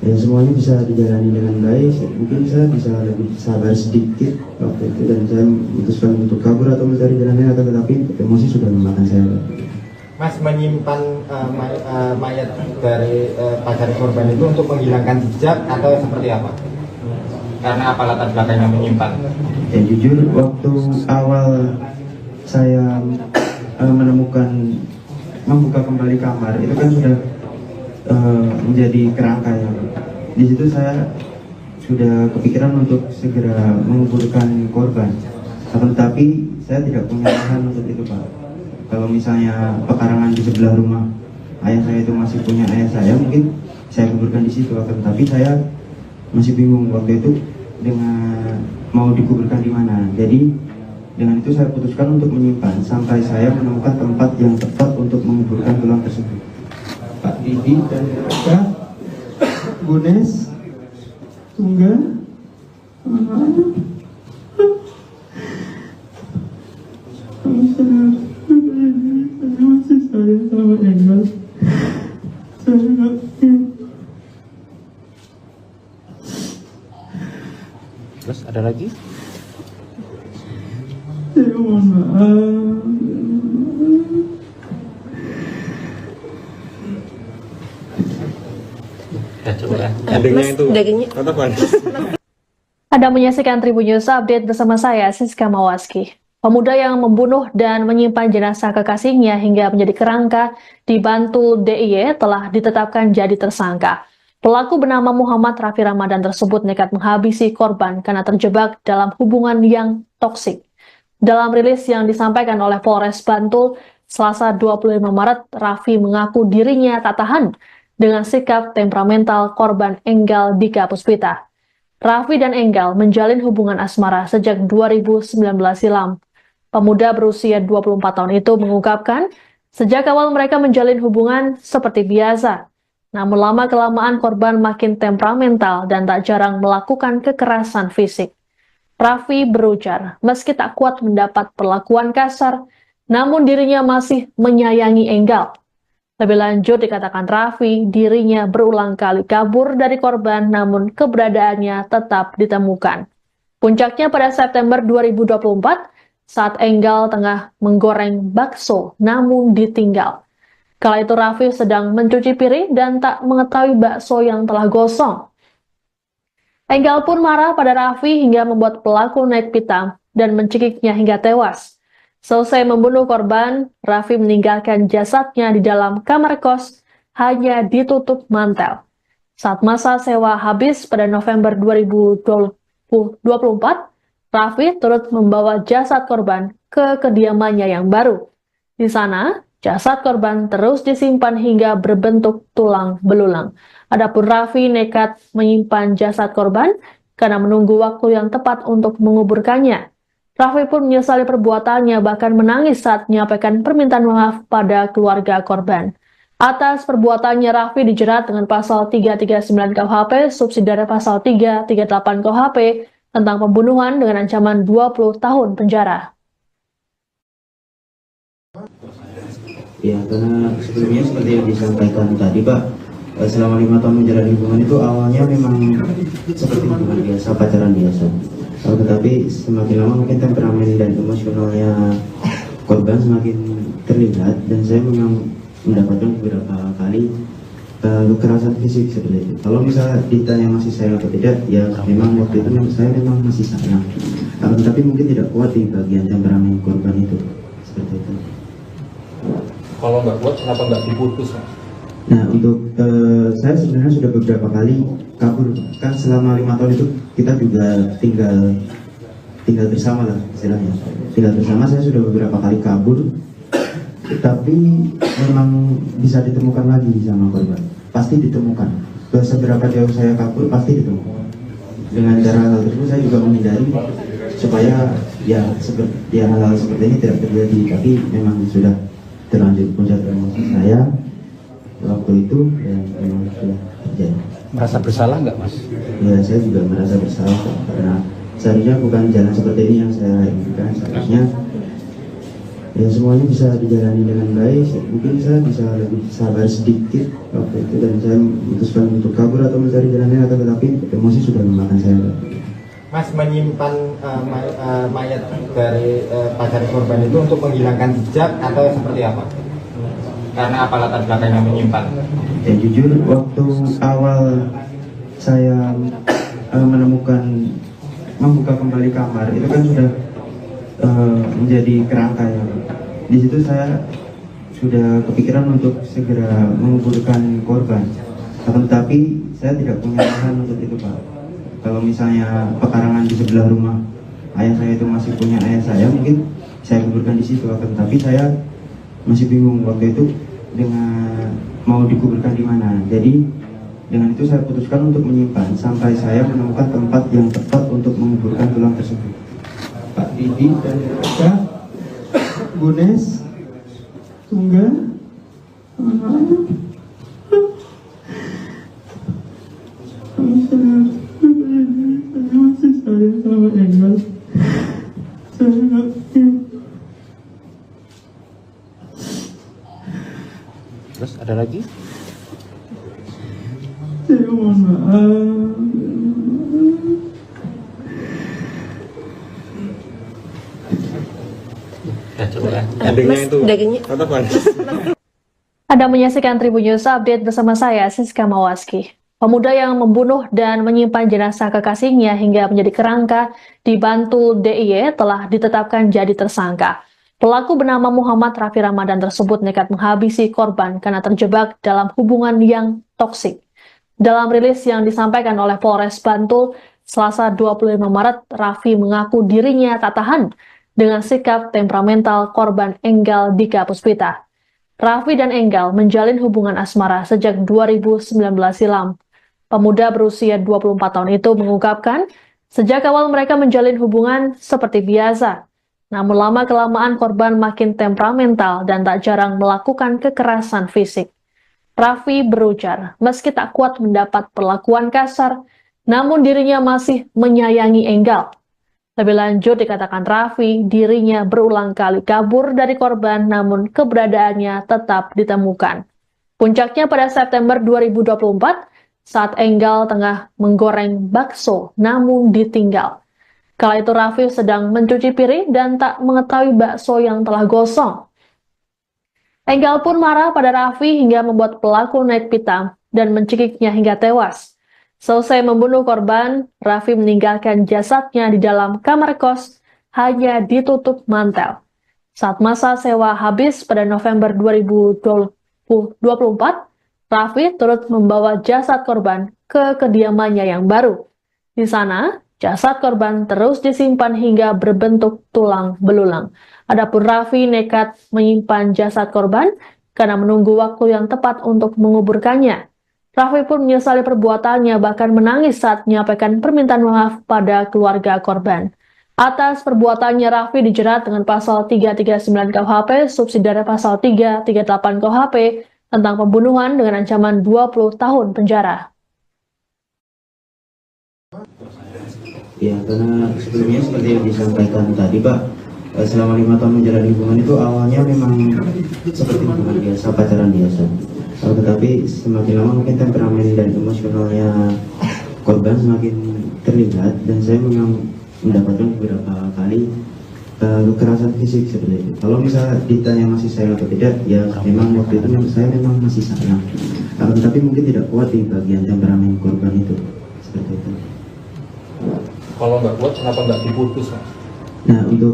ya semuanya bisa dijalani dengan baik. Mungkin saya bisa lebih sabar sedikit waktu itu dan saya memutuskan untuk kabur atau mencari jalan lain, tetapi emosi sudah memakan saya. Mas menyimpan mayat dari pacar korban itu untuk menghilangkan jejak atau seperti apa? Karena apa latar belakangnya menyimpan? Ya jujur, waktu awal saya membuka kembali kamar itu kan sudah menjadi kerangka ya. Di situ saya sudah kepikiran untuk segera menguburkan korban, tetapi saya tidak punya lahan untuk itu, Pak. Kalau misalnya pekarangan di sebelah rumah ayah saya itu masih punya ayah saya, mungkin saya kuburkan di situ. Tapi saya masih bingung waktu itu dengan mau dikuburkan di mana. Jadi dengan itu saya putuskan untuk menyimpan sampai saya menemukan tempat yang tepat untuk menguburkan tulang tersebut. Pak Didi dan Kak Bunes Tunggal masih saya sama Engel. Terus ada lagi? Saya mohon maaf. Ya coba endingnya itu apa Bang? Anda menyaksikan Tribun News Update bersama saya, Siska Mawaski. Pemuda yang membunuh dan menyimpan jenazah kekasihnya hingga menjadi kerangka di Bantul DIY telah ditetapkan jadi tersangka. Pelaku bernama Muhammad Raffi Ramadan tersebut nekat menghabisi korban karena terjebak dalam hubungan yang toksik. Dalam rilis yang disampaikan oleh Polres Bantul, Selasa 25 Maret, Raffi mengaku dirinya tak tahan dengan sikap temperamental korban Enggal Dika Puspita. Raffi dan Enggal menjalin hubungan asmara sejak 2019 silam. Pemuda berusia 24 tahun itu mengungkapkan, sejak awal mereka menjalin hubungan seperti biasa. Namun lama-kelamaan korban makin temperamental dan tak jarang melakukan kekerasan fisik. Raffi berujar, meski tak kuat mendapat perlakuan kasar, namun dirinya masih menyayangi Enggal. Lebih lanjut dikatakan Raffi, dirinya berulang kali kabur dari korban namun keberadaannya tetap ditemukan. Puncaknya pada September 2024, saat Enggal tengah menggoreng bakso namun ditinggal. Kala itu Raffi sedang mencuci piring dan tak mengetahui bakso yang telah gosong. Enggal pun marah pada Raffi hingga membuat pelaku naik pitam dan mencekiknya hingga tewas. Selesai membunuh korban, Raffi meninggalkan jasadnya di dalam kamar kos, hanya ditutup mantel. Saat masa sewa habis pada November 2024, Raffi turut membawa jasad korban ke kediamannya yang baru. Di sana, jasad korban terus disimpan hingga berbentuk tulang belulang. Adapun Raffi nekat menyimpan jasad korban karena menunggu waktu yang tepat untuk menguburkannya. Raffi pun menyesali perbuatannya, bahkan menangis saat menyampaikan permintaan maaf pada keluarga korban. Atas perbuatannya, Raffi dijerat dengan pasal 339 KUHP, subsidiar pasal 338 KUHP, tentang pembunuhan dengan ancaman 20 tahun penjara. Ya, karena sebelumnya seperti yang disampaikan tadi, Pak, selama 5 tahun menjalani hubungan itu awalnya memang seperti hubungan biasa, pacaran biasa. Tetapi semakin lama mungkin temperamen dan emosionalnya korban semakin terlihat dan saya memang mendapatkan beberapa kali kekerasan fisik seperti itu. Kalau misalnya ditanya masih sayang atau tidak, ya memang waktu itu saya memang masih sayang. Tapi mungkin tidak kuat di bagian temperamen korban itu seperti itu. Kalau nggak kuat, kenapa nggak diputus? Nah, untuk saya sebenarnya sudah beberapa kali kabur. Kan selama 5 tahun itu kita juga tinggal bersama lah istilahnya. Tinggal bersama, saya sudah beberapa kali kabur. Tapi memang bisa ditemukan lagi sama korban. Pasti ditemukan. Seberapa jauh saya kabur, pasti ditemukan. Dengan cara hal tersebut saya juga menghindari supaya hal-hal seperti ini tidak terjadi. Tapi memang sudah terlanjur puncak emosi saya waktu itu dan memang sudah terjadi. Merasa bersalah nggak Mas? Ya, saya juga merasa bersalah karena seharusnya bukan jalan seperti ini yang saya inginkan. Seharusnya ya semuanya bisa dijalani dengan baik. Mungkin saya bisa lebih sabar sedikit waktu itu, dan saya memutuskan untuk kabur atau mencari jalan lain, tetapi emosi sudah memakan saya. Mas menyimpan mayat dari pacar korban itu untuk menghilangkan jejak atau seperti apa? Karena apa latar belakangnya menyimpan? Ya jujur, waktu awal saya membuka kembali kamar, itu kan sudah menjadi kerangka ya. Di situ saya sudah kepikiran untuk segera menguburkan korban, tetapi saya tidak punya lahan untuk itu, Pak. Kalau misalnya pekarangan di sebelah rumah ayah saya itu masih punya ayah saya, mungkin saya kuburkan di situ. Tapi saya masih bingung waktu itu dengan mau dikuburkan di mana. Jadi dengan itu saya putuskan untuk menyimpan sampai saya menemukan tempat yang tepat untuk menguburkan tulang tersebut. Pak Didi dan Eka, Bunes, Tungga, Terus ada lagi? saya mohon maaf. Ya, coba ya. Endingnya itu. Tatapan. Anda menyaksikan Tribun News Update bersama saya, Siska Mawaski. Pemuda yang membunuh dan menyimpan jenazah kekasihnya hingga menjadi kerangka di Bantul DIY telah ditetapkan jadi tersangka. Pelaku bernama Muhammad Raffi Ramadan tersebut nekat menghabisi korban karena terjebak dalam hubungan yang toksik. Dalam rilis yang disampaikan oleh Polres Bantul, Selasa 25 Maret, Raffi mengaku dirinya tak tahan dengan sikap temperamental korban Enggal Dika Puspita. Raffi dan Enggal menjalin hubungan asmara sejak 2019 silam. Pemuda berusia 24 tahun itu mengungkapkan, sejak awal mereka menjalin hubungan seperti biasa. Namun lama-kelamaan korban makin temperamental dan tak jarang melakukan kekerasan fisik. Raffi berujar, meski tak kuat mendapat perlakuan kasar, namun dirinya masih menyayangi Enggal. Lebih lanjut dikatakan Raffi, dirinya berulang kali kabur dari korban namun keberadaannya tetap ditemukan. Puncaknya pada September 2024, saat Enggal tengah menggoreng bakso namun ditinggal. Kala itu Raffi sedang mencuci piring dan tak mengetahui bakso yang telah gosong. Enggal pun marah pada Raffi hingga membuat pelaku naik pitam dan mencekiknya hingga tewas. Selesai membunuh korban, Raffi meninggalkan jasadnya di dalam kamar kos, hanya ditutup mantel. Saat masa sewa habis pada November 2024, Raffi turut membawa jasad korban ke kediamannya yang baru. Di sana, jasad korban terus disimpan hingga berbentuk tulang belulang. Adapun Raffi nekat menyimpan jasad korban karena menunggu waktu yang tepat untuk menguburkannya. Raffi pun menyesali perbuatannya, bahkan menangis saat menyampaikan permintaan maaf pada keluarga korban. Atas perbuatannya, Raffi dijerat dengan pasal 339 KUHP, subsidiare pasal 338 KUHP, tentang pembunuhan dengan ancaman 20 tahun penjara. Ya, karena sebelumnya seperti yang disampaikan tadi, Pak, selama 5 tahun menjalani hubungan itu awalnya memang seperti hubungan biasa, pacaran biasa. Tetapi semakin lama mungkin temperamen dan emosionalnya korban semakin terlihat, dan saya memang mendapatkan beberapa kali kekerasan fisik seperti itu. Kalau misalnya ditanya masih sayang atau tidak, ya memang waktu itu saya memang masih sayang. Tapi mungkin tidak kuat di bagian temperamen korban itu, seperti itu. Kalau nggak kuat, kenapa nggak diputus, Mas? Nah, untuk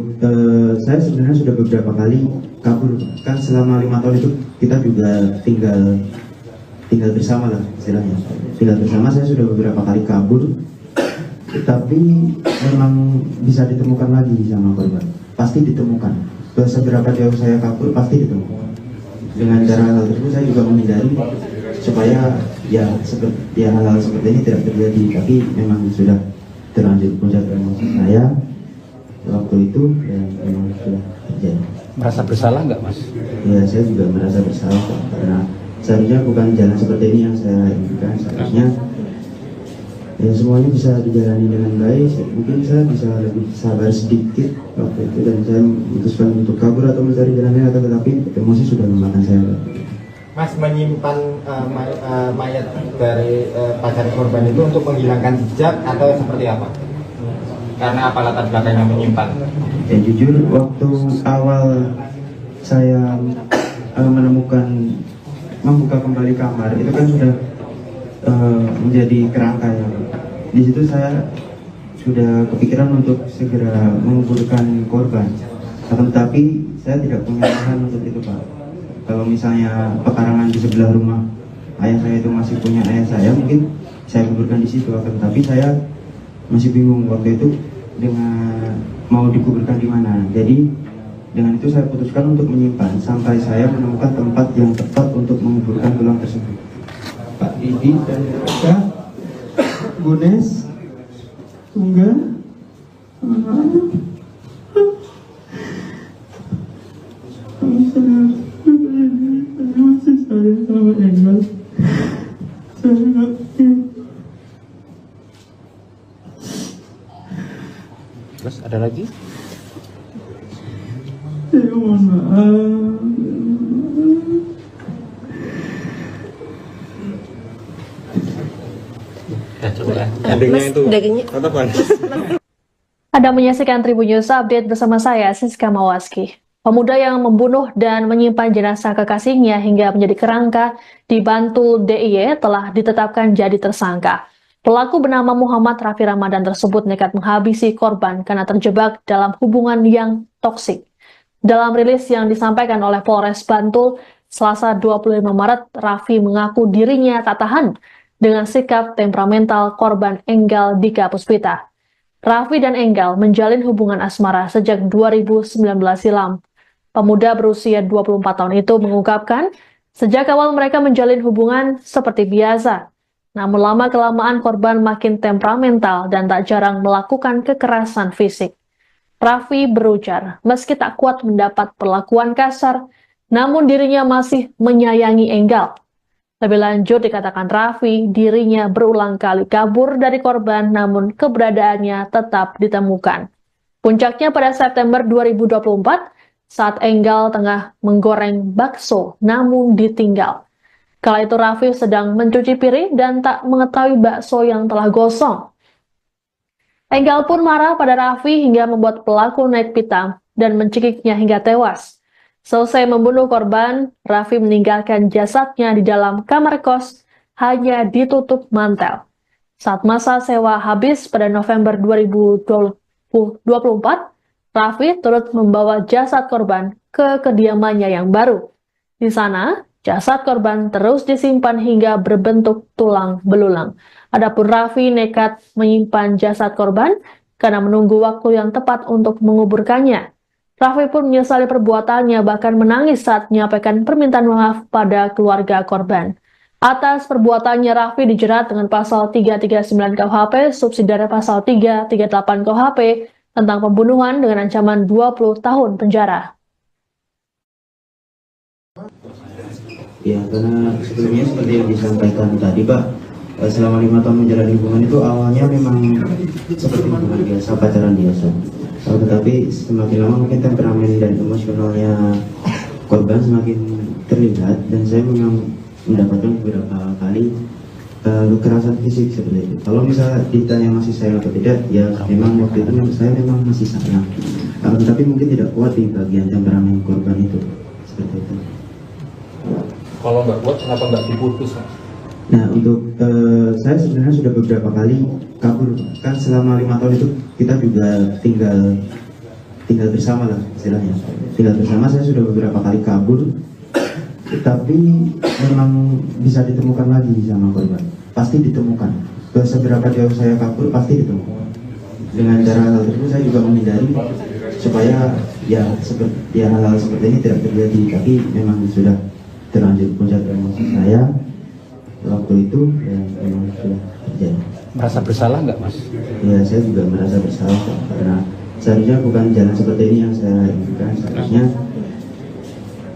saya sebenarnya sudah beberapa kali kabur. Kan selama 5 tahun itu kita juga tinggal bersama lah istilahnya. Tinggal bersama, saya sudah beberapa kali kabur, tapi memang bisa ditemukan lagi sama korban. Pasti ditemukan. Seberapa jauh saya kabur pasti ditemukan. Dengan cara hal tersebut saya juga menghindari supaya hal-hal seperti ini tidak terjadi. Tapi memang sudah terlanjur puncak emosi saya waktu itu, dan memang sudah terjadi. Merasa bersalah nggak, Mas? Ya, saya juga merasa bersalah, karena seharusnya bukan jalan seperti ini yang saya inginkan. Seharusnya ya semuanya bisa dijalani dengan baik. Mungkin saya bisa lebih sabar sedikit waktu itu, dan saya memutuskan untuk kabur atau mencari jalannya, tetapi emosi sudah memakan saya. Mas menyimpan mayat dari pacar korban itu untuk menghilangkan jejak atau seperti apa? Karena apa latar belakangnya menyimpan? Ya jujur, waktu awal saya membuka kembali kamar, itu kan sudah menjadi kerangka ya. Di situ saya sudah kepikiran untuk segera menguburkan korban, tetapi saya tidak punya lahan untuk itu, Pak. Kalau misalnya pekarangan di sebelah rumah ayah saya itu masih punya ayah saya, mungkin saya kuburkan di situ. Tapi saya masih bingung waktu itu dengan mau dikuburkan di mana. Jadi dengan itu saya putuskan untuk menyimpan sampai saya menemukan tempat yang tepat untuk menguburkan tulang tersebut. Pak Didi dan Rika, Gunes, Tungga, Terus ada lagi? saya mohon maaf. Ya coba ya. Endingnya itu. Tetap Bang. Anda menyaksikan Tribun News Update bersama saya, Siska Mawaski. Pemuda yang membunuh dan menyimpan jenazah kekasihnya hingga menjadi kerangka di Bantul DIY telah ditetapkan jadi tersangka. Pelaku bernama Muhammad Raffi Ramadan tersebut nekat menghabisi korban karena terjebak dalam hubungan yang toksik. Dalam rilis yang disampaikan oleh Polres Bantul, Selasa 25 Maret, Raffi mengaku dirinya tak tahan dengan sikap temperamental korban Enggal Dika Puspita. Raffi dan Enggal menjalin hubungan asmara sejak 2019 silam. Pemuda berusia 24 tahun itu mengungkapkan, sejak awal mereka menjalin hubungan seperti biasa. Namun lama-kelamaan korban makin temperamental dan tak jarang melakukan kekerasan fisik. Raffi berujar, meski tak kuat mendapat perlakuan kasar, namun dirinya masih menyayangi Enggal. Lebih lanjut dikatakan Raffi, dirinya berulang kali kabur dari korban namun keberadaannya tetap ditemukan. Puncaknya pada September 2024, saat Enggal tengah menggoreng bakso namun ditinggal. Kala itu Raffi sedang mencuci piring dan tak mengetahui bakso yang telah gosong. Enggal pun marah pada Raffi hingga membuat pelaku naik pitam dan mencekiknya hingga tewas. Selesai membunuh korban, Raffi meninggalkan jasadnya di dalam kamar kos, hanya ditutup mantel. Saat masa sewa habis pada November 2024, Raffi turut membawa jasad korban ke kediamannya yang baru. Di sana, jasad korban terus disimpan hingga berbentuk tulang belulang. Adapun Raffi nekat menyimpan jasad korban karena menunggu waktu yang tepat untuk menguburkannya. Raffi pun menyesali perbuatannya, bahkan menangis saat menyampaikan permintaan maaf pada keluarga korban. Atas perbuatannya, Raffi dijerat dengan pasal 339 KUHP, subsidiar pasal 338 KUHP, tentang pembunuhan dengan ancaman 20 tahun penjara. Ya, karena sebelumnya seperti yang disampaikan tadi, Pak, selama 5 tahun menjalani hubungan itu awalnya memang seperti hubungan biasa, pacaran biasa. Tetapi semakin lama mungkin temperamen dan emosionalnya korban semakin terlihat, dan saya memang mendapatkan beberapa kali kekerasan fisik seperti itu. Kalau misalnya ditanya masih sayang atau tidak, ya memang waktu itu saya memang masih sayang. Tetapi mungkin tidak kuat di bagian temperamen korban itu, seperti itu. Kalau nggak kuat, kenapa nggak diputus, Mas? Nah, untuk saya sebenarnya sudah beberapa kali kabur. Kan selama 5 tahun itu kita juga tinggal bersama lah istilahnya. Tinggal bersama, saya sudah beberapa kali kabur, tapi memang bisa ditemukan lagi sama korban. Pasti ditemukan. Seberapa jauh saya kabur pasti ditemukan. Dengan cara hal tersebut saya juga menghindari supaya hal-hal seperti ini tidak terjadi. Tapi memang sudah terlanjur puncak emosi saya waktu itu, ya memang sudah terjadi. Merasa bersalah nggak, Mas? Ya, saya juga merasa bersalah karena seharusnya bukan jalan seperti ini yang saya inginkan. Seharusnya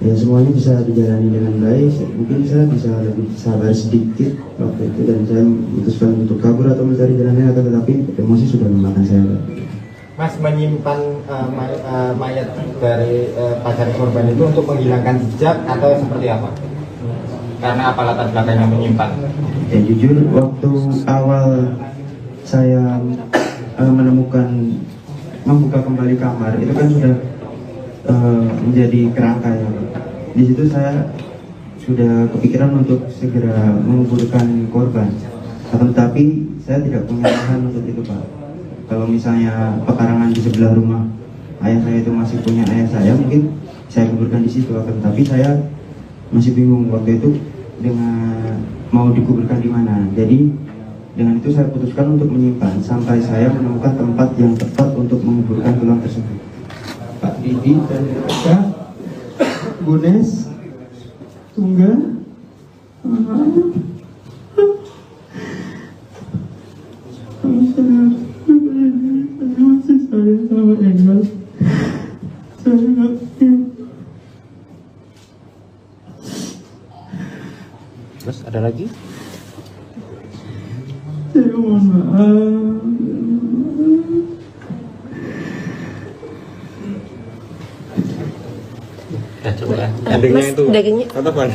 ya semuanya bisa dijalani dengan baik. Mungkin saya bisa lebih sabar sedikit waktu itu, dan saya memutuskan untuk kabur atau mencari jalan lain, atau tetapi emosi sudah memakan saya. Mas menyimpan mayat dari pacar korban itu untuk menghilangkan jejak atau seperti apa? Karena apa latar belakangnya menyimpan? Ya jujur, waktu awal saya membuka kembali kamar, itu kan sudah menjadi kerangka ya. Di situ saya sudah kepikiran untuk segera menguburkan korban, tetapi saya tidak punya lahan untuk itu, Pak. Kalau misalnya pekarangan di sebelah rumah ayah saya itu masih punya ayah saya, mungkin saya kuburkan di situ. Tapi saya masih bingung waktu itu dengan mau dikuburkan di mana. Jadi dengan itu saya putuskan untuk menyimpan sampai saya menemukan tempat yang tepat untuk menguburkan tulang tersebut. Pak Didi dan Kak Bunes Tunggal masih saya sama Engel. Saya nggak Terus ada lagi? saya mohon maaf. Ya coba ya. Endingnya itu tatapan.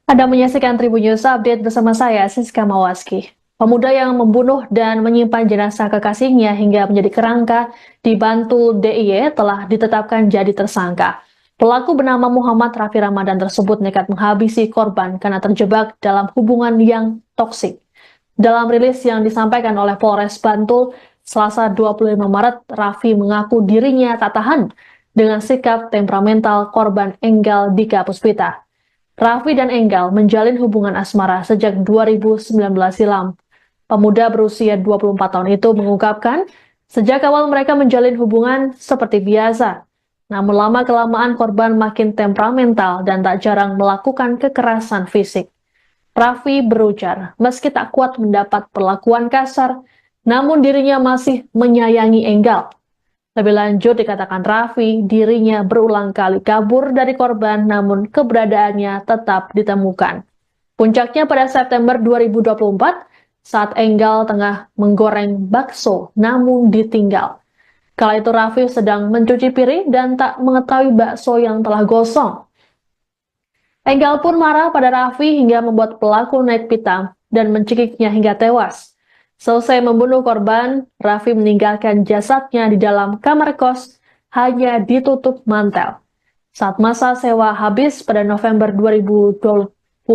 Anda menyaksikan Tribun News Update bersama saya, Siska Mawaski. Pemuda yang membunuh dan menyimpan jenazah kekasihnya hingga menjadi kerangka di Bantul DIY telah ditetapkan jadi tersangka. Pelaku bernama Muhammad Raffi Ramadan tersebut nekat menghabisi korban karena terjebak dalam hubungan yang toksik. Dalam rilis yang disampaikan oleh Polres Bantul, Selasa 25 Maret, Raffi mengaku dirinya tak tahan dengan sikap temperamental korban Enggal Dika Puspita. Raffi dan Enggal menjalin hubungan asmara sejak 2019 silam. Pemuda berusia 24 tahun itu mengungkapkan, sejak awal mereka menjalin hubungan seperti biasa. Namun lama-kelamaan korban makin temperamental dan tak jarang melakukan kekerasan fisik. Raffi berujar, meski tak kuat mendapat perlakuan kasar, namun dirinya masih menyayangi Enggal. Lebih lanjut dikatakan Raffi, dirinya berulang kali kabur dari korban namun keberadaannya tetap ditemukan. Puncaknya pada September 2024 saat Enggal tengah menggoreng bakso namun ditinggal. Kala itu Raffi sedang mencuci piring dan tak mengetahui bakso yang telah gosong. Enggal pun marah pada Raffi hingga membuat pelaku naik pitam dan mencekiknya hingga tewas. Selesai membunuh korban, Raffi meninggalkan jasadnya di dalam kamar kos, hanya ditutup mantel. Saat masa sewa habis pada November 2024,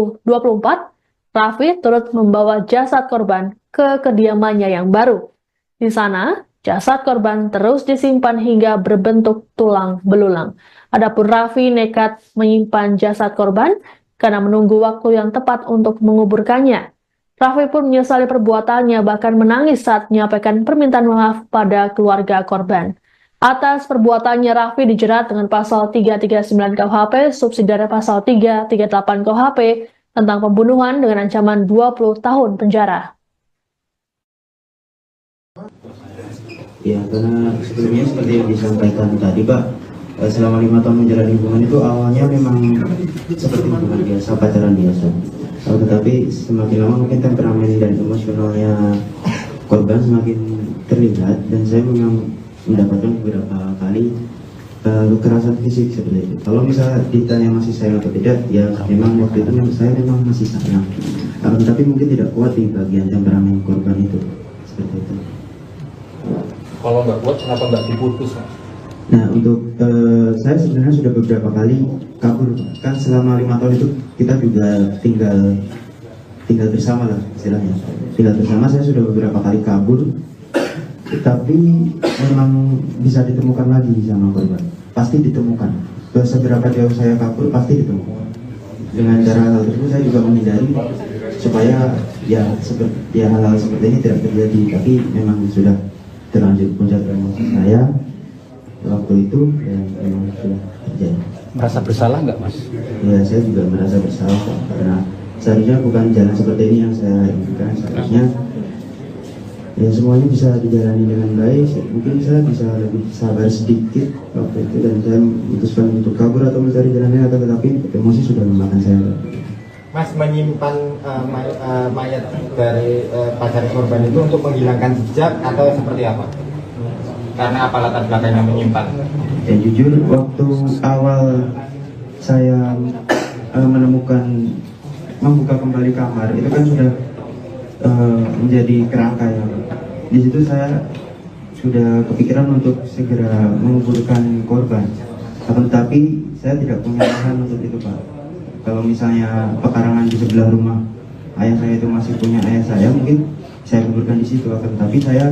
Raffi turut membawa jasad korban ke kediamannya yang baru. Di sana, jasad korban terus disimpan hingga berbentuk tulang belulang. Adapun Raffi nekat menyimpan jasad korban karena menunggu waktu yang tepat untuk menguburkannya. Raffi pun menyesali perbuatannya, bahkan menangis saat menyampaikan permintaan maaf pada keluarga korban. Atas perbuatannya, Raffi dijerat dengan pasal 339 KUHP, subsidiare pasal 338 KUHP tentang pembunuhan dengan ancaman 20 tahun penjara. Ya, karena sebelumnya seperti yang disampaikan tadi, Pak, selama 5 tahun menjalani hubungan itu awalnya memang seperti hubungan biasa, pacaran biasa. Tetapi semakin lama mungkin temperamen dan emosionalnya korban semakin terlihat, dan saya memang mendapatkan beberapa kali kekerasan fisik seperti itu. Kalau misalnya ditanya masih sayang atau tidak, ya memang waktu itu saya memang masih sayang. Tapi mungkin tidak kuat di bagian temperamen korban itu, seperti itu. Kalau nggak kuat, kenapa nggak diputus, Mas? Nah, untuk saya sebenarnya sudah beberapa kali kabur. Kan selama 5 tahun itu kita juga tinggal bersama lah istilahnya. Tinggal bersama, saya sudah beberapa kali kabur, tapi memang bisa ditemukan lagi sama korban. Pasti ditemukan. Seberapa jauh saya kabur, pasti ditemukan. Dengan cara hal tersebut saya juga menghindari supaya hal-hal seperti ini tidak terjadi. Tapi memang sudah terlanjur puncak emosi saya waktu itu, dan memang sudah terjadi. Merasa bersalah nggak, Mas? Ya, saya juga merasa bersalah karena seharusnya bukan jalan seperti ini yang saya inginkan. Seharusnya ya semuanya bisa dijalani dengan baik. Mungkin saya bisa lebih sabar sedikit waktu itu, dan saya memutuskan untuk kabur atau mencari jalannya, atau tetapi emosi sudah memakan saya. Mas menyimpan mayat dari pacar korban itu untuk menghilangkan jejak atau seperti apa? Karena apa latar belakangnya menyimpan? Ya jujur, waktu awal saya membuka kembali kamar, itu kan sudah menjadi kerangka ya. Di situ saya sudah kepikiran untuk segera menguburkan korban, tetapi saya tidak punya lahan untuk itu, Pak. Kalau misalnya pekarangan di sebelah rumah ayah saya itu masih punya ayah saya, mungkin saya kuburkan di situ. Tetapi saya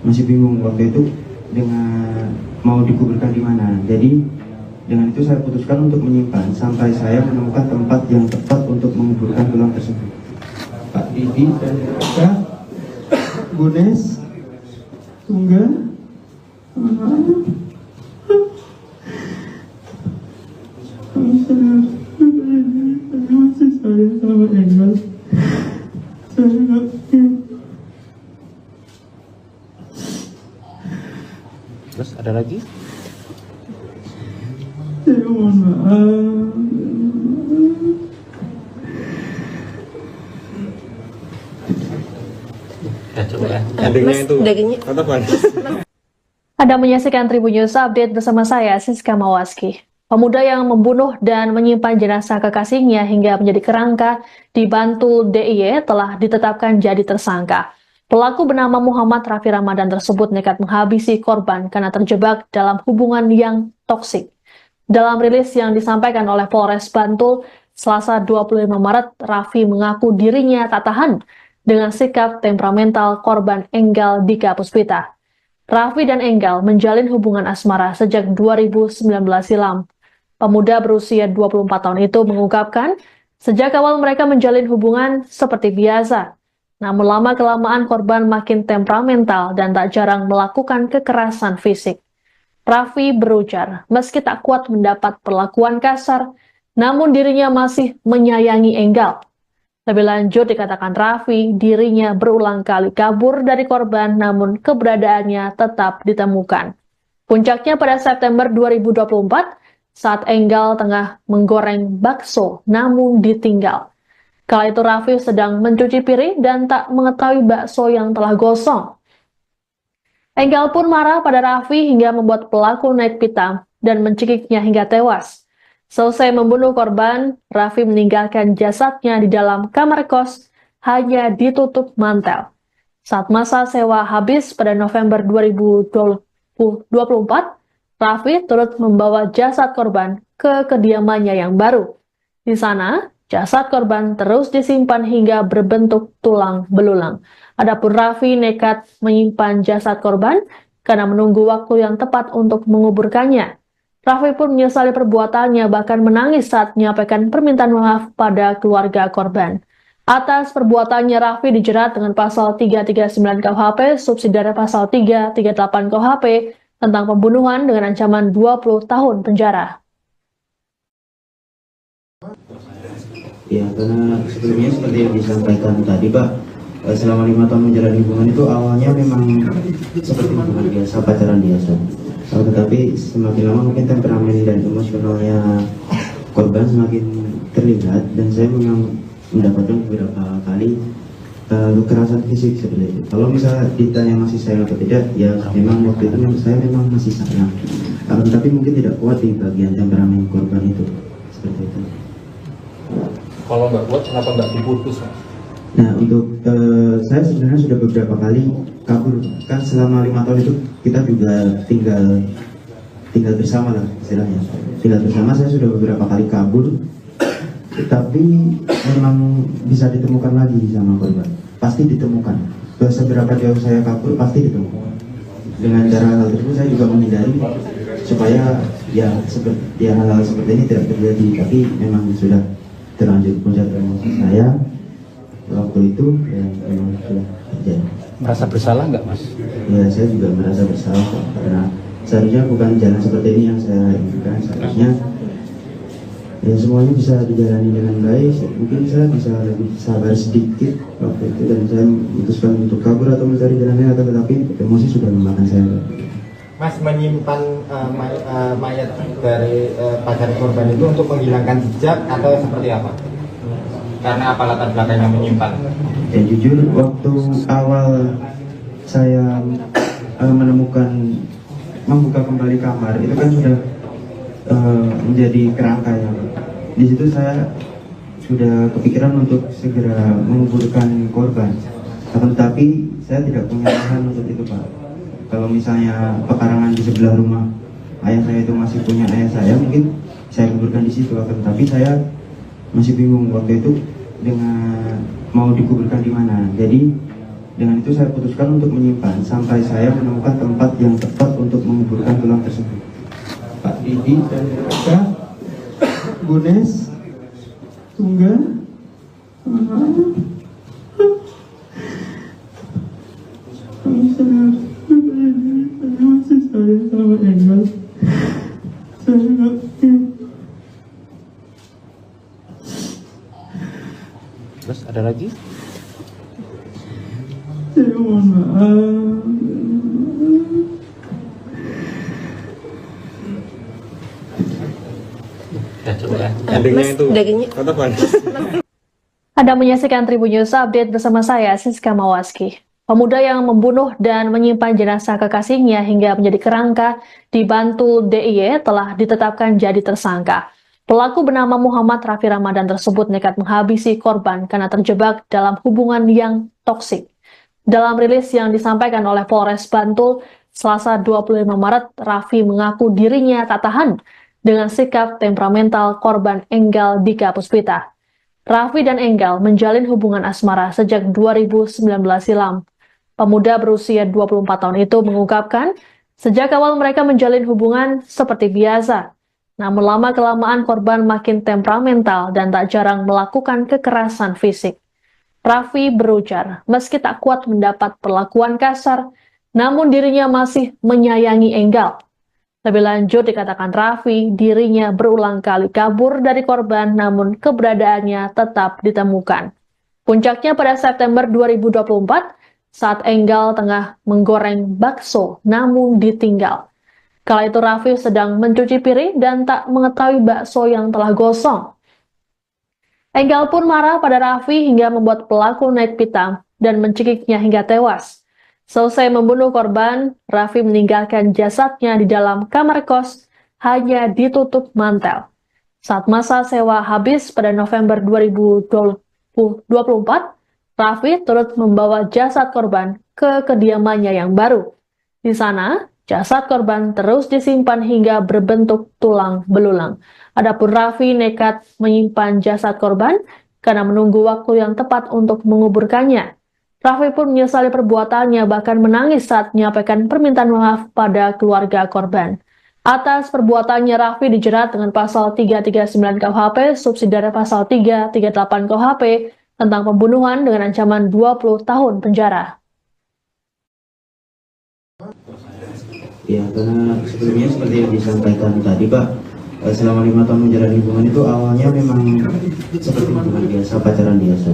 masih bingung waktu itu dengan mau dikuburkan di mana. Jadi dengan itu saya putuskan untuk menyimpan sampai saya menemukan tempat yang tepat untuk menguburkan tulang tersebut. Pak Didi dan Kak Gunes Tunggal masih saya sama Engel. Saya nggak Terus ada lagi? saya mohon maaf. Ya coba ya. Endingnya itu. Tatapan. Anda menyaksikan Tribun News Update bersama saya, Siska Mawaski. Pemuda yang membunuh dan menyimpan jenazah kekasihnya hingga menjadi kerangka di Bantul DIY telah ditetapkan jadi tersangka. Pelaku bernama Muhammad Raffi Ramadan tersebut nekat menghabisi korban karena terjebak dalam hubungan yang toksik. Dalam rilis yang disampaikan oleh Polres Bantul, Selasa 25 Maret, Raffi mengaku dirinya tak tahan dengan sikap temperamental korban Enggal Dika Puspita. Raffi dan Enggal menjalin hubungan asmara sejak 2019 silam. Pemuda berusia 24 tahun itu mengungkapkan, sejak awal mereka menjalin hubungan seperti biasa. Namun lama-kelamaan korban makin temperamental dan tak jarang melakukan kekerasan fisik. Raffi berujar, meski tak kuat mendapat perlakuan kasar, namun dirinya masih menyayangi Enggal. Lebih lanjut dikatakan Raffi, dirinya berulang kali kabur dari korban namun keberadaannya tetap ditemukan. Puncaknya pada September 2024 saat Enggal tengah menggoreng bakso namun ditinggal. Kala itu Raffi sedang mencuci piring dan tak mengetahui bakso yang telah gosong. Enggal pun marah pada Raffi hingga membuat pelaku naik pitam dan mencekiknya hingga tewas. Selesai membunuh korban, Raffi meninggalkan jasadnya di dalam kamar kos, hanya ditutup mantel. Saat masa sewa habis pada November 2024, Raffi turut membawa jasad korban ke kediamannya yang baru. Di sana, jasad korban terus disimpan hingga berbentuk tulang belulang. Adapun Raffi nekat menyimpan jasad korban karena menunggu waktu yang tepat untuk menguburkannya. Raffi pun menyesali perbuatannya, bahkan menangis saat menyampaikan permintaan maaf pada keluarga korban. Atas perbuatannya, Raffi dijerat dengan pasal 339 KUHP, subsidiar pasal 338 KUHP, tentang pembunuhan dengan ancaman 20 tahun penjara. Ya, karena sebelumnya seperti yang disampaikan tadi, Pak, selama 5 tahun menjalani hubungan itu awalnya memang seperti hubungan biasa, pacaran biasa. Tetapi semakin lama mungkin temperamen dan emosionalnya korban semakin terlihat, dan saya memang mendapatkan beberapa kali kekerasan fisik seperti itu. Kalau misalnya ditanya masih sayang atau tidak, ya memang waktu itu saya memang masih sayang. Tapi mungkin tidak kuat di bagian temperamen korban itu, seperti itu. Kalau nggak kuat, kenapa nggak diputus, Mas? Nah, untuk saya sebenarnya sudah beberapa kali kabur. Kan selama 5 tahun itu kita juga tinggal bersama lah istilahnya. Tinggal bersama, saya sudah beberapa kali kabur, tapi memang bisa ditemukan lagi sama korban. Pasti ditemukan. Seberapa jauh saya kabur, pasti ditemukan. Dengan cara hal tersebut saya juga menghindari supaya ya hal-hal seperti ini tidak terjadi. Tapi memang sudah terlanjur puncak emosi saya waktu itu, ya memang sudah terjadi. Merasa bersalah nggak, Mas? Ya, saya juga merasa bersalah karena seharusnya bukan jalan seperti ini yang saya inginkan. Seharusnya ya semuanya bisa dijalani dengan baik. Mungkin saya bisa lebih sabar sedikit waktu itu, dan saya memutuskan untuk kabur atau mencari jalan lain, tetapi emosi sudah memakan saya. Mas menyimpan mayat dari pacar korban itu untuk menghilangkan jejak atau seperti apa? Karena apa latar belakangnya menyimpan? Ya jujur, waktu awal saya membuka kembali kamar, itu kan sudah menjadi kerangka ya. Di situ saya sudah kepikiran untuk segera menguburkan korban. Tetapi saya tidak punya lahan untuk itu, Pak. Kalau misalnya pekarangan di sebelah rumah ayah saya itu masih punya ayah saya, mungkin saya kuburkan di situ. Tapi saya masih bingung waktu itu dengan mau dikuburkan di mana. Jadi dengan itu saya putuskan untuk menyimpan sampai saya menemukan tempat yang tepat untuk menguburkan tulang tersebut. Pak Didi dan Kak Gunes Tunggal masih sayang sama Engel. Saya ngerti. Terus ada lagi? Saya mohon maaf. Ya coba ya. Endingnya itu. Tatapan. Anda menyaksikan Tribun News Update bersama saya, Siska Mawaski. Pemuda yang membunuh dan menyimpan jenazah kekasihnya hingga menjadi kerangka di Bantul DIY telah ditetapkan jadi tersangka. Pelaku bernama Muhammad Raffi Ramadan tersebut nekat menghabisi korban karena terjebak dalam hubungan yang toksik. Dalam rilis yang disampaikan oleh Polres Bantul, Selasa 25 Maret, Raffi mengaku dirinya tak tahan dengan sikap temperamental korban Enggal Dika Puspita. Raffi dan Enggal menjalin hubungan asmara sejak 2019 silam. Pemuda berusia 24 tahun itu mengungkapkan, sejak awal mereka menjalin hubungan seperti biasa. Namun lama-kelamaan korban makin temperamental dan tak jarang melakukan kekerasan fisik. Raffi berujar, meski tak kuat mendapat perlakuan kasar, namun dirinya masih menyayangi Enggal. Lebih lanjut dikatakan Raffi, dirinya berulang kali kabur dari korban namun keberadaannya tetap ditemukan. Puncaknya pada September 2024, saat Enggal tengah menggoreng bakso namun ditinggal. Kala itu Raffi sedang mencuci piring dan tak mengetahui bakso yang telah gosong. Enggal pun marah pada Raffi hingga membuat pelaku naik pitam dan mencekiknya hingga tewas. Selesai membunuh korban, Raffi meninggalkan jasadnya di dalam kamar kos, hanya ditutup mantel. Saat masa sewa habis pada November 2024, Raffi turut membawa jasad korban ke kediamannya yang baru. Di sana, jasad korban terus disimpan hingga berbentuk tulang belulang. Adapun Raffi nekat menyimpan jasad korban karena menunggu waktu yang tepat untuk menguburkannya. Raffi pun menyesali perbuatannya, bahkan menangis saat menyampaikan permintaan maaf pada keluarga korban. Atas perbuatannya, Raffi dijerat dengan pasal 339 KUHP, subsidiare pasal 338 KUHP, tentang pembunuhan dengan ancaman 20 tahun penjara. Ya, karena sebelumnya seperti yang disampaikan tadi, Pak, selama 5 tahun menjalani hubungan itu awalnya memang seperti hubungan biasa, pacaran biasa.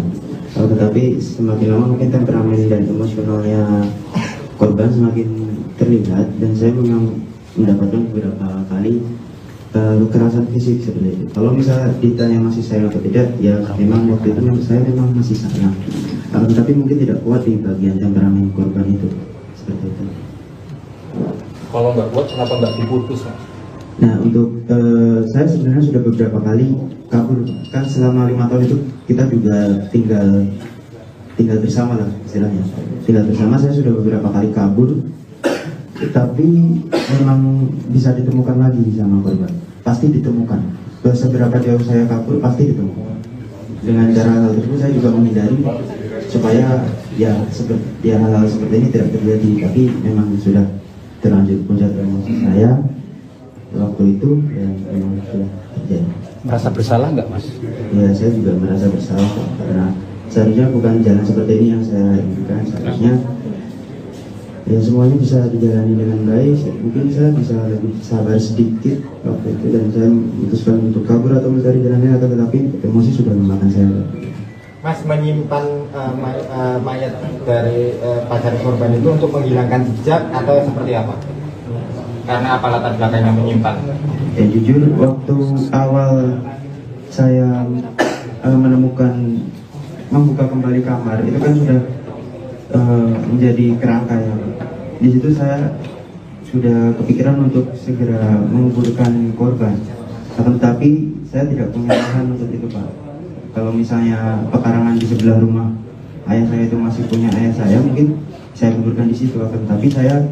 Tetapi semakin lama mungkin temperamen dan emosionalnya korban semakin terlihat, dan saya memang mendapatkan beberapa kali kekerasan fisik seperti itu. Kalau misalnya ditanya masih sayang atau tidak, ya memang waktu itu saya memang masih sayang. Tapi mungkin tidak kuat di bagian temperamen korban itu, seperti itu. Kalau nggak kuat, kenapa nggak diputus, Mas? Nah, untuk saya sebenarnya sudah beberapa kali kabur. Kan selama 5 tahun itu kita juga tinggal bersama lah istilahnya. Tinggal bersama, saya sudah beberapa kali kabur. Tapi memang bisa ditemukan lagi sama korban. Pasti ditemukan. Seberapa jauh saya kabur, pasti ditemukan. Dengan cara hal tersebut saya juga menghindari supaya hal-hal seperti ini tidak terjadi. Tapi memang sudah terlanjur puncak emosi saya waktu itu, ya memang sudah terjadi. Merasa bersalah nggak, Mas? Ya, saya juga merasa bersalah karena seharusnya bukan jalan seperti ini yang saya inginkan. Seharusnya ya semuanya bisa dijalani dengan baik. Mungkin saya bisa lebih sabar sedikit waktu itu, dan saya memutuskan untuk kabur atau mencari jalan lain, tetapi emosi sudah memakan saya. Mas menyimpan mayat dari pacar korban itu untuk menghilangkan jejak atau seperti apa? Karena apa latar belakangnya menyimpan? Ya jujur, waktu awal saya membuka kembali kamar, itu kan sudah menjadi kerangka ya. Di situ saya sudah kepikiran untuk segera menguburkan korban, tetapi saya tidak punya lahan untuk itu, Pak. Kalau misalnya pekarangan di sebelah rumah ayah saya itu masih punya ayah saya, mungkin saya kuburkan di situ, tapi saya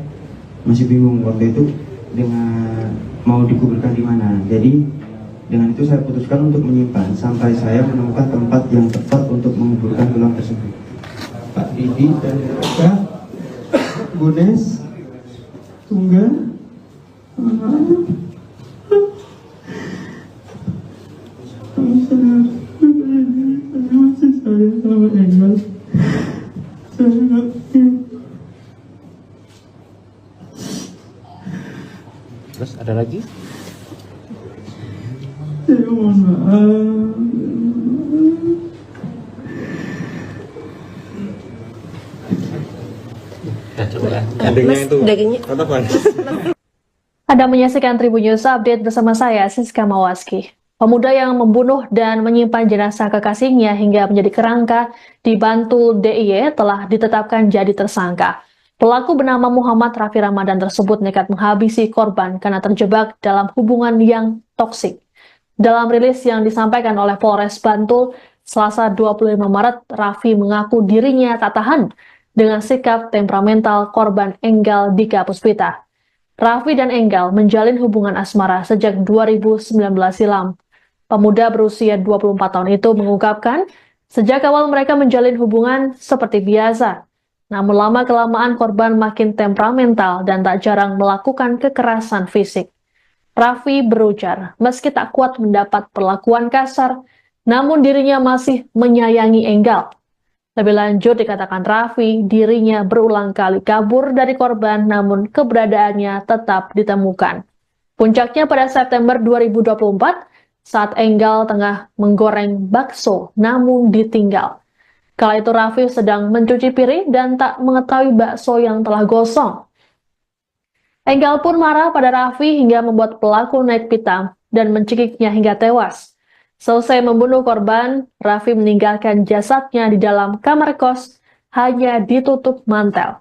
masih bingung waktu itu dengan mau dikuburkan di mana. Jadi dengan itu saya putuskan untuk menyimpan sampai saya menemukan tempat yang tepat untuk menguburkan tulang tersebut. Pak Didi dan Kak Bunes Tunggal Terus ada lagi? saya mohon maaf. Ya, coba ya. Endingnya itu. Kata Pan. Anda menyaksikan Tribun News Update bersama saya, Siska Mawaski. Pemuda yang membunuh dan menyimpan jenazah kekasihnya hingga menjadi kerangka di Bantul DIY telah ditetapkan jadi tersangka. Pelaku bernama Muhammad Raffi Ramadan tersebut nekat menghabisi korban karena terjebak dalam hubungan yang toksik. Dalam rilis yang disampaikan oleh Polres Bantul, Selasa 25 Maret, Raffi mengaku dirinya tak tahan dengan sikap temperamental korban Enggal Dika Puspita. Raffi dan Enggal menjalin hubungan asmara sejak 2019 silam. Pemuda berusia 24 tahun itu mengungkapkan, sejak awal mereka menjalin hubungan seperti biasa. Namun lama-kelamaan korban makin temperamental dan tak jarang melakukan kekerasan fisik. Raffi berujar, meski tak kuat mendapat perlakuan kasar, namun dirinya masih menyayangi Enggal. Lebih lanjut dikatakan Raffi, dirinya berulang kali kabur dari korban namun keberadaannya tetap ditemukan. Puncaknya pada September 2024, saat Enggal tengah menggoreng bakso namun ditinggal. Kala itu Raffi sedang mencuci piring dan tak mengetahui bakso yang telah gosong. Enggal pun marah pada Raffi hingga membuat pelaku naik pitam dan mencekiknya hingga tewas. Selesai membunuh korban, Raffi meninggalkan jasadnya di dalam kamar kos, hanya ditutup mantel.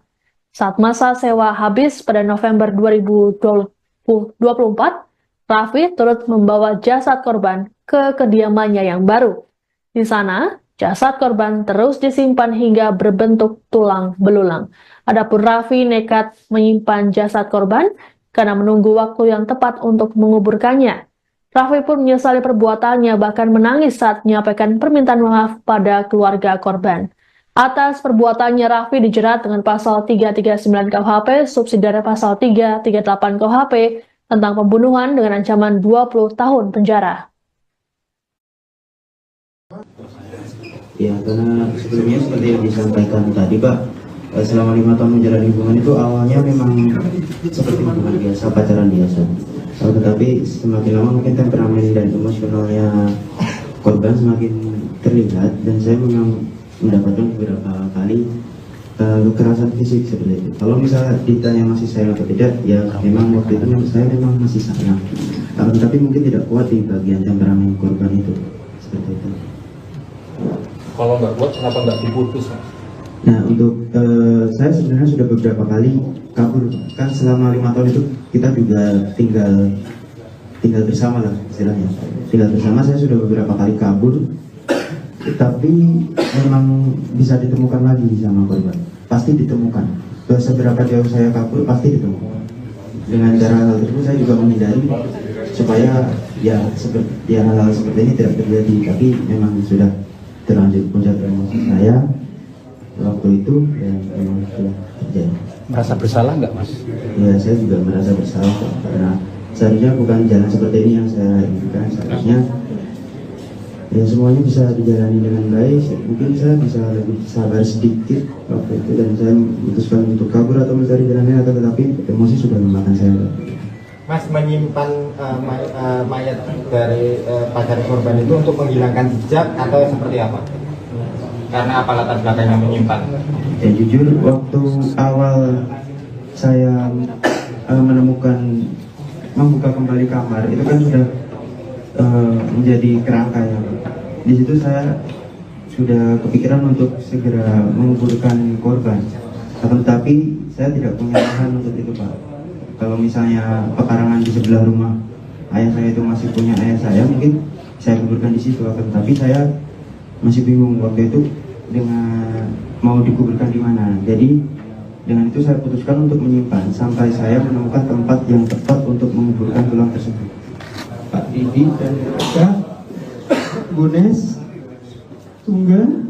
Saat masa sewa habis pada November 2024, Raffi turut membawa jasad korban ke kediamannya yang baru. Di sana, jasad korban terus disimpan hingga berbentuk tulang belulang. Adapun Raffi nekat menyimpan jasad korban karena menunggu waktu yang tepat untuk menguburkannya. Raffi pun menyesali perbuatannya, bahkan menangis saat menyampaikan permintaan maaf pada keluarga korban. Atas perbuatannya, Raffi dijerat dengan pasal 339 KUHP, subsidiare pasal 338 KUHP tentang pembunuhan dengan ancaman 20 tahun penjara. Ya, karena sebelumnya seperti yang disampaikan tadi, Pak, selama 5 tahun menjalani hubungan itu awalnya memang seperti hubungan biasa, pacaran biasa. Tetapi semakin lama mungkin temperamen dan emosionalnya korban semakin terlihat, dan saya memang mendapatkan beberapa kali kekerasan fisik seperti itu. Kalau misalnya ditanya masih sayang atau tidak, ya memang waktu itu saya memang masih sayang. Tetapi mungkin tidak kuat di bagian temperamen korban itu, seperti itu. Kalau nggak kuat, kenapa nggak diputus, Mas? Nah, untuk saya sebenarnya sudah beberapa kali kabur. Kan selama 5 tahun itu kita juga tinggal bersama lah istilahnya. Tinggal bersama, saya sudah beberapa kali kabur, tapi memang bisa ditemukan lagi sama korban. Pasti ditemukan. Seberapa jauh saya kabur, pasti ditemukan. Dengan cara hal tersebut saya juga menghindari supaya hal-hal seperti ini tidak terjadi. Tapi memang sudah terlanjur puncak emosi saya waktu itu, dan memang sudah terjadi. Merasa bersalah nggak, Mas? Ya, saya juga merasa bersalah, karena seharusnya bukan jalan seperti ini yang saya inginkan. Seharusnya ya semuanya bisa dijalani dengan baik. Mungkin saya bisa lebih sabar sedikit waktu itu, dan saya memutuskan untuk kabur atau mencari jalan lain, tetapi emosi sudah memakan saya. Mas menyimpan mayat dari pacar korban itu untuk menghilangkan jejak atau seperti apa? Karena apa latar belakangnya menyimpan? Ya jujur, waktu awal saya membuka kembali kamar, itu kan sudah menjadi kerangka ya. Di situ saya sudah kepikiran untuk segera menguburkan korban, tetapi saya tidak punya lahan untuk itu, Pak. Kalau misalnya pekarangan di sebelah rumah ayah saya itu masih punya ayah saya, mungkin saya kuburkan di situ. Tapi saya masih bingung waktu itu dengan mau dikuburkan di mana. Jadi dengan itu saya putuskan untuk menyimpan sampai saya menemukan tempat yang tepat untuk menguburkan tulang tersebut. Pak Didi dan Kak Gunes Tunggal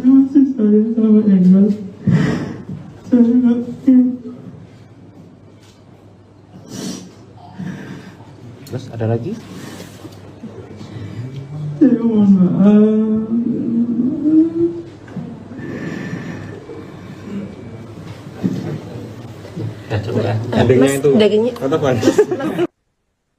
masih sayang sama Engel. Saya ngerti. Terus ada lagi? Saya mohon maaf. Ya coba ya. Endingnya itu. Kata Pak.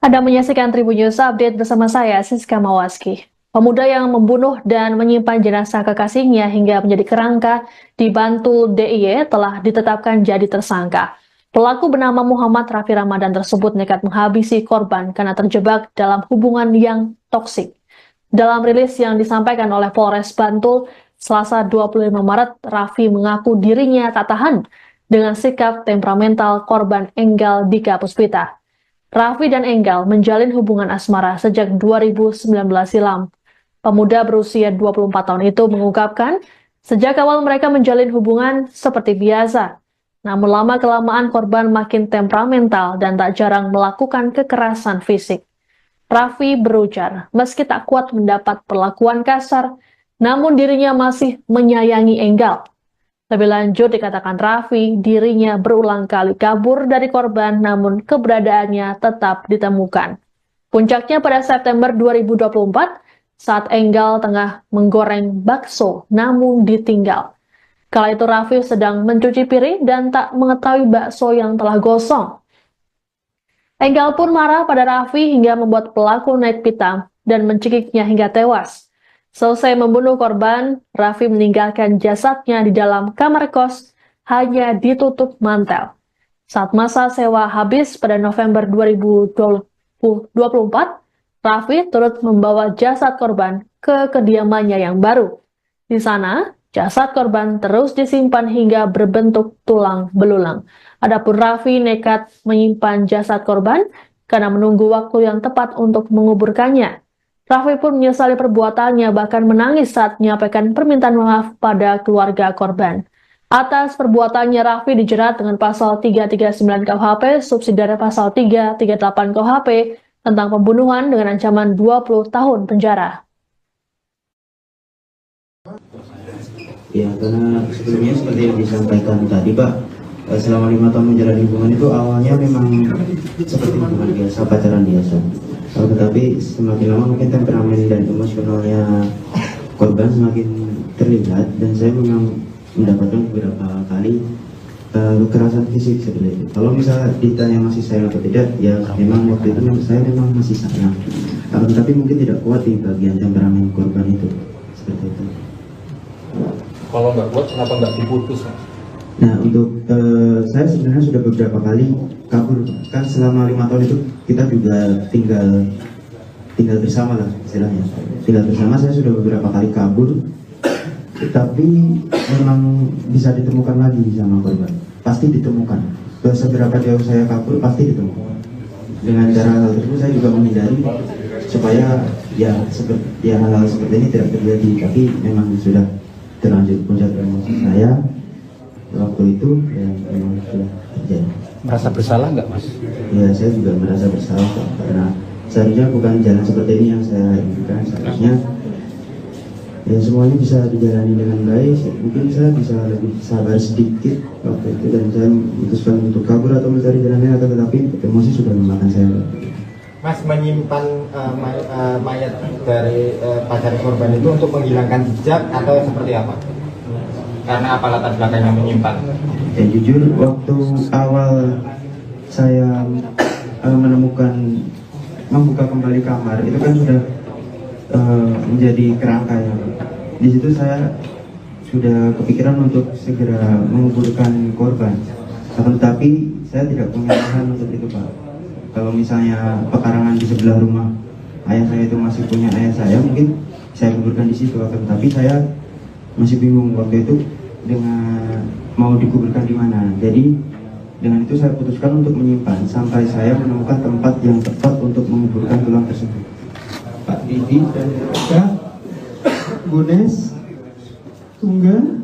Anda menyaksikan Tribun News Update bersama saya, Siska Mawaski. Pemuda yang membunuh dan menyimpan jenazah kekasihnya hingga menjadi kerangka di Bantul DIY telah ditetapkan jadi tersangka. Pelaku bernama Muhammad Raffi Ramadan tersebut nekat menghabisi korban karena terjebak dalam hubungan yang toksik. Dalam rilis yang disampaikan oleh Polres Bantul, Selasa 25 Maret, Raffi mengaku dirinya tak tahan dengan sikap temperamental korban Enggal Dika Puspita. Raffi dan Enggal menjalin hubungan asmara sejak 2019 silam. Pemuda berusia 24 tahun itu mengungkapkan, sejak awal mereka menjalin hubungan seperti biasa. Namun lama-kelamaan korban makin temperamental dan tak jarang melakukan kekerasan fisik. Raffi berujar, meski tak kuat mendapat perlakuan kasar, namun dirinya masih menyayangi Enggal. Lebih lanjut dikatakan Raffi, dirinya berulang kali kabur dari korban namun keberadaannya tetap ditemukan. Puncaknya pada September 2024, saat Enggal tengah menggoreng bakso namun ditinggal. Kala itu Raffi sedang mencuci piring dan tak mengetahui bakso yang telah gosong. Enggal pun marah pada Raffi hingga membuat pelaku naik pitam dan mencekiknya hingga tewas. Selesai membunuh korban, Raffi meninggalkan jasadnya di dalam kamar kos, hanya ditutup mantel. Saat masa sewa habis pada November 2024, Raffi turut membawa jasad korban ke kediamannya yang baru. Di sana, jasad korban terus disimpan hingga berbentuk tulang belulang. Adapun Raffi nekat menyimpan jasad korban karena menunggu waktu yang tepat untuk menguburkannya. Raffi pun menyesali perbuatannya, bahkan menangis saat menyampaikan permintaan maaf pada keluarga korban. Atas perbuatannya, Raffi dijerat dengan pasal 339 KUHP, subsidiare pasal 338 KUHP, tentang pembunuhan dengan ancaman 20 tahun penjara. Ya, karena sebelumnya seperti yang disampaikan tadi, Pak, selama 5 tahun menjalani hubungan itu awalnya memang seperti hubungan biasa, pacaran biasa. Tetapi semakin lama mungkin temperamen dan emosionalnya korban semakin terlihat, dan saya memang mendapatkan beberapa kali kekerasan fisik seperti itu. Kalau misalnya ditanya masih sayang atau tidak, ya memang waktu itu saya memang masih sayang. Tapi mungkin tidak kuat di bagian temperamen korban itu, seperti itu. Kalau nggak kuat, kenapa nggak diputus, Mas? Nah, untuk saya sebenarnya sudah beberapa kali kabur. Kan selama 5 tahun itu kita juga tinggal bersama lah istilahnya. Tinggal bersama, saya sudah beberapa kali kabur. Tapi memang bisa ditemukan lagi sama korban. Pasti ditemukan. Seberapa jauh saya kabur, pasti ditemukan. Dengan cara hal tersebut saya juga menghindari supaya hal-hal seperti ini tidak terjadi. Tapi memang sudah terlanjur puncak emosi saya waktu itu, ya memang sudah terjadi. Merasa bersalah nggak, Mas? Ya, saya juga merasa bersalah, karena seharusnya bukan jalan seperti ini yang saya inginkan. Seharusnya ya semuanya bisa dijalani dengan baik. Mungkin saya bisa lebih sabar sedikit waktu itu, dan saya memutuskan untuk kabur atau mencari jalan lain, tetapi emosi sudah memakan saya. Mas menyimpan mayat dari pacar korban itu untuk menghilangkan jejak atau seperti apa? Karena apa latar belakangnya menyimpan? Ya jujur, waktu awal saya membuka kembali kamar, itu kan sudah menjadi kerangka ya. Di situ saya sudah kepikiran untuk segera menguburkan korban, tetapi saya tidak punya lahan untuk itu, Pak. Kalau misalnya pekarangan di sebelah rumah ayah saya itu masih punya ayah saya, mungkin saya kuburkan di situ. Tapi saya masih bingung waktu itu dengan mau dikuburkan di mana. Jadi dengan itu saya putuskan untuk menyimpan sampai saya menemukan tempat yang tepat untuk menguburkan tulang tersebut. Pak Didi dan Kak Bunes Tunggal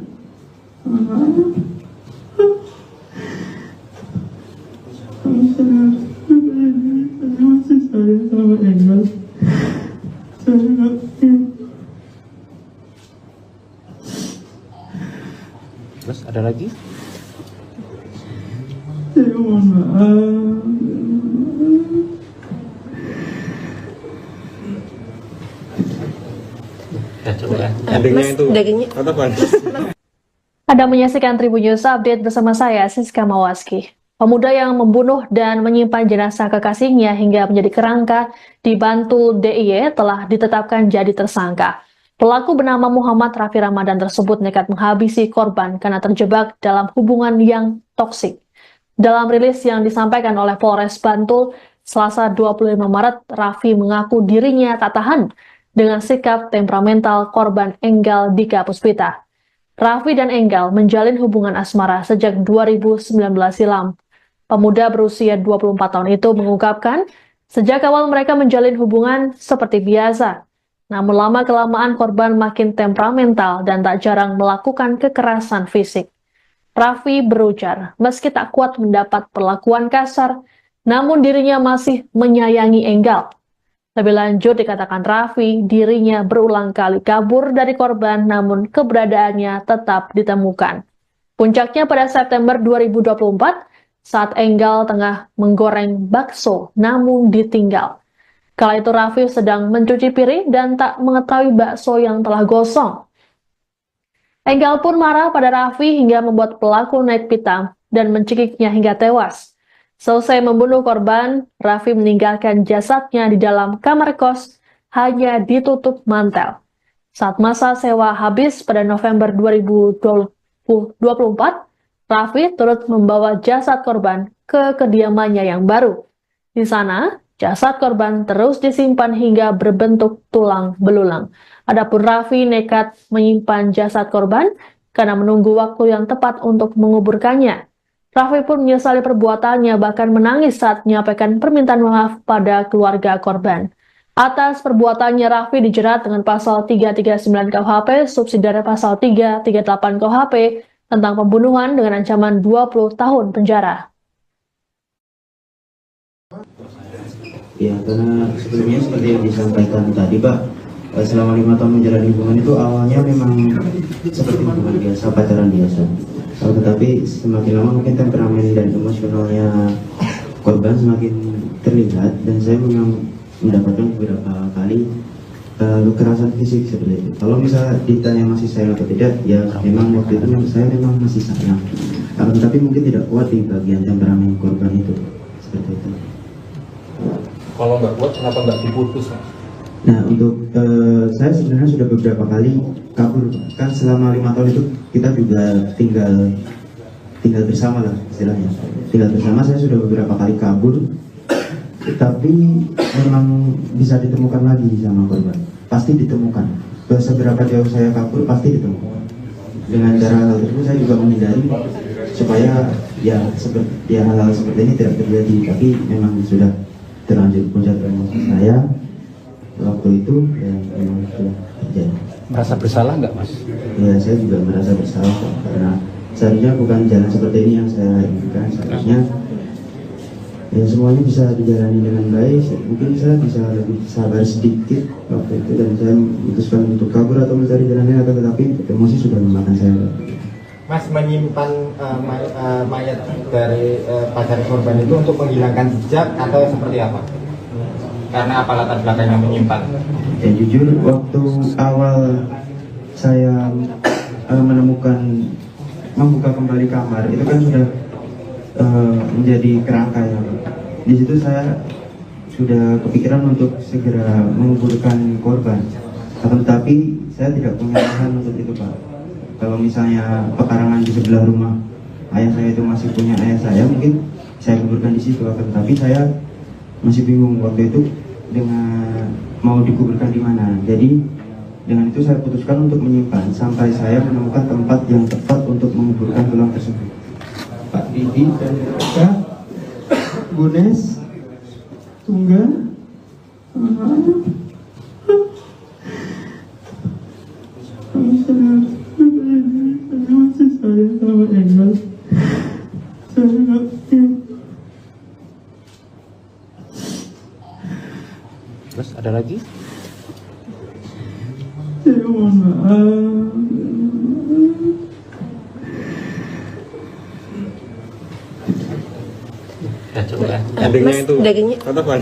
Terus ada lagi? saya mohon maaf. Ya coba endingnya itu kata Pak. Anda menyaksikan Tribun News Update bersama saya, Siska Mawaski. Pemuda yang membunuh dan menyimpan jenazah kekasihnya hingga menjadi kerangka di Bantul DIY telah ditetapkan jadi tersangka. Pelaku bernama Muhammad Raffi Ramadan tersebut nekat menghabisi korban karena terjebak dalam hubungan yang toksik. Dalam rilis yang disampaikan oleh Polres Bantul, Selasa 25 Maret, Raffi mengaku dirinya tak tahan dengan sikap temperamental korban Enggal Dika Puspita. Raffi dan Enggal menjalin hubungan asmara sejak 2019 silam. Pemuda berusia 24 tahun itu mengungkapkan, sejak awal mereka menjalin hubungan seperti biasa. Namun lama-kelamaan korban makin temperamental dan tak jarang melakukan kekerasan fisik. Raffi berujar, meski tak kuat mendapat perlakuan kasar, namun dirinya masih menyayangi Enggal. Lebih lanjut dikatakan Raffi, dirinya berulang kali kabur dari korban namun keberadaannya tetap ditemukan. Puncaknya pada September 2024, saat Enggal tengah menggoreng bakso namun ditinggal. Kala itu Raffi sedang mencuci piring dan tak mengetahui bakso yang telah gosong. Enggal pun marah pada Raffi hingga membuat pelaku naik pitam dan mencekiknya hingga tewas. Selesai membunuh korban, Raffi meninggalkan jasadnya di dalam kamar kos, hanya ditutup mantel. Saat masa sewa habis pada November 2024, Raffi turut membawa jasad korban ke kediamannya yang baru. Di sana, jasad korban terus disimpan hingga berbentuk tulang belulang. Adapun Raffi nekat menyimpan jasad korban karena menunggu waktu yang tepat untuk menguburkannya. Raffi pun menyesali perbuatannya, bahkan menangis saat menyampaikan permintaan maaf pada keluarga korban. Atas perbuatannya, Raffi dijerat dengan pasal 339 KUHP, subsidiare pasal 338 KUHP, tentang pembunuhan dengan ancaman 20 tahun penjara. Ya, karena sebelumnya seperti yang disampaikan tadi, Pak, selama 5 tahun menjalani hubungan itu awalnya memang seperti hubungan biasa, pacaran biasa. Tetapi semakin lama mungkin temperamen dan emosionalnya korban semakin terlihat, dan saya memang mendapatkan beberapa kali kekerasan fisik seperti itu. Kalau misalnya ditanya masih sayang atau tidak, ya memang waktu itu saya memang masih sayang. Tetapi mungkin tidak kuat di bagian temperamen korban itu, seperti itu. Kalau nggak kuat, kenapa nggak diputus, Mas? Nah, untuk saya sebenarnya sudah beberapa kali kabur. Kan selama 5 tahun itu kita juga tinggal bersama lah istilahnya. Tinggal bersama, saya sudah beberapa kali kabur, tapi memang bisa ditemukan lagi sama korban. Pasti ditemukan. Seberapa jauh saya kabur pasti ditemukan. Dengan cara hal tersebut saya juga menghindari supaya seperti hal-hal seperti ini tidak terjadi. Tapi memang sudah terlanjur puncak emosi saya waktu itu, ya memang sudah terjadi. Merasa bersalah nggak, Mas? Ya, saya juga merasa bersalah karena seharusnya bukan jalan seperti ini yang saya inginkan. Seharusnya ya semuanya bisa dijalani dengan baik. Mungkin saya bisa lebih sabar sedikit waktu itu, dan saya memutuskan untuk kabur atau mencari jalan lain, tetapi emosi sudah memakan saya. Mas menyimpan mayat dari pacar korban itu untuk menghilangkan jejak atau seperti apa? Karena apa latar belakangnya menyimpan? Ya jujur, waktu awal saya membuka kembali kamar, itu kan sudah menjadi kerangka ya. Di situ saya sudah kepikiran untuk segera menguburkan korban, tetapi saya tidak punya lahan untuk itu, Pak. Kalau misalnya pekarangan di sebelah rumah ayah saya itu masih punya ayah saya, mungkin saya kuburkan di situ. Tetapi saya masih bingung waktu itu dengan mau dikuburkan di mana. Jadi dengan itu saya putuskan untuk menyimpan sampai saya menemukan tempat yang tepat untuk menguburkan tulang tersebut. Pak Didi dan Kak Bunes Tunggal saya sama Engel, saya nggak Terus ada lagi? saya mohon maaf. Ya coba ya. Endingnya itu. Tetap kan?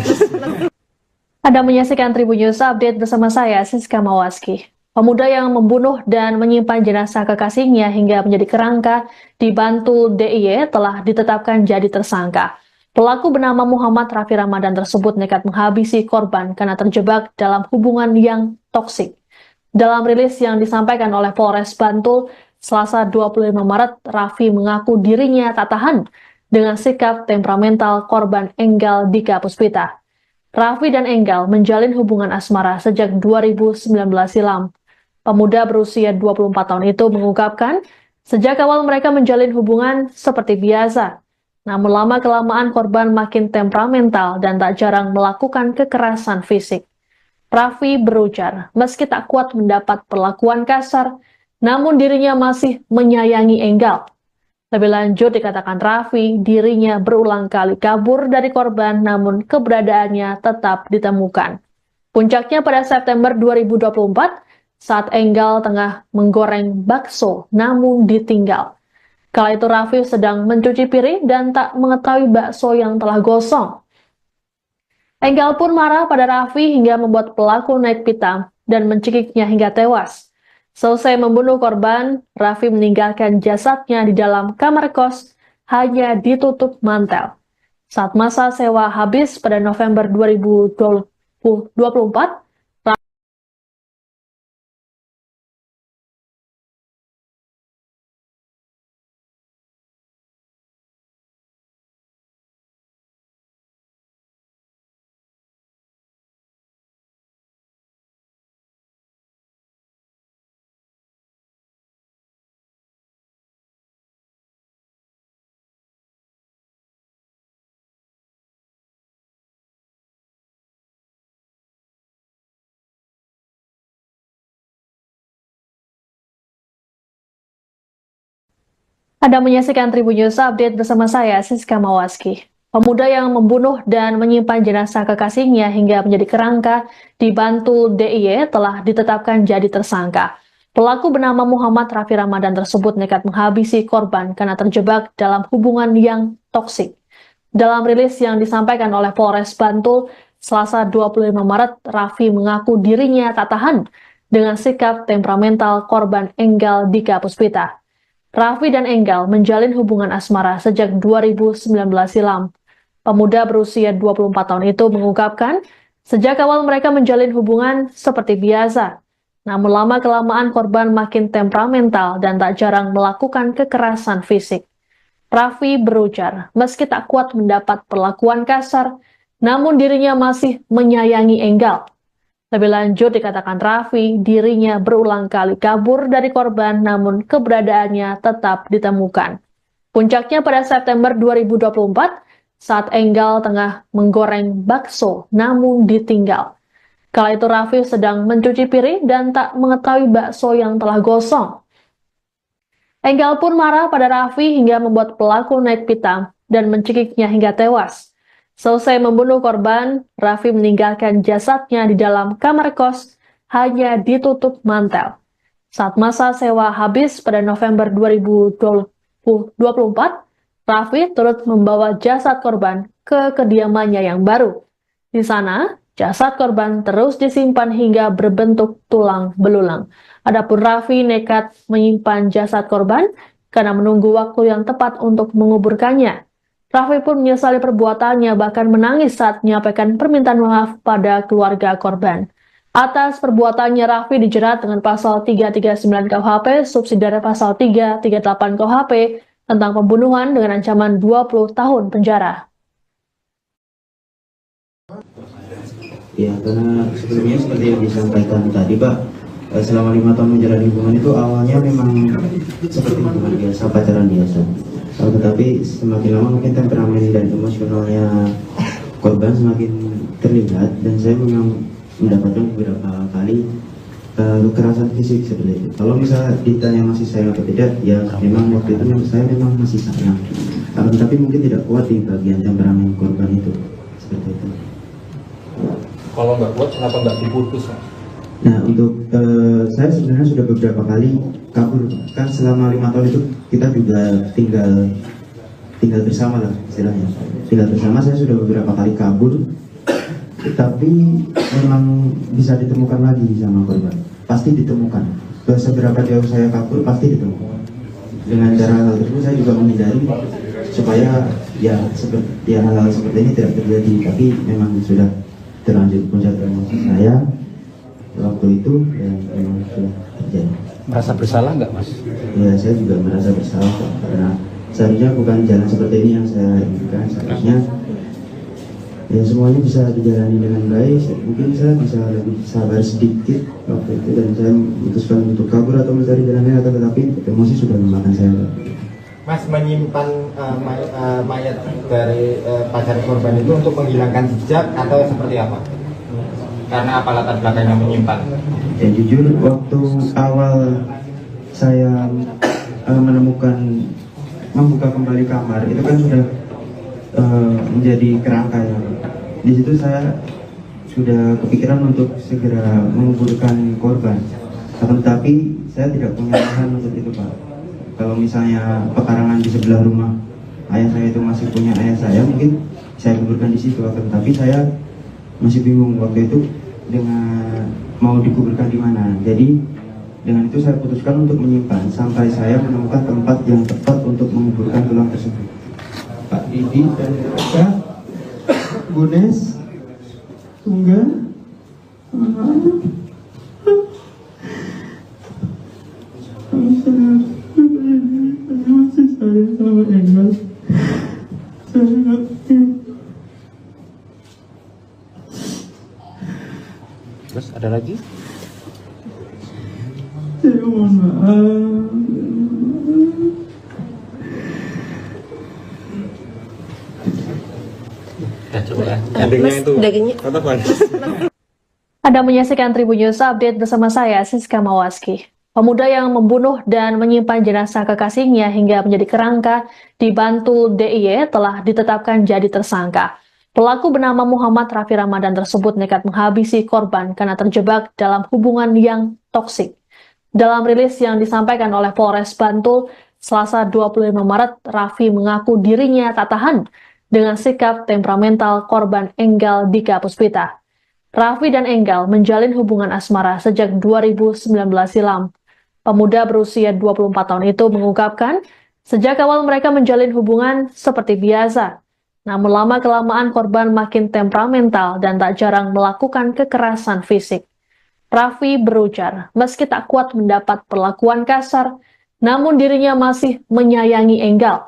Anda menyaksikan Tribun News Update bersama saya, Siska Mawaski. Pemuda yang membunuh dan menyimpan jenazah kekasihnya hingga menjadi kerangka di Bantul DIY telah ditetapkan jadi tersangka. Pelaku bernama Muhammad Raffi Ramadan tersebut nekat menghabisi korban karena terjebak dalam hubungan yang toksik. Dalam rilis yang disampaikan oleh Polres Bantul, Selasa 25 Maret, Raffi mengaku dirinya tak tahan dengan sikap temperamental korban Enggal Dika Puspita. Raffi dan Enggal menjalin hubungan asmara sejak 2019 silam. Pemuda berusia 24 tahun itu mengungkapkan, sejak awal mereka menjalin hubungan seperti biasa. Namun lama-kelamaan korban makin temperamental dan tak jarang melakukan kekerasan fisik. Raffi berujar, meski tak kuat mendapat perlakuan kasar, namun dirinya masih menyayangi Enggal. Lebih lanjut dikatakan Raffi, dirinya berulang kali kabur dari korban namun keberadaannya tetap ditemukan. Puncaknya pada September 2024, saat Enggal tengah menggoreng bakso namun ditinggal. Kala itu Raffi sedang mencuci piring dan tak mengetahui bakso yang telah gosong. Enggal pun marah pada Raffi hingga membuat pelaku naik pitam dan mencekiknya hingga tewas. Selesai membunuh korban, Raffi meninggalkan jasadnya di dalam kamar kos, hanya ditutup mantel. Saat masa sewa habis pada November 2024, Anda menyaksikan Tribun News Update bersama saya, Siska Mawaski. Pemuda yang membunuh dan menyimpan jenazah kekasihnya hingga menjadi kerangka di Bantul DIY telah ditetapkan jadi tersangka. Pelaku bernama Muhammad Raffi Ramadan tersebut nekat menghabisi korban karena terjebak dalam hubungan yang toksik. Dalam rilis yang disampaikan oleh Polres Bantul, Selasa 25 Maret, Raffi mengaku dirinya tak tahan dengan sikap temperamental korban Enggal Dika Puspita. Raffi dan Enggal menjalin hubungan asmara sejak 2019 silam. Pemuda berusia 24 tahun itu mengungkapkan, sejak awal mereka menjalin hubungan seperti biasa. Namun lama-kelamaan korban makin temperamental dan tak jarang melakukan kekerasan fisik. Raffi berujar, meski tak kuat mendapat perlakuan kasar, namun dirinya masih menyayangi Enggal. Lebih lanjut dikatakan Raffi, dirinya berulang kali kabur dari korban namun keberadaannya tetap ditemukan. Puncaknya pada September 2024, saat Enggal tengah menggoreng bakso namun ditinggal. Kala itu Raffi sedang mencuci piring dan tak mengetahui bakso yang telah gosong. Enggal pun marah pada Raffi hingga membuat pelaku naik pitam dan mencekiknya hingga tewas. Selesai membunuh korban, Raffi meninggalkan jasadnya di dalam kamar kos, hanya ditutup mantel. Saat masa sewa habis pada November 2024, Raffi turut membawa jasad korban ke kediamannya yang baru. Di sana, jasad korban terus disimpan hingga berbentuk tulang belulang. Adapun Raffi nekat menyimpan jasad korban karena menunggu waktu yang tepat untuk menguburkannya. Raffi pun menyesali perbuatannya, bahkan menangis saat menyampaikan permintaan maaf pada keluarga korban. Atas perbuatannya, Raffi dijerat dengan pasal 339 KUHP, subsidiare pasal 338 KUHP tentang pembunuhan dengan ancaman 20 tahun penjara. Ya, karena sebelumnya seperti yang disampaikan tadi, Pak, selama 5 tahun menjalani hubungan itu awalnya memang seperti hubungan biasa, pacaran biasa. Tetapi semakin lama mungkin temperamen dan emosionalnya korban semakin terlihat, dan saya memang mendapatkan beberapa kali kekerasan fisik seperti itu. Kalau misalnya ditanya masih sayang atau tidak, ya memang waktu itu saya memang masih sayang. Tapi mungkin tidak kuat di bagian temperamen korban itu, seperti itu. Kalau nggak kuat, kenapa nggak diputus? Nah, untuk saya sebenarnya sudah beberapa kali kabur. Kan selama 5 tahun itu kita juga tinggal bersama lah istilahnya. Tinggal bersama, saya sudah beberapa kali kabur, tapi memang bisa ditemukan lagi sama korban. Pasti ditemukan. Seberapa jauh saya kabur pasti ditemukan. Dengan cara hal tersebut saya juga menghindari supaya ya seperti hal-hal seperti ini tidak terjadi. Tapi memang sudah terlanjur puncak emosi saya waktu itu, ya memang sudah terjadi. Merasa bersalah nggak, Mas? Ya, saya juga merasa bersalah karena seharusnya bukan jalan seperti ini yang saya inginkan. Seharusnya ya semuanya bisa dijalani dengan baik. Mungkin saya bisa lebih sabar sedikit waktu itu, dan saya memutuskan untuk kabur atau mencari jalan lain, tetapi emosi sudah memakan saya. Mas menyimpan mayat dari pacar korban itu untuk menghilangkan jejak atau seperti apa? Karena apa latar belakangnya menyimpan? Ya jujur, waktu awal saya membuka kembali kamar, itu kan sudah menjadi kerangka ya. Di situ saya sudah kepikiran untuk segera menguburkan korban. Tetapi saya tidak punya lahan untuk itu, Pak. Kalau misalnya pekarangan di sebelah rumah ayah saya itu masih punya ayah saya, mungkin saya kuburkan di situ. Tapi saya masih bingung waktu itu dengan mau dikuburkan di mana. Jadi dengan itu saya putuskan untuk menyimpan sampai saya menemukan tempat yang tepat untuk menguburkan tulang tersebut. Pak Didi dan Kak Bunes Tunggal masih saya sama Engel. Terus ada lagi? Saya mohon maaf. Ya, coba ya. Endingnya itu. Tetap kan? Anda menyaksikan Tribun News Update bersama saya, Siska Mawaski. Pemuda yang membunuh dan menyimpan jenazah kekasihnya hingga menjadi kerangka di Bantul DIY telah ditetapkan jadi tersangka. Pelaku bernama Muhammad Raffi Ramadan tersebut nekat menghabisi korban karena terjebak dalam hubungan yang toksik. Dalam rilis yang disampaikan oleh Polres Bantul, Selasa 25 Maret, Raffi mengaku dirinya tak tahan dengan sikap temperamental korban Enggal Dika Puspita. Raffi dan Enggal menjalin hubungan asmara sejak 2019 silam. Pemuda berusia 24 tahun itu mengungkapkan, sejak awal mereka menjalin hubungan seperti biasa. Namun lama-kelamaan korban makin temperamental dan tak jarang melakukan kekerasan fisik. Raffi berujar, meski tak kuat mendapat perlakuan kasar, namun dirinya masih menyayangi Enggal.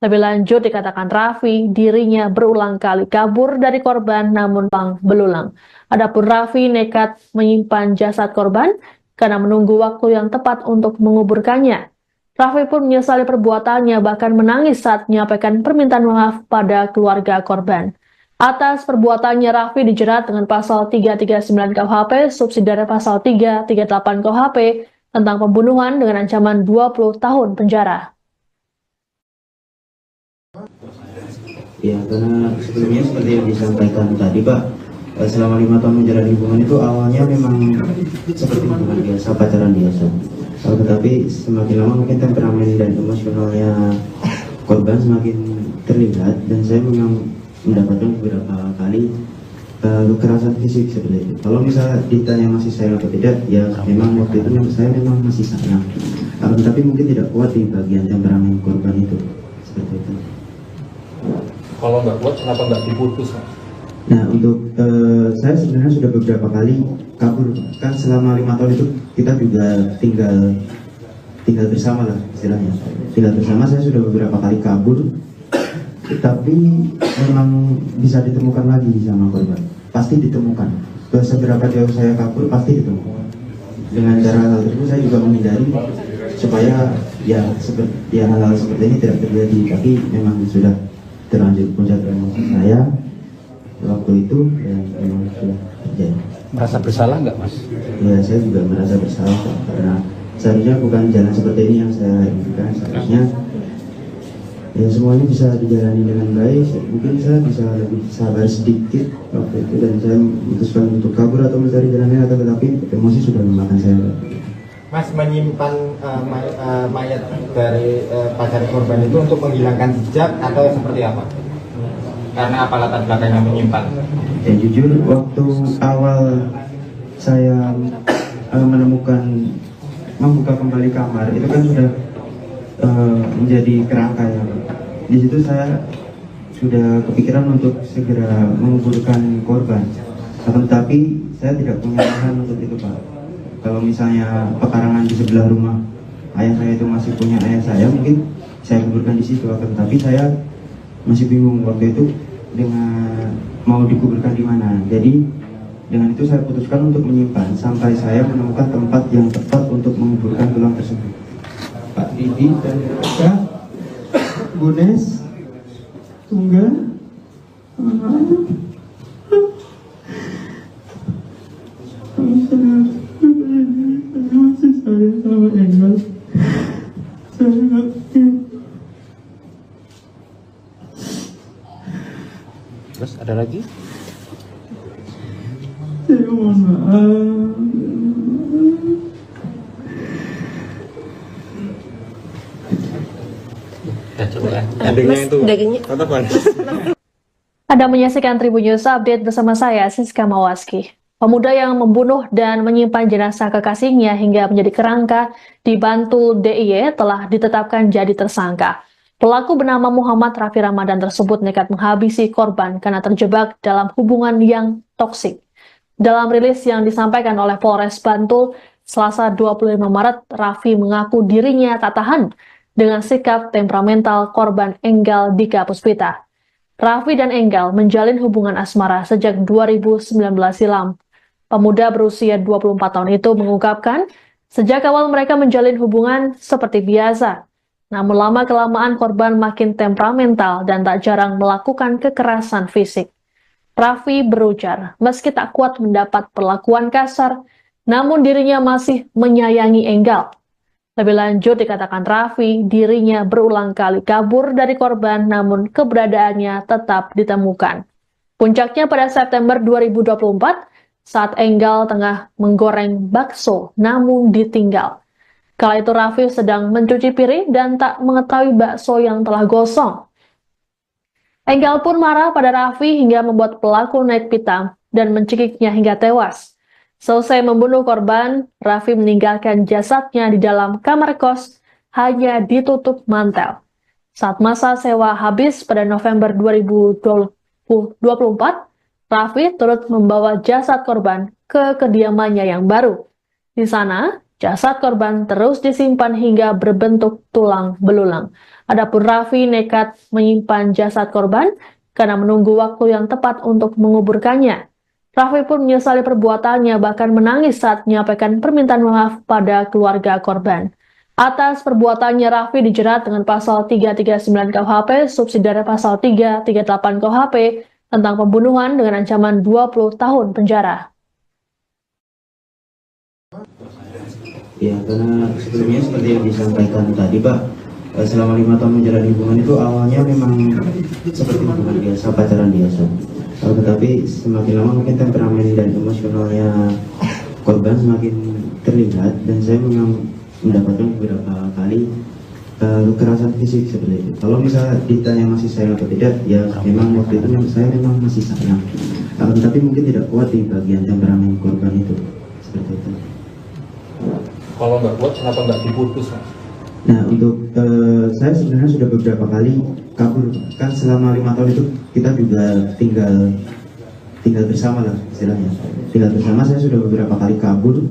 Lebih lanjut dikatakan Raffi, dirinya berulang kali kabur dari korban namun belulang. Adapun Raffi nekat menyimpan jasad korban karena menunggu waktu yang tepat untuk menguburkannya. Raffi pun menyesali perbuatannya, bahkan menangis saat menyampaikan permintaan maaf pada keluarga korban. Atas perbuatannya, Raffi dijerat dengan pasal 339 KUHP, subsidiare pasal 338 KUHP tentang pembunuhan dengan ancaman 20 tahun penjara. Ya, karena sebelumnya seperti yang disampaikan tadi Pak, selama 5 tahun menjalani hubungan itu awalnya memang seperti hubungan biasa, pacaran biasa. Tetapi semakin lama mungkin temperamen dan emosionalnya korban semakin terlihat, dan saya memang mendapatkan beberapa kali kekerasan fisik seperti itu. Kalau misalnya ditanya masih sayang atau tidak, ya memang waktu itu saya memang masih sayang. Tapi mungkin tidak kuat di bagian temperamen korban itu, seperti itu. Kalau nggak kuat, kenapa nggak diputus, Mas? Nah, untuk saya sebenarnya sudah beberapa kali kabur. Kan selama 5 tahun itu kita juga tinggal bersama lah istilahnya. Tinggal bersama, saya sudah beberapa kali kabur, tapi memang bisa ditemukan lagi sama korban. Pasti ditemukan. Seberapa jauh saya kabur, pasti ditemukan. Dengan cara hal tersebut saya juga menghindari supaya hal-hal seperti ini tidak terjadi. Tapi memang sudah terlanjur puncak emosi saya waktu itu, dan memang sudah terjadi. Merasa bersalah nggak, Mas? Ya, saya juga merasa bersalah karena seharusnya bukan jalan seperti ini yang saya inginkan. Seharusnya ya semuanya bisa dijalani dengan baik. Mungkin saya bisa lebih sabar sedikit waktu itu, dan saya memutuskan untuk kabur atau mencari jalan lain, tetapi emosi sudah memakan saya. Mas menyimpan mayat dari pacar korban itu untuk menghilangkan jejak atau seperti apa? Karena apa latar belakangnya menyimpan? Ya jujur, waktu awal saya membuka kembali kamar, itu kan sudah menjadi kerangka ya. Di situ saya sudah kepikiran untuk segera menguburkan korban. Tetapi saya tidak punya lahan untuk itu Pak. Kalau misalnya pekarangan di sebelah rumah ayah saya itu masih punya ayah saya, mungkin saya kuburkan di situ. Tapi saya masih bingung waktu itu dengan mau dikuburkan di mana. Jadi dengan itu saya putuskan untuk menyimpan sampai saya menemukan tempat yang tepat untuk menguburkan tulang tersebut. Pak Didi dan Kak Bunes Tunggal masih saya sama Engel. Terus ada lagi? Saya mohon maaf. Ya, coba ya. Endingnya itu. Tatapan. Anda menyaksikan Tribun News Update bersama saya, Siska Mawaski. Pemuda yang membunuh dan menyimpan jenazah kekasihnya hingga menjadi kerangka di Bantul DIY telah ditetapkan jadi tersangka. Pelaku bernama Muhammad Raffi Ramadan tersebut nekat menghabisi korban karena terjebak dalam hubungan yang toksik. Dalam rilis yang disampaikan oleh Polres Bantul, Selasa 25 Maret, Raffi mengaku dirinya tak tahan dengan sikap temperamental korban Enggal Dika Puspita. Raffi dan Enggal menjalin hubungan asmara sejak 2019 silam. Pemuda berusia 24 tahun itu mengungkapkan, sejak awal mereka menjalin hubungan seperti biasa. Namun lama-kelamaan korban makin temperamental dan tak jarang melakukan kekerasan fisik. Raffi berujar, meski tak kuat mendapat perlakuan kasar, namun dirinya masih menyayangi Enggal. Lebih lanjut dikatakan Raffi, dirinya berulang kali kabur dari korban namun keberadaannya tetap ditemukan. Puncaknya pada September 2024, saat Enggal tengah menggoreng bakso namun ditinggal. Kala itu Raffi sedang mencuci piring dan tak mengetahui bakso yang telah gosong. Enggal pun marah pada Raffi hingga membuat pelaku naik pitam dan mencekiknya hingga tewas. Selesai membunuh korban, Raffi meninggalkan jasadnya di dalam kamar kos hanya ditutup mantel. Saat masa sewa habis pada November 2024, Raffi turut membawa jasad korban ke kediamannya yang baru. Di sana, jasad korban terus disimpan hingga berbentuk tulang belulang. Adapun Raffi nekat menyimpan jasad korban karena menunggu waktu yang tepat untuk menguburkannya. Raffi pun menyesali perbuatannya, bahkan menangis saat menyampaikan permintaan maaf pada keluarga korban. Atas perbuatannya, Raffi dijerat dengan pasal 339 KUHP, subsidiar pasal 338 KUHP, tentang pembunuhan dengan ancaman 20 tahun penjara. Ya, karena sebelumnya seperti yang disampaikan tadi Pak, selama 5 tahun menjalani hubungan itu awalnya memang seperti hubungan biasa, pacaran biasa. Tetapi semakin lama mungkin temperamen dan emosionalnya korban semakin terlihat, dan saya memang mendapatkan beberapa kali kekerasan fisik seperti itu. Kalau misalnya ditanya masih sayang atau tidak, ya memang waktu itu saya memang masih sayang. Tapi mungkin tidak kuat di bagian temperamen korban itu seperti itu. Kalau nggak kuat, kenapa nggak diputus, Mas? Nah, untuk saya sebenarnya sudah beberapa kali kabur. Kan selama 5 tahun itu kita juga tinggal bersama lah istilahnya. Tinggal bersama, saya sudah beberapa kali kabur,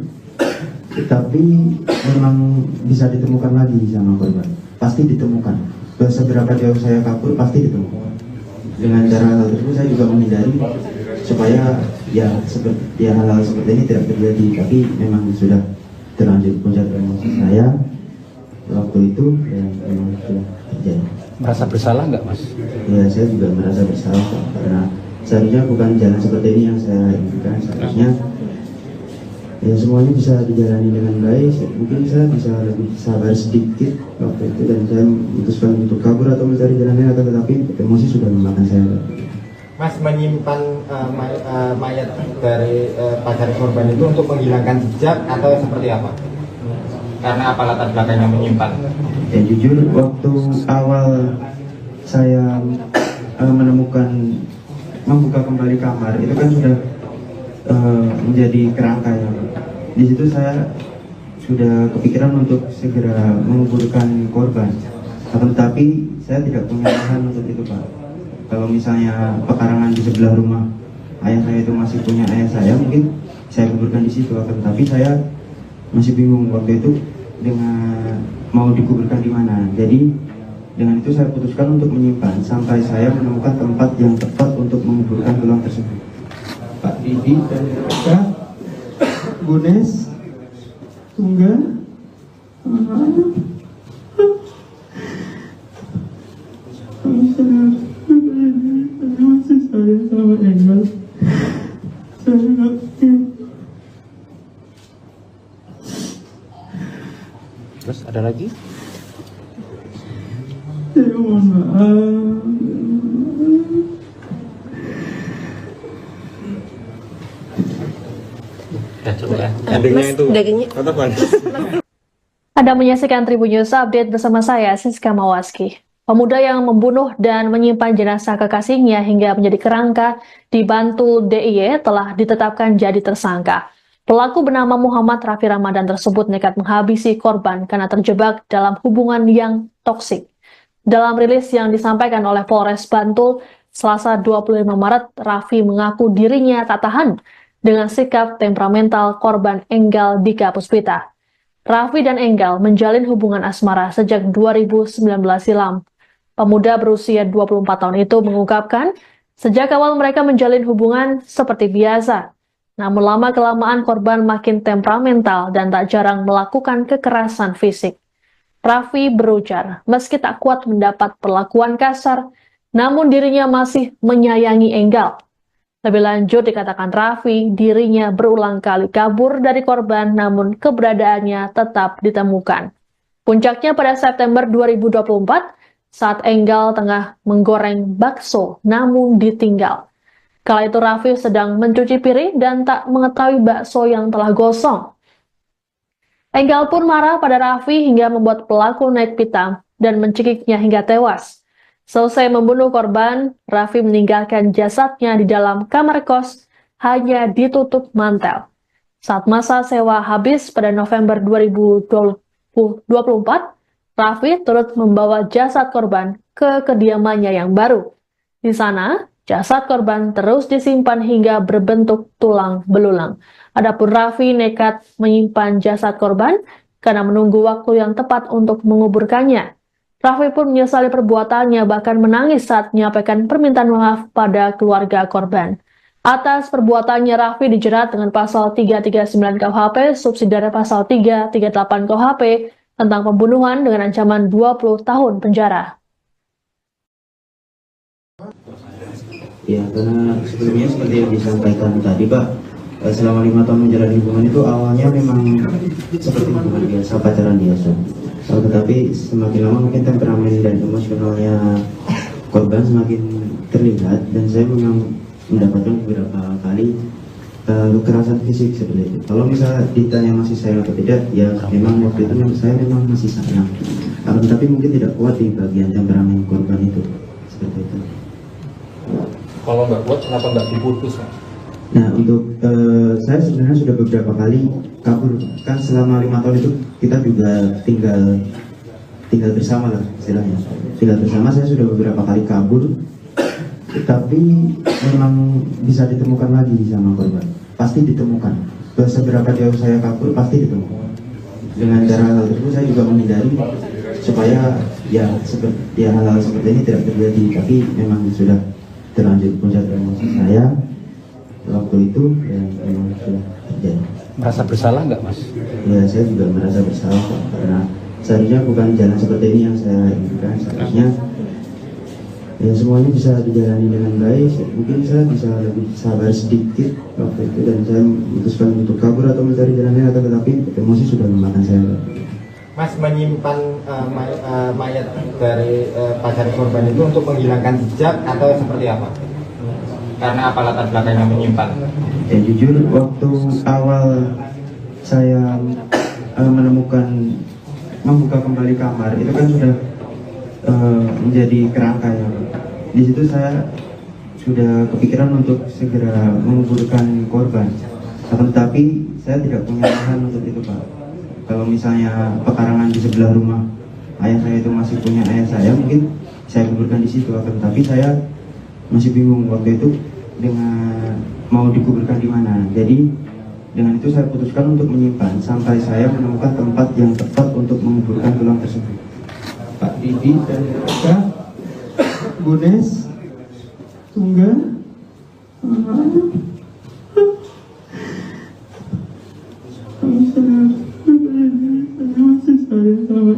tapi memang bisa ditemukan lagi sama korban. Pasti ditemukan. Seberapa jauh saya kabur pasti ditemukan. Dengan cara hal tersebut saya juga menghindari supaya hal-hal seperti ini tidak terjadi. Tapi memang sudah terlanjur puncak emosi saya waktu itu, dan memang sudah terjadi. Merasa bersalah nggak, Mas? Ya, saya juga merasa bersalah karena seharusnya bukan jalan seperti ini yang saya inginkan. Seharusnya ya semuanya bisa dijalani dengan baik. Mungkin saya bisa lebih sabar sedikit waktu itu, dan saya memutuskan untuk kabur atau mencari jalan lain, tetapi emosi sudah memakan saya. Mas menyimpan mayat dari pacar korban itu untuk menghilangkan jejak atau seperti apa? Karena apa latar belakangnya menyimpan? Ya jujur, waktu awal saya membuka kembali kamar, itu kan sudah menjadi kerangka ya. Di situ saya sudah kepikiran untuk segera menguburkan korban. Tetapi saya tidak punya lahan untuk itu, Pak. Kalau misalnya pekarangan di sebelah rumah ayah saya itu masih punya ayah saya, mungkin saya kuburkan di situ. Tapi saya masih bingung waktu itu dengan mau dikuburkan di mana. Jadi dengan itu saya putuskan untuk menyimpan sampai saya menemukan tempat yang tepat untuk menguburkan tulang tersebut. Pak Didi dan Kak Bunes Tunggal masih sayang sama Engel. Terus ada lagi? Saya mohon maaf. Ya, coba ya. Endingnya itu. Tatapan. Anda menyaksikan Tribun News Update bersama saya, Siska Mawaski. Pemuda yang membunuh dan menyimpan jenazah kekasihnya hingga menjadi kerangka di Bantul DIY telah ditetapkan jadi tersangka. Pelaku bernama Muhammad Raffi Ramadan tersebut nekat menghabisi korban karena terjebak dalam hubungan yang toksik. Dalam rilis yang disampaikan oleh Polres Bantul, Selasa 25 Maret, Raffi mengaku dirinya tak tahan dengan sikap temperamental korban Enggal Dika Puspita. Raffi dan Enggal menjalin hubungan asmara sejak 2019 silam. Pemuda berusia 24 tahun itu mengungkapkan, sejak awal mereka menjalin hubungan seperti biasa. Namun lama-kelamaan korban makin temperamental dan tak jarang melakukan kekerasan fisik. Raffi berujar, meski tak kuat mendapat perlakuan kasar, namun dirinya masih menyayangi Enggal. Lebih lanjut dikatakan Raffi, dirinya berulang kali kabur dari korban namun keberadaannya tetap ditemukan. Puncaknya pada September 2024, saat Enggal tengah menggoreng bakso namun ditinggal. Kala itu Raffi sedang mencuci piring dan tak mengetahui bakso yang telah gosong. Enggal pun marah pada Raffi hingga membuat pelaku naik pitam dan mencekiknya hingga tewas. Selesai membunuh korban, Raffi meninggalkan jasadnya di dalam kamar kos, hanya ditutup mantel. Saat masa sewa habis pada November 2024, Raffi turut membawa jasad korban ke kediamannya yang baru. Di sana, jasad korban terus disimpan hingga berbentuk tulang belulang. Adapun Raffi nekat menyimpan jasad korban karena menunggu waktu yang tepat untuk menguburkannya. Raffi pun menyesali perbuatannya, bahkan menangis saat menyampaikan permintaan maaf pada keluarga korban. Atas perbuatannya, Raffi dijerat dengan pasal 339 KUHP, subsidiar pasal 338 KUHP, tentang pembunuhan dengan ancaman 20 tahun penjara. Ya, karena sebelumnya seperti yang disampaikan tadi, Pak, selama 5 tahun menjalani hubungan itu awalnya memang seperti hubungan biasa, pacaran biasa. Tetapi semakin lama mungkin temperamen dan emosionalnya korban semakin terlihat, dan saya memang mendapatkan beberapa kali kekerasan fisik seperti itu. Kalau misalnya ditanya masih sayang atau tidak, ya memang waktu itu saya memang masih sayang, tetapi mungkin tidak kuat di bagian temperamen korban itu, seperti itu. Kalau nggak kuat, kenapa nggak diputus, Mas? Nah, untuk saya sebenarnya sudah beberapa kali kabur, kan selama 5 tahun itu kita juga tinggal bersama lah istilahnya. Tinggal bersama, saya sudah beberapa kali kabur, tapi memang bisa ditemukan lagi sama korban. Pasti ditemukan. Seberapa jauh saya kabur pasti ditemukan. Dengan cara hal tersebut saya juga menghindari supaya seperti hal-hal seperti ini tidak terjadi. Tapi memang sudah terlanjur puncak emosi saya waktu itu, ya memang sudah terjadi. Merasa bersalah nggak, Mas? Ya, saya juga merasa bersalah karena seharusnya bukan jalan seperti ini yang saya inginkan. Seharusnya ya semuanya bisa dijalani dengan baik. Mungkin saya bisa lebih sabar sedikit waktu itu, dan saya memutuskan untuk kabur atau mencari jalan lain, tetapi emosi sudah memakan saya. Mas menyimpan mayat dari pacar korban itu untuk menghilangkan jejak atau seperti apa? Karena apa latar belakangnya menyimpan? Ya jujur, waktu awal saya membuka kembali kamar, itu kan sudah menjadi kerangka ya. Di situ saya sudah kepikiran untuk segera menguburkan korban, tetapi saya tidak punya lahan untuk itu, Pak. Kalau misalnya pekarangan di sebelah rumah ayah saya itu masih punya ayah saya, mungkin saya kuburkan di situ. Tapi saya masih bingung waktu itu dengan mau dikuburkan di mana. Jadi dengan itu saya putuskan untuk menyimpan sampai saya menemukan tempat yang tepat untuk menguburkan tulang tersebut. Pak Didi dan Kak Bunes Tunggal sama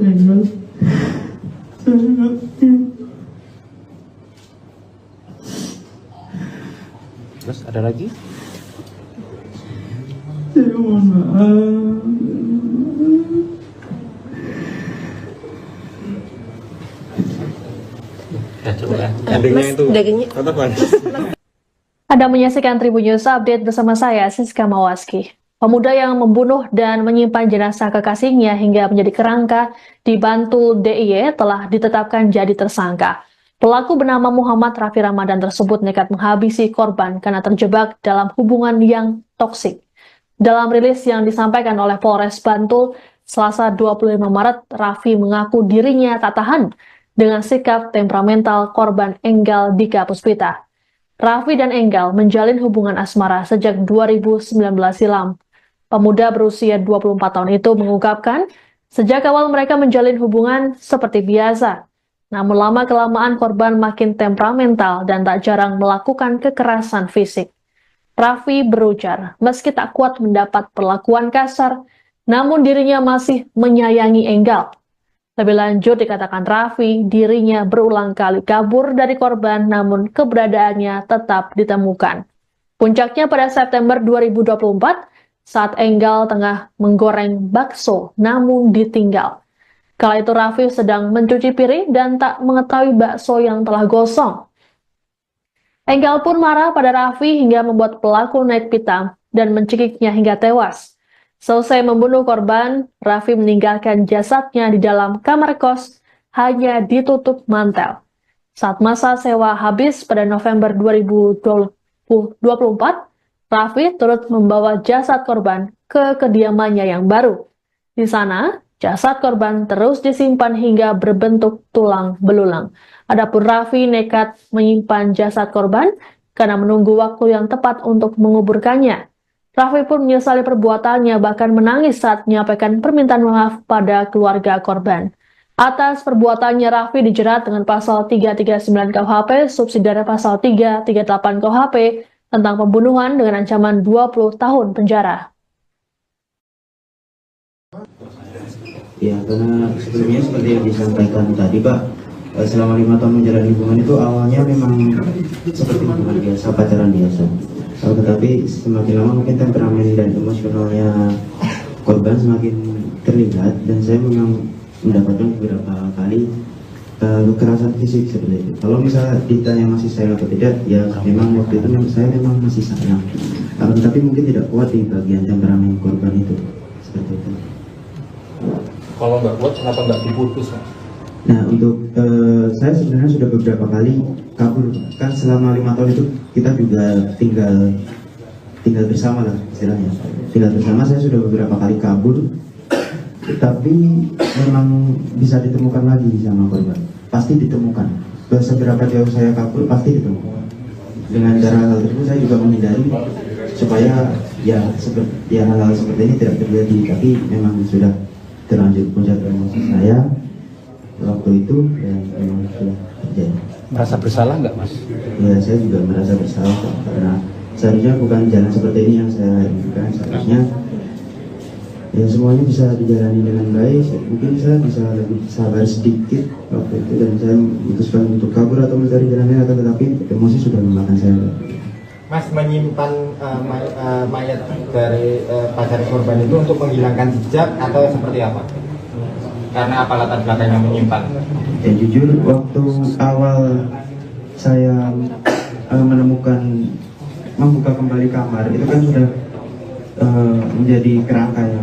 Engel. Terus ada lagi? Saya mohon maaf. Ya, coba ya. Endingnya itu. Tetap, Mas. Anda menyaksikan Tribun News Update bersama saya, Siska Mawaski. Pemuda yang membunuh dan menyimpan jenazah kekasihnya hingga menjadi kerangka di Bantul DIY telah ditetapkan jadi tersangka. Pelaku bernama Muhammad Raffi Ramadan tersebut nekat menghabisi korban karena terjebak dalam hubungan yang toksik. Dalam rilis yang disampaikan oleh Polres Bantul, Selasa 25 Maret, Raffi mengaku dirinya tak tahan dengan sikap temperamental korban Enggal Dika Puspita. Raffi dan Enggal menjalin hubungan asmara sejak 2019 silam. Pemuda berusia 24 tahun itu mengungkapkan, sejak awal mereka menjalin hubungan seperti biasa. Namun lama-kelamaan korban makin temperamental dan tak jarang melakukan kekerasan fisik. Raffi berujar, meski tak kuat mendapat perlakuan kasar, namun dirinya masih menyayangi Enggal. Lebih lanjut dikatakan Raffi, dirinya berulang kali kabur dari korban namun keberadaannya tetap ditemukan. Puncaknya pada September 2024, saat Enggal tengah menggoreng bakso namun ditinggal. Kala itu Raffi sedang mencuci piring dan tak mengetahui bakso yang telah gosong. Enggal pun marah pada Raffi hingga membuat pelaku naik pitam dan mencekiknya hingga tewas. Selesai membunuh korban, Raffi meninggalkan jasadnya di dalam kamar kos, hanya ditutup mantel. Saat masa sewa habis pada November 2024, Raffi turut membawa jasad korban ke kediamannya yang baru. Di sana, jasad korban terus disimpan hingga berbentuk tulang belulang. Adapun Raffi nekat menyimpan jasad korban karena menunggu waktu yang tepat untuk menguburkannya. Raffi pun menyesali perbuatannya, bahkan menangis saat menyampaikan permintaan maaf pada keluarga korban. Atas perbuatannya, Raffi dijerat dengan pasal 339 KUHP, subsidiar pasal 338 KUHP, tentang pembunuhan dengan ancaman 20 tahun penjara. Ya, karena sebelumnya seperti yang disampaikan tadi, Pak, selama 5 tahun menjalani hubungan itu awalnya memang seperti hubungan biasa, pacaran biasa. Tetapi semakin lama mungkin temperamen dan emosionalnya korban semakin terlihat, dan saya memang mendapatkan beberapa kali kekerasan fisik seperti itu. Kalau misalnya ditanya masih sayang atau tidak, ya memang waktu itu saya memang masih sayang. Tapi mungkin tidak kuat di bagian temperamen korban itu, seperti itu. Kalau nggak kuat, kenapa nggak diputus, Mas? Nah, untuk saya sebenarnya sudah beberapa kali kabur. Kan selama 5 tahun itu kita juga tinggal bersama lah istilahnya. Tinggal bersama, saya sudah beberapa kali kabur. Tapi memang bisa ditemukan lagi sama korban. Pasti ditemukan. Seberapa jauh saya kabur, pasti ditemukan. Dengan cara hal tersebut saya juga menghindari supaya hal-hal seperti ini tidak terjadi. Tapi memang sudah terlanjur puncak emosi saya waktu itu, dan memang sudah terjadi. Merasa bersalah nggak, Mas? Ya, saya juga merasa bersalah karena seharusnya bukan jalan seperti ini yang saya inginkan. Seharusnya ya semuanya bisa dijalani dengan baik. Mungkin saya bisa lebih sabar sedikit waktu itu, dan saya memutuskan untuk kabur atau mencari jalan lain, tetapi emosi sudah memakan saya. Mas menyimpan mayat dari pacar korban itu untuk menghilangkan jejak atau seperti apa? Karena apa latar belakangnya menyimpan? Dan jujur, waktu awal saya membuka kembali kamar, itu kan sudah menjadi kerangka ya.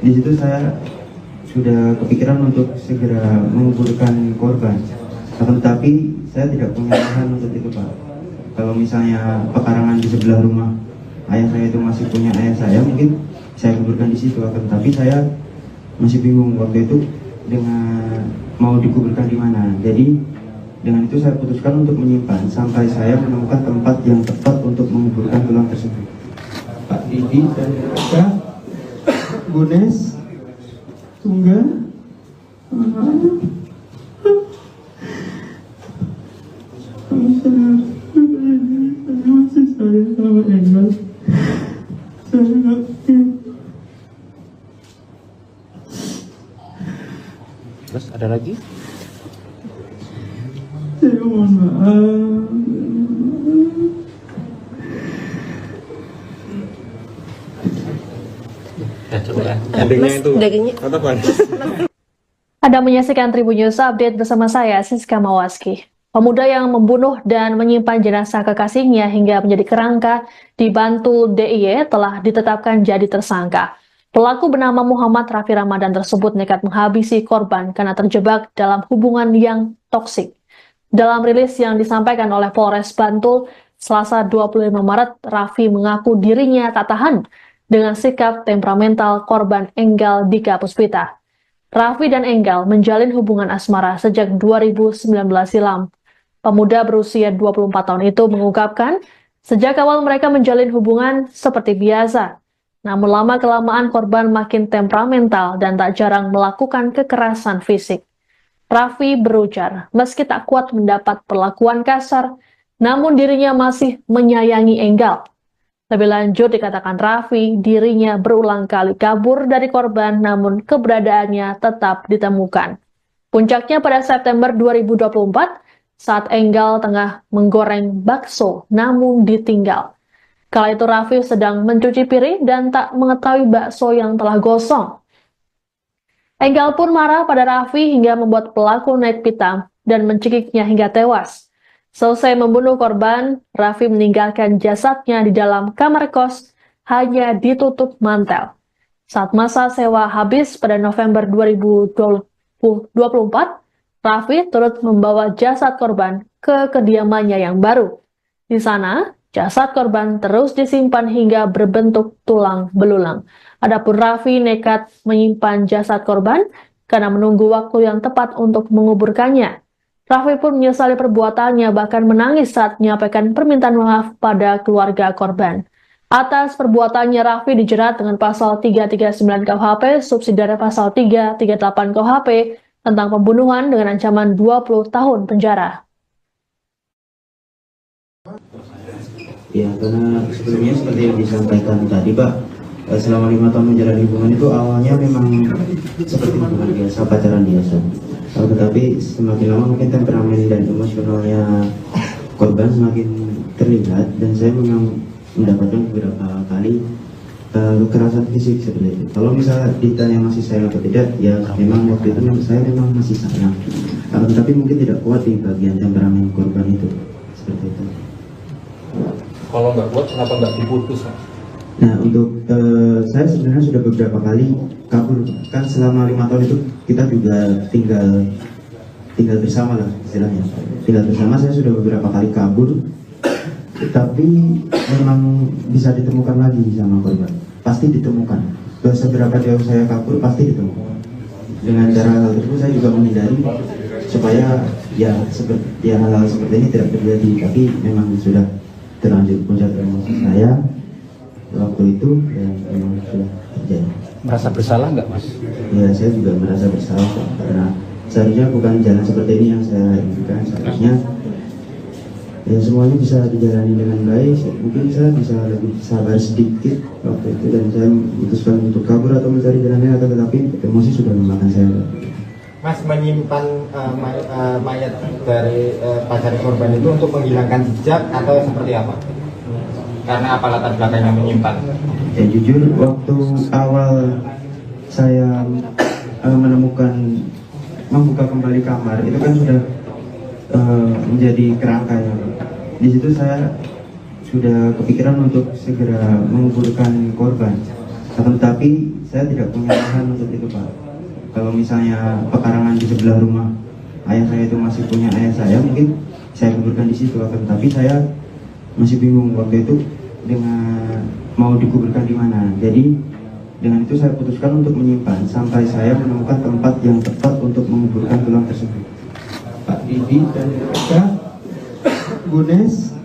Di situ saya sudah kepikiran untuk segera menguburkan korban. Tetapi saya tidak punya lahan untuk itu, Pak. Kalau misalnya pekarangan di sebelah rumah ayah saya itu masih punya ayah saya, mungkin saya kuburkan di situ. Tapi saya masih bingung waktu itu dengan mau dikuburkan di mana. Jadi dengan itu saya putuskan untuk menyimpan sampai saya menemukan tempat yang tepat untuk menguburkan tulang tersebut. Pak Didi dan Kak Gunes Tunggal masih sayang sama Engel. Terus ada lagi? Saya mohon maaf. Ya, coba ya. Endingnya itu. Tatapan. Anda menyaksikan Tribun News Update bersama saya, Siska Mawaski. Pemuda yang membunuh dan menyimpan jenazah kekasihnya hingga menjadi kerangka di Bantul DIY telah ditetapkan jadi tersangka. Pelaku bernama Muhammad Raffi Ramadan tersebut nekat menghabisi korban karena terjebak dalam hubungan yang toksik. Dalam rilis yang disampaikan oleh Polres Bantul, Selasa 25 Maret, Raffi mengaku dirinya tak tahan dengan sikap temperamental korban Enggal Dika Puspita. Raffi dan Enggal menjalin hubungan asmara sejak 2019 silam. Pemuda berusia 24 tahun itu mengungkapkan, sejak awal mereka menjalin hubungan seperti biasa. Namun lama-kelamaan korban makin temperamental dan tak jarang melakukan kekerasan fisik. Raffi berujar, meski tak kuat mendapat perlakuan kasar, namun dirinya masih menyayangi Enggal. Lebih lanjut dikatakan Raffi, dirinya berulang kali kabur dari korban namun keberadaannya tetap ditemukan. Puncaknya pada September 2024, saat Enggal tengah menggoreng bakso namun ditinggal. Kala itu Raffi sedang mencuci piring dan tak mengetahui bakso yang telah gosong. Enggal pun marah pada Raffi hingga membuat pelaku naik pitam dan mencekiknya hingga tewas. Selesai membunuh korban, Raffi meninggalkan jasadnya di dalam kamar kos, hanya ditutup mantel. Saat masa sewa habis pada November 2024, Raffi turut membawa jasad korban ke kediamannya yang baru. Di sana, jasad korban terus disimpan hingga berbentuk tulang belulang. Adapun Raffi nekat menyimpan jasad korban karena menunggu waktu yang tepat untuk menguburkannya. Raffi pun menyesali perbuatannya, bahkan menangis saat menyampaikan permintaan maaf pada keluarga korban. Atas perbuatannya, Raffi dijerat dengan pasal 339 KUHP, subsidiare pasal 338 KUHP, tentang pembunuhan dengan ancaman 20 tahun penjara. Ya, karena sebelumnya seperti yang disampaikan tadi, Pak, selama 5 tahun menjalani hubungan itu awalnya memang seperti hubungan biasa, pacaran biasa. Tetapi semakin lama mungkin temperamen dan emosionalnya korban semakin terlihat, dan saya memang mendapatkan beberapa kali kekerasan fisik seperti itu. Kalau misalnya ditanya masih sayang atau tidak, ya memang waktu itu saya memang masih sayang. Tapi mungkin tidak kuat di bagian temperamen korban itu, seperti itu. Kalau nggak kuat, kenapa nggak diputus, Mas? Nah, untuk saya sebenarnya sudah beberapa kali kabur. Kan selama 5 tahun itu kita juga tinggal bersama lah istilahnya. Tinggal bersama, saya sudah beberapa kali kabur, tapi memang bisa ditemukan lagi sama korban. Pasti ditemukan. Seberapa jauh saya kabur pasti ditemukan. Dengan cara hal tersebut saya juga menghindari supaya hal-hal seperti ini tidak terjadi. Tapi memang sudah terlanjur puncak emosi saya waktu itu, ya memang sudah terjadi. Merasa bersalah nggak, Mas? Ya, saya juga merasa bersalah karena seharusnya bukan jalan seperti ini yang saya inginkan. Seharusnya ya semuanya bisa dijalani dengan baik. Mungkin saya bisa lebih sabar sedikit waktu itu, dan saya memutuskan untuk kabur atau mencari jalan lain, tetapi emosi sudah memakan saya. Mas menyimpan mayat dari pacar korban itu untuk menghilangkan jejak atau seperti apa? Karena apa latar belakangnya menyimpan? Ya jujur, waktu awal saya membuka kembali kamar, itu kan sudah menjadi kerangka ya. Di situ saya sudah kepikiran untuk segera menguburkan korban. Tetapi saya tidak punya lahan untuk itu, Pak. Kalau misalnya pekarangan di sebelah rumah ayah saya itu masih punya ayah saya, mungkin saya kuburkan di situ. Tapi saya masih bingung waktu itu dengan mau dikuburkan di mana. Jadi dengan itu saya putuskan untuk menyimpan sampai saya menemukan tempat yang tepat untuk menguburkan tulang tersebut. Pak Didi dan Kak Gunes,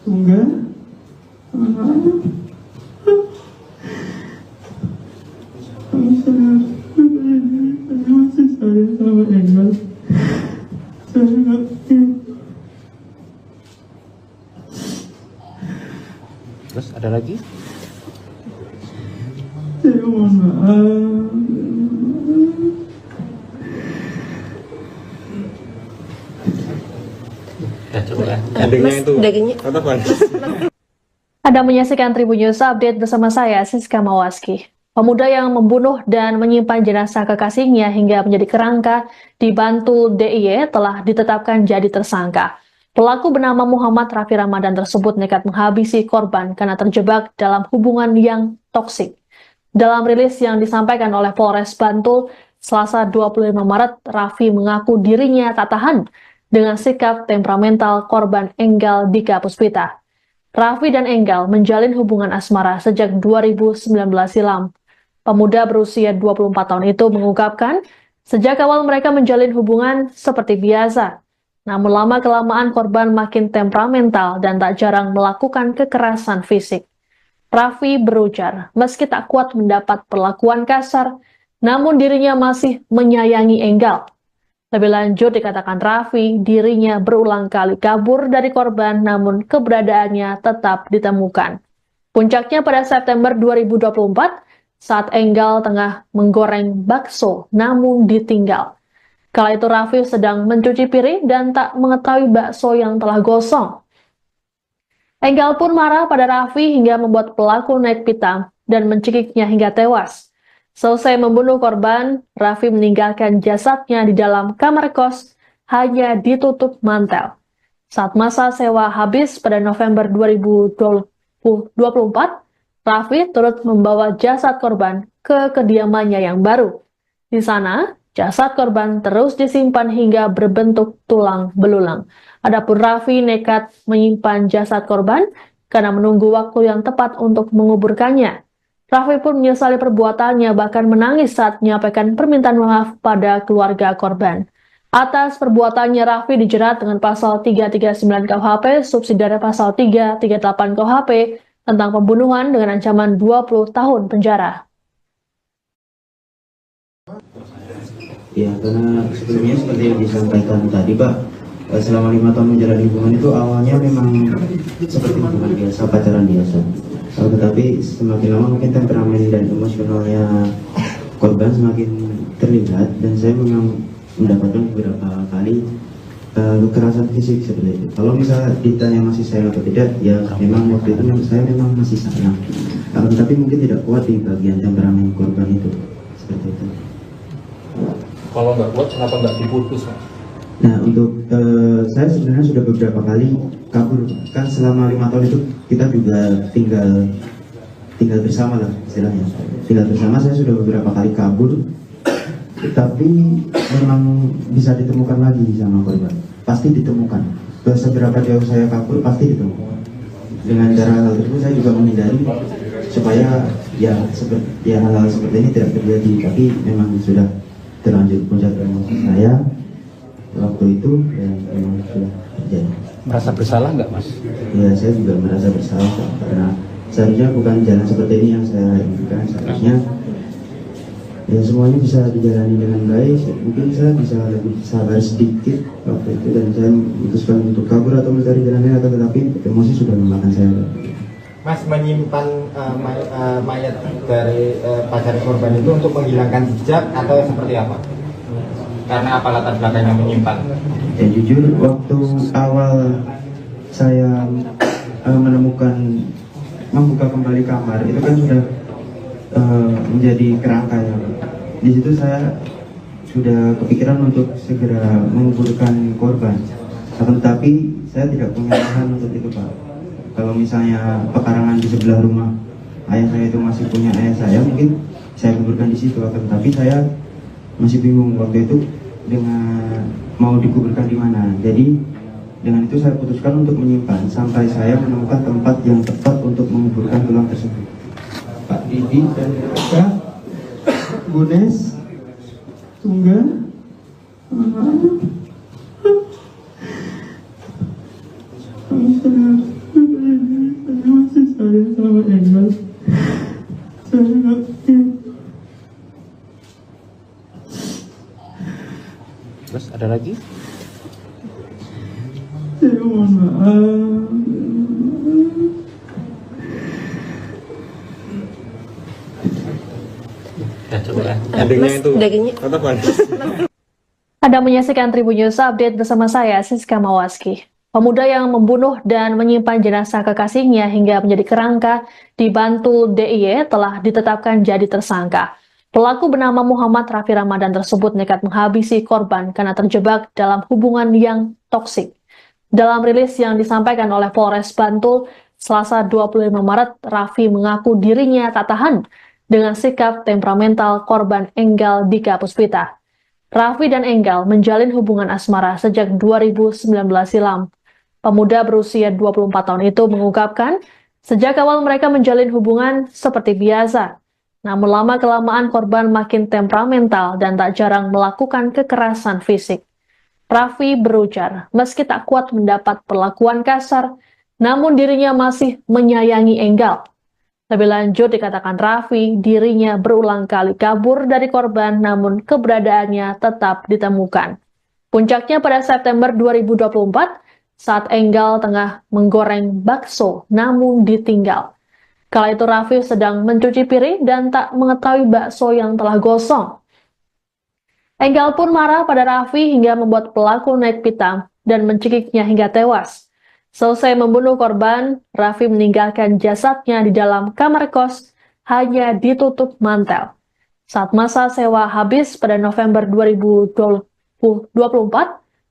Tungga, sama Engel. Terus ada lagi? Saya mohon maaf. Ya, coba ya. Endingnya itu. Kata Pan. Anda menyaksikan Tribun News Update bersama saya, Siska Mawaski. Pemuda yang membunuh dan menyimpan jenazah kekasihnya hingga menjadi kerangka di Bantul DIY telah ditetapkan jadi tersangka. Pelaku bernama Muhammad Raffi Ramadan tersebut nekat menghabisi korban karena terjebak dalam hubungan yang toksik. Dalam rilis yang disampaikan oleh Polres Bantul, Selasa 25 Maret, Raffi mengaku dirinya tak tahan dengan sikap temperamental korban Enggal Dika Puspita. Raffi dan Enggal menjalin hubungan asmara sejak 2019 silam. Pemuda berusia 24 tahun itu mengungkapkan, sejak awal mereka menjalin hubungan seperti biasa. Namun lama-kelamaan korban makin temperamental dan tak jarang melakukan kekerasan fisik. Raffi berujar, meski tak kuat mendapat perlakuan kasar, namun dirinya masih menyayangi Enggal. Lebih lanjut dikatakan Raffi, dirinya berulang kali kabur dari korban namun keberadaannya tetap ditemukan. Puncaknya pada September 2024 saat Enggal tengah menggoreng bakso namun ditinggal. Kala itu Raffi sedang mencuci piring dan tak mengetahui bakso yang telah gosong. Enggal pun marah pada Raffi hingga membuat pelaku naik pitam dan mencekiknya hingga tewas. Selesai membunuh korban, Raffi meninggalkan jasadnya di dalam kamar kos, hanya ditutup mantel. Saat masa sewa habis pada November 2024, Raffi turut membawa jasad korban ke kediamannya yang baru. Di sana, jasad korban terus disimpan hingga berbentuk tulang belulang. Adapun Raffi nekat menyimpan jasad korban karena menunggu waktu yang tepat untuk menguburkannya. Raffi pun menyesali perbuatannya, bahkan menangis saat menyampaikan permintaan maaf pada keluarga korban. Atas perbuatannya, Raffi dijerat dengan pasal 339 KUHP, subsidiare pasal 338 KUHP, tentang pembunuhan dengan ancaman 20 tahun penjara. Ya, karena sebelumnya seperti yang disampaikan tadi, Pak, selama 5 tahun menjalani hubungan itu awalnya memang seperti hubungan biasa, pacaran biasa. Tetapi semakin lama mungkin temperamen dan emosionalnya korban semakin terlihat, dan saya memang mendapatkan beberapa kali kekerasan fisik seperti itu. Kalau misalnya ditanya masih sayang atau tidak, ya memang waktu itu saya memang masih sayang. Tapi mungkin tidak kuat di bagian temperamen korban itu, seperti itu. Kalau nggak kuat, kenapa nggak diputus, Mas? Nah, untuk saya sebenarnya sudah beberapa kali kabur, kan selama 5 tahun itu kita juga tinggal bersama lah istilahnya. Tinggal bersama, saya sudah beberapa kali kabur, tapi memang bisa ditemukan lagi sama korban. Pasti ditemukan. Seberapa jauh saya kabur pasti ditemukan. Dengan cara hal tersebut saya juga menghindari supaya hal-hal seperti ini tidak terjadi. Tapi memang sudah terlanjur puncak emosi saya waktu itu dan memang sudah terjadi. Merasa bersalah nggak, Mas? Ya, saya juga merasa bersalah karena seharusnya bukan jalan seperti ini yang saya inginkan. Seharusnya ya semuanya bisa dijalani dengan baik. Mungkin saya bisa lebih sabar sedikit waktu itu dan saya memutuskan untuk kabur atau mencari jalan lain, tetapi emosi sudah memakan saya. Mas menyimpan mayat dari pacar korban itu untuk menghilangkan jejak atau seperti apa? Karena apa latar belakangnya menyimpan? Ya jujur, waktu awal saya membuka kembali kamar itu kan sudah menjadi kerangka ya. Di situ saya sudah kepikiran untuk segera menguburkan korban. Tetapi saya tidak punya lahan untuk itu, Pak. Kalau misalnya pekarangan di sebelah rumah ayah saya itu masih punya ayah saya, mungkin saya kuburkan di situ. Tapi saya masih bingung waktu itu dengan mau dikuburkan di mana. Jadi dengan itu saya putuskan untuk menyimpan sampai saya menemukan tempat yang tepat untuk menguburkan tulang tersebut. Pak Didi dan Kak Bunes Tunggal masih saya sama Engel. Terus ada lagi? Saya mohon maaf. Ya, coba ya. Endingnya itu. Katakan. Anda menyaksikan Tribun News Update bersama saya, Siska Mawaski. Pemuda yang membunuh dan menyimpan jenazah kekasihnya hingga menjadi kerangka di Bantul DIY telah ditetapkan jadi tersangka. Pelaku bernama Muhammad Raffi Ramadan tersebut nekat menghabisi korban karena terjebak dalam hubungan yang toksik. Dalam rilis yang disampaikan oleh Polres Bantul, Selasa 25 Maret, Raffi mengaku dirinya tak tahan dengan sikap temperamental korban Enggal Dika Puspita. Raffi dan Enggal menjalin hubungan asmara sejak 2019 silam. Pemuda berusia 24 tahun itu mengungkapkan, sejak awal mereka menjalin hubungan seperti biasa. Namun lama-kelamaan korban makin temperamental dan tak jarang melakukan kekerasan fisik. Raffi berujar, meski tak kuat mendapat perlakuan kasar, namun dirinya masih menyayangi Enggal. Lebih lanjut dikatakan Raffi, dirinya berulang kali kabur dari korban namun keberadaannya tetap ditemukan. Puncaknya pada September 2024 saat Enggal tengah menggoreng bakso namun ditinggal. Kala itu Raffi sedang mencuci piring dan tak mengetahui bakso yang telah gosong. Enggal pun marah pada Raffi hingga membuat pelaku naik pitam dan mencekiknya hingga tewas. Selesai membunuh korban, Raffi meninggalkan jasadnya di dalam kamar kos, hanya ditutup mantel. Saat masa sewa habis pada November 2024,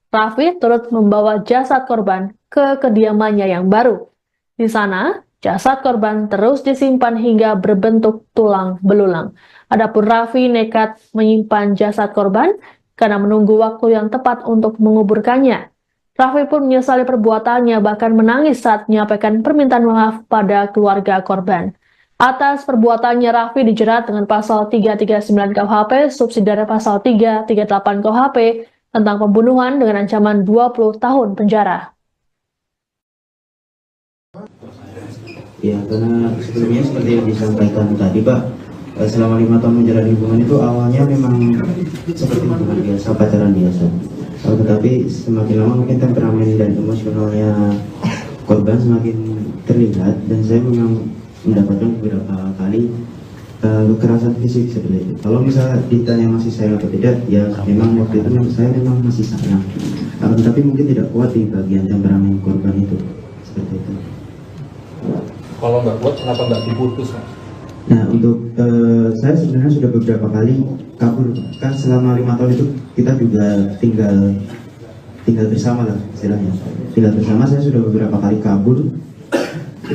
Raffi turut membawa jasad korban ke kediamannya yang baru. Di sana, jasad korban terus disimpan hingga berbentuk tulang belulang. Adapun Raffi nekat menyimpan jasad korban karena menunggu waktu yang tepat untuk menguburkannya. Raffi pun menyesali perbuatannya, bahkan menangis saat menyampaikan permintaan maaf pada keluarga korban. Atas perbuatannya, Raffi dijerat dengan pasal 339 KUHP, subsidiar pasal 338 KUHP, tentang pembunuhan dengan ancaman 20 tahun penjara. Ya, karena sebelumnya seperti yang disampaikan tadi, Pak, selama 5 tahun menjalani hubungan itu awalnya memang seperti hubungan biasa, pacaran biasa. Tetapi semakin lama mungkin temperamen dan emosionalnya korban semakin terlihat dan saya memang mendapatkan beberapa kali kekerasan fisik seperti itu. Kalau misalnya ditanya masih sayang atau tidak, ya memang waktu itu saya memang masih sayang. Tapi mungkin tidak kuat di bagian temperamen korban itu, seperti itu. Kalau nggak kuat, kenapa nggak diputus, Mas? Nah, untuk saya sebenarnya sudah beberapa kali kabur. Kan selama 5 tahun itu kita juga tinggal bersama lah istilahnya. Tinggal bersama, saya sudah beberapa kali kabur,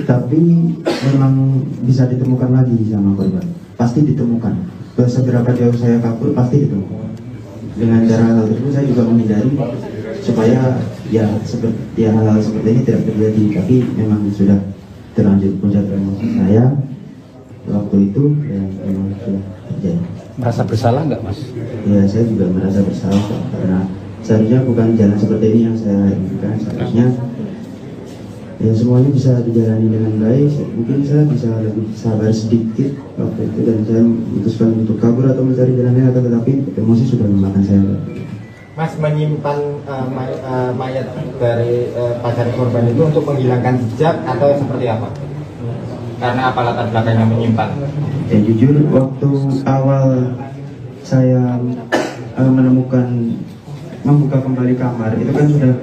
tapi memang bisa ditemukan lagi sama korban. Pasti ditemukan. Seberapa jauh saya kabur pasti ditemukan. Dengan cara hal tersebut saya juga menghindari supaya hal-hal seperti ini tidak terjadi. Tapi memang sudah terlanjur puncak emosi saya waktu itu, dan memang sudah terjadi. Merasa bersalah nggak, Mas? Ya, saya juga merasa bersalah karena seharusnya bukan jalan seperti ini yang saya inginkan. Seharusnya ya semuanya bisa dijalani dengan baik. Mungkin saya bisa lebih sabar sedikit waktu itu, dan saya memutuskan untuk kabur atau mencari jalan lain, tetapi emosi sudah memakan saya. Mas menyimpan mayat dari pacar korban itu untuk menghilangkan jejak atau seperti apa? Karena apa latar belakangnya menyimpan? Ya jujur, waktu awal saya membuka kembali kamar, itu kan sudah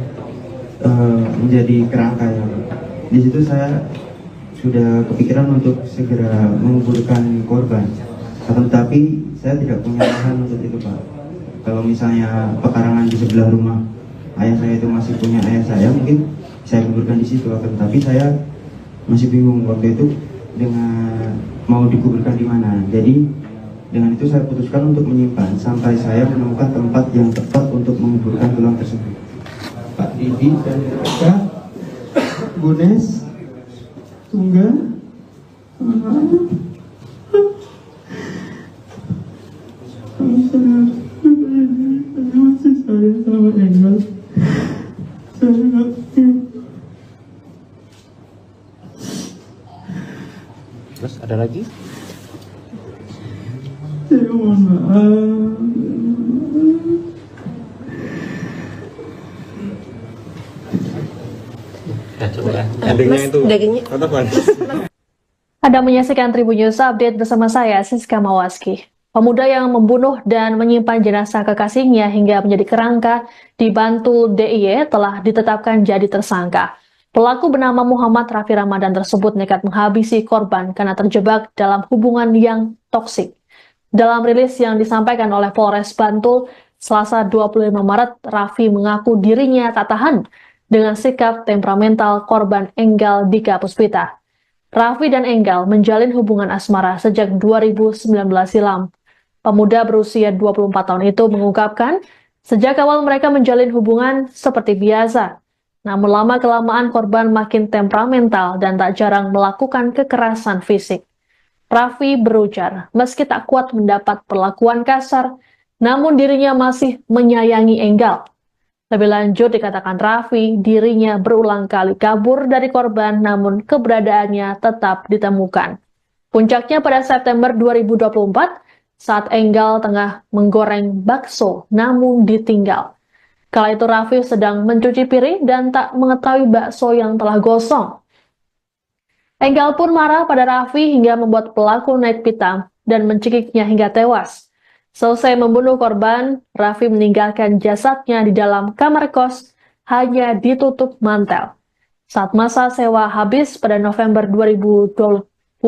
menjadi kerangka ya. Di situ saya sudah kepikiran untuk segera menguburkan korban, tetapi saya tidak punya lahan untuk itu, Pak. Kalau misalnya pekarangan di sebelah rumah ayah saya itu masih punya ayah saya, mungkin saya kuburkan di situ. Tapi saya masih bingung waktu itu dengan mau dikuburkan di mana. Jadi dengan itu saya putuskan untuk menyimpan sampai saya menemukan tempat yang tepat untuk menguburkan tulang tersebut. Pak Didi dan Kak Gunes Tunggal masih saya sama Engel. Saya ngerti. Terus ada lagi? Saya mohon maaf. Ya, coba ya. Endingnya itu. Katakan. Anda menyaksikan Tribun News Update bersama saya, Siska Mawaski. Pemuda yang membunuh dan menyimpan jenazah kekasihnya hingga menjadi kerangka di Bantul DIY telah ditetapkan jadi tersangka. Pelaku bernama Muhammad Raffi Ramadan tersebut nekat menghabisi korban karena terjebak dalam hubungan yang toksik. Dalam rilis yang disampaikan oleh Polres Bantul, Selasa 25 Maret, Raffi mengaku dirinya tak tahan dengan sikap temperamental korban Enggal Dika Puspita. Raffi dan Enggal menjalin hubungan asmara sejak 2019 silam. Pemuda berusia 24 tahun itu mengungkapkan, sejak awal mereka menjalin hubungan seperti biasa. Namun lama-kelamaan korban makin temperamental dan tak jarang melakukan kekerasan fisik. Raffi berujar, meski tak kuat mendapat perlakuan kasar, namun dirinya masih menyayangi Enggal. Lebih lanjut dikatakan Raffi, dirinya berulang kali kabur dari korban namun keberadaannya tetap ditemukan. Puncaknya pada September 2024, saat Enggal tengah menggoreng bakso namun ditinggal. Kala itu Raffi sedang mencuci piring dan tak mengetahui bakso yang telah gosong. Enggal pun marah pada Raffi hingga membuat pelaku naik pitam dan mencekiknya hingga tewas. Selesai membunuh korban, Raffi meninggalkan jasadnya di dalam kamar kos, hanya ditutup mantel. Saat masa sewa habis pada November 2024,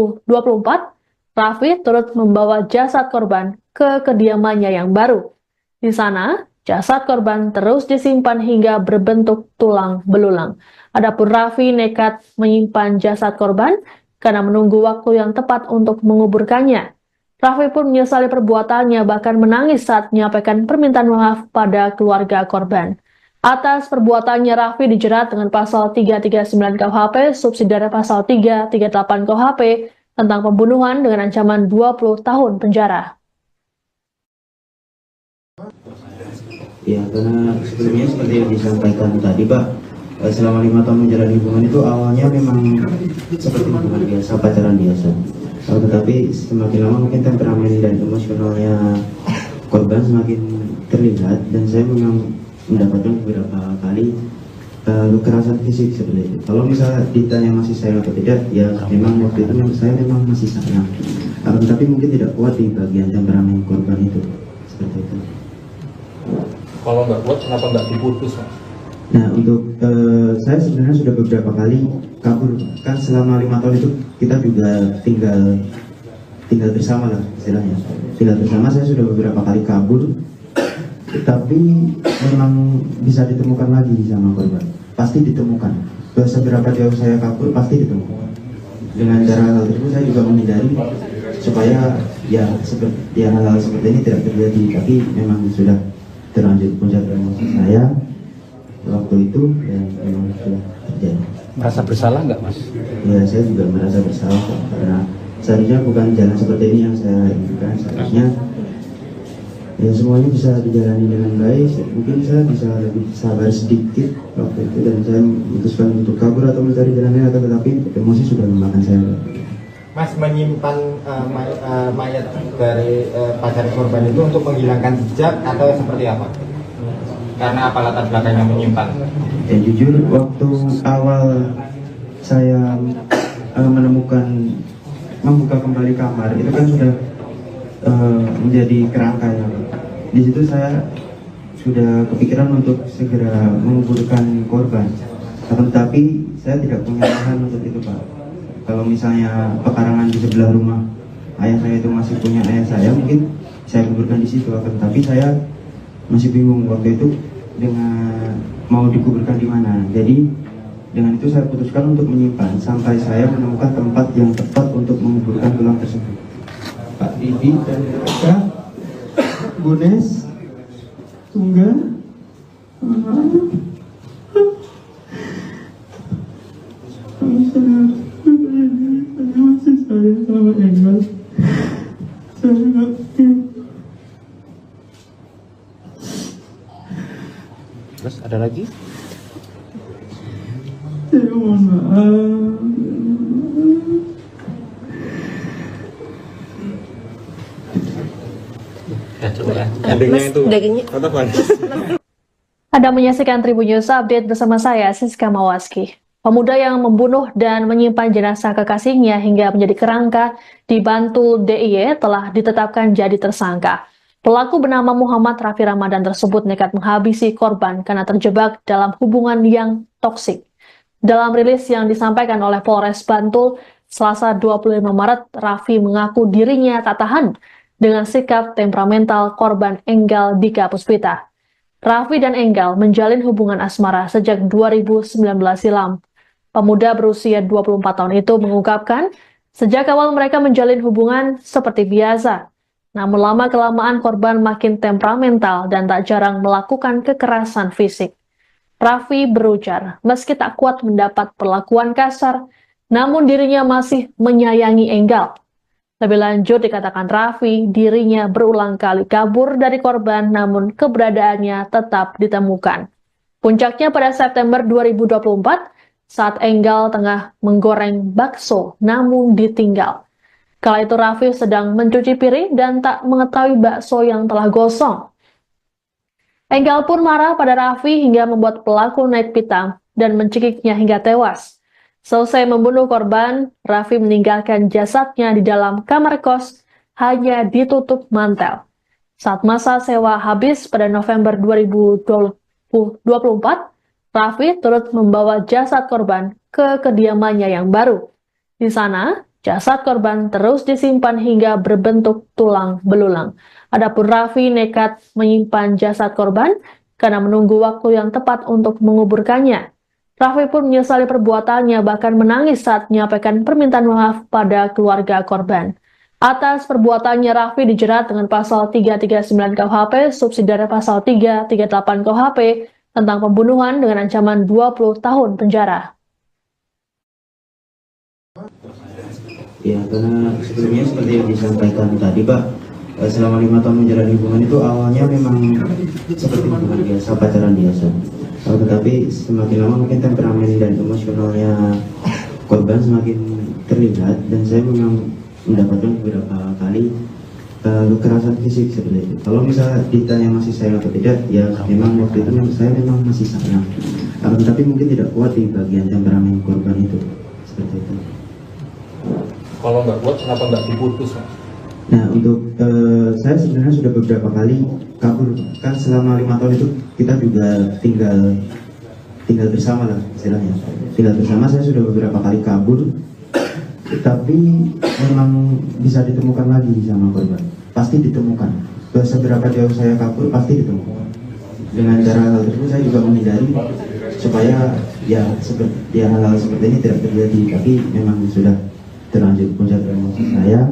Raffi turut membawa jasad korban ke kediamannya yang baru. Di sana, jasad korban terus disimpan hingga berbentuk tulang belulang. Adapun Raffi nekat menyimpan jasad korban karena menunggu waktu yang tepat untuk menguburkannya. Raffi pun menyesali perbuatannya, bahkan menangis saat menyampaikan permintaan maaf pada keluarga korban. Atas perbuatannya, Raffi dijerat dengan pasal 339 KUHP, subsidiar pasal 338 KUHP, tentang pembunuhan dengan ancaman 20 tahun penjara. Ya, karena sebelumnya seperti yang disampaikan tadi, Pak, selama 5 tahun menjalani hubungan itu awalnya memang seperti hubungan biasa, pacaran biasa. Tetapi semakin lama mungkin temperamen dan emosionalnya korban semakin terlihat, dan saya memang mendapatkan beberapa kali kekerasan fisik seperti itu. Kalau misalnya ditanya masih sayang atau tidak, ya memang waktu itu saya memang masih sayang. Tapi mungkin tidak kuat di bagian temperamen korban itu, seperti itu. Kalau nggak kuat, kenapa nggak diputus, Mas? Nah, untuk saya sebenarnya sudah beberapa kali kabur, kan selama 5 tahun itu kita juga tinggal bersama lah istilahnya. Tinggal bersama, saya sudah beberapa kali kabur, tapi memang bisa ditemukan lagi sama korban. Pasti ditemukan. Seberapa jauh saya kabur pasti ditemukan. Dengan cara hal tersebut saya juga menghindari supaya hal-hal seperti ini tidak terjadi. Tapi memang sudah terlanjur puncak emosi saya waktu itu dan memang sudah terjadi. Merasa bersalah nggak Mas? Ya, saya juga merasa bersalah karena seharusnya bukan jalan seperti ini yang saya inginkan. Seharusnya ya semuanya bisa dijalani dengan baik. Mungkin saya bisa lebih sabar sedikit waktu itu dan saya memutuskan untuk kabur atau mencari jalan lain, tetapi emosi sudah memakan saya. Mas menyimpan mayat dari pacar korban itu untuk menghilangkan jejak atau seperti apa? Karena apa latar belakangnya menyimpan? Ya jujur, waktu awal saya membuka kembali kamar itu kan sudah menjadi kerangka ya. Di situ saya sudah kepikiran untuk segera menguburkan korban. Tetapi saya tidak punya lahan untuk itu, Pak. Kalau misalnya pekarangan di sebelah rumah ayah saya itu masih punya ayah saya, mungkin saya kuburkan di situ. Tapi saya masih bingung waktu itu dengan mau dikuburkan di mana. Jadi dengan itu saya putuskan untuk menyimpan sampai saya menemukan tempat yang tepat untuk menguburkan tulang tersebut. Pak Didi dan Eka, Gunes, Tungga, masih saya sama Engel. Saya ngerti. Terus ada lagi? Saya mohon maaf. Ya coba ya. Endingnya itu. Teman. Anda menyaksikan Tribun News Update bersama saya, Siska Mawaski. Pemuda yang membunuh dan menyimpan jenazah kekasihnya hingga menjadi kerangka di Bantul DIY telah ditetapkan jadi tersangka. Pelaku bernama Muhammad Raffi Ramadan tersebut nekat menghabisi korban karena terjebak dalam hubungan yang toksik. Dalam rilis yang disampaikan oleh Polres Bantul, Selasa 25 Maret, Raffi mengaku dirinya tak tahan dengan sikap temperamental korban Enggal Dika Puspita. Raffi dan Enggal menjalin hubungan asmara sejak 2019 silam. Pemuda berusia 24 tahun itu mengungkapkan, sejak awal mereka menjalin hubungan seperti biasa. Namun lama-kelamaan korban makin temperamental dan tak jarang melakukan kekerasan fisik. Raffi berujar, meski tak kuat mendapat perlakuan kasar, namun dirinya masih menyayangi Enggal. Lebih lanjut dikatakan Raffi, dirinya berulang kali kabur dari korban namun keberadaannya tetap ditemukan. Puncaknya pada September 2024, saat Enggal tengah menggoreng bakso namun ditinggal. Kala itu Raffi sedang mencuci piring dan tak mengetahui bakso yang telah gosong. Enggal pun marah pada Raffi hingga membuat pelaku naik pitam dan mencekiknya hingga tewas. Selesai membunuh korban, Raffi meninggalkan jasadnya di dalam kamar kos hanya ditutup mantel. Saat masa sewa habis pada November 2024, Raffi turut membawa jasad korban ke kediamannya yang baru. Di sana, jasad korban terus disimpan hingga berbentuk tulang belulang. Adapun Raffi nekat menyimpan jasad korban karena menunggu waktu yang tepat untuk menguburkannya. Raffi pun menyesali perbuatannya, bahkan menangis saat menyampaikan permintaan maaf pada keluarga korban. Atas perbuatannya, Raffi dijerat dengan pasal 339 KUHP, subsidiary pasal 338 KUHP, tentang pembunuhan dengan ancaman 20 tahun penjara. Ya, karena sebelumnya seperti yang disampaikan tadi, Pak, selama 5 tahun menjalani hubungan itu awalnya memang seperti hubungan biasa, pacaran biasa. Tetapi semakin lama mungkin temperamen dan emosionalnya korban semakin terlihat dan saya memang mendapatkan beberapa kali kekerasan fisik seperti itu. Kalau misalnya ditanya masih sayang atau tidak, ya memang waktu itu saya memang masih sayang. Tapi mungkin tidak kuat di bagian temperamen korban itu seperti itu. Kalau nggak kuat, kenapa nggak diputus, Mas? Nah, untuk saya sebenarnya sudah beberapa kali kabur. Kan selama 5 tahun itu kita juga tinggal bersama lah istilahnya. Tinggal bersama saya sudah beberapa kali kabur, tapi memang bisa ditemukan lagi sama korban. Pasti ditemukan. Seberapa jauh saya kabur pasti ditemukan. Dengan cara hal tersebut saya juga menghindari supaya hal-hal seperti ini tidak terjadi. Tapi memang sudah terlanjur puncak emosi saya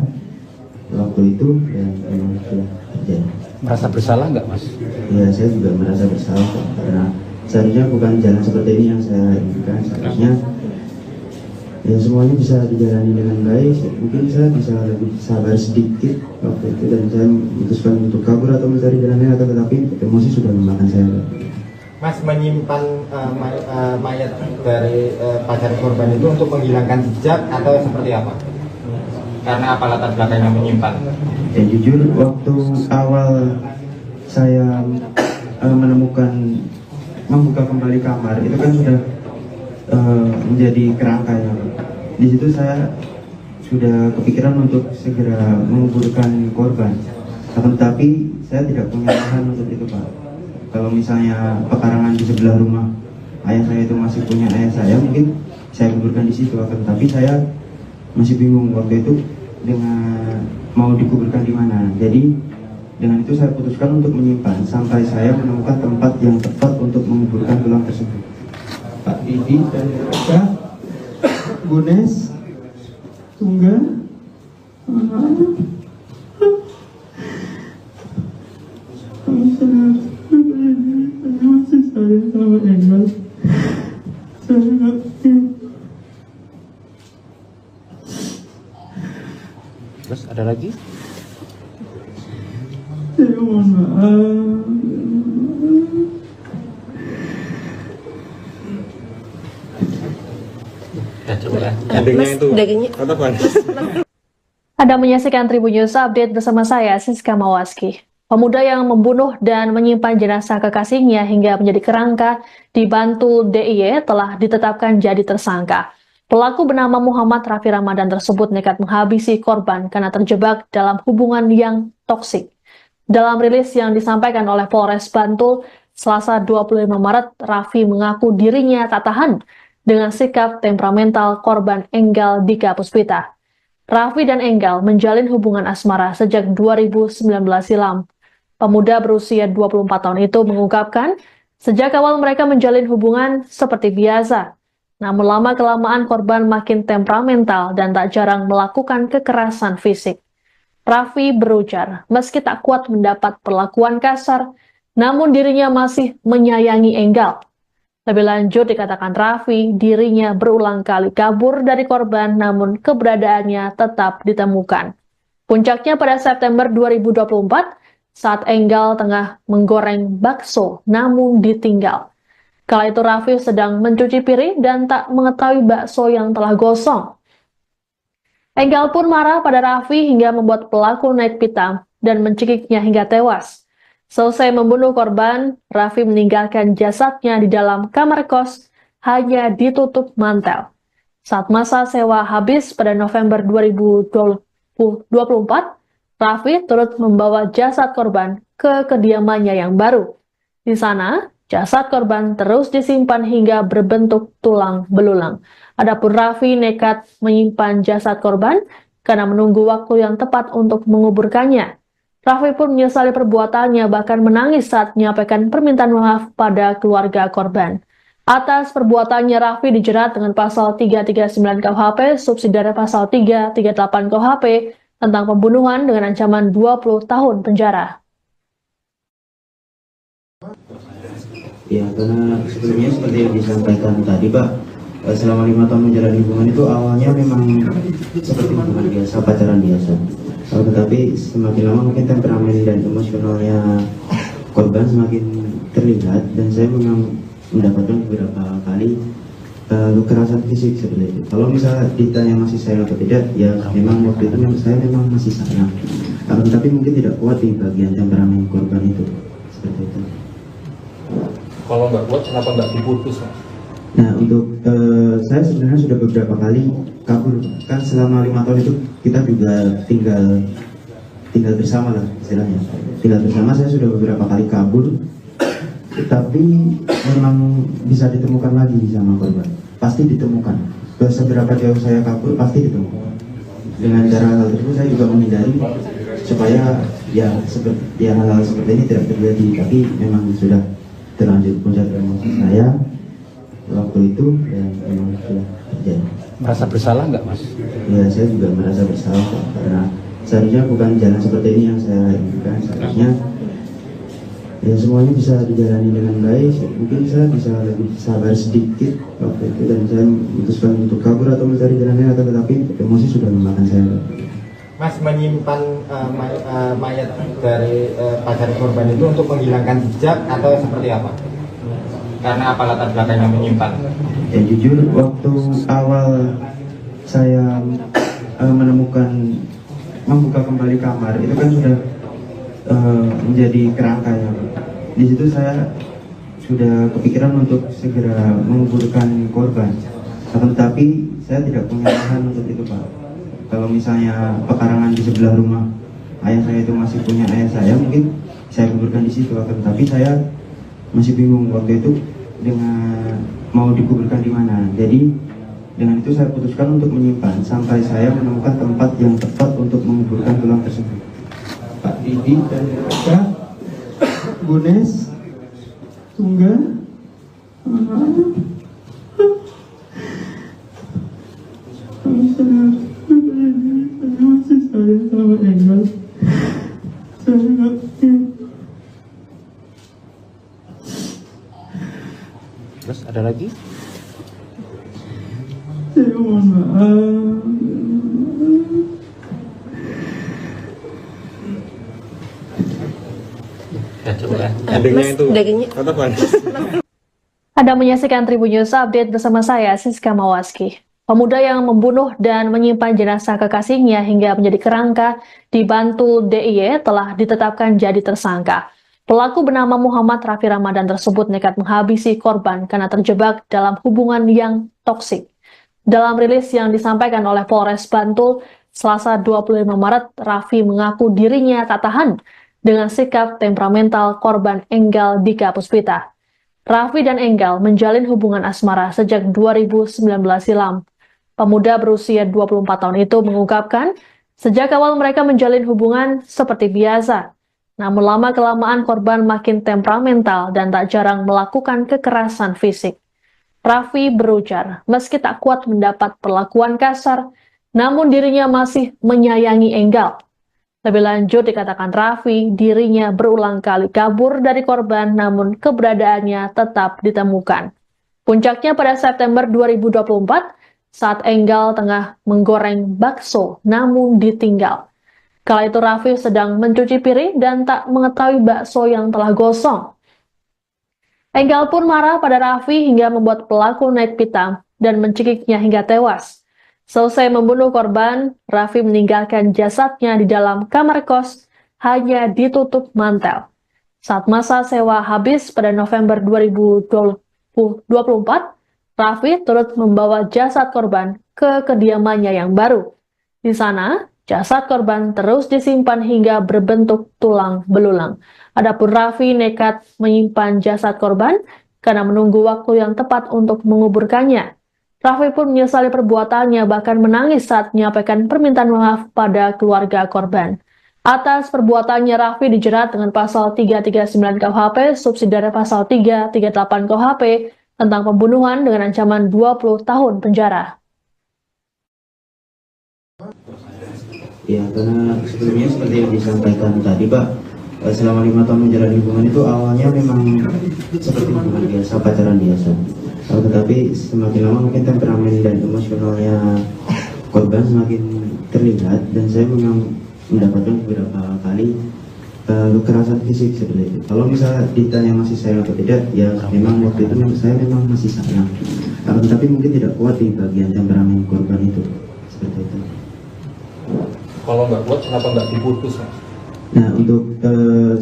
waktu itu dan memang sudah terjadi. Merasa bersalah nggak Mas? Ya, saya juga merasa bersalah karena seharusnya bukan jalan seperti ini yang saya inginkan. Seharusnya ya semuanya bisa dijalani dengan baik. Mungkin saya bisa lebih sabar sedikit waktu itu dan saya memutuskan untuk kabur atau mencari jalan lain, tetapi emosi sudah memakan saya. Mas menyimpan mayat dari pacar korban itu untuk menghilangkan jejak atau seperti apa? Karena apa latar belakangnya menyimpan? Ya jujur, waktu awal saya membuka kembali kamar itu kan sudah menjadi kerangka ya. Di situ saya sudah kepikiran untuk segera menguburkan korban, tetapi saya tidak punya lahan untuk itu, Pak. Kalau misalnya pekarangan di sebelah rumah ayah saya itu masih punya ayah saya, mungkin saya kuburkan di situ, tapi saya masih bingung waktu itu dengan mau dikuburkan di mana. Jadi dengan itu saya putuskan untuk menyimpan sampai saya menemukan tempat yang tepat untuk menguburkan tulang tersebut. Pak Didi dan Rika, Gunes, Tunggal, Terus ada lagi? saya mohon maaf. Ya coba ya. Endingnya itu. Kata Bang. Anda menyaksikan Tribun News Update bersama saya, Siska Mawaski. Pemuda yang membunuh dan menyimpan jenazah kekasihnya hingga menjadi kerangka di Bantul DIY telah ditetapkan jadi tersangka. Pelaku bernama Muhammad Raffi Ramadan tersebut nekat menghabisi korban karena terjebak dalam hubungan yang toksik. Dalam rilis yang disampaikan oleh Polres Bantul, Selasa 25 Maret, Raffi mengaku dirinya tak tahan dengan sikap temperamental korban Enggal Dika Puspita. Raffi dan Enggal menjalin hubungan asmara sejak 2019 silam. Pemuda berusia 24 tahun itu mengungkapkan, sejak awal mereka menjalin hubungan seperti biasa. Namun lama-kelamaan korban makin temperamental dan tak jarang melakukan kekerasan fisik. Raffi berujar, meski tak kuat mendapat perlakuan kasar, namun dirinya masih menyayangi Enggal. Lebih lanjut dikatakan Raffi, dirinya berulang kali kabur dari korban namun keberadaannya tetap ditemukan. Puncaknya pada September 2024, saat Enggal tengah menggoreng bakso namun ditinggal. Kala itu Raffi sedang mencuci piring dan tak mengetahui bakso yang telah gosong. Enggal pun marah pada Raffi hingga membuat pelaku naik pitam dan mencekiknya hingga tewas. Selesai membunuh korban, Raffi meninggalkan jasadnya di dalam kamar kos, hanya ditutup mantel. Saat masa sewa habis pada November 2024, Raffi turut membawa jasad korban ke kediamannya yang baru. Di sana, jasad korban terus disimpan hingga berbentuk tulang belulang. Adapun Raffi nekat menyimpan jasad korban karena menunggu waktu yang tepat untuk menguburkannya. Raffi pun menyesali perbuatannya, bahkan menangis saat menyampaikan permintaan maaf pada keluarga korban. Atas perbuatannya, Raffi dijerat dengan pasal 339 KUHP, subsidiare pasal 338 KUHP, tentang pembunuhan dengan ancaman 20 tahun penjara. Ya, karena sebelumnya seperti yang disampaikan tadi, Pak, selama 5 tahun menjalani hubungan itu awalnya memang seperti hubungan biasa, pacaran biasa. Tetapi semakin lama mungkin temperamen dan emosionalnya korban semakin terlihat dan saya memang mendapatkan beberapa kali kekerasan fisik seperti itu. Kalau misalnya ditanya masih sayang atau tidak, ya memang waktu itu saya memang masih sayang. Tapi mungkin tidak kuat di bagian temperamen korban itu seperti itu. Kalau nggak kuat, kenapa nggak diputus, Mas? Nah, untuk saya sebenarnya sudah beberapa kali kabur. Kan selama 5 tahun itu kita juga tinggal bersama lah istilahnya. Tinggal bersama, saya sudah beberapa kali kabur, Tapi memang bisa ditemukan lagi sama korban, pasti ditemukan. Seberapa jauh saya kabur pasti ditemukan. Dengan cara hal tersebut saya juga menghindari supaya hal-hal seperti ini tidak terjadi. Tapi memang sudah terlanjur puncak emosi saya waktu itu dan memang sudah terjadi. Merasa bersalah nggak mas? Ya, saya juga merasa bersalah karena seharusnya bukan jalan seperti ini yang saya inginkan. Seharusnya ya semuanya bisa dijalani dengan baik. Mungkin saya bisa lebih sabar sedikit waktu itu dan saya memutuskan untuk kabur atau mencari jalan lain, tetapi emosi sudah memakan saya. Mas menyimpan mayat dari pacar korban itu untuk menghilangkan jejak atau seperti apa? Karena apa latar belakangnya menyimpan? Ya jujur, waktu awal saya membuka kembali kamar itu kan sudah menjadi kerangka ya. Di situ saya sudah kepikiran untuk segera menguburkan korban, tetapi saya tidak punya lahan untuk itu Pak. Kalau misalnya pekarangan di sebelah rumah ayah saya itu masih punya ayah saya, mungkin saya kuburkan di situ. Tapi saya masih bingung waktu itu dengan mau dikuburkan di mana. Jadi dengan itu saya putuskan untuk menyimpan sampai saya menemukan tempat yang tepat untuk menguburkan tulang tersebut. Pak Didi dan Kak Gunes Tungga sama Engel. Terus ada lagi? Saya mohon maaf. Ya coba ya. Endingnya itu. Kata Pak. Anda menyaksikan Tribun News Update bersama saya, Siska Mawaski. Pemuda yang membunuh dan menyimpan jenazah kekasihnya hingga menjadi kerangka di Bantul DIY telah ditetapkan jadi tersangka. Pelaku bernama Muhammad Raffi Ramadan tersebut nekat menghabisi korban karena terjebak dalam hubungan yang toksik. Dalam rilis yang disampaikan oleh Polres Bantul, Selasa 25 Maret, Raffi mengaku dirinya tak tahan dengan sikap temperamental korban Enggal Dika Puspita. Raffi dan Enggal menjalin hubungan asmara sejak 2019 silam. Pemuda berusia 24 tahun itu mengungkapkan, sejak awal mereka menjalin hubungan seperti biasa. Namun lama-kelamaan korban makin temperamental dan tak jarang melakukan kekerasan fisik. Raffi berujar, meski tak kuat mendapat perlakuan kasar, namun dirinya masih menyayangi Enggal. Lebih lanjut dikatakan Raffi, dirinya berulang kali kabur dari korban namun keberadaannya tetap ditemukan. Puncaknya pada September 2024, saat Enggal tengah menggoreng bakso namun ditinggal. Kala itu Raffi sedang mencuci piring dan tak mengetahui bakso yang telah gosong. Enggal pun marah pada Raffi hingga membuat pelaku naik pitam dan mencekiknya hingga tewas. Selesai membunuh korban, Raffi meninggalkan jasadnya di dalam kamar kos, hanya ditutup mantel. Saat masa sewa habis pada November 2024, Raffi turut membawa jasad korban ke kediamannya yang baru. Di sana, jasad korban terus disimpan hingga berbentuk tulang belulang. Adapun Raffi nekat menyimpan jasad korban karena menunggu waktu yang tepat untuk menguburkannya. Raffi pun menyesali perbuatannya, bahkan menangis saat menyampaikan permintaan maaf pada keluarga korban. Atas perbuatannya, Raffi dijerat dengan pasal 339 KUHP, subsidiary pasal 338 KUHP, tentang pembunuhan dengan ancaman 20 tahun penjara. Ya, karena sebelumnya seperti yang disampaikan tadi Pak, selama 5 tahun menjalani hubungan itu awalnya memang seperti hubungan biasa, pacaran biasa. Tetapi semakin lama mungkin temperamen dan emosionalnya korban semakin terlihat dan saya memang mendapatkan beberapa kali kekerasan fisik seperti itu. Kalau misalnya ditanya masih sayang atau tidak, ya memang waktu itu saya memang masih sayang. Tapi mungkin tidak kuat di bagian temperamen korban itu seperti itu. Kalau nggak kuat, kenapa nggak diputus Mas? Nah untuk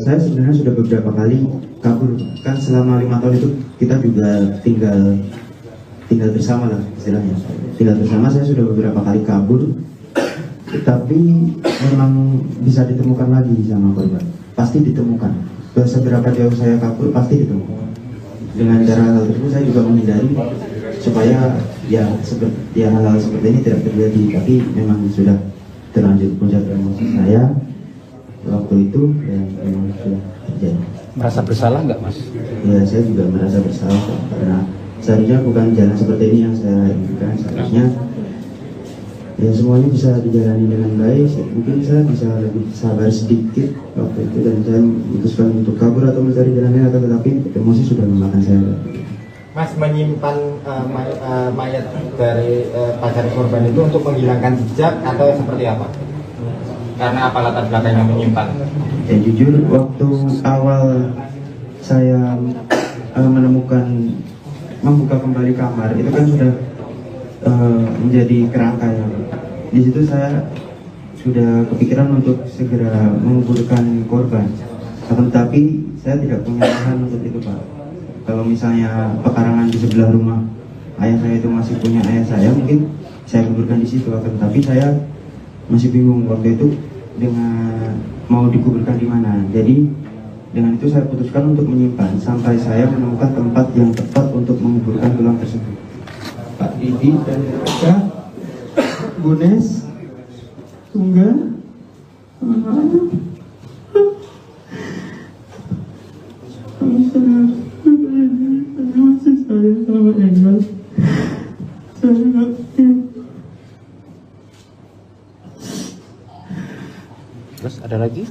saya sebenarnya sudah beberapa kali kabur, kan selama 5 tahun itu kita juga tinggal bersama lah istilahnya. Tinggal bersama, saya sudah beberapa kali kabur, tapi memang bisa ditemukan lagi sama korban, pasti ditemukan. seberapa jauh saya kabur pasti ditemu. Dengan cara hal tersebut saya juga menghindari supaya hal-hal seperti ini tidak terjadi, tapi memang sudah terlanjur puncak emosi saya waktu itu dan memang sudah terjadi. Merasa bersalah nggak Mas? Ya, saya juga merasa bersalah karena seharusnya bukan jalan seperti ini yang saya inginkan. Seharusnya ya semuanya bisa dijalani dengan baik. Mungkin saya bisa lebih sabar sedikit waktu itu dan saya memutuskan untuk kabur atau mencari jalan lain, tetapi emosi sudah memakan saya. Mas menyimpan mayat dari pacar korban itu untuk menghilangkan jejak atau seperti apa? Karena apa latar belakangnya menyimpan? Ya jujur, waktu awal saya membuka kembali kamar itu kan sudah menjadi kerangka yang di situ saya sudah kepikiran untuk segera menguburkan korban, tetapi saya tidak punya lahan untuk itu, Pak. Kalau misalnya pekarangan di sebelah rumah ayah saya itu masih punya ayah saya, mungkin saya kuburkan di situ, tetapi saya masih bingung waktu itu dengan mau dikuburkan di mana. Jadi dengan itu saya putuskan untuk menyimpan sampai saya menemukan tempat yang tepat untuk menguburkan tulang tersebut. Pak Didi dan Kak Bunes Tunggal masih saya sama Engel. Saya nggak Terus ada lagi?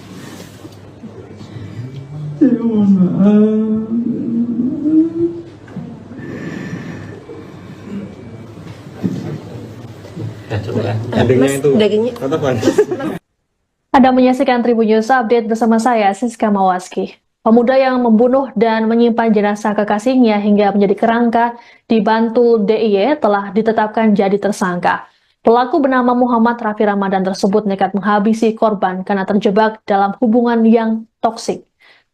saya mohon maaf. Ya coba ya. Endingnya itu. Katakan. Anda menyaksikan Tribun News Update bersama saya, Siska Mawaski. Pemuda yang membunuh dan menyimpan jenazah kekasihnya hingga menjadi kerangka di Bantul DIY telah ditetapkan jadi tersangka. Pelaku bernama Muhammad Raffi Ramadan tersebut nekat menghabisi korban karena terjebak dalam hubungan yang toksik.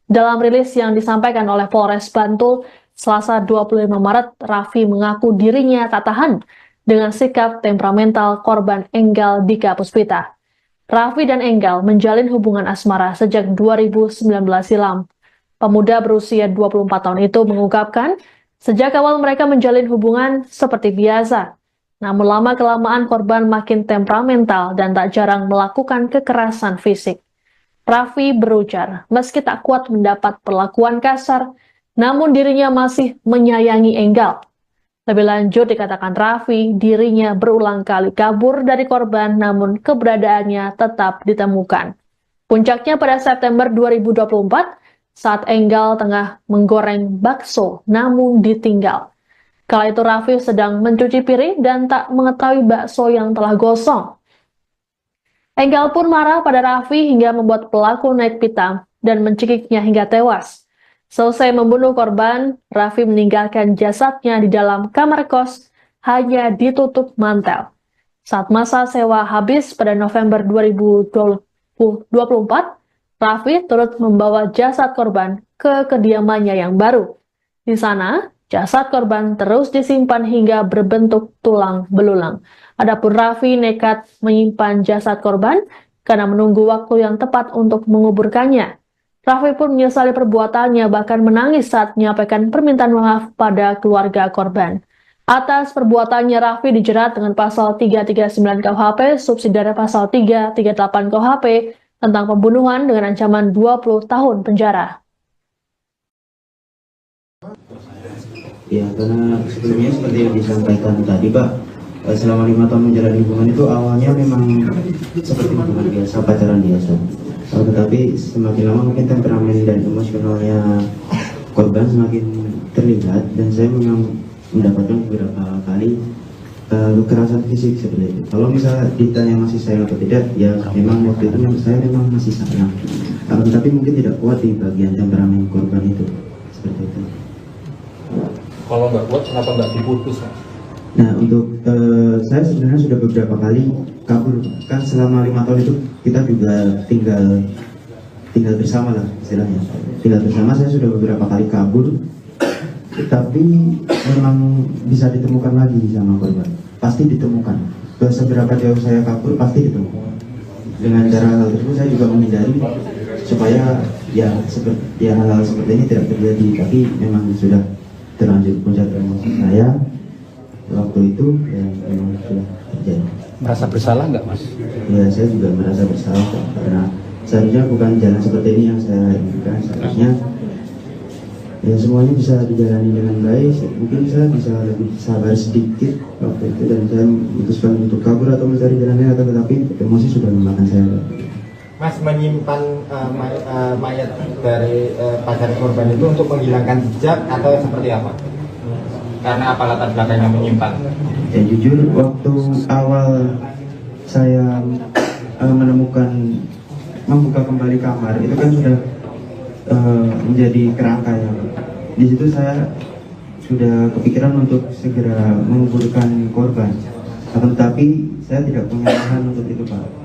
Dalam rilis yang disampaikan oleh Polres Bantul, Selasa 25 Maret, Raffi mengaku dirinya tak tahan dengan sikap temperamental korban Enggal Dika Puspita. Raffi dan Enggal menjalin hubungan asmara sejak 2019 silam. Pemuda berusia 24 tahun itu mengungkapkan, sejak awal mereka menjalin hubungan seperti biasa. Namun lama-kelamaan korban makin temperamental dan tak jarang melakukan kekerasan fisik. Raffi berujar, meski tak kuat mendapat perlakuan kasar, namun dirinya masih menyayangi Enggal. Lebih lanjut dikatakan Raffi, dirinya berulang kali kabur dari korban namun keberadaannya tetap ditemukan. Puncaknya pada September 2024, saat Enggal tengah menggoreng bakso namun ditinggal. Kala itu Raffi sedang mencuci piring dan tak mengetahui bakso yang telah gosong. Enggal pun marah pada Raffi hingga membuat pelaku naik pitam dan mencekiknya hingga tewas. Selesai membunuh korban, Raffi meninggalkan jasadnya di dalam kamar kos, hanya ditutup mantel. Saat masa sewa habis pada November 2024, Raffi turut membawa jasad korban ke kediamannya yang baru. Di sana, jasad korban terus disimpan hingga berbentuk tulang belulang. Adapun Raffi nekat menyimpan jasad korban karena menunggu waktu yang tepat untuk menguburkannya. Raffi pun menyesali perbuatannya, bahkan menangis saat menyampaikan permintaan maaf pada keluarga korban. Atas perbuatannya, Raffi dijerat dengan pasal 339 KUHP, subsidiary pasal 338 KUHP, tentang pembunuhan dengan ancaman 20 tahun penjara. Ya, karena sebelumnya seperti yang disampaikan tadi, Pak, selama 5 tahun menjalani hubungan itu awalnya memang seperti hubungan biasa, pacaran biasa. Tetapi semakin lama mungkin temperamen dan emosionalnya korban semakin terlihat dan saya memang mendapatkan beberapa kali kekerasan fisik seperti itu. Kalau misalnya ditanya masih sayang atau tidak, ya memang waktu itu saya memang masih sayang. Tetapi mungkin tidak kuat di bagian temperamen korban itu seperti itu. Kalau nggak kuat, kenapa nggak diputus, Mas? Nah, untuk saya sebenarnya sudah beberapa kali kabur. Kan selama 5 tahun itu kita juga tinggal bersama lah istilahnya. Tinggal bersama, saya sudah beberapa kali kabur. Tapi memang bisa ditemukan lagi sama korban. Pasti ditemukan. Seberapa jauh saya kabur, pasti ditemukan. Dengan cara hal tersebut saya juga menghindari supaya ya seperti hal-hal seperti ini tidak terjadi, tapi memang sudah terlanjur puncak emosi saya waktu itu, ya memang sudah terjadi. Merasa bersalah nggak mas? Ya saya juga merasa bersalah Pak, karena seharusnya bukan jalan seperti ini yang saya inginkan. Seharusnya ya semuanya bisa dijalani dengan baik. Mungkin saya bisa lebih sabar sedikit waktu itu, dan saya memutuskan untuk kabur atau mencari jalan lain, tetapi emosi sudah memakan saya. Mas menyimpan mayat dari pacar korban itu untuk menghilangkan jejak atau seperti apa? Karena apa latar belakangnya menyimpan? Ya jujur, waktu awal saya membuka kembali kamar, itu kan sudah menjadi kerangka ya. Di situ saya sudah kepikiran untuk segera menguburkan korban, tetapi saya tidak punya lahan untuk itu Pak.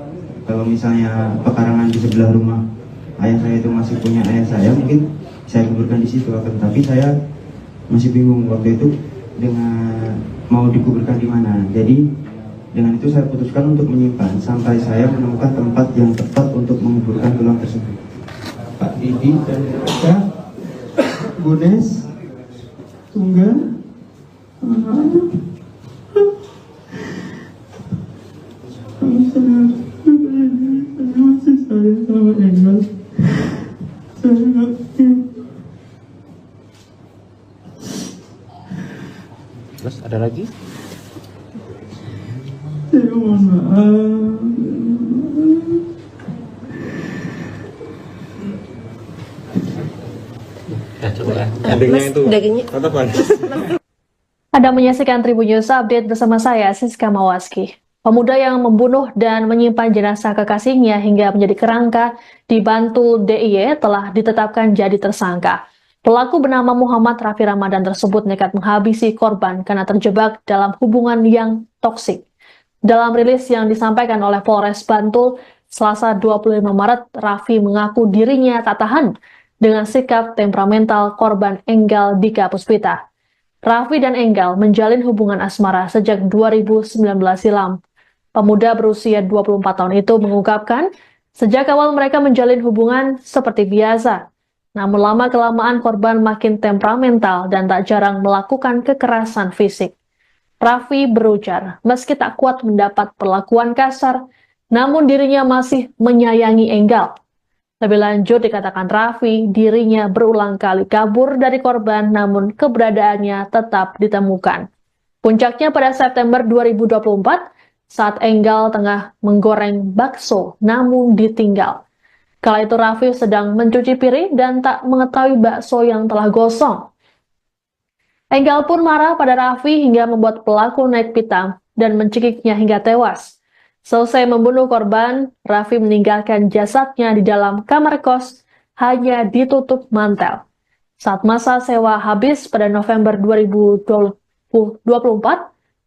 Kalau misalnya pekarangan di sebelah rumah ayah saya itu masih punya ayah saya, mungkin saya kuburkan di situ. Tapi saya masih bingung waktu itu dengan mau dikuburkan di mana. Jadi dengan itu saya putuskan untuk menyimpan sampai saya menemukan tempat yang tepat untuk menguburkan tulang tersebut. Pak Didi dan Eka, Bunes, Tunggal, saya sama Engel, saya nggak Terus ada lagi? saya mohon maaf. Ya coba ya. Endingnya itu. Tetap Bang. Anda menyaksikan Tribun News Update bersama saya, Siska Mawaski. Pemuda yang membunuh dan menyimpan jenazah kekasihnya hingga menjadi kerangka di Bantul DIY telah ditetapkan jadi tersangka. Pelaku bernama Muhammad Raffi Ramadan tersebut nekat menghabisi korban karena terjebak dalam hubungan yang toksik. Dalam rilis yang disampaikan oleh Polres Bantul, Selasa 25 Maret, Raffi mengaku dirinya tak tahan dengan sikap temperamental korban Enggal Dika Puspita. Raffi dan Enggal menjalin hubungan asmara sejak 2019 silam. Pemuda berusia 24 tahun itu mengungkapkan, sejak awal mereka menjalin hubungan seperti biasa. Namun lama-kelamaan korban makin temperamental dan tak jarang melakukan kekerasan fisik. Raffi berujar, meski tak kuat mendapat perlakuan kasar, namun dirinya masih menyayangi Enggal. Lebih lanjut dikatakan Raffi, dirinya berulang kali kabur dari korban namun keberadaannya tetap ditemukan. Puncaknya pada September 2024 saat Enggal tengah menggoreng bakso namun ditinggal. Kala itu Raffi sedang mencuci piring dan tak mengetahui bakso yang telah gosong. Enggal pun marah pada Raffi hingga membuat pelaku naik pitam dan mencekiknya hingga tewas. Selesai membunuh korban, Raffi meninggalkan jasadnya di dalam kamar kos, hanya ditutup mantel. Saat masa sewa habis pada November 2024,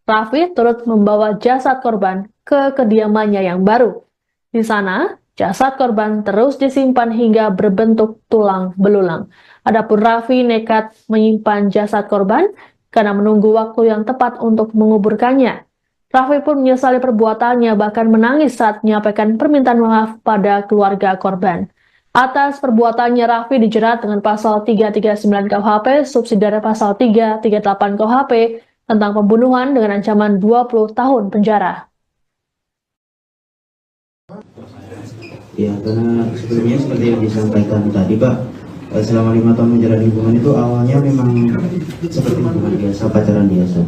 Raffi turut membawa jasad korban ke kediamannya yang baru. Di sana, jasad korban terus disimpan hingga berbentuk tulang belulang. Adapun Raffi nekat menyimpan jasad korban karena menunggu waktu yang tepat untuk menguburkannya. Raffi pun menyesali perbuatannya, bahkan menangis saat menyampaikan permintaan maaf pada keluarga korban. Atas perbuatannya, Raffi dijerat dengan pasal 339 KUHP, subsidiar pasal 338 KUHP, tentang pembunuhan dengan ancaman 20 tahun penjara. Ya, karena sebelumnya seperti yang disampaikan tadi Pak, selama 5 tahun menjalani hubungan itu awalnya memang seperti hubungan biasa, pacaran biasa.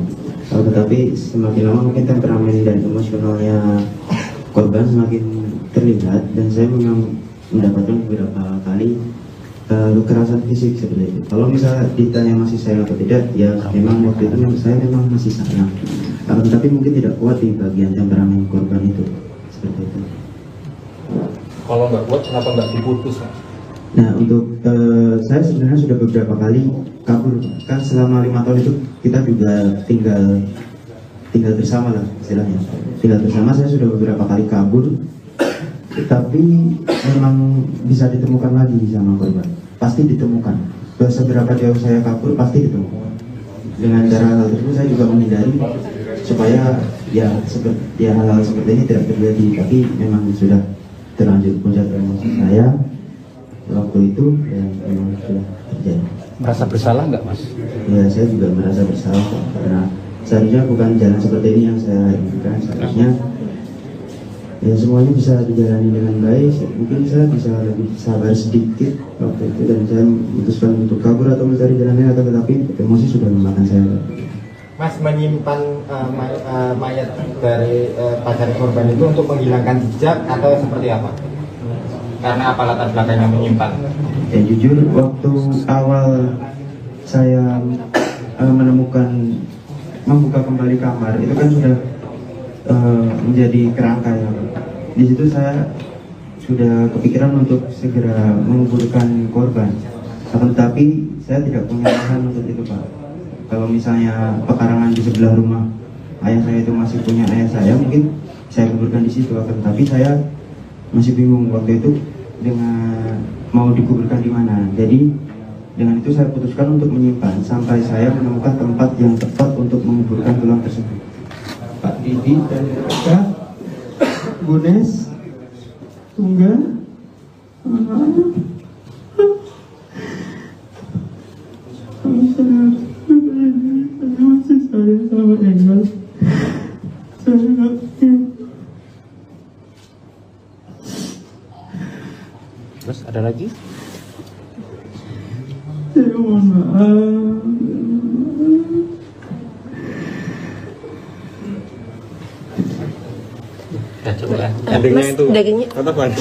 Tetapi semakin lama mungkin temperamen dan emosionalnya korban semakin terlihat, dan saya memang mendapatkan beberapa kali kekerasan fisik seperti itu. Kalau misalnya ditanya masih sayang atau tidak, ya memang waktu itu saya memang masih sayang. Tapi mungkin tidak kuat di bagian temperamen korban itu, seperti itu. Kalau nggak kuat, kenapa nggak diputus Mas? Nah untuk saya sebenarnya sudah beberapa kali kabur, kan selama 5 tahun itu kita juga tinggal bersama lah istilahnya. Tinggal bersama, saya sudah beberapa kali kabur, tapi memang bisa ditemukan lagi sama korban. Pasti ditemukan. Seberapa jauh saya kabur pasti ditemukan. Dengan cara hal tersebut saya juga menghindari supaya ya seperti hal-hal seperti ini tidak terjadi. Tapi memang sudah terlanjur puncak emosi saya waktu itu ya memang sudah terjadi. Merasa bersalah nggak mas? Ya saya juga merasa bersalah kok, karena seharusnya bukan jalan seperti ini yang saya inginkan. Seharusnya ya semuanya bisa dijalani dengan baik. Mungkin saya bisa lebih sabar sedikit waktu itu, dan saya memutuskan untuk kabur atau mencari jalan lain, tetapi emosi sudah memakan saya. Mas menyimpan mayat dari pacar korban itu untuk menghilangkan jejak atau seperti apa? Karena apa latar belakangnya menyimpan? Ya jujur, waktu awal saya membuka kembali kamar, itu kan sudah menjadi kerangka ya. Di situ saya sudah kepikiran untuk segera menguburkan korban. Akan tetapi saya tidak punya lahan untuk itu, Pak. Kalau misalnya pekarangan di sebelah rumah ayah saya itu masih punya ayah saya, mungkin saya kuburkan di situ. Akan tetapi saya masih bingung waktu itu dengan mau dikuburkan di mana. Jadi dengan itu saya putuskan untuk menyimpan sampai saya menemukan tempat yang tepat untuk menguburkan tulang tersebut. Pak Didi dan Kak Gunes Tunggal masih saya sama Engel. Terus ada lagi? Saya mohon maaf. Ya coba ya. Endingnya itu. Tetap mas.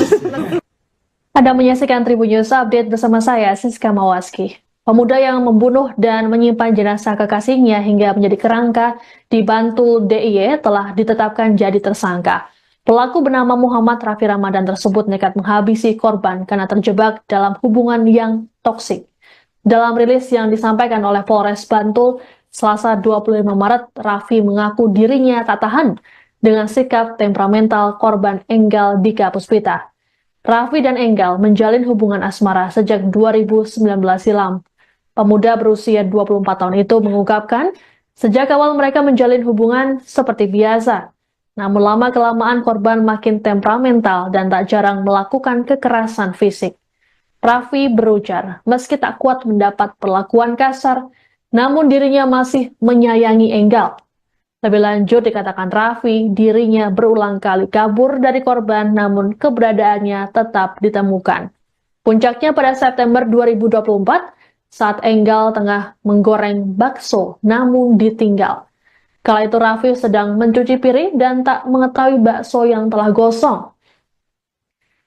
Anda menyaksikan Tribun News Update bersama saya, Siska Mawaski. Pemuda yang membunuh dan menyimpan jenazah kekasihnya hingga menjadi kerangka di Bantul DIY telah ditetapkan jadi tersangka. Pelaku bernama Muhammad Raffi Ramadan tersebut nekat menghabisi korban karena terjebak dalam hubungan yang toksik. Dalam rilis yang disampaikan oleh Polres Bantul, Selasa 25 Maret, Raffi mengaku dirinya tak tahan dengan sikap temperamental korban Enggal Dika Puspita. Raffi dan Enggal menjalin hubungan asmara sejak 2019 silam. Pemuda berusia 24 tahun itu mengungkapkan, sejak awal mereka menjalin hubungan seperti biasa. Namun lama-kelamaan korban makin temperamental dan tak jarang melakukan kekerasan fisik. Raffi berujar, meski tak kuat mendapat perlakuan kasar, namun dirinya masih menyayangi Enggal. Lebih lanjut dikatakan Raffi, dirinya berulang kali kabur dari korban namun keberadaannya tetap ditemukan. Puncaknya pada September 2024, saat Enggal tengah menggoreng bakso namun ditinggal. Kala itu Raffi sedang mencuci piring dan tak mengetahui bakso yang telah gosong.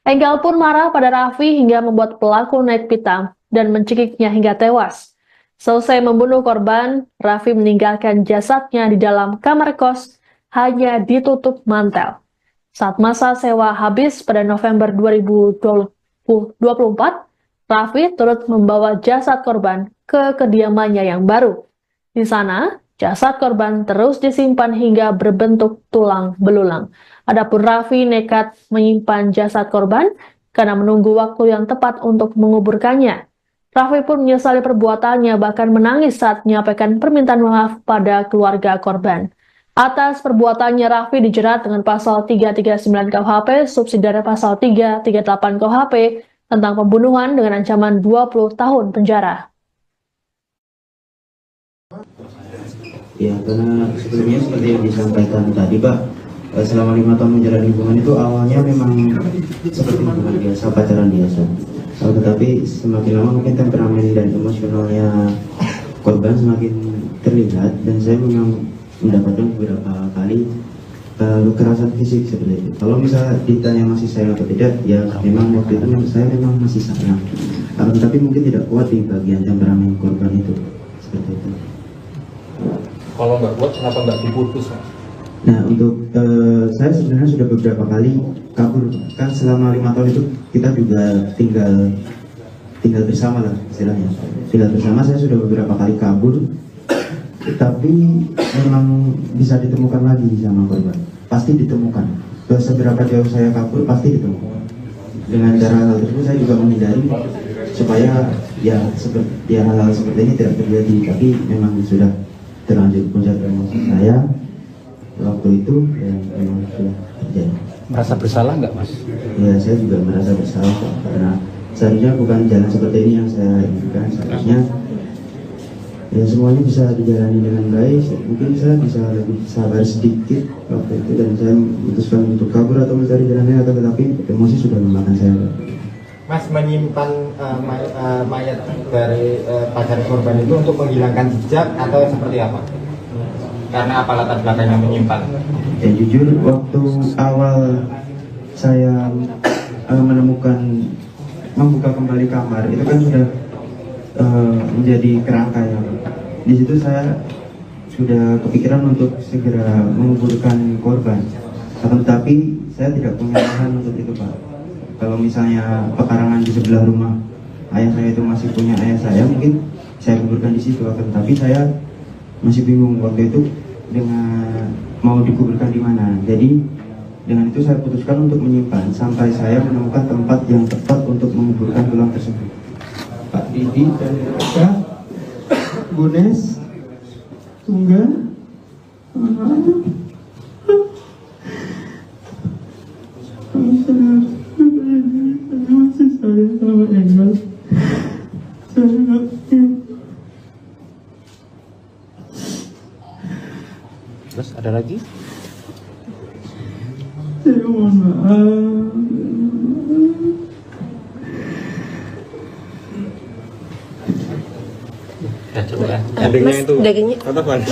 Enggal pun marah pada Raffi hingga membuat pelaku naik pitam dan mencekiknya hingga tewas. Selesai membunuh korban, Raffi meninggalkan jasadnya di dalam kamar kos hanya ditutup mantel. Saat masa sewa habis pada November 2024, Raffi turut membawa jasad korban ke kediamannya yang baru. Di sana, jasad korban terus disimpan hingga berbentuk tulang belulang. Adapun Raffi nekat menyimpan jasad korban karena menunggu waktu yang tepat untuk menguburkannya. Raffi pun menyesali perbuatannya, bahkan menangis saat menyampaikan permintaan maaf pada keluarga korban. Atas perbuatannya, Raffi dijerat dengan pasal 339 KUHP, subsidiary pasal 338 KUHP, tentang pembunuhan dengan ancaman 20 tahun penjara. Ya, karena sebelumnya seperti yang disampaikan tadi, Pak, selama 5 tahun menjalani hubungan itu awalnya memang seperti hubungan biasa, pacaran biasa. Tetapi semakin lama mungkin temperamen dan emosionalnya korban semakin terlihat, dan saya memang mendapatkan beberapa kali kekerasan fisik seperti itu. Kalau misalnya ditanya masih sayang atau tidak, ya memang waktu itu saya memang masih sayang. Tapi mungkin tidak kuat di bagian temperamen korban itu, seperti itu. Kalau nggak kuat, kenapa nggak diputus? Nah, untuk saya sebenarnya sudah beberapa kali kabur. Kan selama 5 tahun itu kita juga tinggal bersama lah istilahnya. Tinggal bersama, saya sudah beberapa kali kabur. Tapi memang bisa ditemukan lagi sama korban. Pasti ditemukan. Seberapa jauh saya kabur, pasti ditemukan. Dengan cara hal tersebut saya juga menghindari supaya hal-hal seperti ini tidak terjadi. Tapi memang sudah terlanjur puncak emosi saya waktu itu, ya memang sudah terjadi. Merasa bersalah nggak mas? Ya saya juga merasa bersalah kok, karena seharusnya bukan jalan seperti ini yang saya inginkan. Seharusnya ya semuanya bisa dijalani dengan baik. Mungkin saya bisa lebih sabar sedikit waktu itu, dan saya memutuskan untuk kabur atau mencari jalan lain, tetapi emosi sudah memakan saya. Mas menyimpan mayat dari pacar korban itu untuk menghilangkan jejak atau seperti apa? Karena apa latar belakangnya menyimpan? Ya jujur, waktu awal saya membuka kembali kamar, itu kan sudah menjadi kerangka ya. Di situ saya sudah kepikiran untuk segera menguburkan korban, tetapi saya tidak punya lahan untuk itu, Pak. Kalau misalnya pekarangan di sebelah rumah ayah saya itu masih punya ayah saya, mungkin saya kuburkan di situ, tapi saya masih bingung waktu itu dengan mau dikuburkan di mana. Jadi dengan itu saya putuskan untuk menyimpan sampai saya menemukan tempat yang tepat untuk menguburkan tulang tersebut. Pak Didi dan Kak Bunes Tunggal masih sayang sama Engel. Terus ada lagi? Saya mohon maaf. Ya coba ya. Endingnya itu. Katakan.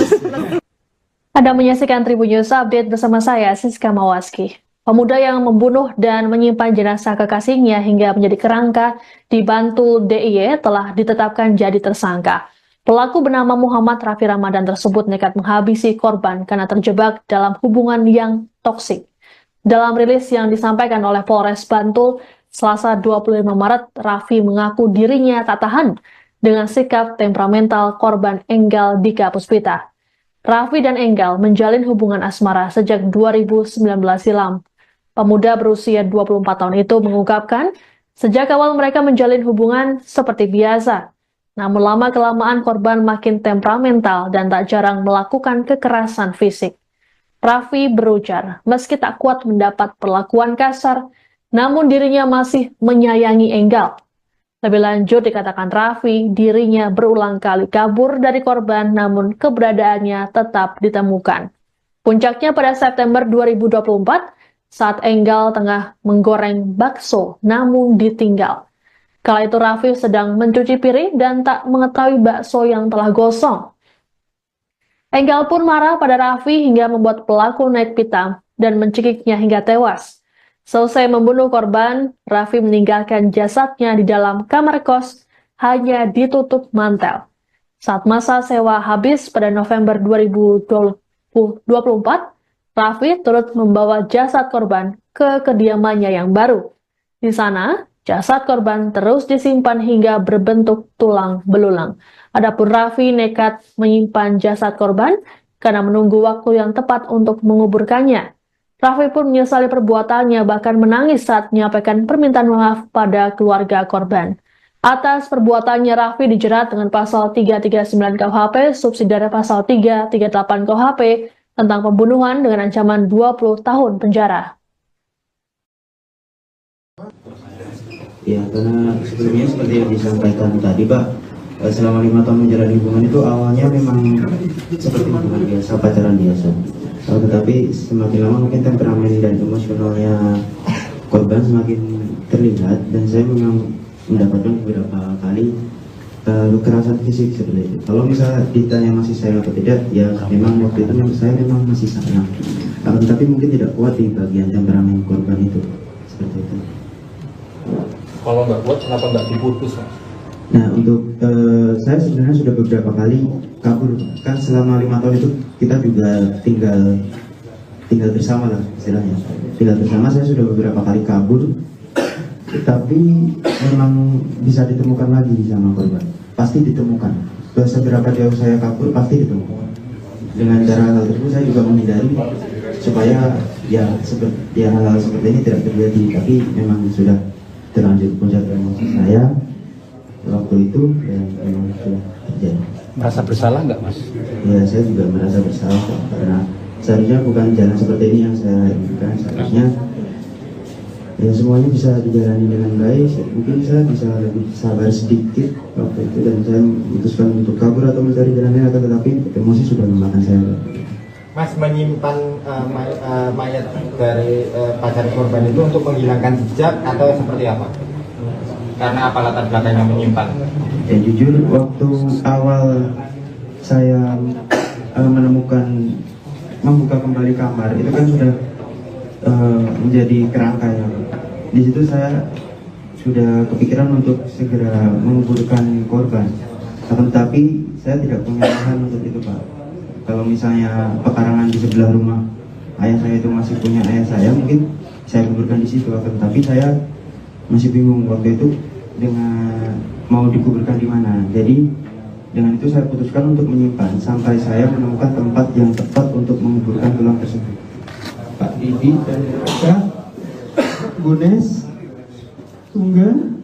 Anda menyaksikan Tribun News Update bersama saya, Siska Mawaski. Pemuda yang membunuh dan menyimpan jenazah kekasihnya hingga menjadi kerangka di Bantul DIY telah ditetapkan jadi tersangka. Pelaku bernama Muhammad Raffi Ramadan tersebut nekat menghabisi korban karena terjebak dalam hubungan yang toksik. Dalam rilis yang disampaikan oleh Polres Bantul, Selasa 25 Maret, Raffi mengaku dirinya tak tahan dengan sikap temperamental korban Enggal Dika Puspita. Raffi dan Enggal menjalin hubungan asmara sejak 2019 silam. Pemuda berusia 24 tahun itu mengungkapkan, sejak awal mereka menjalin hubungan seperti biasa. Namun lama-kelamaan korban makin temperamental dan tak jarang melakukan kekerasan fisik. Raffi berujar, meski tak kuat mendapat perlakuan kasar, namun dirinya masih menyayangi Enggal. Lebih lanjut dikatakan Raffi, dirinya berulang kali kabur dari korban namun keberadaannya tetap ditemukan. Puncaknya pada September 2024, saat Enggal tengah menggoreng bakso namun ditinggal. Kala itu Raffi sedang mencuci piring dan tak mengetahui bakso yang telah gosong. Enggal pun marah pada Raffi hingga membuat pelaku naik pitam dan mencekiknya hingga tewas. Selesai membunuh korban, Raffi meninggalkan jasadnya di dalam kamar kos hanya ditutup mantel. Saat masa sewa habis pada November 2024, Raffi turut membawa jasad korban ke kediamannya yang baru. Di sana, jasad korban terus disimpan hingga berbentuk tulang belulang. Adapun Raffi nekat menyimpan jasad korban karena menunggu waktu yang tepat untuk menguburkannya. Raffi pun menyesali perbuatannya, bahkan menangis saat menyampaikan permintaan maaf pada keluarga korban. Atas perbuatannya, Raffi dijerat dengan pasal 339 KUHP, subsidiary pasal 338 KUHP, tentang pembunuhan dengan ancaman 20 tahun penjara. Ya, karena sebelumnya seperti yang disampaikan tadi, Pak, selama 5 tahun menjalani hubungan itu awalnya memang seperti hubungan biasa, pacaran biasa. Tetapi semakin lama mungkin temperamen dan emosionalnya korban semakin terlihat, dan saya memang mendapatkan beberapa kali kekerasan fisik seperti itu. Kalau misalnya ditanya masih sayang atau tidak, ya memang waktu itu saya memang masih sayang. Tapi mungkin tidak kuat di bagian temperamen korban itu, seperti itu. Kalau nggak kuat, kenapa nggak diputus, Mas? Nah, untuk saya sebenarnya sudah beberapa kali kabur. Kan selama 5 tahun itu kita juga tinggal bersama lah istilahnya. Tinggal bersama, saya sudah beberapa kali kabur. Tapi memang bisa ditemukan lagi sama korban. Pasti ditemukan. Seberapa jauh saya kabur, pasti ditemukan. Dengan cara hal tersebut saya juga menghindari supaya hal-hal seperti ini tidak terjadi. Tapi memang sudah terlanjur puncak emosi saya waktu itu, dan memang sudah terjadi. Merasa bersalah nggak, Mas? Ya, saya juga merasa bersalah karena seharusnya bukan jalan seperti ini yang saya inginkan. Seharusnya ya semuanya bisa dijalani dengan baik. Mungkin saya bisa lebih sabar sedikit waktu itu, dan saya memutuskan untuk kabur atau mencari jalan lain, tetapi emosi sudah memakan saya. Mas menyimpan mayat dari pacar korban itu untuk menghilangkan jejak atau seperti apa? Karena apa latar belakangnya menyimpan? Ya jujur, waktu awal saya membuka kembali kamar, itu kan sudah menjadi kerangka ya. Di situ saya sudah kepikiran untuk segera menguburkan korban, tetapi saya tidak punya lahan untuk itu, Pak. Kalau misalnya pekarangan di sebelah rumah ayah saya itu masih punya ayah saya, mungkin saya kuburkan di situ. Tapi saya masih bingung waktu itu dengan mau dikuburkan di mana. Jadi dengan itu saya putuskan untuk menyimpan sampai saya menemukan tempat yang tepat untuk menguburkan tulang tersebut. Pak Didi dan Kak Bunes Tunggal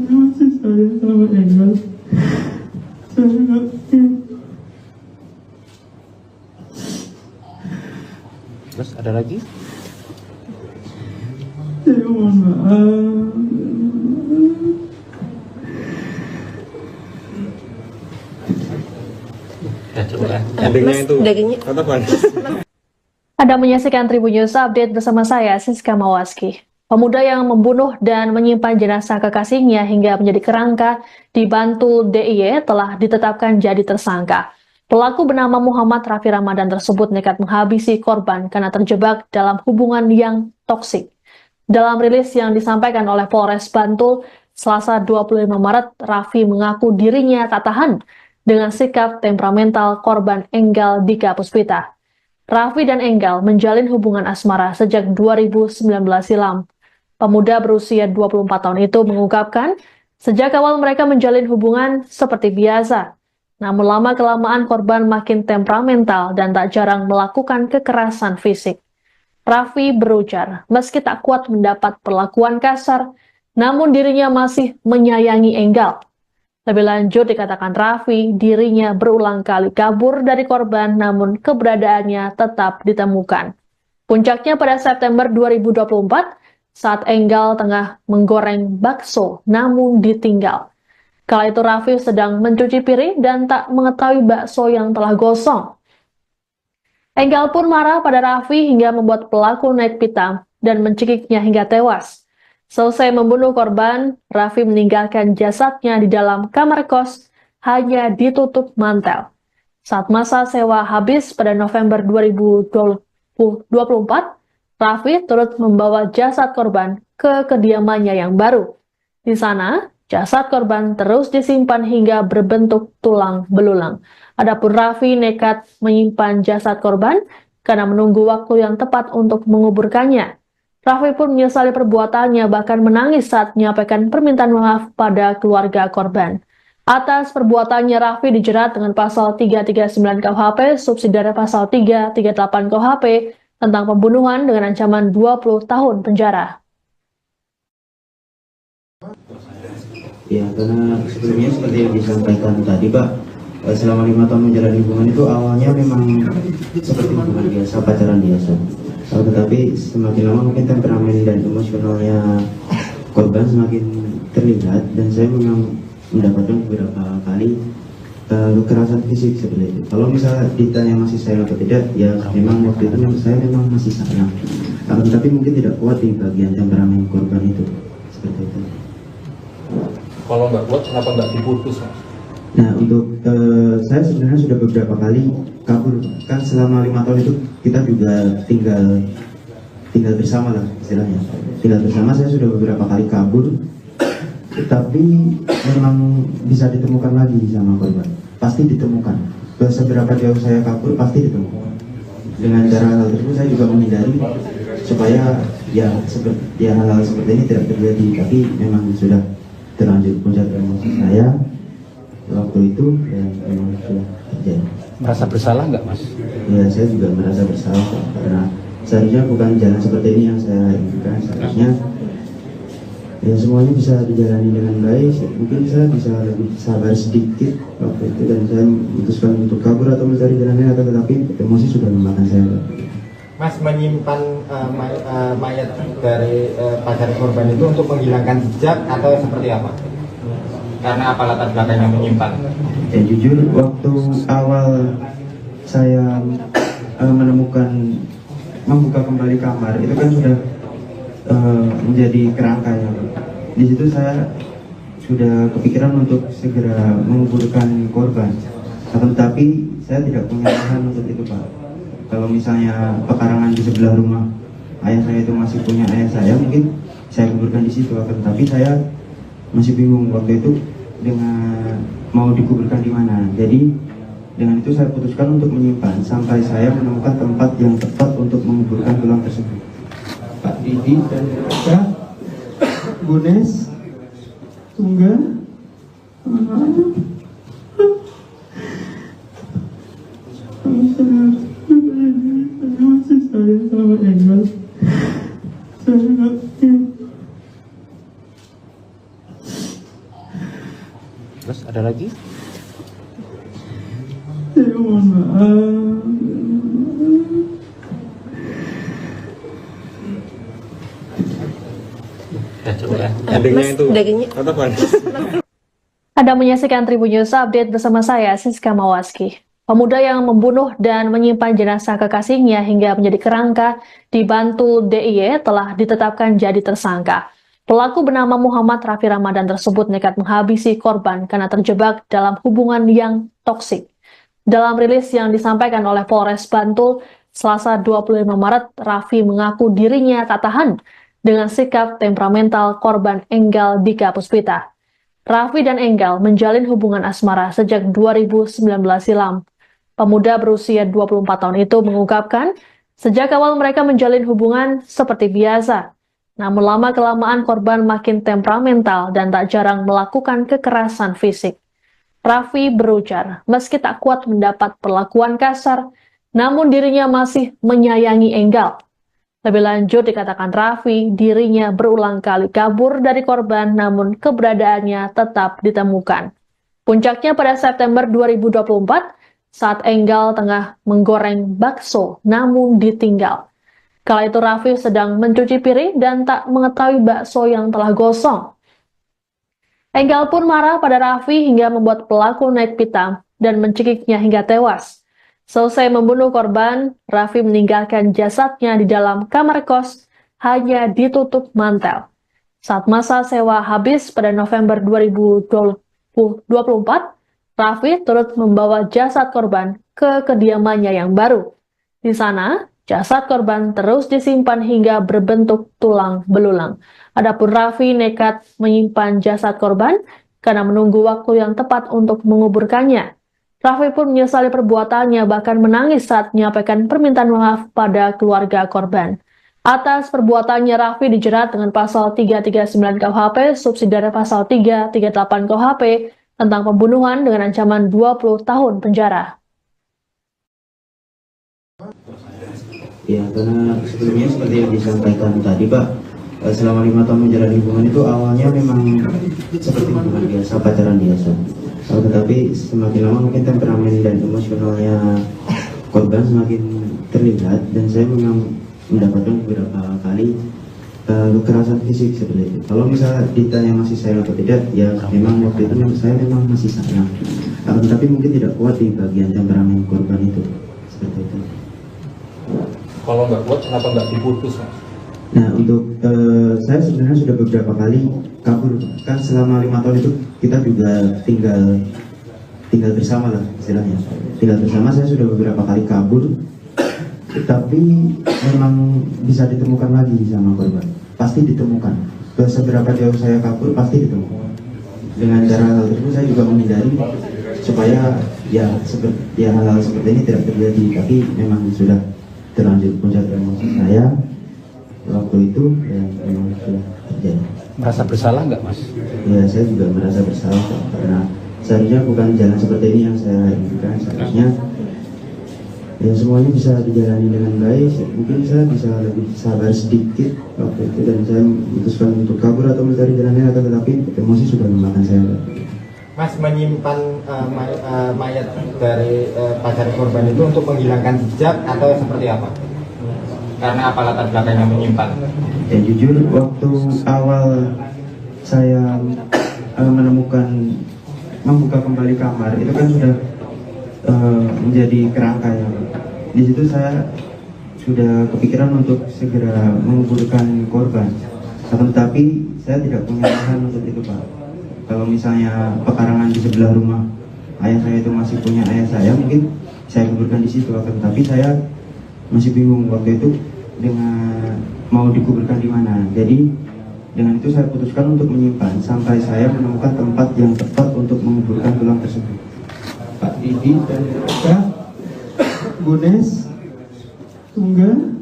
masih saya sama Engel. Terus ada lagi? Saya mohon maaf. Ya coba ya. Endingnya itu. Kata Bang. Anda menyaksikan Tribun News Update bersama saya, Siska Mawaski. Pemuda yang membunuh dan menyimpan jenazah kekasihnya hingga menjadi kerangka di Bantul DIY telah ditetapkan jadi tersangka. Pelaku bernama Muhammad Raffi Ramadan tersebut nekat menghabisi korban karena terjebak dalam hubungan yang toksik. Dalam rilis yang disampaikan oleh Polres Bantul, Selasa 25 Maret, Raffi mengaku dirinya tak tahan dengan sikap temperamental korban Enggal Dika Puspita. Raffi dan Enggal menjalin hubungan asmara sejak 2019 silam. Pemuda berusia 24 tahun itu mengungkapkan, sejak awal mereka menjalin hubungan seperti biasa. Namun lama-kelamaan korban makin temperamental dan tak jarang melakukan kekerasan fisik. Raffi berujar, meski tak kuat mendapat perlakuan kasar, namun dirinya masih menyayangi Enggal. Lebih lanjut dikatakan Raffi, dirinya berulang kali kabur dari korban namun keberadaannya tetap ditemukan. Puncaknya pada September 2024, saat Enggal tengah menggoreng bakso namun ditinggal. Kala itu Raffi sedang mencuci piring dan tak mengetahui bakso yang telah gosong. Enggal pun marah pada Raffi hingga membuat pelaku naik pitam dan mencekiknya hingga tewas. Selesai membunuh korban, Raffi meninggalkan jasadnya di dalam kamar kos hanya ditutup mantel. Saat masa sewa habis pada November 2024, Raffi turut membawa jasad korban ke kediamannya yang baru. Di sana, jasad korban terus disimpan hingga berbentuk tulang belulang. Adapun Raffi nekat menyimpan jasad korban karena menunggu waktu yang tepat untuk menguburkannya. Raffi pun menyesali perbuatannya, bahkan menangis saat menyampaikan permintaan maaf pada keluarga korban. Atas perbuatannya, Raffi dijerat dengan pasal 339 KUHP, subsidiary pasal 338 KUHP, tentang pembunuhan dengan ancaman 20 tahun penjara. Ya, karena sebelumnya seperti yang disampaikan tadi, Pak, selama 5 tahun menjalani hubungan itu awalnya memang seperti hubungan biasa, pacaran biasa. Tetapi semakin lama mungkin temperamen dan emosionalnya korban semakin terlihat, dan saya memang mendapatkan beberapa kali kekerasan fisik seperti itu. Kalau misalnya ditanya masih sayang atau tidak, ya memang waktu itu saya memang masih sayang. Tapi mungkin tidak kuat di bagian temperamen korban itu, seperti itu. Kalau nggak kuat, kenapa nggak diputus, Mas? Nah, untuk saya sebenarnya sudah beberapa kali kabur. Kan selama 5 tahun itu kita juga tinggal bersama lah istilahnya. Tinggal bersama, saya sudah beberapa kali kabur. Tapi memang bisa ditemukan lagi sama korban. Pasti ditemukan. Seberapa jauh saya kabur, pasti ditemukan. Dengan cara hal tersebut saya juga menghindari supaya hal-hal seperti ini tidak terjadi. Tapi memang sudah terlanjur puncak emosi saya waktu itu, dan memang sudah terjadi. Merasa bersalah nggak, Mas? Ya, saya juga merasa bersalah karena seharusnya bukan jalan seperti ini yang saya inginkan. Seharusnya ya semuanya bisa dijalani dengan baik. Mungkin saya bisa lebih sabar sedikit waktu itu, dan saya memutuskan untuk kabur atau mencari jalannya, atau tetapi emosi sudah memakan saya. Mas menyimpan mayat dari pacar korban itu untuk menghilangkan jejak atau seperti apa? Karena apa latar belakangnya menyimpan? Ya jujur, waktu awal saya membuka kembali kamar, itu kan sudah menjadi kerangka ya. Di situ saya sudah kepikiran untuk segera menguburkan korban. Tetapi saya tidak punya lahan untuk itu, Pak. Kalau misalnya pekarangan di sebelah rumah ayah saya itu masih punya ayah saya, mungkin saya kuburkan di situ. Tapi saya masih bingung waktu itu dengan mau dikuburkan di mana. Jadi dengan itu saya putuskan untuk menyimpan sampai saya menemukan tempat yang tepat untuk menguburkan tulang tersebut. Pak Didi dan Kak Bunes Tunggal masih sayang sama Engel. Terus ada lagi? Saya mohon maaf. Ya coba ya. Endingnya itu. Kata Bang. Anda menyaksikan Tribun News Update bersama saya, Siska Mawaski. Pemuda yang membunuh dan menyimpan jenazah kekasihnya hingga menjadi kerangka di Bantul DIY telah ditetapkan jadi tersangka. Pelaku bernama Muhammad Raffi Ramadan tersebut nekat menghabisi korban karena terjebak dalam hubungan yang toksik. Dalam rilis yang disampaikan oleh Polres Bantul, Selasa 25 Maret, Raffi mengaku dirinya tak tahan dengan sikap temperamental korban Enggal Dika Puspita. Raffi dan Enggal menjalin hubungan asmara sejak 2019 silam. Pemuda berusia 24 tahun itu mengungkapkan, sejak awal mereka menjalin hubungan seperti biasa. Namun lama-kelamaan korban makin temperamental dan tak jarang melakukan kekerasan fisik. Raffi berujar, meski tak kuat mendapat perlakuan kasar, namun dirinya masih menyayangi Enggal. Lebih lanjut dikatakan Raffi, dirinya berulang kali kabur dari korban namun keberadaannya tetap ditemukan. Puncaknya pada September 2024, saat Enggal tengah menggoreng bakso namun ditinggal. Kala itu Raffi sedang mencuci piring dan tak mengetahui bakso yang telah gosong. Enggal pun marah pada Raffi hingga membuat pelaku naik pitam dan mencekiknya hingga tewas. Selesai membunuh korban, Raffi meninggalkan jasadnya di dalam kamar kos, hanya ditutup mantel. Saat masa sewa habis pada November 2024, Raffi turut membawa jasad korban ke kediamannya yang baru. Di sana, jasad korban terus disimpan hingga berbentuk tulang belulang. Adapun Raffi nekat menyimpan jasad korban karena menunggu waktu yang tepat untuk menguburkannya. Raffi pun menyesali perbuatannya, bahkan menangis saat menyampaikan permintaan maaf pada keluarga korban. Atas perbuatannya, Raffi dijerat dengan pasal 339 KUHP, subsidiar pasal 338 KUHP, tentang pembunuhan dengan ancaman 20 tahun penjara. Ya, karena sebelumnya seperti yang disampaikan tadi, Pak, selama 5 tahun menjalani hubungan itu awalnya memang seperti hubungan biasa, pacaran biasa. Tetapi semakin lama mungkin temperamen dan emosionalnya korban semakin terlihat, dan saya memang mendapatkan beberapa kali kekerasan fisik seperti itu. Kalau misalnya ditanya masih sayang atau tidak, ya memang waktu itu saya memang masih sayang. Tapi mungkin tidak kuat di bagian temperamen korban itu, seperti itu. Kalau nggak kuat, kenapa nggak diputus, Mas? Nah, untuk saya sebenarnya sudah beberapa kali kabur. Kan selama 5 tahun itu kita juga tinggal bersama lah istilahnya. Tinggal bersama, saya sudah beberapa kali kabur. Tapi memang bisa ditemukan lagi sama korban. Pasti ditemukan. Seberapa jauh saya kabur, pasti ditemukan. Dengan cara hal tersebut saya juga menghindari supaya hal-hal seperti ini tidak terjadi. Tapi memang sudah terlanjur puncak emosi saya waktu itu, ya memang sudah terjadi. Merasa bersalah nggak, Mas? Ya, saya juga merasa bersalah karena seharusnya bukan jalan seperti ini yang saya inginkan. Seharusnya ya semuanya bisa dijalani dengan baik. Mungkin saya bisa lebih sabar sedikit waktu itu, dan saya memutuskan untuk kabur atau mencari jalannya, tetapi emosi sudah memakan saya. Mas menyimpan mayat dari pacar korban itu untuk menghilangkan jejak atau seperti apa? Karena apa latar belakangnya menyimpan? Ya jujur, waktu awal saya membuka kembali kamar itu kan sudah menjadi kerangka ya. Di situ saya sudah kepikiran untuk segera menguburkan korban. Tetapi saya tidak punya lahan untuk itu, Pak. Kalau misalnya pekarangan di sebelah rumah ayah saya itu masih punya ayah saya, mungkin saya kuburkan di situ. Tapi saya masih bingung waktu itu dengan mau dikuburkan di mana. Jadi dengan itu saya putuskan untuk menyimpan sampai saya menemukan tempat yang tepat untuk menguburkan tulang tersebut. Pak Didi dan Kak Bunes Tunggal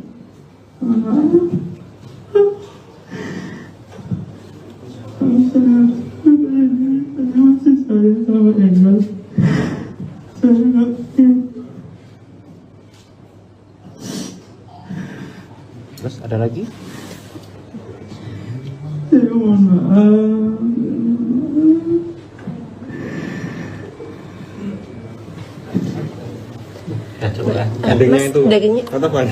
Terus ada lagi? saya mohon maaf. Ya coba ya. Endingnya itu. Kata Bang.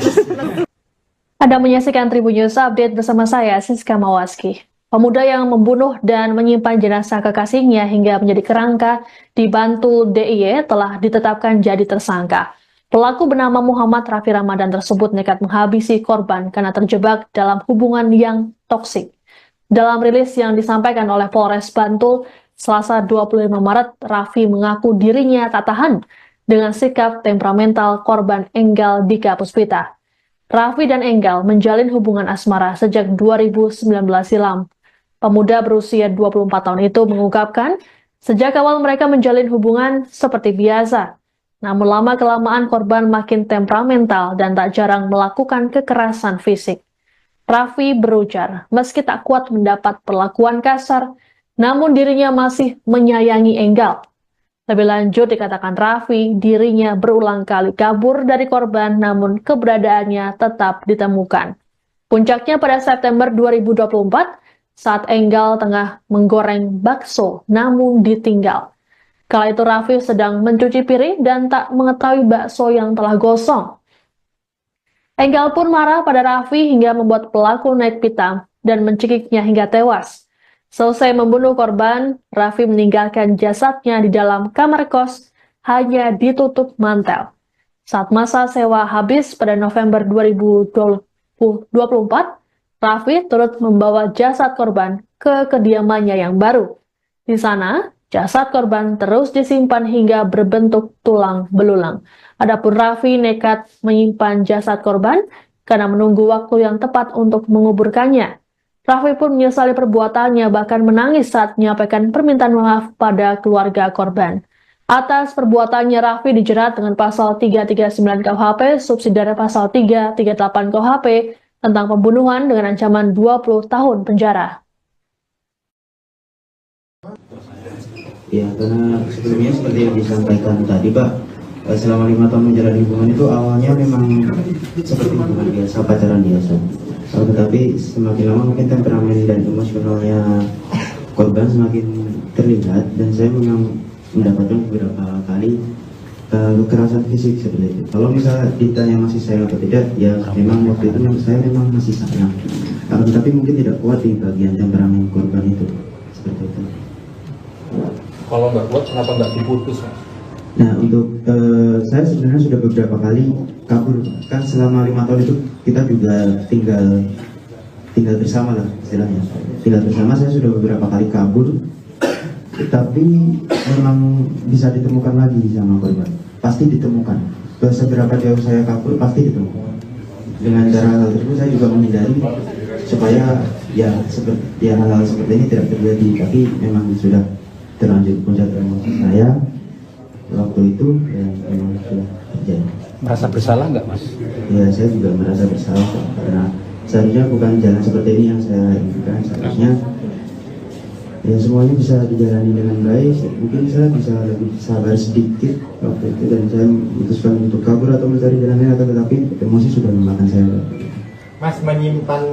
Anda menyaksikan Tribun News Update bersama saya, Siska Mawaski. Pemuda yang membunuh dan menyimpan jenazah kekasihnya hingga menjadi kerangka di Bantul DIY telah ditetapkan jadi tersangka. Pelaku bernama Muhammad Raffi Ramadan tersebut nekat menghabisi korban karena terjebak dalam hubungan yang toksik. Dalam rilis yang disampaikan oleh Polres Bantul, Selasa 25 Maret, Raffi mengaku dirinya tak tahan dengan sikap temperamental korban Enggal Dika Puspita. Raffi dan Enggal menjalin hubungan asmara sejak 2019 silam. Pemuda berusia 24 tahun itu mengungkapkan, sejak awal mereka menjalin hubungan seperti biasa. Namun lama-kelamaan korban makin temperamental dan tak jarang melakukan kekerasan fisik. Raffi berujar, meski tak kuat mendapat perlakuan kasar, namun dirinya masih menyayangi Enggal. Lebih lanjut dikatakan Raffi, dirinya berulang kali kabur dari korban namun keberadaannya tetap ditemukan. Puncaknya pada September 2024 saat Enggal tengah menggoreng bakso namun ditinggal. Kala itu Raffi sedang mencuci piring dan tak mengetahui bakso yang telah gosong. Enggal pun marah pada Raffi hingga membuat pelaku naik pitam dan mencekiknya hingga tewas. Selesai membunuh korban, Raffi meninggalkan jasadnya di dalam kamar kos, hanya ditutup mantel. Saat masa sewa habis pada November 2024, Raffi turut membawa jasad korban ke kediamannya yang baru. Di sana, jasad korban terus disimpan hingga berbentuk tulang belulang. Adapun Raffi nekat menyimpan jasad korban karena menunggu waktu yang tepat untuk menguburkannya. Raffi pun menyesali perbuatannya, bahkan menangis saat menyampaikan permintaan maaf pada keluarga korban. Atas perbuatannya, Raffi dijerat dengan pasal 339 KUHP, subsidiar pasal 338 KUHP, tentang pembunuhan dengan ancaman 20 tahun penjara. Ya, karena sebelumnya seperti yang disampaikan tadi, Pak, selama 5 tahun menjalani hubungan itu awalnya memang seperti hubungan biasa, pacaran biasa. Tetapi semakin lama mungkin temperamen dan emosionalnya korban semakin terlihat dan saya memang mendapatkan beberapa kali kekerasan fisik seperti itu. Kalau misalnya ditanya masih sayang atau tidak, ya memang waktu itu saya memang masih sayang. Tetapi mungkin tidak kuat di bagian temperamen korban itu seperti itu. Kalau nggak kuat, kenapa nggak diputus, Mas? Nah, untuk saya sebenarnya sudah beberapa kali kabur. Kan selama 5 tahun itu kita juga tinggal bersama lah istilahnya. Tinggal bersama, saya sudah beberapa kali kabur. Tapi memang bisa ditemukan lagi sama korban. Pasti ditemukan. Seberapa jauh saya kabur, pasti ditemukan. Dengan cara hal tersebut saya juga menghindari supaya ya seperti hal-hal seperti ini tidak terjadi. Tapi memang sudah terlanjur puncak emosi saya waktu itu ya memang sudah terjadi. Merasa bersalah nggak, Mas? Ya, saya juga merasa bersalah karena seharusnya bukan jalan seperti ini yang saya inginkan. Seharusnya ya semuanya bisa dijalani dengan baik. Mungkin saya bisa lebih sabar sedikit waktu itu dan saya memutuskan untuk kabur atau mencari jalan lain, atau tetapi emosi sudah memakan saya. Mas menyimpan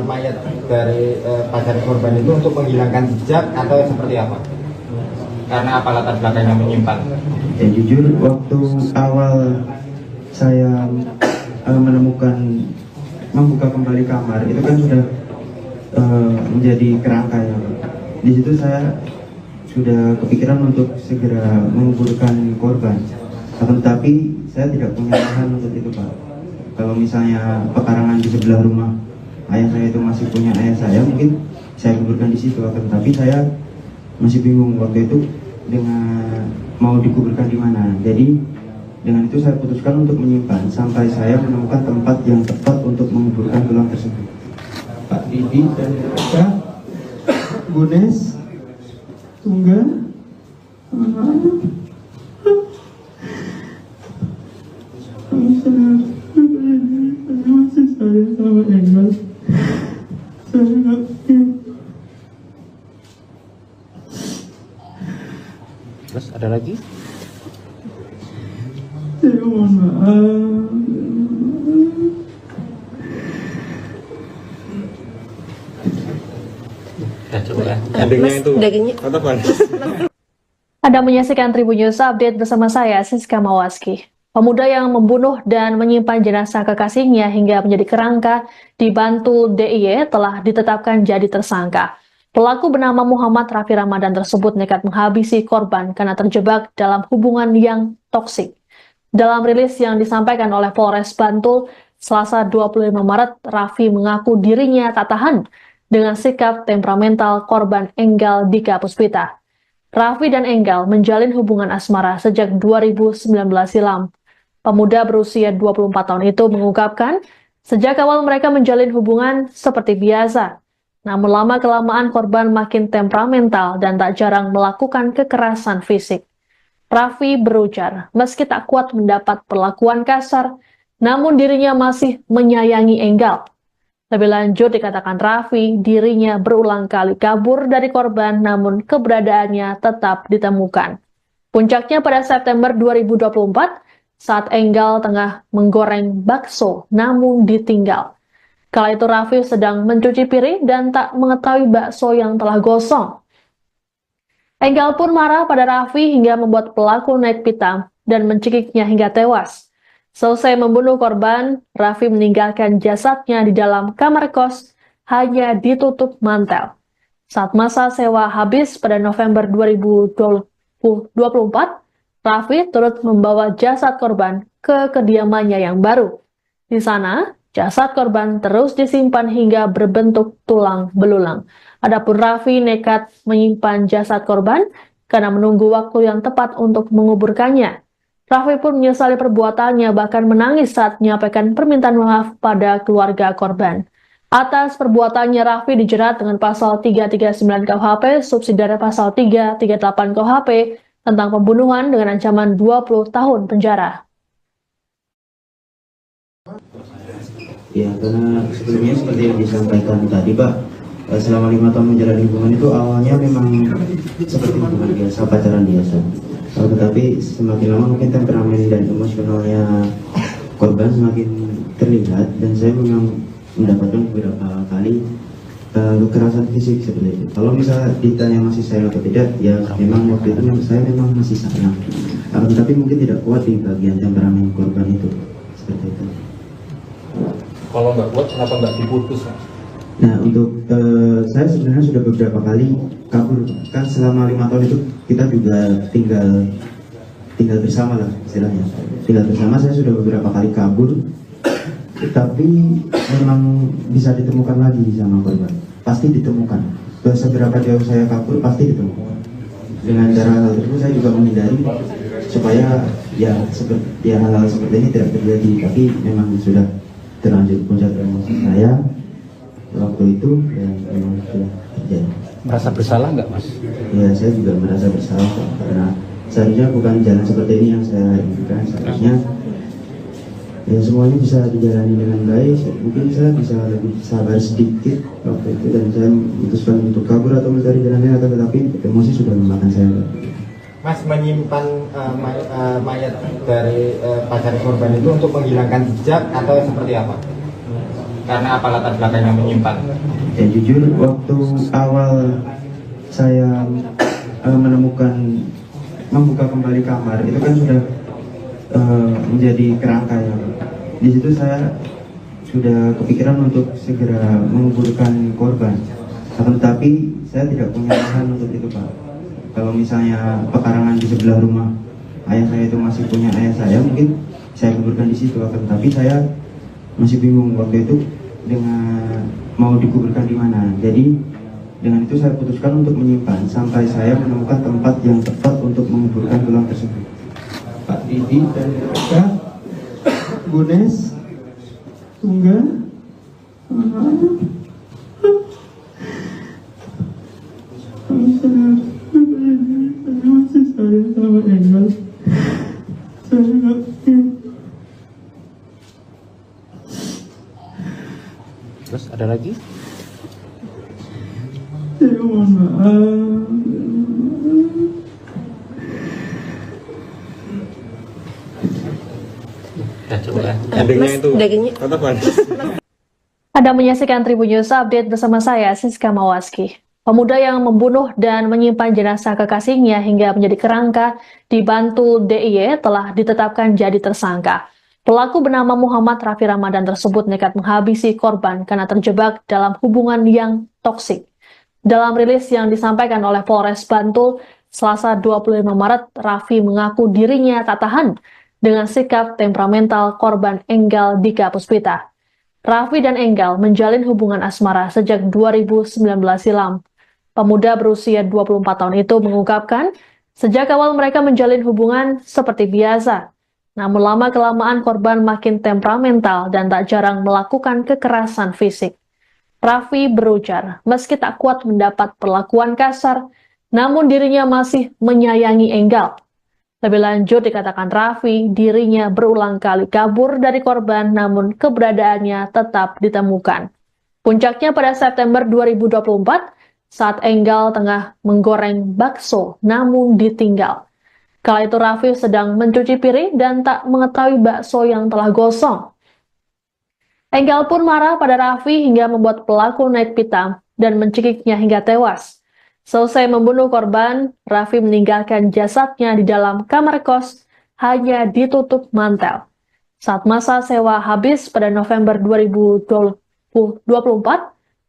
mayat dari pacar korban itu untuk menghilangkan jejak atau seperti apa? Karena apa latar belakangnya menyimpan? Ya jujur, waktu awal saya membuka kembali kamar itu kan sudah menjadi kerangka ya. Di situ saya sudah kepikiran untuk segera menguburkan korban. Akan tetapi saya tidak punya lahan untuk itu, Pak. Kalau misalnya pekarangan di sebelah rumah ayah saya itu masih punya ayah saya, mungkin saya kuburkan di situ. Akan tetapi saya masih bingung waktu itu dengan mau dikuburkan di mana. Jadi dengan itu saya putuskan untuk menyimpan sampai saya menemukan tempat yang tepat untuk menguburkan tulang tersebut. Pak Didi dan Eka, Bunes, Tunggal, masih saya sama Engel. Saya nggak Terus ada lagi? saya mohon maaf. Ya coba ya. Endingnya itu. Katakan. Anda menyaksikan Tribun News Update bersama saya, Siska Mawaski. Pemuda yang membunuh dan menyimpan jenazah kekasihnya hingga menjadi kerangka di Bantul DIY telah ditetapkan jadi tersangka. Pelaku bernama Muhammad Raffi Ramadan tersebut nekat menghabisi korban karena terjebak dalam hubungan yang toksik. Dalam rilis yang disampaikan oleh Polres Bantul, Selasa 25 Maret, Raffi mengaku dirinya tak tahan dengan sikap temperamental korban Enggal Dika Puspita. Raffi dan Enggal menjalin hubungan asmara sejak 2019 silam. Pemuda berusia 24 tahun itu mengungkapkan, sejak awal mereka menjalin hubungan seperti biasa. Namun lama-kelamaan korban makin temperamental dan tak jarang melakukan kekerasan fisik. Raffi berujar, meski tak kuat mendapat perlakuan kasar, namun dirinya masih menyayangi Enggal. Lebih lanjut dikatakan Raffi, dirinya berulang kali kabur dari korban namun keberadaannya tetap ditemukan. Puncaknya pada September 2024 saat Enggal tengah menggoreng bakso namun ditinggal. Kala itu Raffi sedang mencuci piring dan tak mengetahui bakso yang telah gosong. Enggal pun marah pada Raffi hingga membuat pelaku naik pitam dan mencekiknya hingga tewas. Selesai membunuh korban, Raffi meninggalkan jasadnya di dalam kamar kos, hanya ditutup mantel. Saat masa sewa habis pada November 2024, Raffi turut membawa jasad korban ke kediamannya yang baru. Di sana, jasad korban terus disimpan hingga berbentuk tulang belulang. Adapun Raffi nekat menyimpan jasad korban karena menunggu waktu yang tepat untuk menguburkannya. Raffi pun menyesali perbuatannya, bahkan menangis saat menyampaikan permintaan maaf pada keluarga korban. Atas perbuatannya, Raffi dijerat dengan pasal 339 KUHP, subsidiar pasal 338 KUHP tentang pembunuhan dengan ancaman 20 tahun penjara. Ya, karena sebelumnya seperti yang disampaikan tadi, Pak, selama 5 tahun menjalani hubungan itu awalnya memang seperti hubungan biasa, pacaran biasa. Tetapi semakin lama mungkin temperamen dan emosionalnya korban semakin terlihat dan saya memang mendapatkan beberapa kali kekerasan fisik seperti itu. Kalau misalnya ditanya masih sayang atau tidak, ya memang waktu itu saya memang masih sayang. Tapi mungkin tidak kuat di bagian temperamen korban itu seperti itu. Kalau nggak kuat, kenapa nggak diputus, Mas? Nah, untuk saya sebenarnya sudah beberapa kali kabur. Kan selama 5 tahun itu kita juga tinggal bersama lah istilahnya. Tinggal bersama, saya sudah beberapa kali kabur. Tapi memang bisa ditemukan lagi sama korban. Pasti ditemukan. Seberapa jauh saya kabur, pasti ditemukan. Dengan cara hal tersebut saya juga menghindari supaya hal-hal seperti ini tidak terjadi. Tapi memang sudah terlanjur puncak emosi saya waktu itu dan memang sudah terjadi. Merasa bersalah nggak, Mas? Ya, saya juga merasa bersalah karena seharusnya bukan jalan seperti ini yang saya inginkan. Seharusnya ya semuanya bisa dijalani dengan baik. Mungkin saya bisa lebih sabar sedikit waktu itu dan saya memutuskan untuk kabur atau mencari jalan lain, tetapi emosi sudah memakan saya. Mas menyimpan mayat dari pacar korban itu untuk menghilangkan jejak atau seperti apa? Karena apa latar belakangnya menyimpan? Ya jujur, waktu awal saya menemukan membuka kembali kamar itu kan sudah menjadi kerangka ya. Di situ saya sudah kepikiran untuk segera menguburkan korban. Akan tetapi saya tidak punya lahan untuk itu, Pak. Kalau misalnya pekarangan di sebelah rumah ayah saya itu masih punya ayah saya, mungkin saya kuburkan di situ. Akan tetapi saya masih bingung waktu itu dengan mau dikuburkan di mana. Jadi dengan itu saya putuskan untuk menyimpan sampai saya menemukan tempat yang tepat untuk menguburkan tulang tersebut. Pak Didi dan Kak Gunes Tunggal masih saya sama Engel. Saya Terus ada lagi? mohon maaf. Ya coba ya. Endingnya itu. Kata Pan. Anda menyaksikan Tribun News Update bersama saya, Siska Mawaski. Pemuda yang membunuh dan menyimpan jenazah kekasihnya hingga menjadi kerangka di Bantul DIY telah ditetapkan jadi tersangka. Pelaku bernama Muhammad Raffi Ramadan tersebut nekat menghabisi korban karena terjebak dalam hubungan yang toksik. Dalam rilis yang disampaikan oleh Polres Bantul, Selasa 25 Maret, Raffi mengaku dirinya tak tahan dengan sikap temperamental korban Enggal Dika Puspita. Raffi dan Enggal menjalin hubungan asmara sejak 2019 silam. Pemuda berusia 24 tahun itu mengungkapkan, sejak awal mereka menjalin hubungan seperti biasa. Namun lama-kelamaan korban makin temperamental dan tak jarang melakukan kekerasan fisik. Raffi berujar, meski tak kuat mendapat perlakuan kasar, namun dirinya masih menyayangi Enggal. Lebih lanjut dikatakan Raffi, dirinya berulang kali kabur dari korban namun keberadaannya tetap ditemukan. Puncaknya pada September 2024 saat Enggal tengah menggoreng bakso namun ditinggal. Kala itu Raffi sedang mencuci piring dan tak mengetahui bakso yang telah gosong. Enggal pun marah pada Raffi hingga membuat pelaku naik pitam dan mencekiknya hingga tewas. Selesai membunuh korban, Raffi meninggalkan jasadnya di dalam kamar kos, hanya ditutup mantel. Saat masa sewa habis pada November 2024,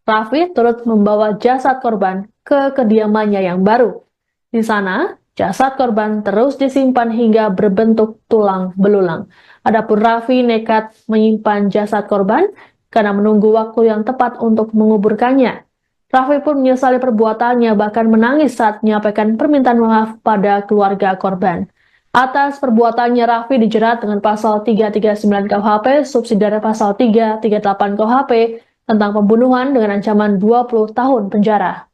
Raffi turut membawa jasad korban ke kediamannya yang baru. Di sana, jasad korban terus disimpan hingga berbentuk tulang belulang. Adapun Raffi nekat menyimpan jasad korban karena menunggu waktu yang tepat untuk menguburkannya. Raffi pun menyesali perbuatannya, bahkan menangis saat menyampaikan permintaan maaf pada keluarga korban. Atas perbuatannya, Raffi dijerat dengan pasal 339 KUHP, subsidiar pasal 338 KUHP, tentang pembunuhan dengan ancaman 20 tahun penjara.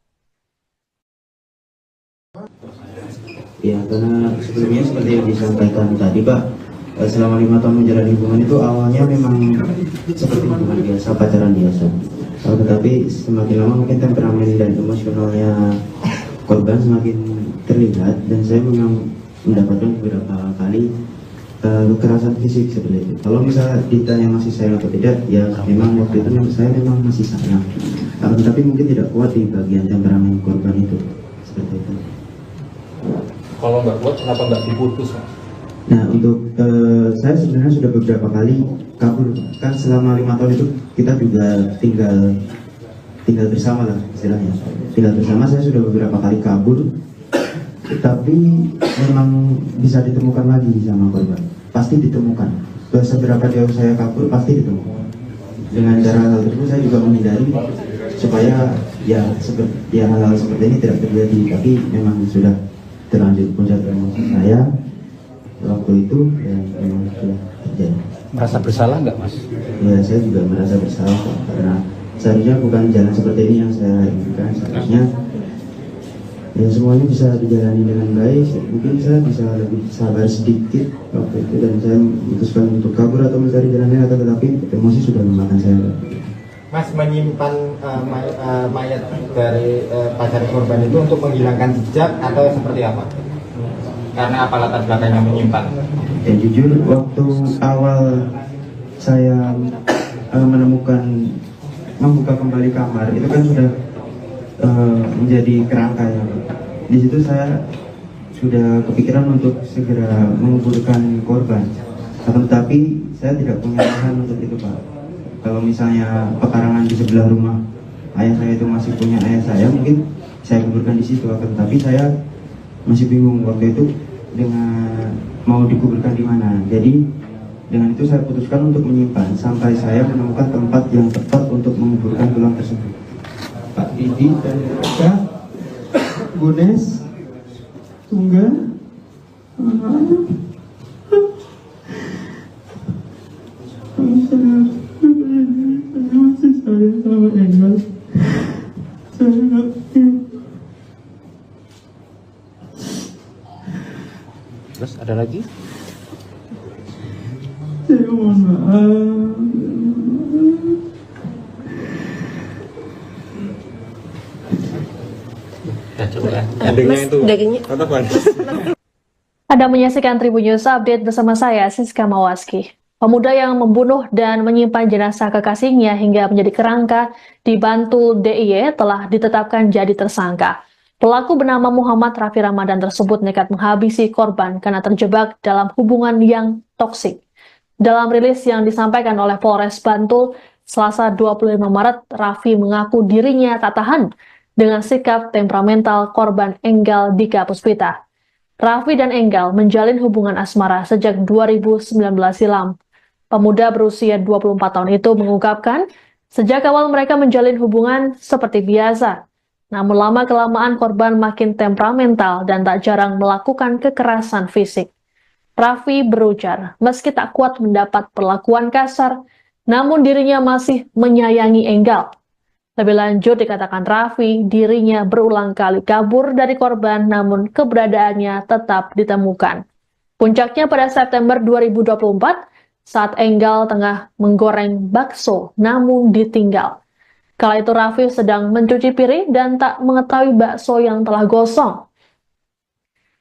Ya, karena sebelumnya seperti yang disampaikan tadi, Pak, selama 5 tahun menjalani hubungan itu awalnya memang seperti hubungan biasa, pacaran biasa. Tetapi semakin lama mungkin temperamen dan emosionalnya korban semakin terlihat dan saya memang mendapatkan beberapa kali kekerasan fisik seperti itu. Kalau misalnya ditanya masih sayang atau tidak, ya memang waktu itu saya memang masih sayang. Tapi mungkin tidak kuat di bagian temperamen korban itu seperti itu. Kalau nggak kuat, kenapa nggak diputus, Mas? Nah, untuk saya sebenarnya sudah beberapa kali kabur. Kan selama 5 tahun itu kita juga tinggal bersama lah istilahnya. Tinggal bersama, saya sudah beberapa kali kabur. Tapi memang bisa ditemukan lagi sama korban. Pasti ditemukan. Seberapa jauh saya kabur, pasti ditemukan. Dengan cara hal tersebut saya juga menghindari supaya hal-hal seperti ini tidak terjadi. Tapi memang sudah terlanjur puncak emosi saya waktu itu dan memang sudah terjadi. Merasa bersalah nggak, Mas? Ya, saya juga merasa bersalah karena seharusnya bukan jalan seperti ini yang saya inginkan. Seharusnya ya semuanya bisa dijalani dengan baik. Mungkin saya bisa lebih sabar sedikit waktu itu dan saya memutuskan untuk kabur atau mencari jalan lain, tetapi emosi sudah memakan saya. Mas menyimpan mayat dari pacar korban itu untuk menghilangkan jejak atau seperti apa? Karena apa latar belakangnya menyimpan? Ya jujur, waktu awal saya membuka kembali kamar itu kan sudah menjadi kerangka ya. di situ saya sudah kepikiran untuk segera menguburkan korban. Akan tetapi saya tidak punya lahan untuk itu, Pak. Kalau misalnya pekarangan di sebelah rumah ayah saya itu masih punya ayah saya, mungkin saya kuburkan di situ. Akan tetapi saya masih bingung waktu itu dengan mau dikuburkan di mana. Jadi dengan itu saya putuskan untuk menyimpan sampai saya menemukan tempat yang tepat untuk menguburkan tulang tersebut. Pak Didi dan Kak Gunes Tunggal saya sama Engel. Terus ada lagi? Saya mohon maaf. Ya coba ya. Endingnya itu. Tatapan. Anda menyaksikan Tribun News Update bersama saya, Siska Mawaski. Pemuda yang membunuh dan menyimpan jenazah kekasihnya hingga menjadi kerangka di Bantul DIY telah ditetapkan jadi tersangka. Pelaku bernama Muhammad Raffi Ramadan tersebut nekat menghabisi korban karena terjebak dalam hubungan yang toksik. Dalam rilis yang disampaikan oleh Polres Bantul, Selasa 25 Maret, Raffi mengaku dirinya tak tahan dengan sikap temperamental korban Enggal Dika Puspita. Raffi dan Enggal menjalin hubungan asmara sejak 2019 silam. Pemuda berusia 24 tahun itu mengungkapkan, sejak awal mereka menjalin hubungan seperti biasa. Namun lama-kelamaan korban makin temperamental dan tak jarang melakukan kekerasan fisik. Raffi berujar, meski tak kuat mendapat perlakuan kasar, namun dirinya masih menyayangi Enggal. Lebih lanjut dikatakan Raffi, dirinya berulang kali kabur dari korban namun keberadaannya tetap ditemukan. Puncaknya pada September 2024, saat Enggal tengah menggoreng bakso namun ditinggal. Kala itu Raffi sedang mencuci piring dan tak mengetahui bakso yang telah gosong.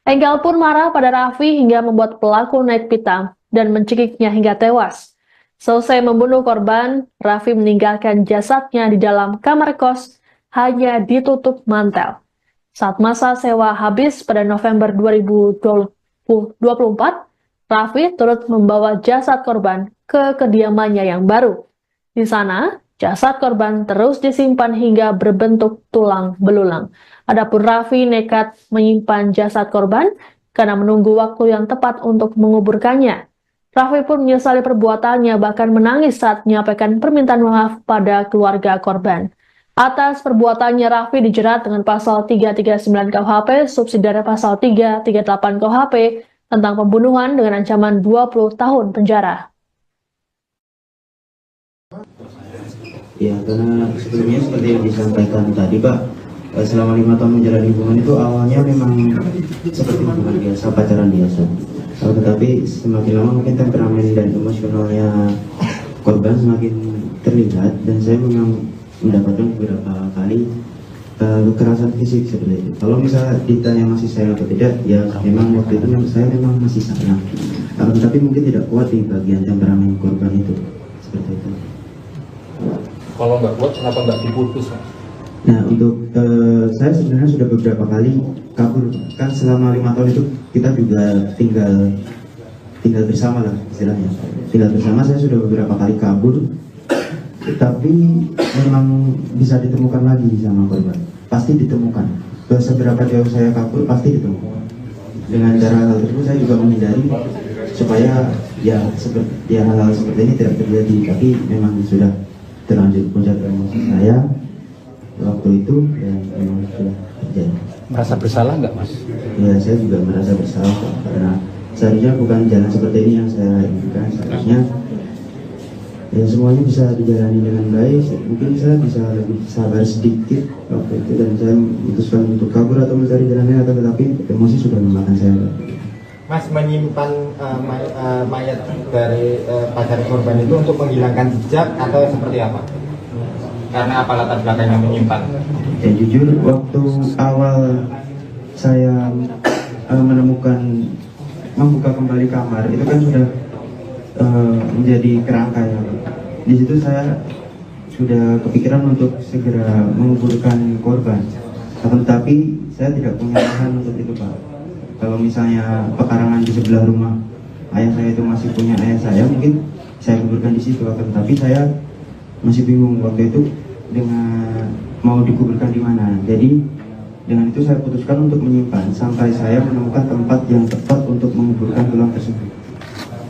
Enggal pun marah pada Raffi hingga membuat pelaku naik pitam dan mencekiknya hingga tewas. Selesai membunuh korban, Raffi meninggalkan jasadnya di dalam kamar kos, hanya ditutup mantel. Saat masa sewa habis pada November 2024, Raffi turut membawa jasad korban ke kediamannya yang baru. Di sana, jasad korban terus disimpan hingga berbentuk tulang belulang. Adapun Raffi nekat menyimpan jasad korban karena menunggu waktu yang tepat untuk menguburkannya. Raffi pun menyesali perbuatannya, bahkan menangis saat menyampaikan permintaan maaf pada keluarga korban. Atas perbuatannya, Raffi dijerat dengan pasal 339 KUHP, subsidiary pasal 338 KUHP, tentang pembunuhan dengan ancaman 20 tahun penjara. Ya, karena sebelumnya seperti yang disampaikan tadi, Pak, selama 5 tahun menjalani hubungan itu awalnya memang seperti hubungan biasa, pacaran biasa. Tetapi semakin lama mungkin temperamen dan emosionalnya korban semakin terlihat, dan saya memang mendapatkan beberapa kali kekerasan fisik seperti itu. Kalau misalnya ditanya masih sayang atau tidak, ya memang waktu itu saya memang masih sayang. Tapi mungkin tidak kuat di bagian temperamen korban itu, seperti itu. Kalau nggak kuat, kenapa nggak diputus, Mas? Nah, untuk saya sebenarnya sudah beberapa kali kabur. Kan selama 5 tahun itu kita juga tinggal bersama lah istilahnya. Tinggal bersama, saya sudah beberapa kali kabur. Tapi memang bisa ditemukan lagi sama korban. Pasti ditemukan. Seberapa jauh saya kabur, pasti ditemukan. Dengan cara hal tersebut saya juga menghindari supaya hal-hal seperti ini tidak terjadi. Tapi memang sudah terlanjur puncak emosi saya waktu itu, dan memang sudah terjadi. Merasa bersalah nggak, Mas? Ya, saya juga merasa bersalah karena seharusnya bukan jalan seperti ini yang saya inginkan. Seharusnya ya semuanya bisa dijalani dengan baik. Mungkin saya bisa lebih sabar sedikit waktu itu, dan saya memutuskan untuk kabur atau mencari jalan lain, tetapi emosi sudah memakan saya. Mas menyimpan mayat dari pacar korban itu untuk menghilangkan jejak atau seperti apa? Karena apa latar belakangnya menyimpan? Ya jujur, waktu awal saya membuka kembali kamar itu kan sudah menjadi kerangka ya. Di situ saya sudah kepikiran untuk segera menguburkan korban. Tetapi saya tidak punya lahan untuk itu Pak. Kalau misalnya pekarangan di sebelah rumah ayah saya itu masih punya ayah saya, mungkin saya kuburkan di situ. Akan tapi saya masih bingung waktu itu dengan mau dikuburkan di mana. Jadi dengan itu saya putuskan untuk menyimpan sampai saya menemukan tempat yang tepat untuk menguburkan tulang tersebut.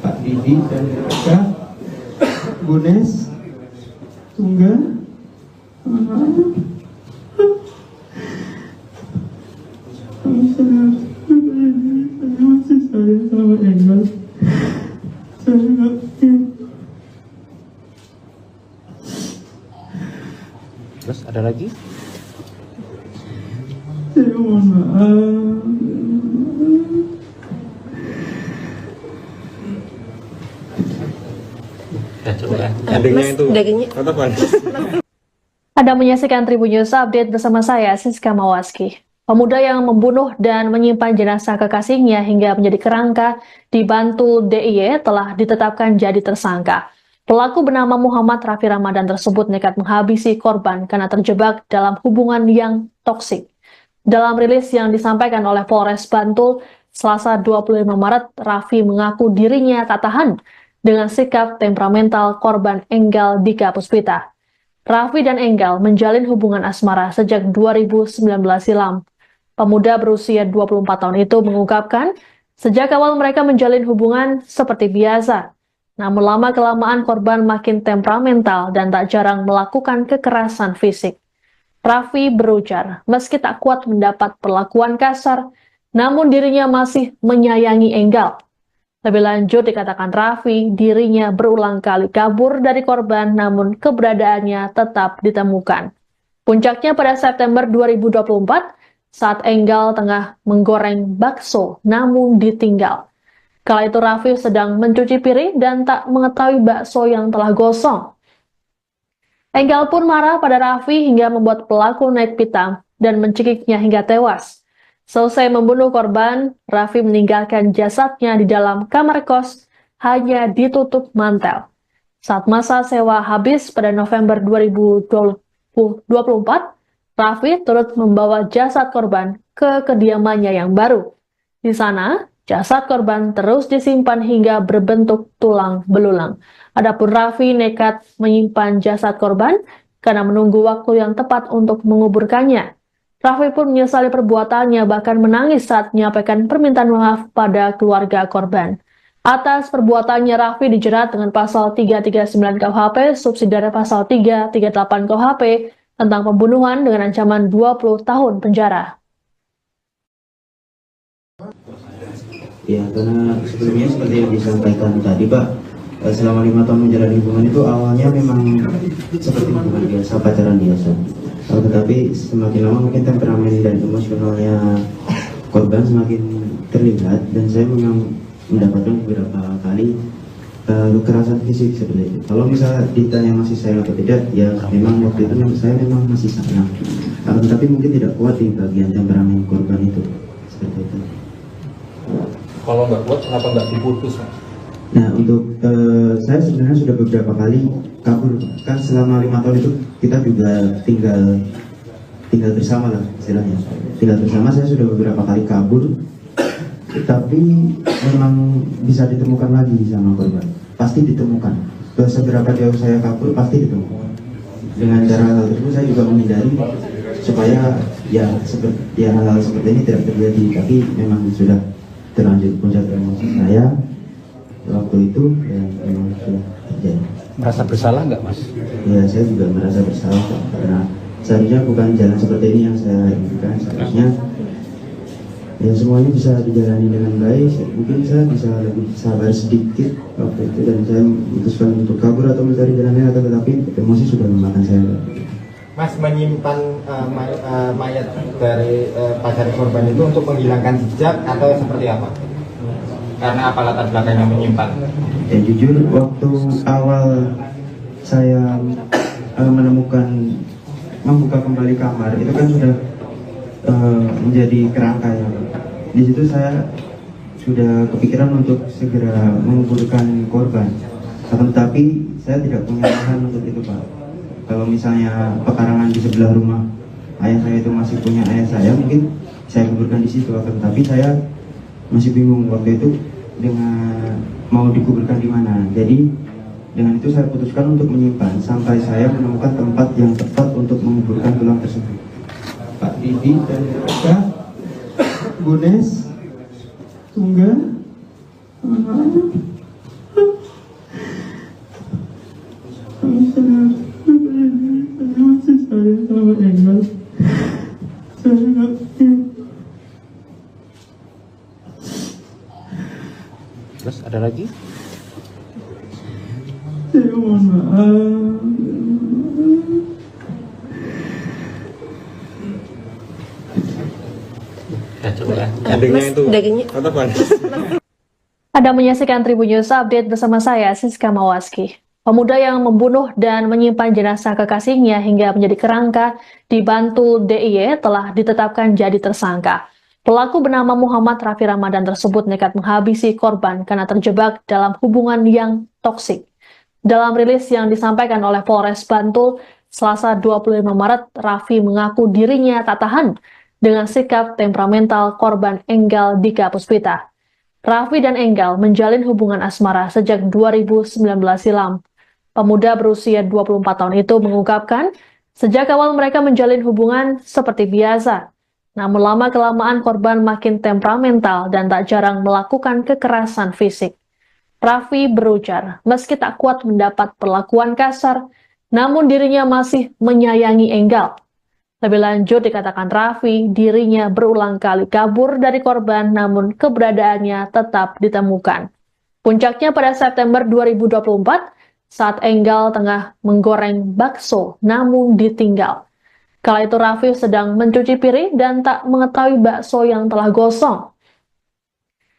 Pak Didi dan Kak Bunes Tunggal masih sayang sama Engel. Saya ngerti. Terus ada lagi? Saya mohon maaf. Ya coba ya. Endingnya itu. Kata Pak. Anda menyaksikan Tribun News Update bersama saya, Siska Mawaski. Pemuda yang membunuh dan menyimpan jenazah kekasihnya hingga menjadi kerangka di Bantul DIY telah ditetapkan jadi tersangka. Pelaku bernama Muhammad Raffi Ramadan tersebut nekat menghabisi korban karena terjebak dalam hubungan yang toksik. Dalam rilis yang disampaikan oleh Polres Bantul, Selasa 25 Maret, Raffi mengaku dirinya tak tahan dengan sikap temperamental korban Enggal Dika Puspita. Raffi dan Enggal menjalin hubungan asmara sejak 2019 silam. Pemuda berusia 24 tahun itu mengungkapkan, sejak awal mereka menjalin hubungan seperti biasa. Namun lama-kelamaan korban makin temperamental dan tak jarang melakukan kekerasan fisik. Raffi berujar, meski tak kuat mendapat perlakuan kasar, namun dirinya masih menyayangi Enggal. Lebih lanjut dikatakan Raffi, dirinya berulang kali kabur dari korban namun keberadaannya tetap ditemukan. Puncaknya pada September 2024, saat Enggal tengah menggoreng bakso namun ditinggal. Kala itu Raffi sedang mencuci piring dan tak mengetahui bakso yang telah gosong. Enggal pun marah pada Raffi hingga membuat pelaku naik pitam dan mencekiknya hingga tewas. Selesai membunuh korban, Raffi meninggalkan jasadnya di dalam kamar kos, hanya ditutup mantel. Saat masa sewa habis pada November 2024, Raffi turut membawa jasad korban ke kediamannya yang baru. Di sana, jasad korban terus disimpan hingga berbentuk tulang belulang. Adapun Raffi nekat menyimpan jasad korban karena menunggu waktu yang tepat untuk menguburkannya. Raffi pun menyesali perbuatannya, bahkan menangis saat menyampaikan permintaan maaf pada keluarga korban. Atas perbuatannya, Raffi dijerat dengan pasal 339 KUHP, subsidiare pasal 338 KUHP, tentang pembunuhan dengan ancaman 20 tahun penjara. Ya, karena sebelumnya seperti yang disampaikan tadi Pak, selama 5 tahun menjalani hubungan itu awalnya memang seperti hubungan biasa, pacaran biasa. Tetapi semakin lama mungkin temperamen dan emosionalnya korban semakin terlihat, dan saya memang mendapatkan beberapa kali kekerasan fisik seperti itu. Kalau misalnya ditanya masih sayang atau tidak, ya memang waktu itu saya memang masih sayang. Tapi mungkin tidak kuat di bagian temperamen korban itu seperti itu. Kalau nggak kuat, kenapa nggak diputus, Mas? Nah, untuk saya sebenarnya sudah beberapa kali kabur. Kan selama 5 tahun itu kita juga tinggal bersama lah istilahnya. Tinggal bersama, saya sudah beberapa kali kabur. Tapi memang bisa ditemukan lagi sama korban. Pasti ditemukan. Seberapa jauh saya kabur, pasti ditemukan. Dengan cara hal tersebut saya juga menghindari supaya hal-hal seperti ini tidak terjadi. Tapi memang sudah terlanjur puncak emosi saya waktu itu, dan memang sudah terjadi. Merasa bersalah nggak, Mas? Ya, saya juga merasa bersalah karena seharusnya bukan jalan seperti ini yang saya inginkan. Seharusnya ya semuanya bisa dijalani dengan baik. Mungkin saya bisa lebih sabar sedikit waktu itu, dan saya memutuskan untuk kabur atau mencari jalan lain, tetapi emosi sudah memakan saya. Mas menyimpan mayat dari pacar korban itu untuk menghilangkan jejak atau seperti apa? Karena apa latar belakangnya menyimpan? Ya jujur, waktu awal saya membuka kembali kamar, itu kan sudah menjadi kerangka ya. Di situ saya sudah kepikiran untuk segera menguburkan korban. Tetapi saya tidak punya lahan untuk itu Pak. Kalau misalnya pekarangan di sebelah rumah ayah saya itu masih punya ayah saya, mungkin saya kuburkan di situ, akan tapi saya masih bingung waktu itu dengan mau dikuburkan di mana. Jadi dengan itu saya putuskan untuk menyimpan sampai saya menemukan tempat yang tepat untuk menguburkan tulang tersebut. Pak Didi dan Kak Bunes Tunggal Terus ada lagi? saya mohon maaf. Ya, coba ya. Endingnya itu. Kata Pak. Anda menyaksikan Tribun News Update bersama saya, Siska Mawaski. Pemuda yang membunuh dan menyimpan jenazah kekasihnya hingga menjadi kerangka di Bantul DIY telah ditetapkan jadi tersangka. Pelaku bernama Muhammad Raffi Ramadan tersebut nekat menghabisi korban karena terjebak dalam hubungan yang toksik. Dalam rilis yang disampaikan oleh Polres Bantul, Selasa 25 Maret, Raffi mengaku dirinya tak tahan dengan sikap temperamental korban Enggal Dika Puspita. Raffi dan Enggal menjalin hubungan asmara sejak 2019 silam. Pemuda berusia 24 tahun itu mengungkapkan, sejak awal mereka menjalin hubungan seperti biasa. Namun lama-kelamaan korban makin temperamental dan tak jarang melakukan kekerasan fisik. Raffi berujar, meski tak kuat mendapat perlakuan kasar, namun dirinya masih menyayangi Enggal. Lebih lanjut dikatakan Raffi, dirinya berulang kali kabur dari korban namun keberadaannya tetap ditemukan. Puncaknya pada September 2024, saat Enggal tengah menggoreng bakso namun ditinggal. Kala itu Raffi sedang mencuci piring dan tak mengetahui bakso yang telah gosong.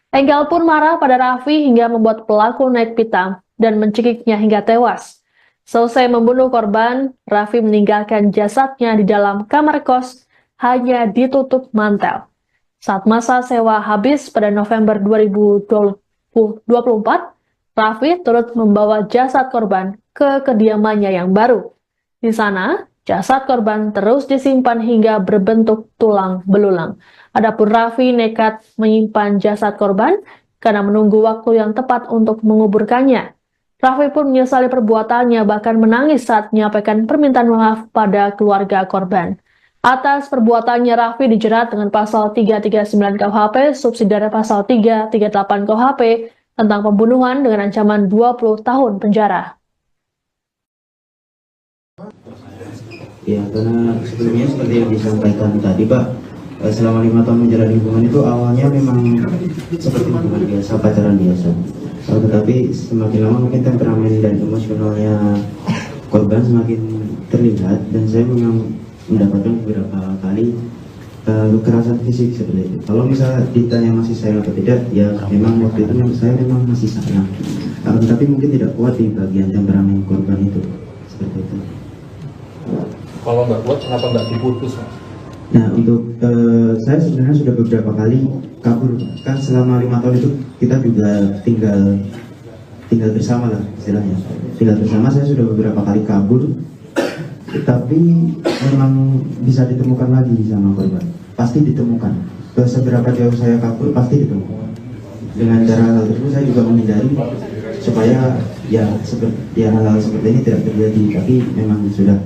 Enggal pun marah pada Raffi hingga membuat pelaku naik pitam dan mencekiknya hingga tewas. Selesai membunuh korban, Raffi meninggalkan jasadnya di dalam kamar kos, hanya ditutup mantel. Saat masa sewa habis pada November 2024, Raffi turut membawa jasad korban ke kediamannya yang baru. Di sana, jasad korban terus disimpan hingga berbentuk tulang belulang. Adapun Raffi nekat menyimpan jasad korban karena menunggu waktu yang tepat untuk menguburkannya. Raffi pun menyesali perbuatannya, bahkan menangis saat menyampaikan permintaan maaf pada keluarga korban. Atas perbuatannya, Raffi dijerat dengan pasal 339 KUHP, subsidiar pasal 338 KUHP, tentang pembunuhan dengan ancaman 20 tahun penjara. Ya, karena sebelumnya seperti yang disampaikan tadi, Pak, selama 5 tahun menjalani hubungan itu awalnya memang seperti hubungan biasa, pacaran biasa. Tetapi semakin lama mungkin temperamen dan emosionalnya korban semakin terlihat, dan saya memang mendapatkan beberapa kali kekerasan fisik seperti itu. Kalau misalnya ditanya masih sayang atau tidak, ya memang waktu itu saya memang masih sayang. Tapi mungkin tidak kuat di bagian temperamen korban itu, seperti itu. Kalau nggak kuat, kenapa nggak diputus, Mas? Nah, untuk saya sebenarnya sudah beberapa kali kabur. Kan selama 5 tahun itu kita juga tinggal bersama lah istilahnya. Tinggal bersama, saya sudah beberapa kali kabur, tapi memang bisa ditemukan lagi sama korban. Pasti ditemukan. Seberapa jauh saya kabur pasti ditemukan. Dengan cara hal tersebut saya juga menghindari supaya hal-hal seperti ini tidak terjadi. Tapi memang sudah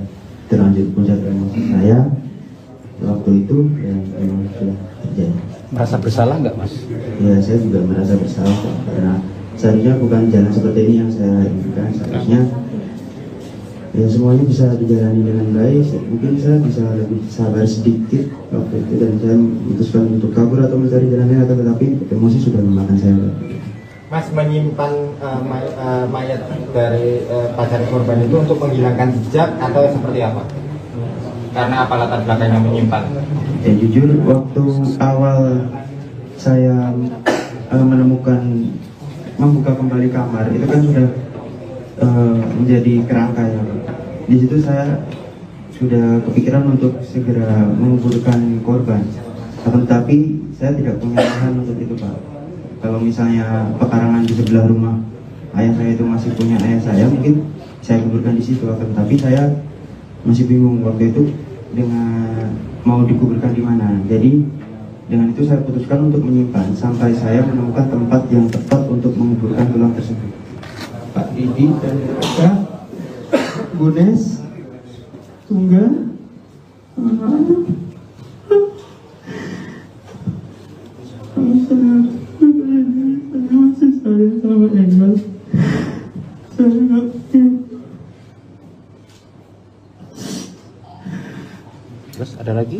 terlanjur puncak emosi saya waktu itu, ya memang sudah terjadi. Merasa bersalah nggak, Mas? Ya, saya juga merasa bersalah karena seharusnya bukan jalan seperti ini yang saya inginkan. Seharusnya ya semuanya bisa dijalani dengan baik. Mungkin saya bisa lebih sabar sedikit waktu itu, dan saya memutuskan untuk kabur atau mencari jalan lain, tetapi emosi sudah memakan saya. Mas menyimpan mayat dari pacar korban itu untuk menghilangkan jejak atau seperti apa? Karena apa latar belakangnya menyimpan? Ya jujur, waktu awal saya membuka kembali kamar, itu kan sudah menjadi kerangka ya. Di situ saya sudah kepikiran untuk segera menguburkan korban. Tetapi saya tidak punya lahan untuk itu, Pak. Kalau misalnya pekarangan di sebelah rumah ayah saya itu masih punya ayah saya, mungkin saya kuburkan di situ. Tapi saya masih bingung waktu itu dengan mau dikuburkan di mana. Jadi Dengan itu saya putuskan untuk menyimpan sampai saya menemukan tempat yang tepat untuk menguburkan tulang tersebut. Pak Didi dan Kak Bunes Tunggal Terus ada lagi?